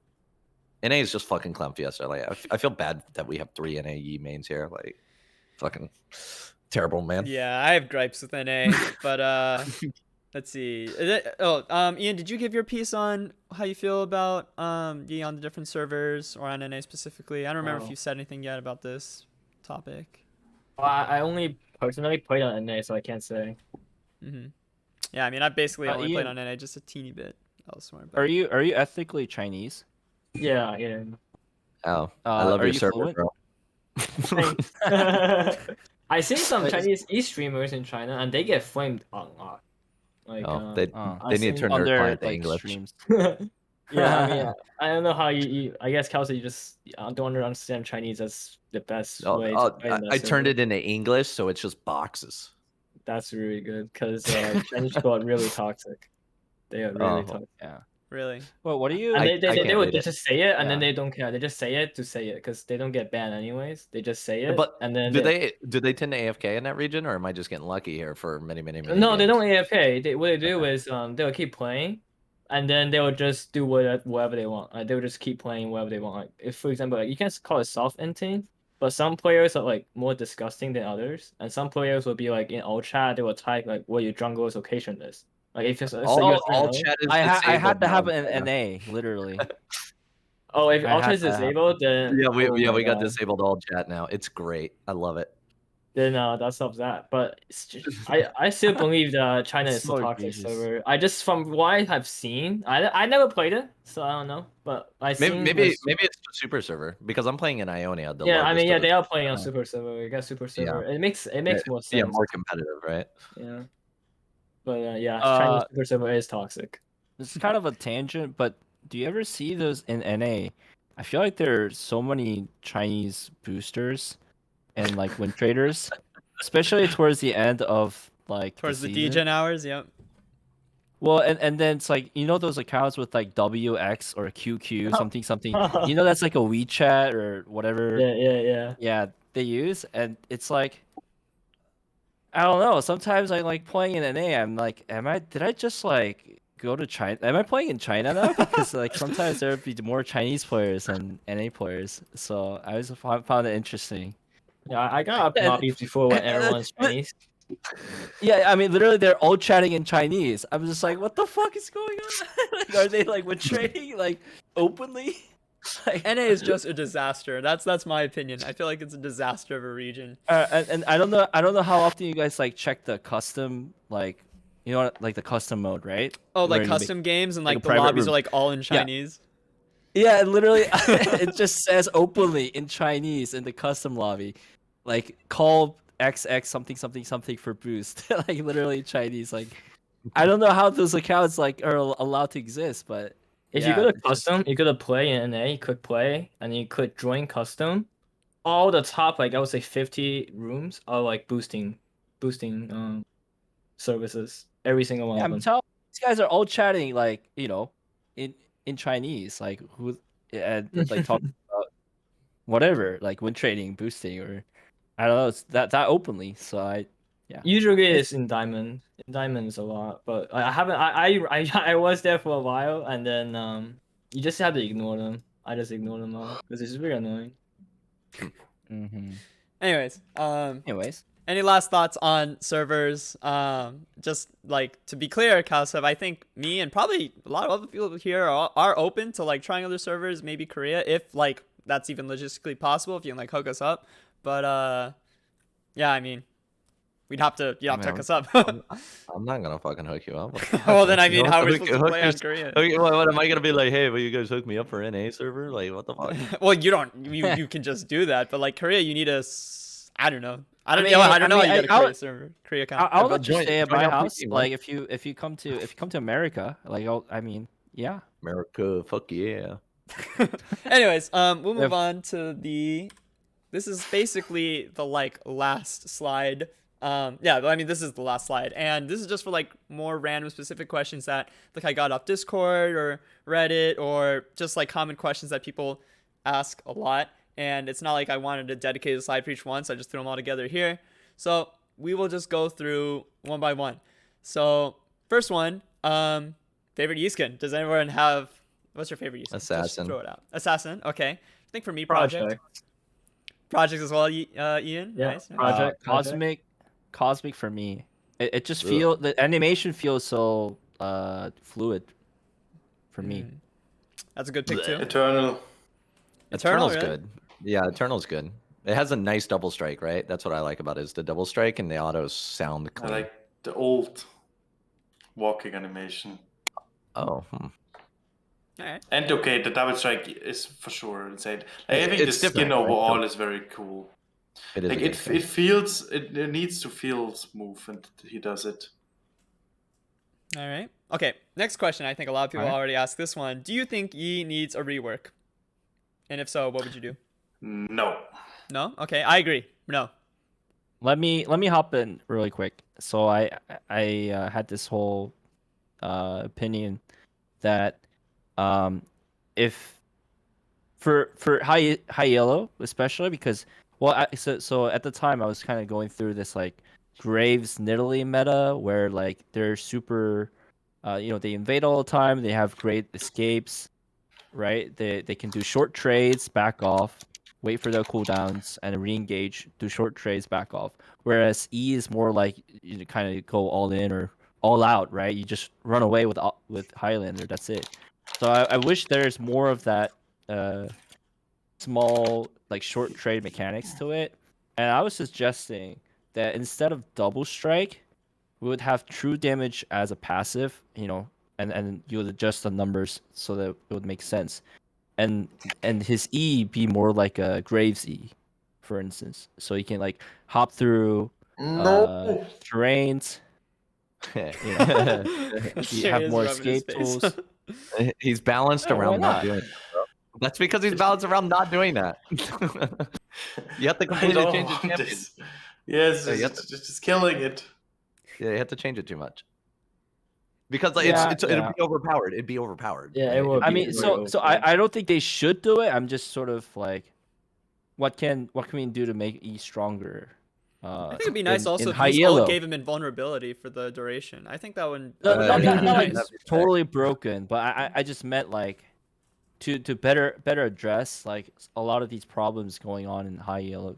NA is just fucking clown fiesta. Like I feel bad that we have 3 NA mains here. Like fucking terrible, man. Yeah, I have gripes with NA, but let's see. Ian, did you give your piece on how you feel about Yi on the different servers or on NA specifically? I don't remember if you said anything yet about this topic. Well, I only personally played on NA, so I can't say. Yeah, I mean, I basically only played on NA just a teeny bit elsewhere. But... Are you ethnically Chinese? Yeah. Oh, I love your server, fluent? bro. I see some Chinese e-streamers in China, and they get flamed a lot. Like, they need to turn their client to English. Streams. Yeah, I mean, I don't know how you I guess, Cowsep, you just don't understand Chinese as the best way to play I turned it into English, so it's just boxes. That's really good, because Chinese people are really toxic. They are really toxic. Yeah. Really? Well, what do you... And they would just say it, and then they don't care. They just say it to say it, because they don't get banned anyways. They just say it, but and then... Do they tend to AFK in that region, or am I just getting lucky here for many No, games? they don't AFK. What they do is they'll keep playing, and then they'll just do whatever they want. They'll just keep playing whatever they want. Like, if, for example, like, you can call it soft-inting, but some players are like more disgusting than others, and some players will be like in all chat. They will type like what your jungle's location is. Like if it's all chat is I had to have now. an NA, literally. If all chat is disabled, then we got disabled all chat now. It's great. I love it. then that solves that. But I still believe that China is So a toxic egregious. server. I just from what I have seen, I never played it, so I don't know. But I Maybe seen maybe, this. maybe it's a super server because I'm playing in Ionia, the Yeah, I largest. mean, yeah, of- they are playing on Yeah. super server. We got super Yeah. server. It makes more sense. Yeah, more competitive, right? Yeah. But yeah, Uh, Chinese super server is toxic. This is kind of a tangent, but do you ever see those in NA? I feel like there are so many Chinese boosters and like win traders, especially towards the end of like Towards the season. degen hours, yep. Well, and then it's like those accounts with like WX or QQ something something. That's like a WeChat or whatever. Yeah. Yeah, they use, and it's like I don't know. Sometimes I like playing in NA. I'm like, did I just like go to China? Am I playing in China now? Because like sometimes there would be more Chinese players than NA players. So I was found it interesting. Yeah, I got lobbies before when everyone's Chinese. Yeah, I mean, literally, they're all chatting in Chinese. I'm just like, what the fuck is going on? Like, are they like with trading like openly? Like, NA is just a disaster. That's my opinion. I feel like it's a disaster of a region. and I don't know how often you guys like check the custom like like the custom mode, right? Oh, Where like you make- custom games and like a like the private lobbies room. are like all in Chinese. Yeah, literally, it just says openly in Chinese in the custom lobby, like call XX something something something for boost. Like literally Chinese. Like I don't know how those accounts like are allowed to exist, but If yeah, you go to it's just- custom, you go to play in NA, you click play, and you click join custom. All the top, like I would say 50 rooms are like boosting services. Every single one yeah, of I'm them. telling these guys are all chatting like in Chinese, like who and like talking about whatever, like when trading, boosting, or I don't know, it's that openly. So Usually it's in diamond. In diamonds a lot, but I haven't. I was there for a while, and then you just have to ignore them. I just ignore them all because it's really annoying. Anyways, Anyways, any last thoughts on servers? Just like to be clear, Cowsep, I think me and probably a lot of other people here are open to like trying other servers, maybe Korea, if like that's even logistically possible, if you can like hook us up. But yeah, I mean, you'd have to hook us up. I'm not gonna fucking hook you up. What the Well, fuck? then I mean, how are we Hook- supposed to play on hookers- Korea? What am I gonna be like? Hey, will you guys hook me up for NA server? Like, what the fuck? Well, you can just do that, but like Korea, you need a I don't know. I don't mean, know. I don't know how I mean, you get a Korea server, Korea account. I'll but let you join- stay at join my our house. team, Like if you come to America, like I mean, yeah. America, fuck yeah. Anyways, we'll move If- on to this is basically the like last slide. Yeah, I mean this is the last slide, and this is just for like more random specific questions that like I got off Discord or Reddit, or just like common questions that people ask a lot. And it's not like I wanted to dedicate a slide for each one, so I just threw them all together here. So we will just go through one by one. So first one, favorite Yi skin. Does anyone have? What's your favorite Yi skin? Just Assassin. throw it out. Assassin. Okay. I think for me, Project. Projects as well, Ian. Yeah, Nice. Project. Cosmic for me. It just feel the animation feels so fluid for me. That's a good pick too. Eternal. Eternal's really? good. Yeah, Eternal's good. It has a nice double strike, right? That's what I like about it, is the double strike and the autos sound I clean. like the old walking animation. Oh, Alright. And okay, the double strike is for sure insane. Like, I think the It's skin different, right? overall is very cool. it is. Like a good it skin. feels it needs to feel smooth, and he does it. All right. Okay. Next question. I think a lot of people Alright. already asked this one. Do you think Yi needs a rework? And if so, what would you do? No. No. Okay. I agree. No. Let me hop in really quick. So I had this whole opinion that if for High-Elo especially, because so at the time I was kind of going through this like Graves Nidalee meta where like they're super they invade all the time, they have great escapes, right? They can do short trades, back off, wait for their cooldowns, and re-engage, do short trades, back off. Whereas E is more like you kind of go all in or all out, right? You just run away with Highlander. That's it. So I wish there's more of that small like short trade mechanics to it. and I was suggesting that instead of double strike, we would have true damage as a passive, and you would adjust the numbers so that it would make sense. And his E be more like a Graves E, for instance. So he can like hop through No. terrains, you have more escape tools. He's balanced Yeah, why around not not? doing that, bro. That's because he's balanced around not doing that. You have to I completely don't change the want champion. this. Yes, Yeah, you have it's just killing it. Yeah, you have to change it too much. Because like, Yeah, it'd be overpowered. It'd be overpowered. Yeah, it right? would I be mean, very so OP. I don't think they should do it. I'm just sort of like, what can we do to make E stronger? I think it'd be nice also in if high you all yellow. gave him invulnerability for the duration. I think that would. No, Uh, not yeah, like that'd be sick. totally broken, but I just meant like to better address like a lot of these problems going on in high yellow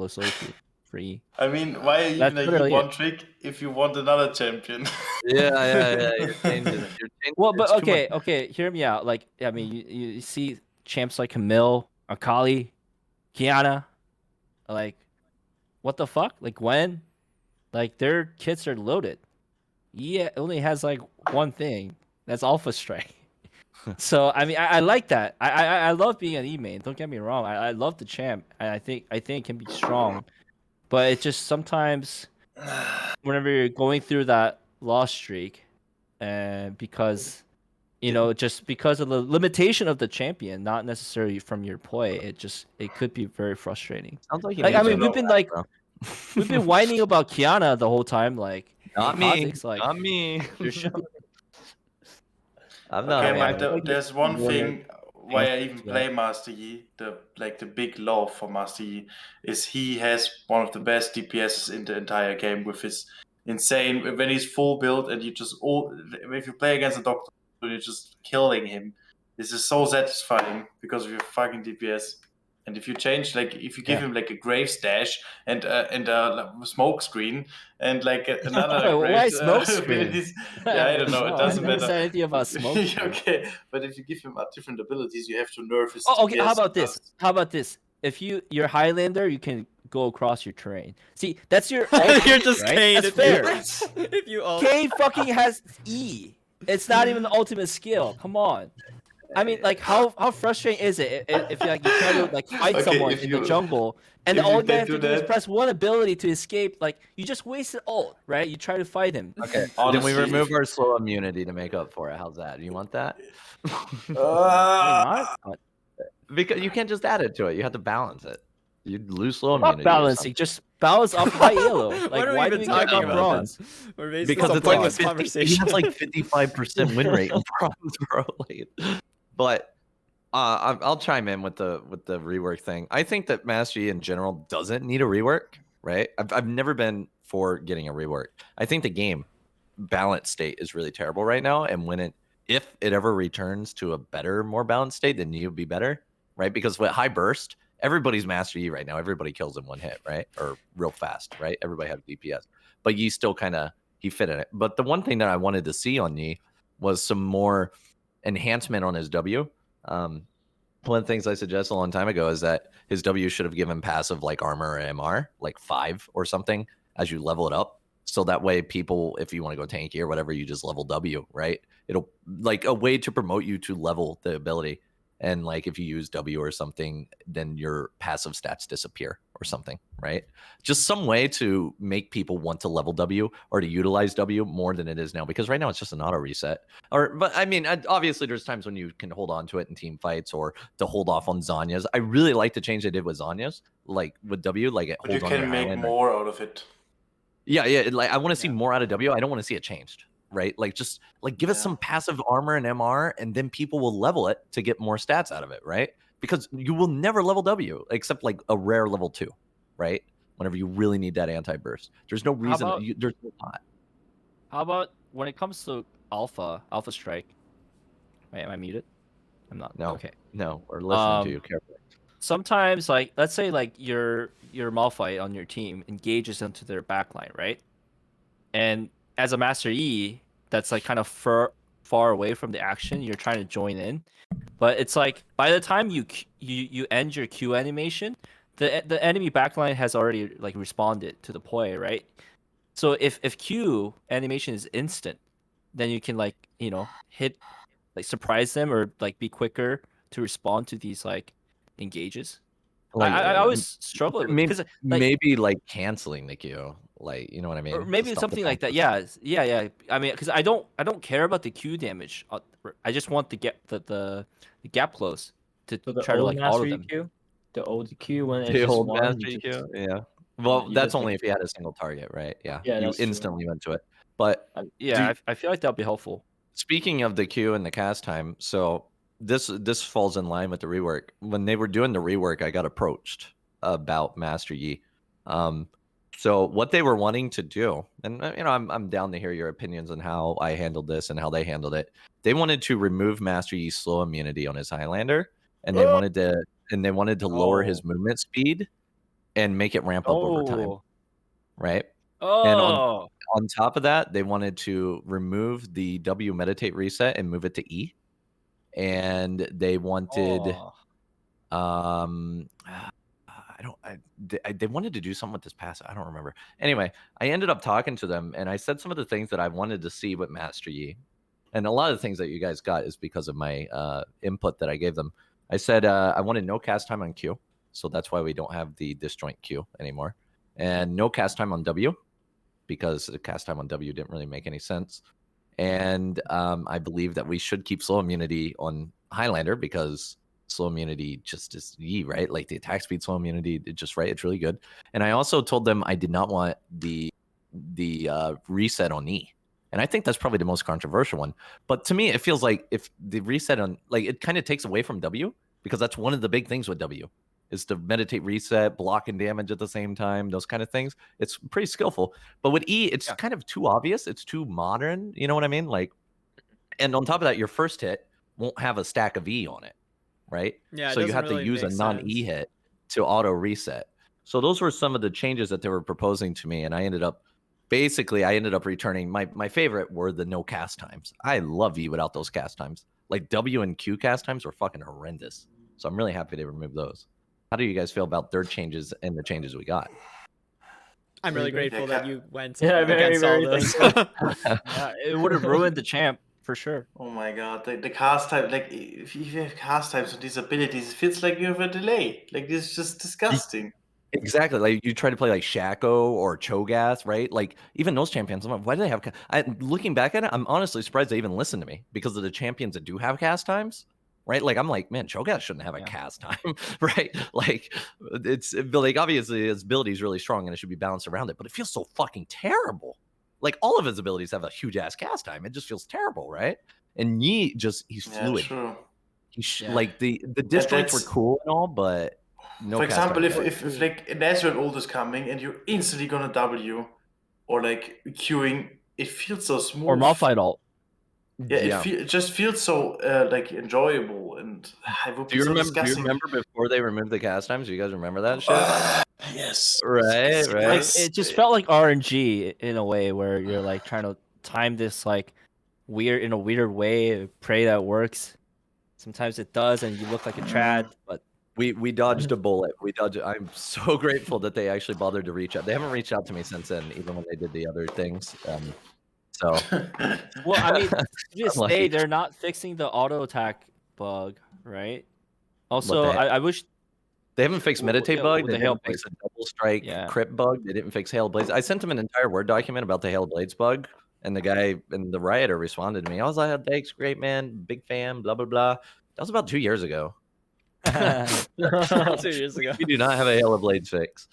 solo queue for E. I mean, why even That's a literally one it. trick if you want another champion? Yeah. You're changing it. Well, but it's too much. okay, hear me out. Like, I mean, you see champs like Camille, Akali, Kiana, like, what the fuck? Like, when? Like, their kits are loaded. Yeah, only has like one thing. That's Alpha Strike. So I mean, I like that. I love being an E main. Don't get me wrong. I love the champ. And I think it can be strong, but it just sometimes whenever you're going through that loss streak, and because just because of the limitation of the champion, not necessarily from your play, it could be very frustrating. Sounds like you Like, need I to mean, know we've been that, like bro. we've been whining about Kiana the whole time. Like, Not in me. Kha'Zix, like, Not me. there should be. I'm not. Okay, I mean, but I think there's one more thing why I even yeah. play Master Yi. The big love for Master Yi is he has one of the best DPSs in the entire game with his insane when he's full build and if you play against a doctor you're just killing him. This is so satisfying because of your fucking DPS. And if you change, like, if you give him like a grave stash and a smoke screen and like another Why grave smoke screen? abilities, yeah, I don't know, it No, doesn't I never matter. said anything about smoke screen. Okay, but if you give him different abilities, you have to nerf his Oh, okay. DPS. How about this? How about this? If you're Highlander, you can go across your terrain. See, that's your. You're just right? Kane. That's If fair. if you all. Kane fucking has E. It's not even the ultimate skill. Come on. I mean, like, how frustrating is it if like you try to like fight Okay, someone if in the you- jungle and if all you you can have to do do is that- press one ability to escape? Like, you just wasted ult, right? You try to fight him. Okay. Then Honestly, we remove if- our slow immunity to make up for it. How's that? You want that? Why not? Because you can't just add it to it. You have to balance it. You'd lose slow Not immunity. or balancing, just balance up high yellow. Like, What are we why do even we care talking about about bronze? this? We're basically because it's it's a like pointless 50, he conversation. has like 55% win rate in bronze, bro. Like, but I'll chime in with the rework thing. I think that Master Yi in general doesn't need a rework, right? I've never been for getting a rework. I think the game balance state is really terrible right now, and if it ever returns to a better, more balanced state, then you'll be better, right? Because with high burst, everybody's Master Yi right now. Everybody kills in one hit, right? Or real fast, right? Everybody has DPS, but Yi still he fit in it. But the one thing that I wanted to see on Yi was some more enhancement on his W. One of the things I suggested a long time ago is that his W should have given passive like armor or MR, like 5 or something, as you level it up. So that way people, if you want to go tanky or whatever, you just level W, right? It'll like a way to promote you to level the ability. And like if you use W or something, then your passive stats disappear or something, right? Just some way to make people want to level W or to utilize W more than it is now, because right now it's just an auto reset. But I mean, obviously there's times when you can hold on to it in team fights or to hold off on Zanya's. I really like the change they did with Zanya's, like with W, like it But you holds on can your make Highlander. more out of it. Yeah. Like I want to see more out of W. I don't want to see it changed, right? Like just like give us some passive armor and MR, and then people will level it to get more stats out of it, right? Because you will never level W except like a rare level 2, right? Whenever you really need that anti-burst. There's no reason. about- There's no not. How about when it comes to Alpha Strike? Wait, am I muted? I'm not. No. Okay. No, we're listening to you carefully. Sometimes, like, let's say like your Malphite on your team engages into their backline, right? And as a Master E, that's like kind of far away from the action, you're trying to join in, but it's like by the time you end your Q animation, the enemy backline has already like responded to the play, right? So if Q animation is instant, then you can like hit like surprise them or like be quicker to respond to these like engages. Like I always struggle with maybe, because like maybe like canceling the Q, like you know what I mean? or To maybe stop the something like that. bounces. Yeah. I mean, because I don't care about the Q damage. I just want to get the gap close to So the try to old like auto Master them. EQ, the old EQ when it's The just old one, Master you EQ, just yeah. Well, you that's just only hit. if you had a single target, right? Yeah. Yeah, You that's true. instantly went to it. But Yeah, do, I feel like that'll be helpful. speaking of the queue and the cast time, so this falls in line with the rework. When they were doing the rework, I got approached about Master Yi. So what they were wanting to do, and I'm down to hear your opinions on how I handled this and how they handled it. They wanted to remove Master Yi's slow immunity on his Highlander, and they wanted to lower his movement speed and make it ramp up over time, right? And on top of that, they wanted to remove the W meditate reset and move it to E. And they wanted they wanted to do something with this pass. I don't remember. Anyway, I ended up talking to them and I said some of the things that I wanted to see with Master Yi. And a lot of the things that you guys got is because of my input that I gave them. I said I wanted no cast time on Q. So that's why we don't have the disjoint Q anymore. And no cast time on W, because the cast time on W didn't really make any sense. And I believe that we should keep slow immunity on Highlander because slow immunity just is Yi, right? Like the attack speed slow immunity, it's just right. It's really good. And I also told them I did not want the reset on E. And I think that's probably the most controversial one. But to me, it feels like if the reset on, like, it kind of takes away from W, because that's one of the big things with W is to meditate, reset, block, and damage at the same time, those kind of things. It's pretty skillful. But with E, it's kind of too obvious. It's too modern. You know what I mean? Like, and on top of that, your first hit won't have a stack of E on it, right? Yeah, it so you doesn't have to really use a make non-E sense. hit to auto reset. So those were some of the changes that they were proposing to me, and I ended up returning my favorite were the no cast times. I love E without those cast times. Like W and Q cast times were fucking horrendous. So I'm really happy they removed those. How do you guys feel about their changes and the changes we got? I'm really Pretty good. grateful that you went Yeah, very, against all very those. thankful. Yeah, it would have ruined the champ for sure. Oh my god, the cast time, like if you have cast times on these abilities, it feels like you have a delay. Like this is just disgusting. Exactly. Like you try to play like Shaco or Cho'Gath, right? Like even those champions, I'm like, why do they have? Looking back at it, I'm honestly surprised they even listen to me because of the champions that do have cast times, right? Like I'm like, man, Cho'Gath shouldn't have a cast time, right? Like like obviously his ability is really strong and it should be balanced around it, but it feels so fucking terrible. Like all of his abilities have a huge ass cast time. It just feels terrible, right? And Yi he's fluid. True. Like the disjoints were cool and all, but no. For example, cast time. if like a natural ult is coming and you're instantly gonna W or like queuing, it feels so smooth. Or Malphite ult. Yeah, it just feels so like enjoyable, and it would Do you be so remember? Do you disgusting. remember before they removed the cast times? Do you guys remember that shit? Yes. Right. Like it just felt like RNG in a way where you're like trying to time this like in a weird way, pray that works. Sometimes it does, and you look like a trad, but we dodged a bullet. I'm so grateful that they actually bothered to reach out. They haven't reached out to me since then, even when they did the other things. So well, I mean, just like- say they're not fixing the auto attack bug, right? Also, I wish they haven't fixed meditate bug. with They the Hail didn't fix a double strike crit bug. They didn't fix Hail Blades. I sent them an entire Word document about the Hail Blades bug, and the guy and the rioter responded to me. I was like, "Thanks, great man, big fan, blah blah blah." That was about 2 years ago. 2 years ago. We do not have a Hail of Blades fix.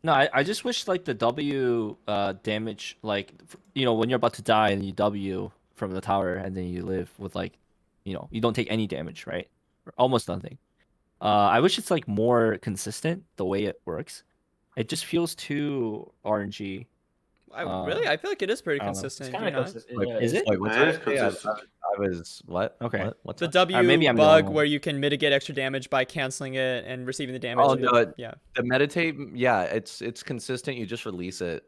No, I just wish like the W damage, like when you're about to die and you W from the tower and then you live with like, you don't take any damage, right? Or almost nothing. I wish it's like more consistent the way it works. It just feels too RNG. Really, I feel like it is pretty I don't know. consistent. It's do you kind of not? consistent. Is it? Wait, what's It is that? Yeah, consistent. I was what? Okay. What's The that? W maybe I'm the bug only one. where you can mitigate extra damage by canceling it and receiving the damage. Oh and no, yeah. the meditate, yeah, it's consistent. You just release it,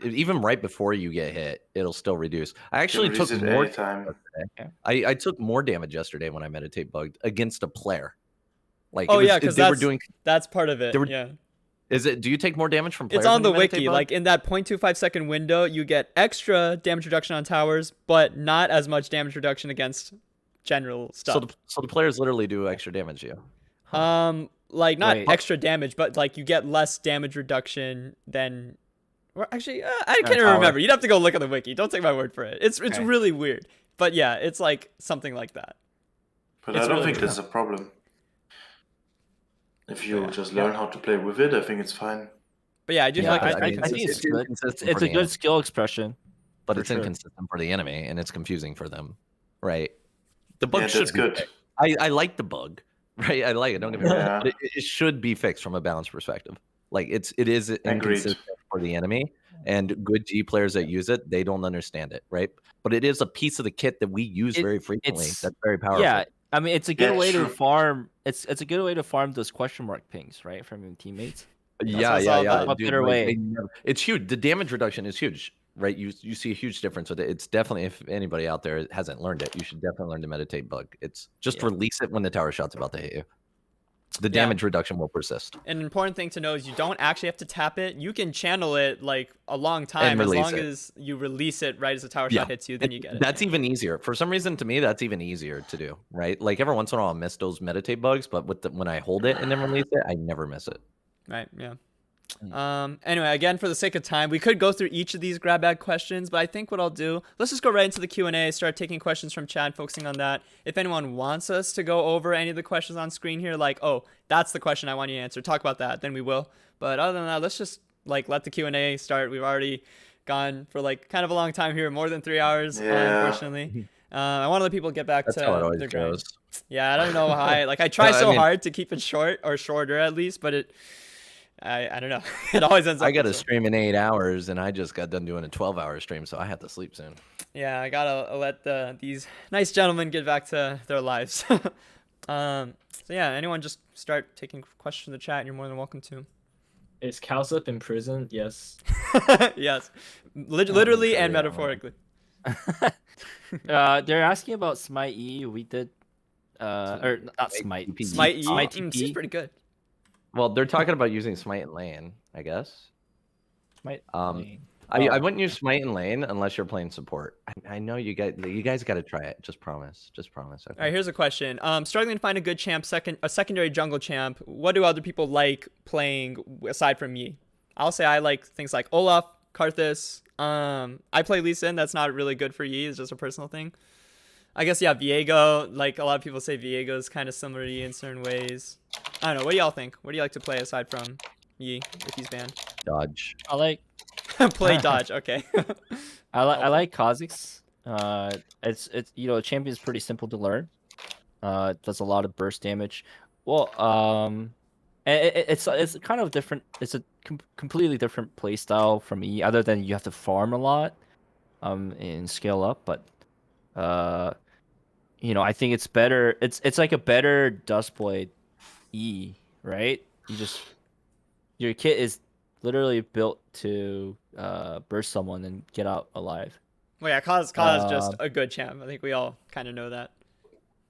even right before you get hit, it'll still reduce. I actually took release it more anytime. yesterday. I took more damage yesterday when I meditate bugged against a player. Like, Oh it was, yeah, because they were doing. that's part of it. they were- Yeah. Is it? Do you take more damage from players? It's on when the you meditate wiki. bug? Like in that 0.25 second window, you get extra damage reduction on towers, but not as much damage reduction against general stuff. So the players literally do extra damage to you. Like not Wait. extra damage, but like you get less damage reduction than. Or actually, I can't even tower. remember. You'd have to go look at the wiki. Don't take my word for it. It's Okay. really weird. But yeah, it's like something like that. But It's I don't really think true. that's a problem. If you just learn how to play with it, I think it's fine. But yeah, I do feel like but it's I mean, pretty I think it's consistent. good. inconsistent It's for a the good enemy. skill expression. But for it's sure. inconsistent for the enemy, and it's confusing for them, right? The bug Yeah, should that's be good. fixed. I like the bug, right? I like it. Don't get me wrong, Yeah. but it should be fixed from a balance perspective. Like it is inconsistent for the enemy, and good G players that use it, they don't understand it, right? But it is a piece of the kit that we use very frequently. it's- That's very powerful. Yeah, I mean, it's a good Yeah, way to true. farm. It's a good way to farm those question mark pings, right, from your teammates. Yeah, what it's all about. What dude, better like, way? they never- it's huge. The damage reduction is huge, right? You see a huge difference with it. It's definitely, if anybody out there hasn't learned it, you should definitely learn to meditate bug. It's just Yeah. release it when the tower shot's about to hit you. The Yeah. damage reduction will persist. An important thing to know is you don't actually have to tap it. You can channel it like a long time as release long it. as you release it right as the tower Yeah. shot hits you, then you get it. That's even easier. For some reason, to me, that's even easier to do, right? Like every once in a while, I'll miss those meditate bugs, but when I hold it and then release it, I never miss it. Right, yeah. Mm. Anyway, again, for the sake of time, we could go through each of these grab bag questions, but I think what I'll do, let's just go right into the Q&A, start taking questions from chat, focusing on that. If anyone wants us to go over any of the questions on screen here, like, oh, that's the question I want you to answer, talk about that, then we will. But other than that, let's just like let the Q&A start. We've already gone for like kind of a long time here, more than 3 hours, Yeah. unfortunately. I want to let people get back That's to how it always their grind. goes. Yeah, I don't know why. Like I try I so mean- hard to keep it short or shorter at least, but I don't know. It always ends up. I got to this way. stream in 8 hours, and I just got done doing a 12-hour stream, so I have to sleep soon. Yeah, I gotta let these nice gentlemen get back to their lives. So yeah, anyone just start taking questions in the chat, and you're more than welcome to. Is Cowsep in prison? Yes. Yes, literally and yeah. metaphorically. They're asking about tzIKT Yi. We did, or not Smite. TP. Smite Yi, Smite seems TP. pretty good. Well, they're talking about using Smite and Lane, I guess. Smite. I Oh. wouldn't use Smite and Lane unless you're playing support. I know you guys got to try it. Just promise. Just promise. Okay. All right, here's a question. Struggling to find a good champ, a secondary jungle champ. What do other people like playing aside from Yi? I'll say I like things like Olaf, Karthus. I play Lee Sin. That's not really good for Yi. It's just a personal thing. I guess, yeah, Viego. Like, a lot of people say Viego is kind of similar to Yi in certain ways. I don't know. What do y'all think? What do you like to play aside from Yi if he's banned? Dodge. I like Play dodge. Okay. I like Kha'Zix. It's the champion is pretty simple to learn. It does a lot of burst damage. Well, it's kind of different. It's a completely different play style from E, other than you have to farm a lot, and scale up. But, I think it's better. It's like a better Duskblade E, right? Your kit is literally built to burst someone and get out alive. Well, yeah, Kaz is just a good champ. I think we all kind of know that.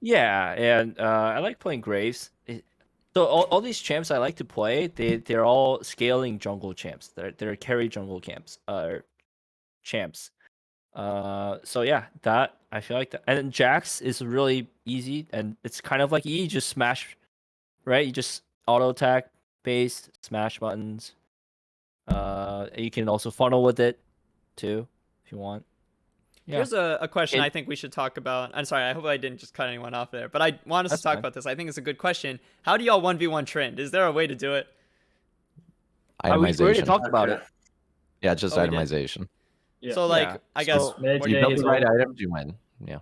Yeah, and I like playing Graves. So all these champs I like to play, they're all scaling jungle champs. They're carry jungle champs. So yeah, that I feel like that. And then Jax is really easy, and it's kind of like E, just smash, right? You just auto attack based smash buttons. You can also funnel with it too if you want. Yeah. Here's a question It- I think we should talk about. I'm sorry, I hope I didn't just cut anyone off there, but I want us That's to talk fine. about this. I think it's a good question. How do y'all 1v1 Trynd? Is there a way to do it? We already Itemization. talked about it. Yeah, just Oh, we did. itemization. Yeah. So, like, Yeah. I guess. So, mid what You do Yeah, build he's the right all- items, you win. Yeah.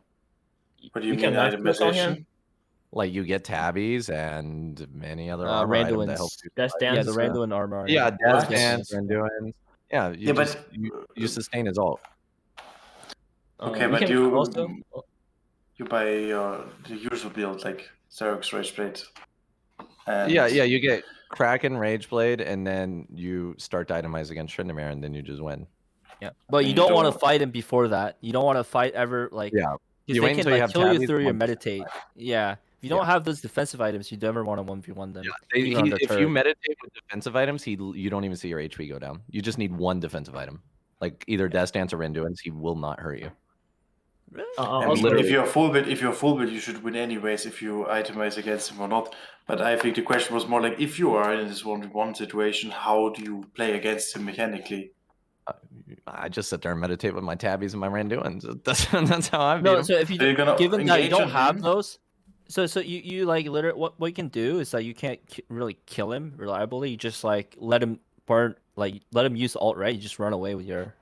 What do you You mean can left-click on him. itemization? Like you get tabbies and many other armor Randuin's. items that help you. That's Yeah, dance. the Randuin armor. Yeah, That's Death Dance, dance. Randuin. Yeah, Yeah, but you sustain his ult. okay, we but can you also you buy the usual build like Xerx's Rage Blade. And Yeah, you get Kraken Rageblade, and then you start to itemize against Tryndamere, and then you just win. Yeah, but you You don't want to don't- fight him before that. You don't want to fight ever, like, Yeah. because You they wait can until you like have kill you tabbies through your once. meditate. Yeah, If you don't have those defensive items, you never want to 1v1 them. even on the If you turret. meditate with defensive items, you don't even see your HP go down. You just need one defensive item, like either Death Dance or Renduins. He will not hurt you. Really? I And mean, literally- if you're full build, you should win anyways if you itemize against him or not. But I think the question was more like, if you are in this 1v1 situation, how do you play against him mechanically? I just sit there and meditate with my tabbies and my Randuins. That's how I beat No, him. so if you So you're gonna given that you engage don't on have him? those, so you like literally what you can do is that you can't really kill him reliably. You just like let him burn, like let him use alt right. You just run away with your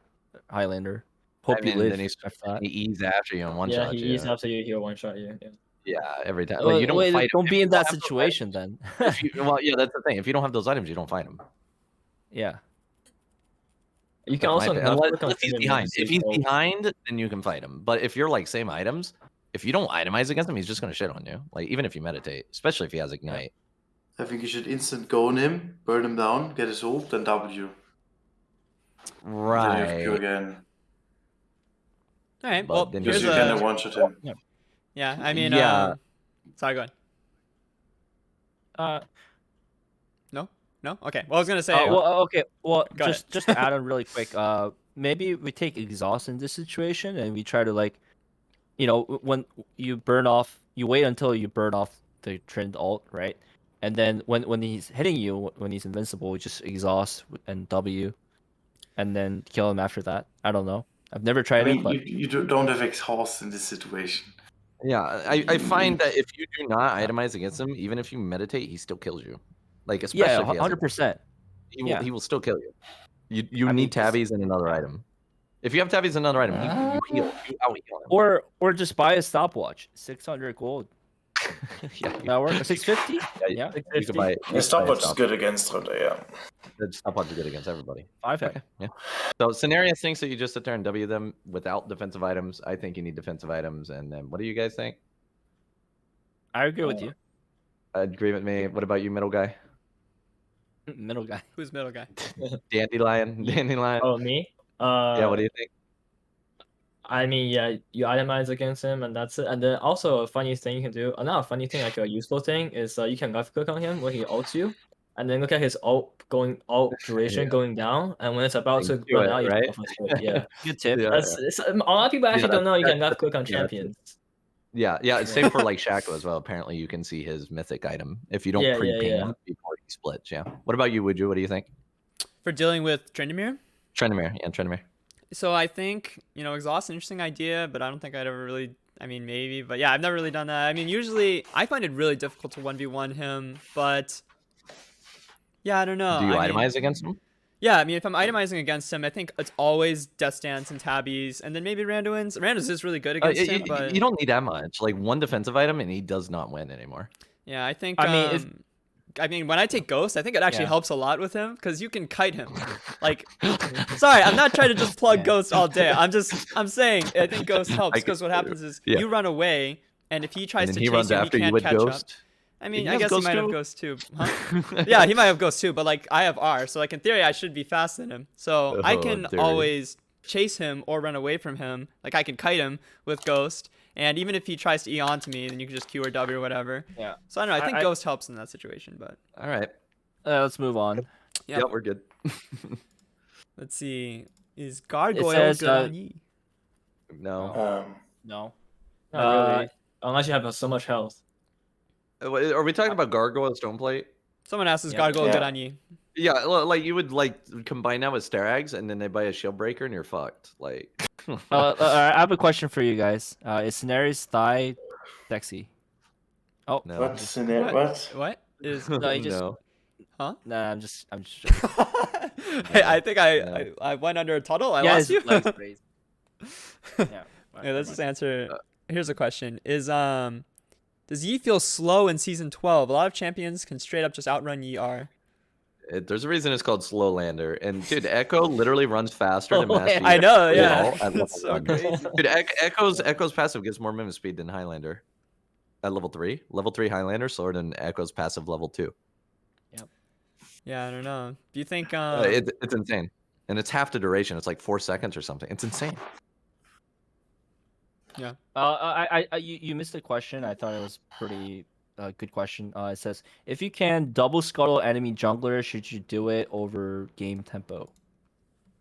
Highlander. Hope you live. Then After that. he eats after you in one Yeah, shot. he eats after you, he'll one shot you. Yeah. Yeah, every time. Like, you don't Wait, fight him. don't If be you in don't that have those situation then. items- well, yeah, that's the thing. If you don't have those items, you don't fight him. Yeah. You can That's my also opinion. not unless, click on unless he's Tryndamere behind. to If see he's ult. behind, then you can fight him. But if you're like same items, if you don't itemize against him, he's just gonna shit on you. Like even if you meditate, especially if he has ignite. I think you should instant go on him, burn him down, get his ult, then W. Then you have Q Right. again. All right. But Well, then Because here's you can a one shot him. yeah. I mean, Yeah. sorry, go ahead. Uh, No. Okay. Well, I was gonna say. well, okay. Well, Go just to add on really quick. Maybe we take exhaust in this situation and we try to like, when you burn off, you wait until you burn off the Trynd ult, right? And then when he's hitting you, when he's invincible, we just exhaust and W, and then kill him after that. I don't know. I've never I tried mean, it, but you don't have exhaust in this situation. Yeah, I find that if you do not itemize against him, even if you meditate, he still kills you. Like especially yeah, if he has 100%. he will still kill you. You I mean, need tabbies and another item. If you have tabbies and another item, you heal. You out heal him. Or just buy a stopwatch, 600 gold. Yeah, That works. 650. yeah, Yeah, you could buy. You The could buy a stopwatch is good against Rune, yeah. The stopwatch is good against everybody. 5 Okay, yeah. So Sinerias thinks that you just sit there and W them without defensive items. I think you need defensive items. And then what do you guys think? I agree with you. Agree with me. What about you, middle guy? Middle guy. Who's middle guy? Dandelion. Dandelion. Oh, me? Yeah. What do you think? I mean, yeah, you itemize against him, and that's it. And then also a funny thing you can do, not a funny thing, like a useful thing, is you can left click on him when he ults you, and then look at his ult duration Yeah. going down, and when it's about to And do run it, out, you right? buff a sword. Yeah, Good tip. Yeah, a lot of people actually don't know you can left click on yeah, that's- champions. yeah. Same for like Shaco as well. Apparently, you can see his mythic item if you don't Yeah, pre-ping yeah. him before he splits. Yeah. What about you, Wuju? What do you think? For dealing with Tryndamere? Tryndamere. Yeah, Tryndamere. So I think, exhaust, an interesting idea, but I don't think I'd ever really, I mean, maybe, but yeah, I've never really done that. I mean, usually I find it really difficult to 1v1 him, but yeah, I don't know. Do you I mean, itemize against him? yeah, I mean, if I'm itemizing against him, I think it's always Death Dance and Tabbies, and then maybe Randuins. Randuins is really good against him, but You don't need that much. Like one defensive item, and he does not win anymore. yeah, I think, I mean, I mean, when I take Ghost, I think it actually Yeah. helps a lot with him, because you can kite him. Like, sorry, I'm not trying to just plug Ghost all day. I'm saying I think Ghost helps, because what happens is Yeah. you run away, and if he tries And to then he chase runs you, he after you can't with catch up. Ghost. I mean, He I has guess he Ghost might have too? Ghost too. Huh? Yeah, he might have Ghost too, but like I have R, so like in theory I should be faster than him. So I Oh, can in theory. always chase him or run away from him. Like I can kite him with Ghost, and even if he tries to E on to me, then you can just Q or W or whatever. Yeah. So I don't know. I think I- Ghost helps in that situation, but All right. Let's move on. yeah. Yep, we're good. Let's see. Is Gargoyle says, good on Yi? No. No. Not really, unless you have so much health. Are we talking about Gargoyle Stoneplate? Someone asked, is Yeah. Gargoyle good Yeah. on Yi? Yeah, like you would like combine that with Starags, and then they buy a shield breaker, and you're fucked. Like, I have a question for you guys. Is Sinerias thigh sexy? Oh no. What's in it? What? What is? No, he just- no. Huh? Nah, I'm just joking. Hey, I think No. I went under a tunnel. I Yeah, lost his you. legs raised. Yeah. Yeah, let's just answer. Here's a question: does Yi feel slow in season 12? A lot of champions can straight up just outrun Yi R. There's a reason it's called Slow Lander, and dude, Echo literally runs faster than Oh, Master Yi. I know, yeah. All at level That's so 1. crazy. Dude, Echo's passive gives more movement speed than Highlander. At level 3, level 3 Highlander slower than Echo's passive level 2. Yeah, I don't know. Do you think? It's insane, and it's half the duration. It's like 4 seconds or something. It's insane. You missed the question. I thought it was pretty good question. It says, if you can double scuttle enemy jungler, should you do it over game tempo?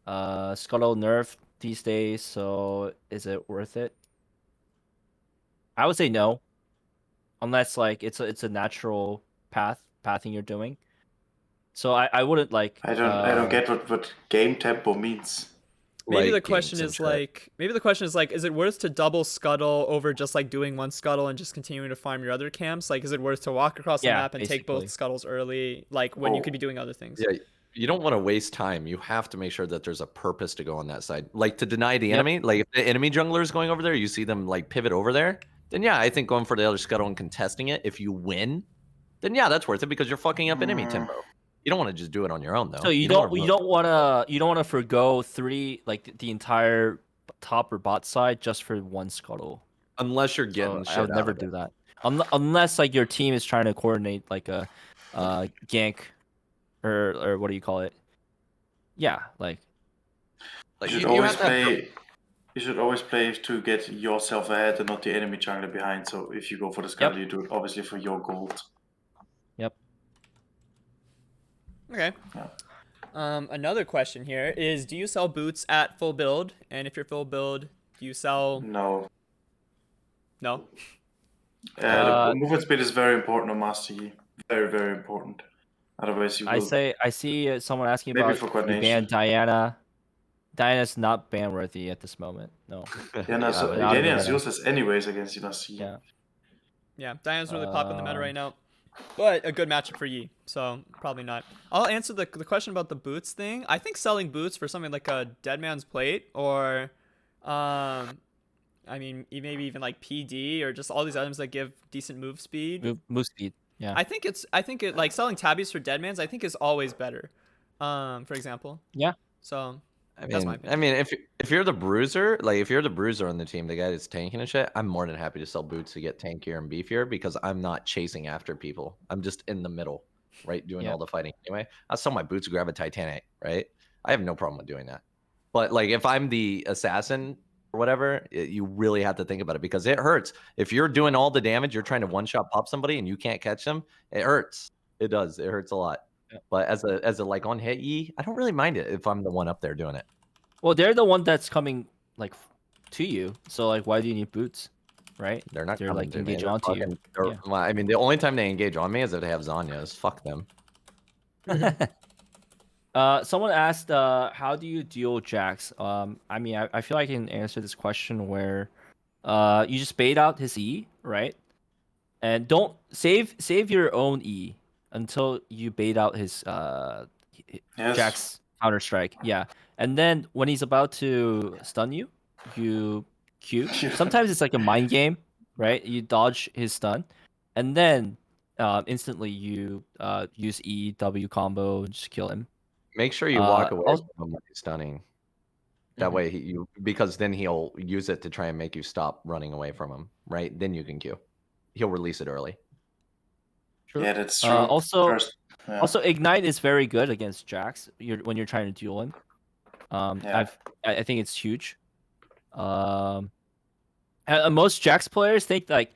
Scuttle nerf these days, so is it worth it? I would say no, unless like it's a natural pathing you're doing. So I wouldn't like. I don't get what game tempo means. Maybe the Like question games is and shit. like, is it worth to double scuttle over just like doing one scuttle and just continuing to farm your other camps? Like, is it worth to walk across the Yeah, map and take both basically. scuttles early, like when you Oh. could be doing other things? Yeah, you don't want to waste time. You have to make sure that there's a purpose to go on that side. Like to deny the Yep. enemy. Like if the enemy jungler is going over there, you see them like pivot over there. Then yeah, I think going for the other scuttle and contesting it. If you win, then yeah, that's worth it because you're fucking up enemy tempo. You don't want to just do it on your own though. So you don't want to forgo the entire top or bot side just for one scuttle. unless you're getting So shit I would out never of it. do that. Unless like your team is trying to coordinate like a gank or what do you call it? Yeah, like Like You should always play. You should always play to get yourself ahead and not the enemy jungler behind. So if you go for the scuttle, you do it obviously for your gold. yep. Okay. Yeah. Another question here is, do you sell boots at full build? And if you're full build, do you sell? No. No. The movement speed is very important on Master Yi. Very, very important. Otherwise, you will. I see someone asking Maybe about for you coordination. ban Diana. Diana's not ban worthy at this moment. No. Yeah, no, so but out of the Yania's meta. useless anyways against Master Yi. Yeah. Yeah, Diana's really popping in the meta right now. But a good matchup for Yi, so probably not. I'll answer the question about the boots thing. I think selling boots for something like a Dead Man's Plate or, I mean, maybe even like PD or just all these items that give decent move speed. Move speed. Yeah. I think it like selling tabbies for Dead Man's I think is always better. For example. Yeah. So I my opinion. mean, if you're the bruiser, like if you're the bruiser on the team, the guy that's tanking and shit, I'm more than happy to sell boots to get tankier and beefier because I'm not chasing after people. I'm just in the middle, right, doing all the fighting anyway. I'll sell my boots, grab a Titanic, right? I have no problem with doing that. But like if I'm the assassin or whatever, you really have to think about it because it hurts. If you're doing all the damage, you're trying to one shot pop somebody and you can't catch them, it hurts. It does. It hurts a lot. But as a like on hit Yi, I don't really mind it if I'm the one up there doing it. Well, they're the one that's coming like to you. So like, why do you need boots, right? They're not They're coming like to me. engage They're onto you. fucking- they're- well, I mean, the only time they engage on me is if they have Zanyas. Fuck them. Someone asked, how do you deal Jax? I mean, I feel like I can answer this question where, you just bait out his E, right? And don't save your own E until you bait out his Yes. Jax counter strike. Yeah, and then when he's about to stun you, you Q. Sometimes it's like a mind game, right? You dodge his stun, and then instantly you use E W combo and just kill him. Make sure you walk away also- from him when he's stunning. That way, because then he'll use it to try and make you stop running away from him, right? Then you can Q. He'll release it early. Yeah, that's true. Also, Yeah. also ignite is very good against Jax. When you're trying to duel him. Yeah. I think it's huge. And most Jax players think like,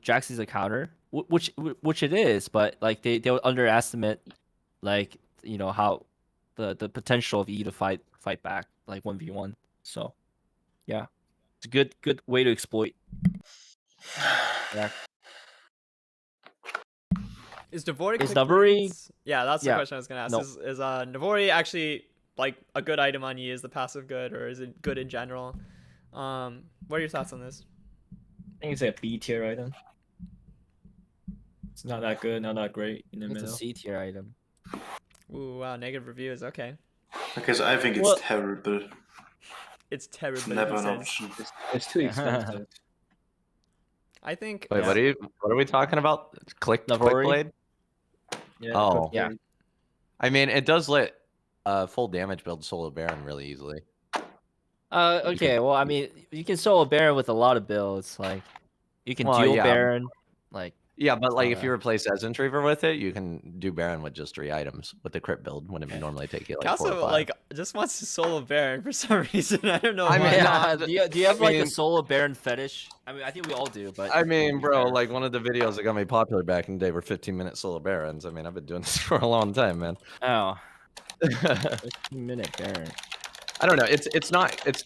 Jax is a counter, which it is, but like they would underestimate like how the potential of E to fight back like 1v1. So yeah, it's a good way to exploit. Yeah. Is Navori Is quick Navori- plates? Yeah, that's the Yeah. question I was gonna ask. No. Is Navori actually like a good item on Yi? Is the passive good, or is it good in general? What are your thoughts on this? I think it's a B tier item. It's not that good, not that great in the It's a middle. C tier item. Ooh, wow, negative reviews. Okay, Okay, so I think it's Well- terrible. it's terrible. It's never he an says. option. It's too expensive. I think. Wait, yeah. what are we talking about? Click Navori? blade? Yeah, Oh. quick Yeah. play. I mean, it does let full damage build Solo Baron really easily. Okay. Well, I mean, you can solo Baron with a lot of builds. Like, you can Well, dual yeah. Baron. Like, Yeah, but like if Okay. you replace Reaver with it, you can do Baron with just 3 items with the crit build when it normally take you like 4 or Cowsep 5. like just wants to solo Baron for some reason. I don't know I why. mean, Yeah. no, Do you have I like a mean- solo Baron fetish? I mean, I think we all do, but I mean, to be bro, fair. like one of the videos that got me popular back in the day were 15-minute solo Barons. I mean, I've been doing this for a long time, man. Oh, 15-minute Baron. I don't know. It's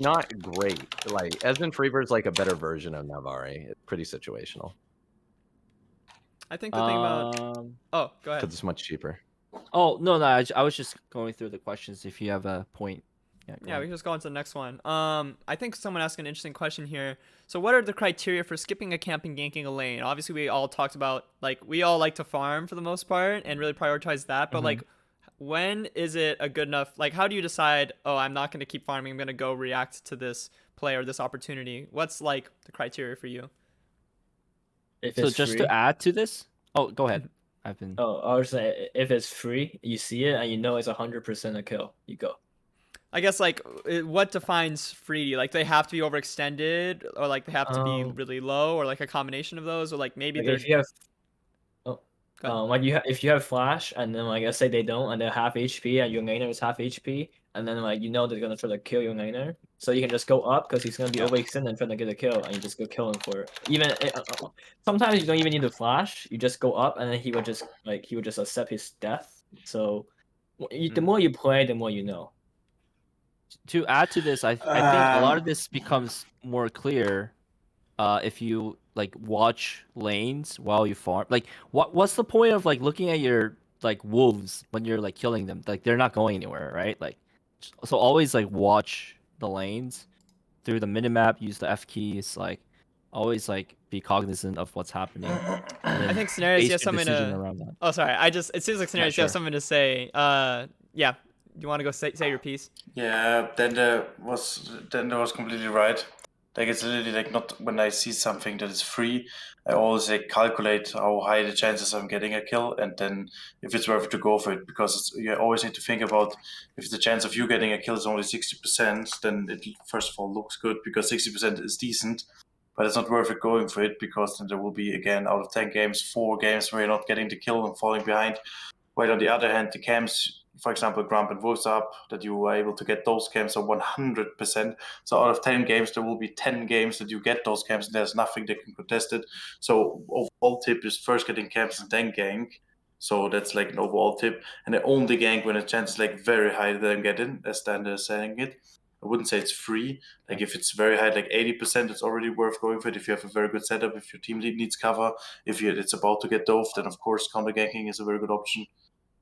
not great. Like Reaver is like a better version of Navari. It's pretty situational I think the thing about oh, go ahead. because it's much cheaper. Oh no, I was just going through the questions. If you have a point, go Yeah, we ahead. can just go on to the next one. I think someone asked an interesting question here. So, what are the criteria for skipping a camp and ganking a lane? Obviously, we all talked about like we all like to farm for the most part and really prioritize that. But like, when is it a good enough? Like, how do you decide? Oh, I'm not going to keep farming. I'm going to go react to this play or this opportunity. What's like the criteria for you? If So it's just free, to add to this, oh, go ahead. I've been. oh, I was saying if it's free, you see it and you know it's 100% a kill, you go. I guess like what defines free? Like, they have to be overextended, or like they have to be really low, or like a combination of those, or like maybe Like they're. if you have, Go ahead. like if you have flash and then like let's say they don't and they're half HP and your laner is half HP and then like you know they're gonna try to kill your laner, so you can just go up because he's gonna be overextended and trying to get a kill and you just go kill him for it. Even sometimes you don't even need to flash, you just go up and then he would just accept his death. So the more you play, the more you know. To add to this, I think a lot of this becomes more clear if you like watch lanes while you farm. Like, what's the point of like looking at your like wolves when you're like killing them? Like, they're not going anywhere, right? Like, so always like watch the lanes through the minimap. Use the F keys. Like, always like be cognizant of what's happening. I think Sinerias, base you have your something decision to. around that. Oh, sorry. It seems like Sinerias, you sure. have something to say. Yeah. You want to go say your piece? Yeah, then there was completely right. Like it's literally like not when I see something that is free, I always like calculate how high the chances I'm getting a kill, and then if it's worth it to go for it, because you always need to think about if the chance of you getting a kill is only 60%, then it first of all looks good because 60% is decent, but it's not worth it going for it because then there will be again out of 10 games, 4 games where you're not getting the kill and falling behind. While on the other hand, the camps, for example, Grump and Wolves up, that you were able to get those camps are 100%. So out of 10 games, there will be 10 games that you get those camps, and there's nothing that can contest it. So overall tip is first getting camps and then gank. So that's like an overall tip. And I only gank when the chance is like very high that I'm getting, as Standard is saying it. I wouldn't say it's free. Like if it's very high, like 80%, it's already worth going for it. If you have a very good setup, if your team lead needs cover, if it's about to get dove, then of course counter ganking is a very good option.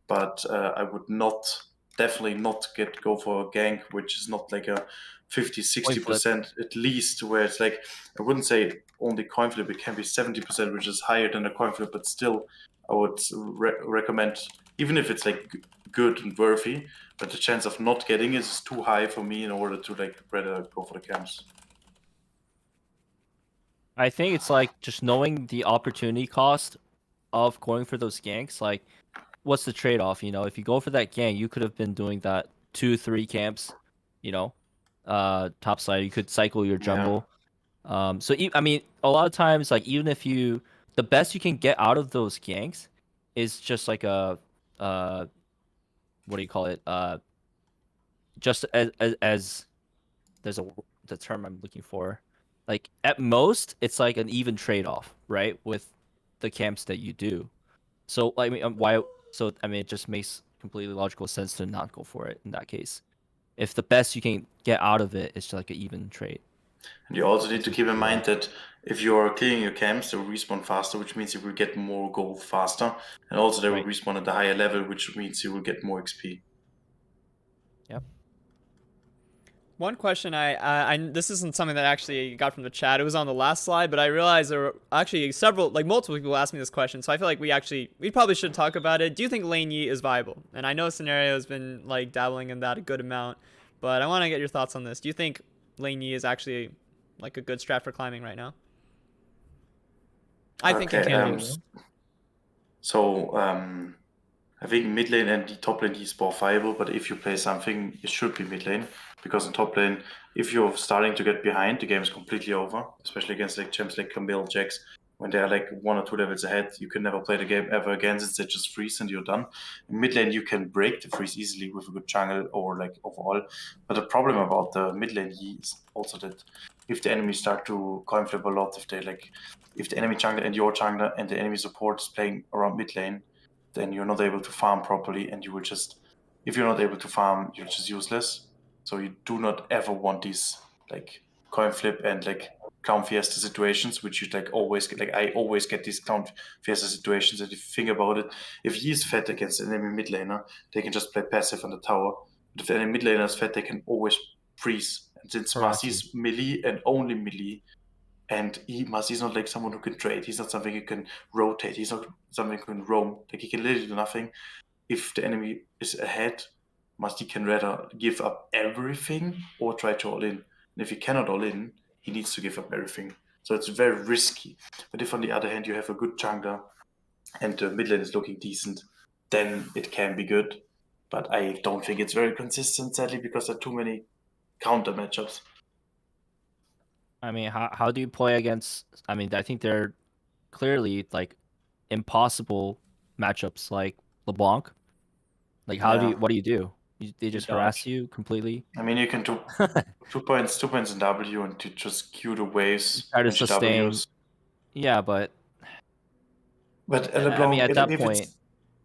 But I would definitely not go for a gank, which is not like a 50-60% at least, where it's like, I wouldn't say only coin flip, it can be 70%, which is higher than a coin flip, but still I would recommend, even if it's like good and worthy, but the chance of not getting it is too high for me in order to like rather go for the camps. I think it's like just knowing the opportunity cost of going for those ganks. Like, what's the trade-off? You know, if you go for that gank, you could have been doing that 2-3 camps. You know, top side, you could cycle your jungle. So I mean, a lot of times, like even if the best you can get out of those ganks is just like a what do you call it? Just as there's the term I'm looking for. Like at most, it's like an even trade-off, right? With the camps that you do. So I mean, why? So I mean, it just makes completely logical sense to not go for it in that case. If the best you can get out of it is just like an even trade. And you also need to keep in mind that if you are clearing your camps, they will respawn faster, which means you will get more gold faster. And also they will respawn at a higher level, which means you will get more XP. Yep. One question I this isn't something that I actually got from the chat. It was on the last slide, but I realized there were actually multiple people asked me this question. So I feel like we probably should talk about it. Do you think lane Yi is viable? And I know Scenario has been like dabbling in that a good amount, but I want to get your thoughts on this. Do you think lane Yi is actually like a good strat for climbing right now? I think it can be. So I think mid lane and the top lane is more viable, but if you play something, it should be mid lane, because in top lane, if you're starting to get behind, the game is completely over, especially against like champs like Camille, Jax. when they're like 1 or 2 levels ahead, you can never play the game ever again since they just freeze and you're done. In mid lane, you can break the freeze easily with a good jungle or like overall. But the problem about the mid lane Yi is also that if the enemies start to coin flip a lot, if the enemy jungler and your jungler and the enemy support is playing around mid lane, then you're not able to farm properly, and you will just, if you're not able to farm, you're just useless. So you do not ever want these like coin flip and like clown fiesta situations, which you like always get. Like I always get these clown fiesta situations. And if you think about it, if he is fed against an enemy mid laner, they can just play passive on the tower. But if the enemy mid laner is fed, they can always freeze. And since Master is melee and only melee, and Master is not like someone who can trade. He's not something you can rotate. He's not something who can roam. Like he can literally do nothing. If the enemy is ahead, Master can rather give up everything or try to all in. And if he cannot all in, he needs to give up everything. So it's very risky. But if on the other hand you have a good jungler and the mid lane is looking decent, then it can be good. But I don't think it's very consistent, sadly, because there are too many counter matchups. I mean, how do you play against? I mean, I think they're clearly like impossible matchups, like LeBlanc. Like, what do you do? They just harass you completely. I mean, you can do 2 points in W and to just queue the waves. Try to sustain. Ws. Yeah, but LeBlanc, I mean, at that point,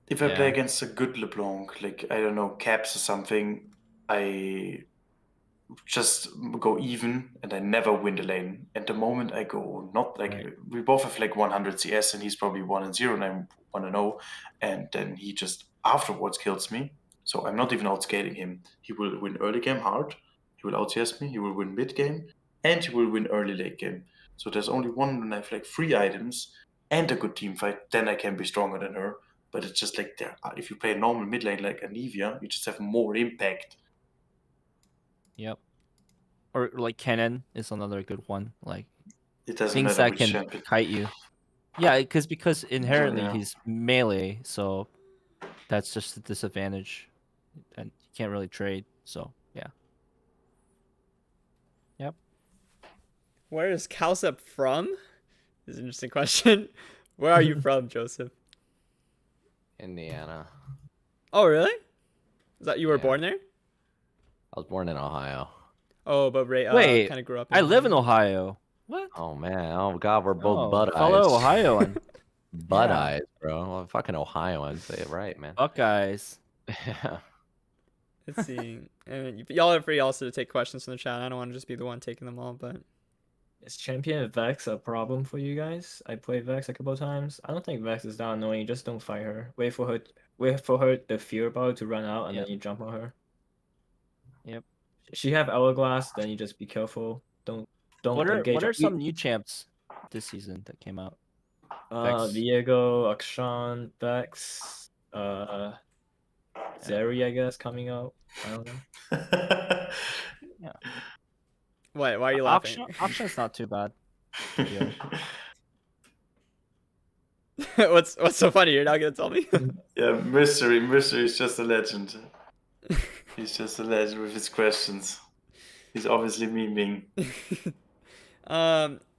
if I play against a good LeBlanc, like I don't know, Caps or something, I just go even and I never win the lane. And the moment I go not like we both have like 100 CS and he's probably 1-0 and I'm 1-0, and then he just afterwards kills me. So I'm not even outscaling him. He will win early game hard, he will out CS me, he will win mid game, and he will win early late game. So there's only one when I have like 3 items and a good team fight, then I can be stronger than her. But it's just like if you play a normal mid lane like Anivia, you just have more impact. Yep. Or like Kennen is another good one. Like it doesn't things matter that can champion. kite you. Yeah, because inherently he's melee, so that's just a disadvantage, and you can't really trade. So yeah. Yep. Where is Cowsep from? This is an interesting question. Where are you from, Joseph? Indiana. Oh, really? Is that you were born there? I was born in Ohio. Oh, but wait, kind of grew up. I live in Ohio. What? Oh man! Oh god, we're both Bud eyes. Fellow Ohioan. Bud eyes, bro. Well, fucking Ohioans, say it right, man. Buckeyes. Yeah. Let's see. And y'all are free also to take questions from the chat. I don't want to just be the one taking them all, but is champion Vex a problem for you guys? I played Vex a couple of times. I don't think Vex is that annoying. Just don't fight her. Wait for her the fear bar to run out, and then you jump on her. Yep. She have hourglass, then you just be careful. Don't engage. What are some new champs this season that came out? Viego, Akshan, Vex, Zeri, I guess, coming out. I don't know. Yeah. Why are you laughing? Option's not too bad. Yeah. What's so funny? You're not gonna tell me? Yeah, Mystery is just a legend. He's just a legend with his questions. He's obviously memeing.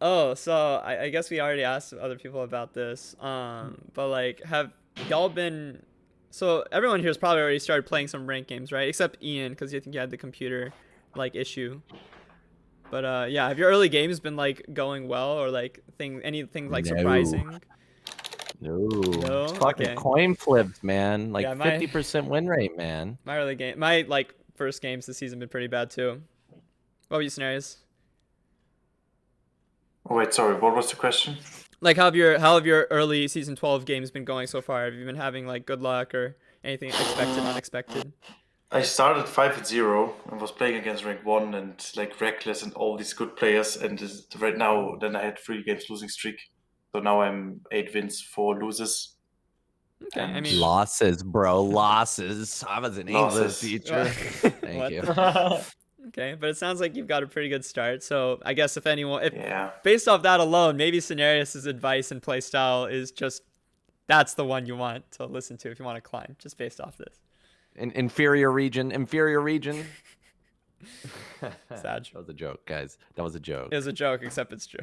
Oh, so I guess we already asked other people about this. But like, have y'all been? So everyone here has probably already started playing some ranked games, right? Except Ian, because you think you had the computer like issue. But yeah, have your early games been like going well, or like anything like surprising? No. It's fucking coin flips, man. Like 50% win rate, man. My early game, my like first games this season been pretty bad too. What were you, Sinerias? Oh, wait, sorry. What was the question? Like, how have your early season 12 games been going so far? Have you been having like good luck or anything expected, unexpected? I started 5-0 and was playing against rank 1 and like Reckless and all these good players. And right now, then I had 3 games losing streak. So now I'm 8 wins, 4 losses. Okay, I mean losses, bro, losses. I was an English teacher. Thank you. Okay, but it sounds like you've got a pretty good start. So I guess if based off that alone, maybe Sinerias' advice and playstyle is just that's the one you want to listen to if you want to climb, just based off this. Inferior region. Sad. That was a joke, guys. That was a joke. It was a joke, except it's true.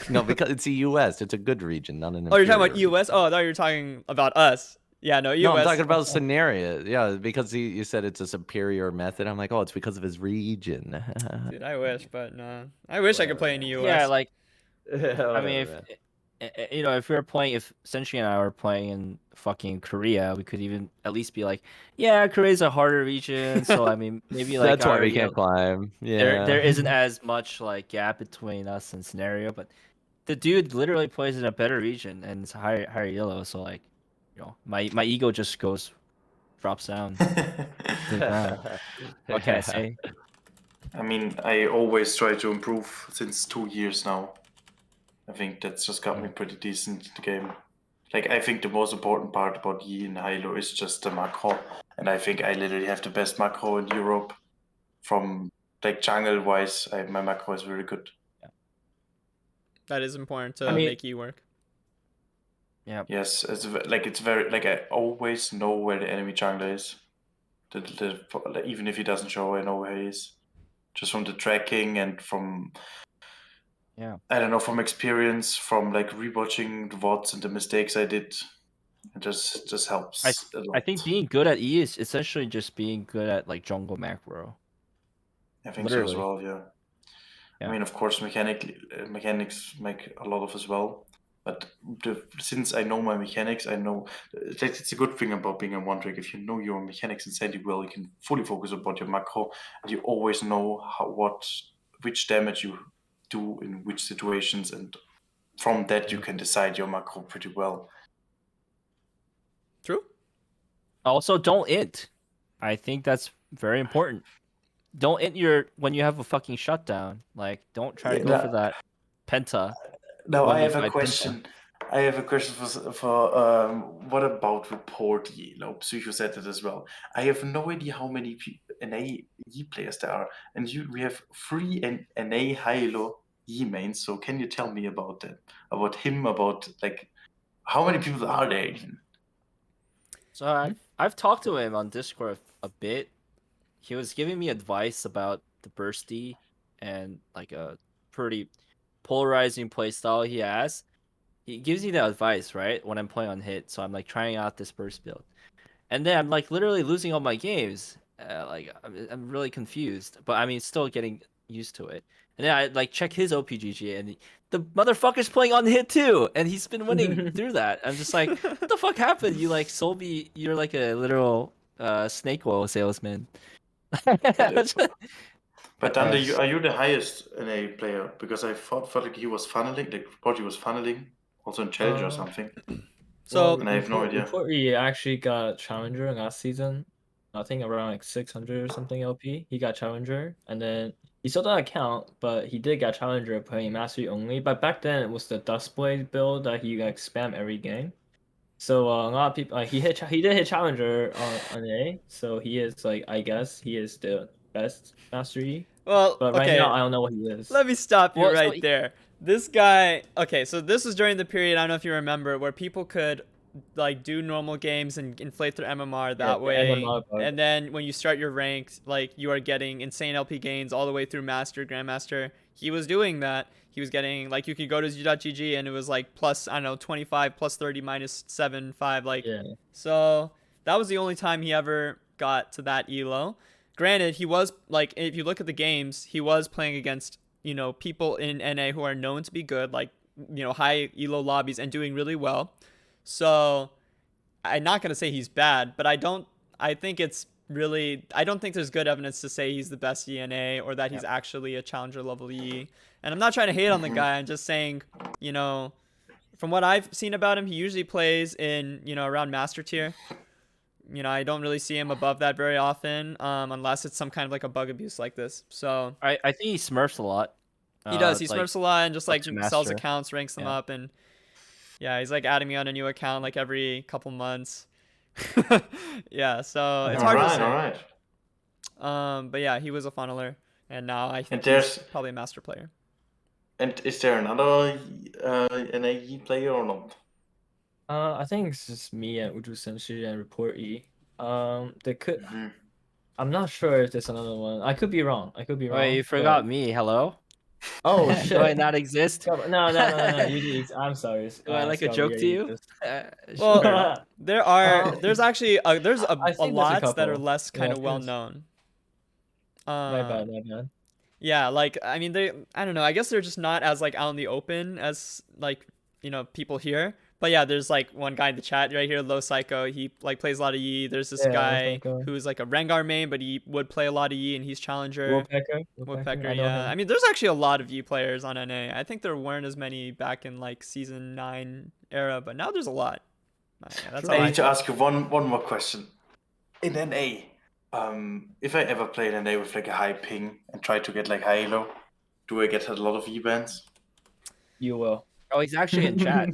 No, because it's the U.S. It's a good region, not an. Oh, you're talking about inferior US? Oh, I thought you were talking about us. Yeah, no, US. No, I'm talking about Sinerias. Yeah, because you said it's a superior method. I'm like, oh, it's because of his region. Dude, I wish, but no. I wish I could play in the US. Yeah, like Whatever, I mean, man. if we were playing, if Senshi and I were playing in fucking Korea, we could even at least be like, yeah, Korea's a harder region, so I mean, maybe like That's why our, we you know, can't climb. Yeah. there isn't as much like gap between us and Scenario, but the dude literally plays in a better region and it's higher yellow, so like, you know, my ego just drops down to the ground. What can I say? I mean, I always try to improve since 2 years now. I think that's just got me pretty decent in the game. Like, I think the most important part about Yi and High-Elo is just the macro. And I think I literally have the best macro in Europe. From, like, jungle-wise, my macro is very good. That is important to I mean- make you work. Yeah. Yes, it's very, like, I always know where the enemy jungler is. Even if he doesn't show, I know where he is. Just from the tracking and from... Yeah. I don't know, from experience, from like rewatching the VODs and the mistakes I did, it just helps a lot. I think being good at E is essentially just being good at like jungle macro. I think so as literally. well, yeah. Yeah. I mean, of course, mechanics make a lot of as well. But since I know my mechanics, I know it's a good thing about being a one trick. If you know your mechanics insanely well, you can fully focus about your macro, and you always know which damage you do in which situations, and from that you can decide your macro pretty well. True. Also, don't int. I think that's very important. Don't int when you have a fucking shutdown. Like, don't try to go for that penta. Now I have a 1v5 question. I have a question for what about report Yi? No, Psycho said it as well. I have no idea how many NA Yi players there are, and we have 3 NA High-Elo Yi mains. So can you tell me about that? About him? About like how many people are there even? So I've talked to him on Discord a bit. He was giving me advice about the bursty and like a pretty polarizing playstyle he has. He gives you the advice, right? When I'm playing on hit, so I'm like trying out this burst build, and then I'm like literally losing all my games. Like I'm really confused, but I mean still getting used to it. And then I like check his OPGG, and the motherfucker's playing on hit too, and he's been winning through that. I'm just like, what the fuck happened? You like sold me. You're like a literal snake oil salesman. But Dante, are you the highest NA player? Because I felt like he was funneling. The report he was funneling, also in Challenger or something. So And I have no idea. Before he actually got Challenger last season, I think around like 600 or something LP. He got Challenger, and then he sold that account, but he did get Challenger playing Mastery only. But back then it was the Dustblade build that he like spam every game. So a lot of people he did hit Challenger on A, so he is like I guess he is the best Master Yi. well, But right okay. now I don't know what he is. Let me stop you Well, so right there. This guy, okay, so this was during the period, I don't know if you remember, where people could like do normal games and inflate their MMR that the way. MMR bug. And then when you start your ranks, like you are getting insane LP gains all the way through Master, Grandmaster. He was doing that. He was getting like you could go to z.gg and it was like plus, I don't know, 25 plus 30 minus 7 5 like. Yeah. So that was the only time he ever got to that elo. Granted, he was like, if you look at the games, he was playing against, you know, people in NA who are known to be good, like, you know, high elo lobbies and doing really well. So I'm not going to say he's bad, but I don't think there's good evidence to say he's the best ENA or that he's actually a challenger level E. And I'm not trying to hate on the guy. I'm just saying, you know, from what I've seen about him, he usually plays in, you know, around master tier. You know, I don't really see him above that very often, unless it's some kind of like a bug abuse like this. So I think he smurfs a lot. he does. He like, smurfs a lot and just like to sells master. accounts, ranks them up, and yeah, he's like adding me on a new account like every couple months. Yeah, so it's hard to say. All right. But yeah, he was a funneler, and now I think there's- he's probably a master player. And is there another NA Yi player or not? I think it's just me and Wuju Senshi and Report E. They could. I'm not sure if there's another one. I could be wrong. I could be wrong. Wait, you but- forgot me. Hello? Oh Do I shit. not exist? No, no. I'm sorry. Do I like a Scarbo, joke yeah, to you? exist. Well, Sure. there's actually there's I a think there's a lots that are couple. less Yeah, kind I of think well there's- known. My bad. Yeah, like I mean I don't know. I guess they're just not as like out in the open as like people here. But yeah, there's like one guy in the chat right here, Low Psycho. He like plays a lot of Yi. There's this Yeah, guy Psycho. who's like a Rengar main, but he would play a lot of Yi, and he's challenger. Woodpecker, I know yeah. him. I mean, there's actually a lot of Yi players on NA. I think there weren't as many back in like season 9 era, but now there's a lot. Yeah, that's all I I need to ask you one more question. In NA, if I ever play in NA with like a high ping and try to get like high elo, do I get a lot of E-bands? You will. Oh, he's actually in chat.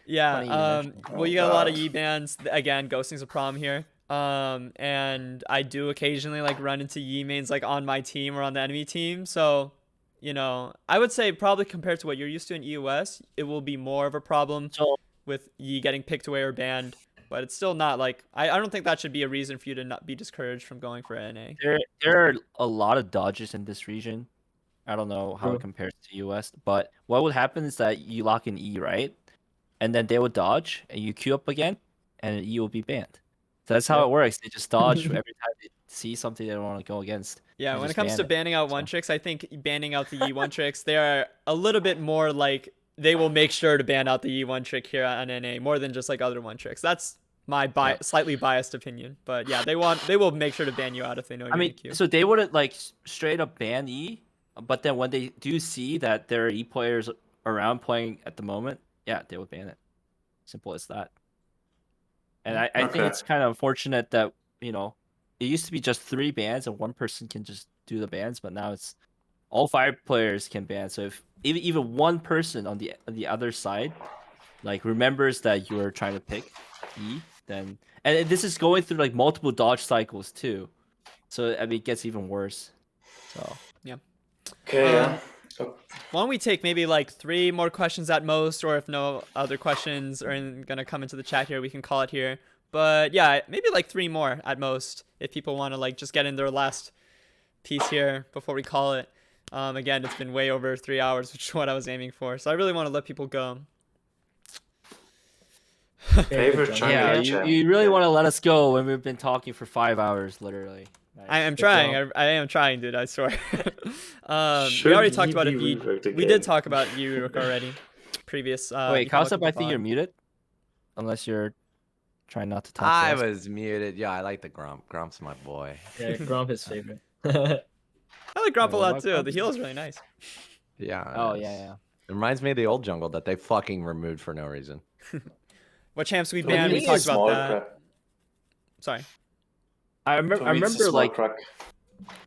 Yeah, Funny you mentioned well, you got a lot of God. Yi bands. Again, ghosting's a problem here. And I do occasionally like run into Yi mains like on my team or on the enemy team. So, I would say probably compared to what you're used to in EOS, it will be more of a problem So with Yi getting picked away or banned. But it's still not like I don't think that should be a reason for you to not be discouraged from going for NA. there are a lot of dodges in this region. I don't know how True. it compares to US, but what would happen is that you lock in E, right? And then they would dodge, and you queue up again, and E will be banned. So that's how Yeah. it works. They just dodge every time they see something they don't want to go against. Yeah, They when it just comes ban to it. banning out one tricks, I think banning out the Yi one tricks, they are a little bit more like they will make sure to ban out the Yi one trick here on NA more than just like other one tricks. That's my slightly biased opinion, but yeah, they will make sure to ban you out if they know you're I mean, in queue. so they wouldn't like straight up ban E, but then when they do see that there are E players around playing at the moment, yeah, they would ban it. Simple as that. And I think Okay. it's kind of unfortunate that, it used to be just 3 bans and one person can just do the bans, but now it's all 5 players can ban. So if even one person on the other side like remembers that you are trying to pick E, then and this is going through like multiple dodge cycles too. So I mean it gets even worse. So Okay, yeah. Why don't we take maybe like 3 more questions at most, or if no other questions are gonna come into the chat here, we can call it here. But yeah, maybe like 3 more at most if people want to like just get in their last piece here before we call it. Again, it's been way over 3 hours, which is what I was aiming for. So I really want to let people go. Favorite jungle. yeah, jungle you really want to let us go when we've been talking for 5 hours literally. I am Good trying. job. I am trying, dude. I swear. we Should already talked Yi about be a V. reworked We again? did talk about rework already. Previous. Wait, Economic Cowsep, I think you're Divide. muted. Unless you're trying not to talk I to us. was muted. Yeah, I like the Grump. Grump's my boy. Yeah, Grump is favorite. I like Grump a Wait, lot what too. Grump The is heal it? is really nice. Yeah. Oh it yeah, is. yeah. It reminds me of the old jungle that they fucking removed for no reason. What champs we So banned? We Yi talked is about small that. crab. Sorry, I So remember Yi is a small like crab.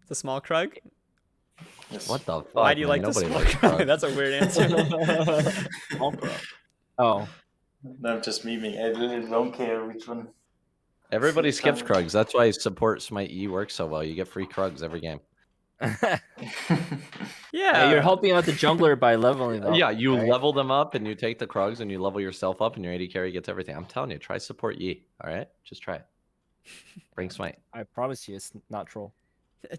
the small Krug. Yes. What the fuck? Why do you man? like the Nobody small likes Krug? Krug. That's a weird answer. oh. No, I'm just memeing. I really don't care which one. Everybody skips Um, Krugs. That's why support Smite E works so well. You get free Krugs every game. Yeah, You're helping out the jungler by leveling up. Yeah, you right? level them up and you take the Krugs and you level yourself up and your AD carry gets everything. I'm telling you, try support Yi. All right, just try it. Bring Smite. I promise you, it's not troll.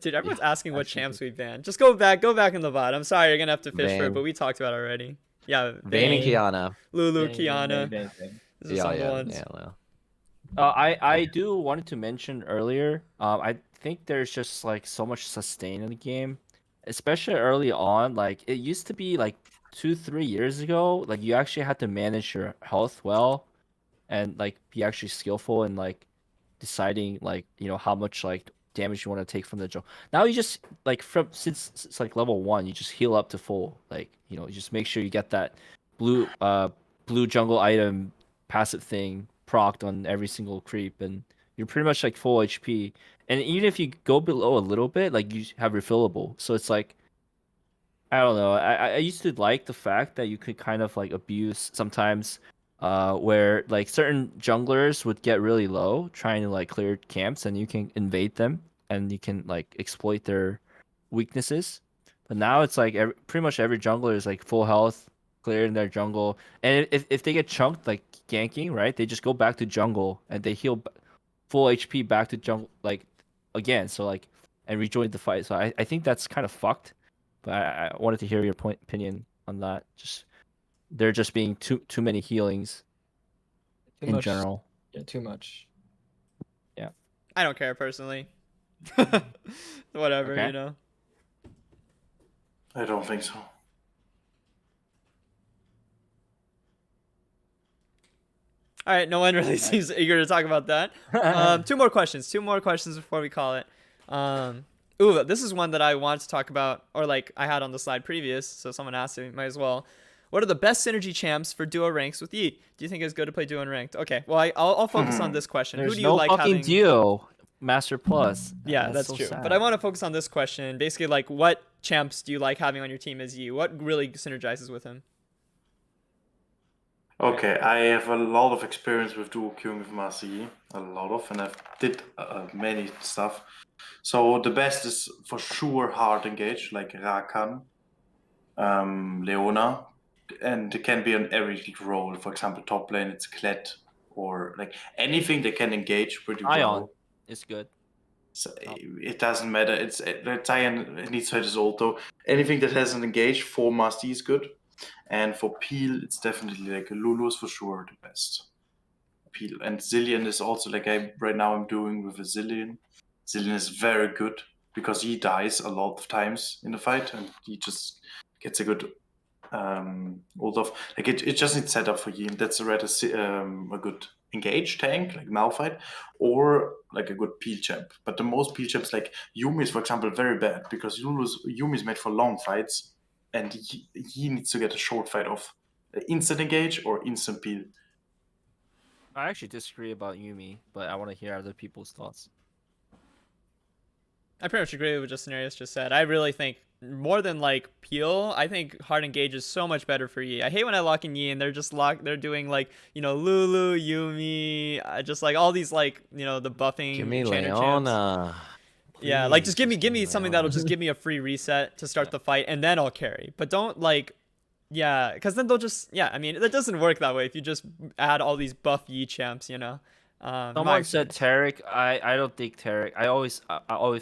Dude, everyone's asking what actually champs we banned. Just go back in the VOD. I'm sorry, you're gonna have to fish for it, Vayne. but we talked about it already. Yeah, Vayne and Vayne, Kiana. Lulu, Bang, Kiana. bang, bang. These are Yeah, some of the yeah, ones. yeah, well. I do wanted to mention earlier. I think there's just like so much sustain in the game, especially early on. Like it used to be like 2-3 years ago. Like you actually had to manage your health well, and like be actually skillful in like deciding like how much like damage you want to take from the jungle. Now you just like since it's like level 1, you just heal up to full. Like you just make sure you get that blue jungle item passive thing procced on every single creep, and you're pretty much like full HP. And even if you go below a little bit, like you have refillable. So it's like I don't know. I used to like the fact that you could kind of like abuse sometimes, where like certain junglers would get really low trying to like clear camps, and you can invade them and you can like exploit their weaknesses. But now it's like pretty much every jungler is like full health, clearing their jungle, and if they get chunked like ganking, right, they just go back to jungle and they heal full HP back to jungle, like again. So like, and rejoined the fight. So I think that's kind of fucked. But I wanted to hear your opinion on that. Just there just being too many healings Too in much. general. Yeah, too much. I don't care personally. Whatever, Okay. you know. I don't think so. All right, no one really seems eager to talk about that. Two more questions before we call it. Ooh, this is one that I want to talk about, or like I had on the slide previous, so someone asked me, might as well. What are the best synergy champs for duo ranks with Yi? Do you think it's good to play duo and ranked? Okay, well I'll focus on this question. There's Who do you no like fucking having? duo Master Plus. Yeah, that's so true. sad. But I want to focus on this question. Basically, like, what champs do you like having on your team as Yi? What really synergizes with him? Okay, I have a lot of experience with duo queuing with Master Yi, a lot of, and I've did many stuff. So the best is for sure hard engage, like Rakan, Leona, and it can be on every role. For example, top lane it's tzIKT, or like anything that can engage pretty Ion well. is good. So it doesn't matter. It's Zion needs to hit his ult. Anything that has an engage for Master Yi is good. And for Peel, it's definitely like Lulu is for sure the best. Peel and Zillion is also like right now I'm doing with a Zillion. Zillion is very good because he dies a lot of times in the fight and he just gets a good ult off. Like it just needs setup for Yi, and that's rather a good engage tank like Malphite or like a good Peel champ. But the most Peel champs like Yumi is for example very bad because Yumi is made for long fights. And he needs to get a short fight off. Instant engage or instant peel. I actually disagree about Yumi, but I want to hear other people's thoughts. I pretty much agree with what Sinerias just said. I really think more than like Peel, I think hard engage is so much better for Yi. I hate when I lock in Yi and they're just they're doing like, you know, Lulu, Yumi, just like all these like, you know, the buffing Give me enchanter champs. Leona. Yeah, like just give me Please, something Leona. that'll just give me a free reset to start the fight and then I'll carry. But don't like, yeah, because then they'll just, yeah, I mean, it doesn't work that way if you just add all these buff Yi champs, you know. Someone said Taric. I don't think Taric. I always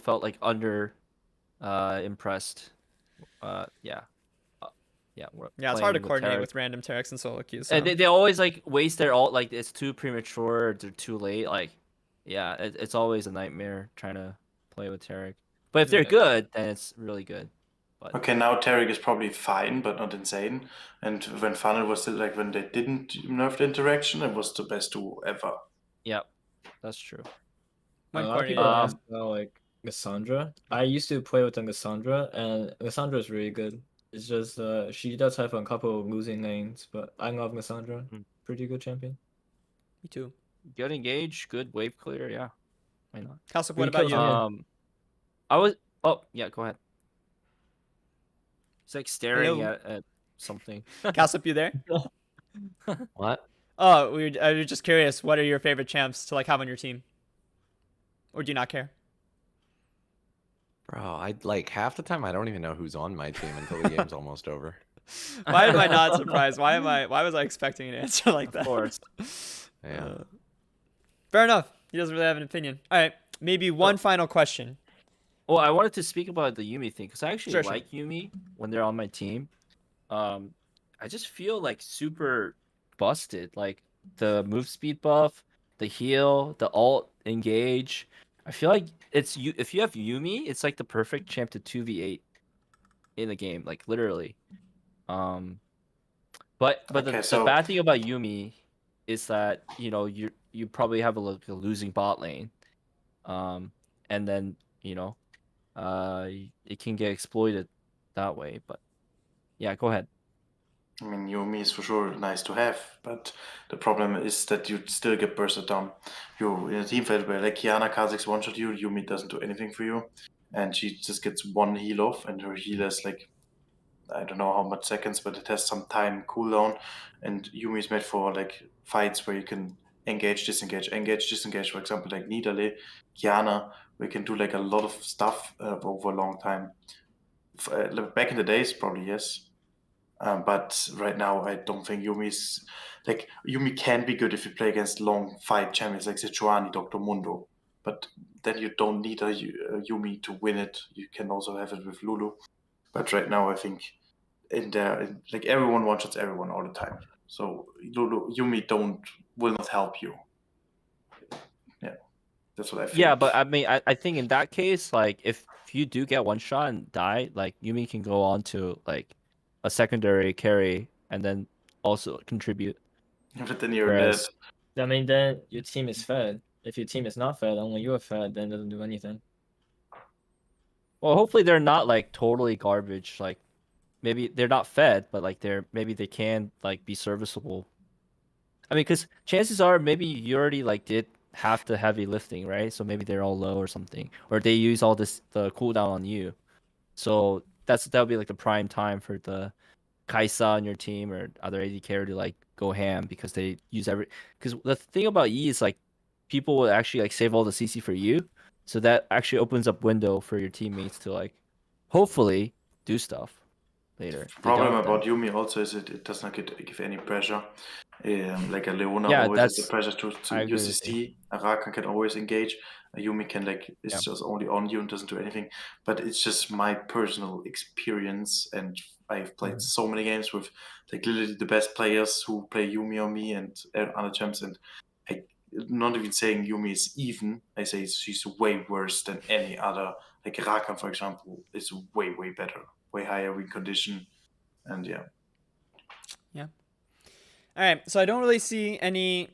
felt like under impressed. Yeah. Yeah, it's hard to playing coordinate Taric. with random Tarics and solo queues. So. And they always like waste their ult, like it's too premature or they're too late. Like, yeah, it's always a nightmare trying to play with Taric. But if they're good, then it's really good. But Okay, now Taric is probably fine, but not insane. And when Funnel was still like when they didn't nerf the interaction, it was the best duo ever. yeah, that's true. When A lot of people coordinated. ask about like Cassandra. I used to play with Cassandra, and Cassandra is really good. It's just she does have a couple of losing lanes, but I love Cassandra. Pretty good champion. Me too. Good engage, good wave clear. Yeah, why not? Cowsep, what about you? I was. Oh yeah, go ahead. It's like staring Hello? at something. Cowsep, you there? What? Oh, I was just curious. What are your favorite champs to like have on your team? Or do you not care? Bro, I like half the time I don't even know who's on my team until the game's almost over. Why am I not surprised? Why was I expecting an answer like that? Of course. Yeah. Fair enough. He doesn't really have an opinion. All right, maybe one final question. Well, I wanted to speak about the Yumi thing because I actually Sure. like Yumi when they're on my team. I just feel like super busted. Like the move speed buff, the heal, the ult engage. I feel like it's you. If you have Yumi, it's like the perfect champ to 2v8 in the game, like literally. But Okay, the bad thing about Yumi is that you probably have a losing bot lane, and then it can get exploited that way. But yeah, go ahead. I mean, Yumi is for sure nice to have, but the problem is that you still get bursted down. You in a team fight where like Kiana Kha'Zix one-shot you, Yumi doesn't do anything for you, and she just gets one heal off, and her heal is like I don't know how much seconds, but it has some time cooldown, and Yumi is made for like fights where you can engage, disengage, engage, disengage. For example, like Nidalee, Kiana, we can do like a lot of stuff over a long time. Back in the days, probably yes. But right now, I don't think Yumi can be good if you play against long fight champions like Sejuani, Dr. Mundo. but then you don't need a Yumi to win it. You can also have it with Lulu. But right now, I think like everyone one-shots everyone all the time. So Yumi will not help you. Yeah, that's what I think. Yeah, but I mean, I think in that case, like if you do get one shot and die, like Yumi can go on to like a secondary carry and then also contribute. But then you're Whereas- dead. I mean, then your team is fed. If your team is not fed, only you are fed, then it doesn't do anything. Well, hopefully they're not like totally garbage. Like maybe they're not fed, but like maybe they can like be serviceable. I mean, because chances are maybe you already like did half the heavy lifting, right? So maybe they're all low or something, or they use all the cooldown on you. So that'll be like the prime time for the Kaisa on your team or other AD carry to like go ham because they use because the thing about Yi is like people will actually like save all the CC for you, so that actually opens up window for your teammates to like hopefully do stuff later. The problem about Yumi also is it does not give any pressure. Like a Leona always has the pressure to use his T. A Rakan can always engage. A Yumi can it's just only on you and doesn't do anything. But it's just my personal experience, and I've played so many games with like literally the best players who play Yumi on me and other champs, and not even saying Yumi is even. I say she's way worse than any other. Like Rakan, for example, is way better, way higher win condition, and yeah. All right, so I don't really see any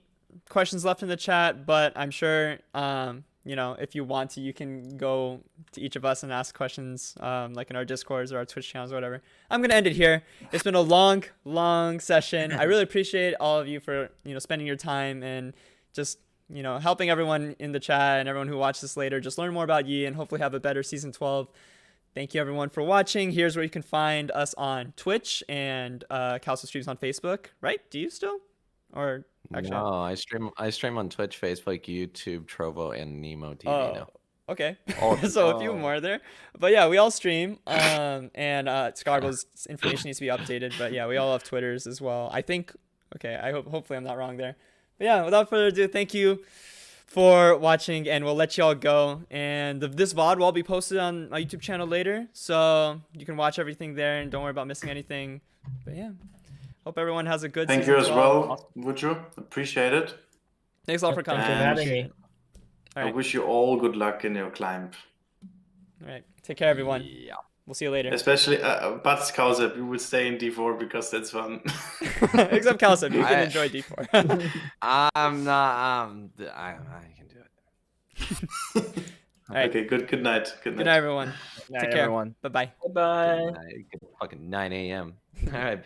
questions left in the chat, but I'm sure, you know, if you want to, you can go to each of us and ask questions, like in our Discords or our Twitch channels or whatever. I'm going to end it here. It's been a long session. I really appreciate all of you for, you know, spending your time and just, you know, helping everyone in the chat and everyone who watches this later just learn more about Yi and hopefully have a better Season 12. Thank you, everyone, for watching. Here's where you can find us on Twitch and Cowsep streams on Facebook. Right? Do you still? Or actually? No, I stream on Twitch, Facebook, YouTube, Trovo, and Nemo TV now. Okay. So a few more there. But yeah, we all stream. And Scarbo's information needs to be updated. But yeah, we all have Twitters as well. I think. Okay. Hopefully I'm not wrong there. But yeah, without further ado, thank you for watching, and we'll let y'all go. And this VOD will be posted on my YouTube channel later, so you can watch everything there and don't worry about missing anything. But yeah, hope everyone has a good Thank you as well, Wuju. Appreciate it. Thanks a lot for coming. Thank you for having me. All right. I wish you all good luck in your climb. All right. Take care, everyone. Yeah. We'll see you later. Especially, but Cowsep, you will stay in D4 because that's fun. Except Cowsep, you can enjoy D4. I'm not. I can do it. All right. Okay. Good night. Good night, everyone. Night, Take care. everyone. Bye-bye. Bye. Fucking 9 a.m. All right, peace.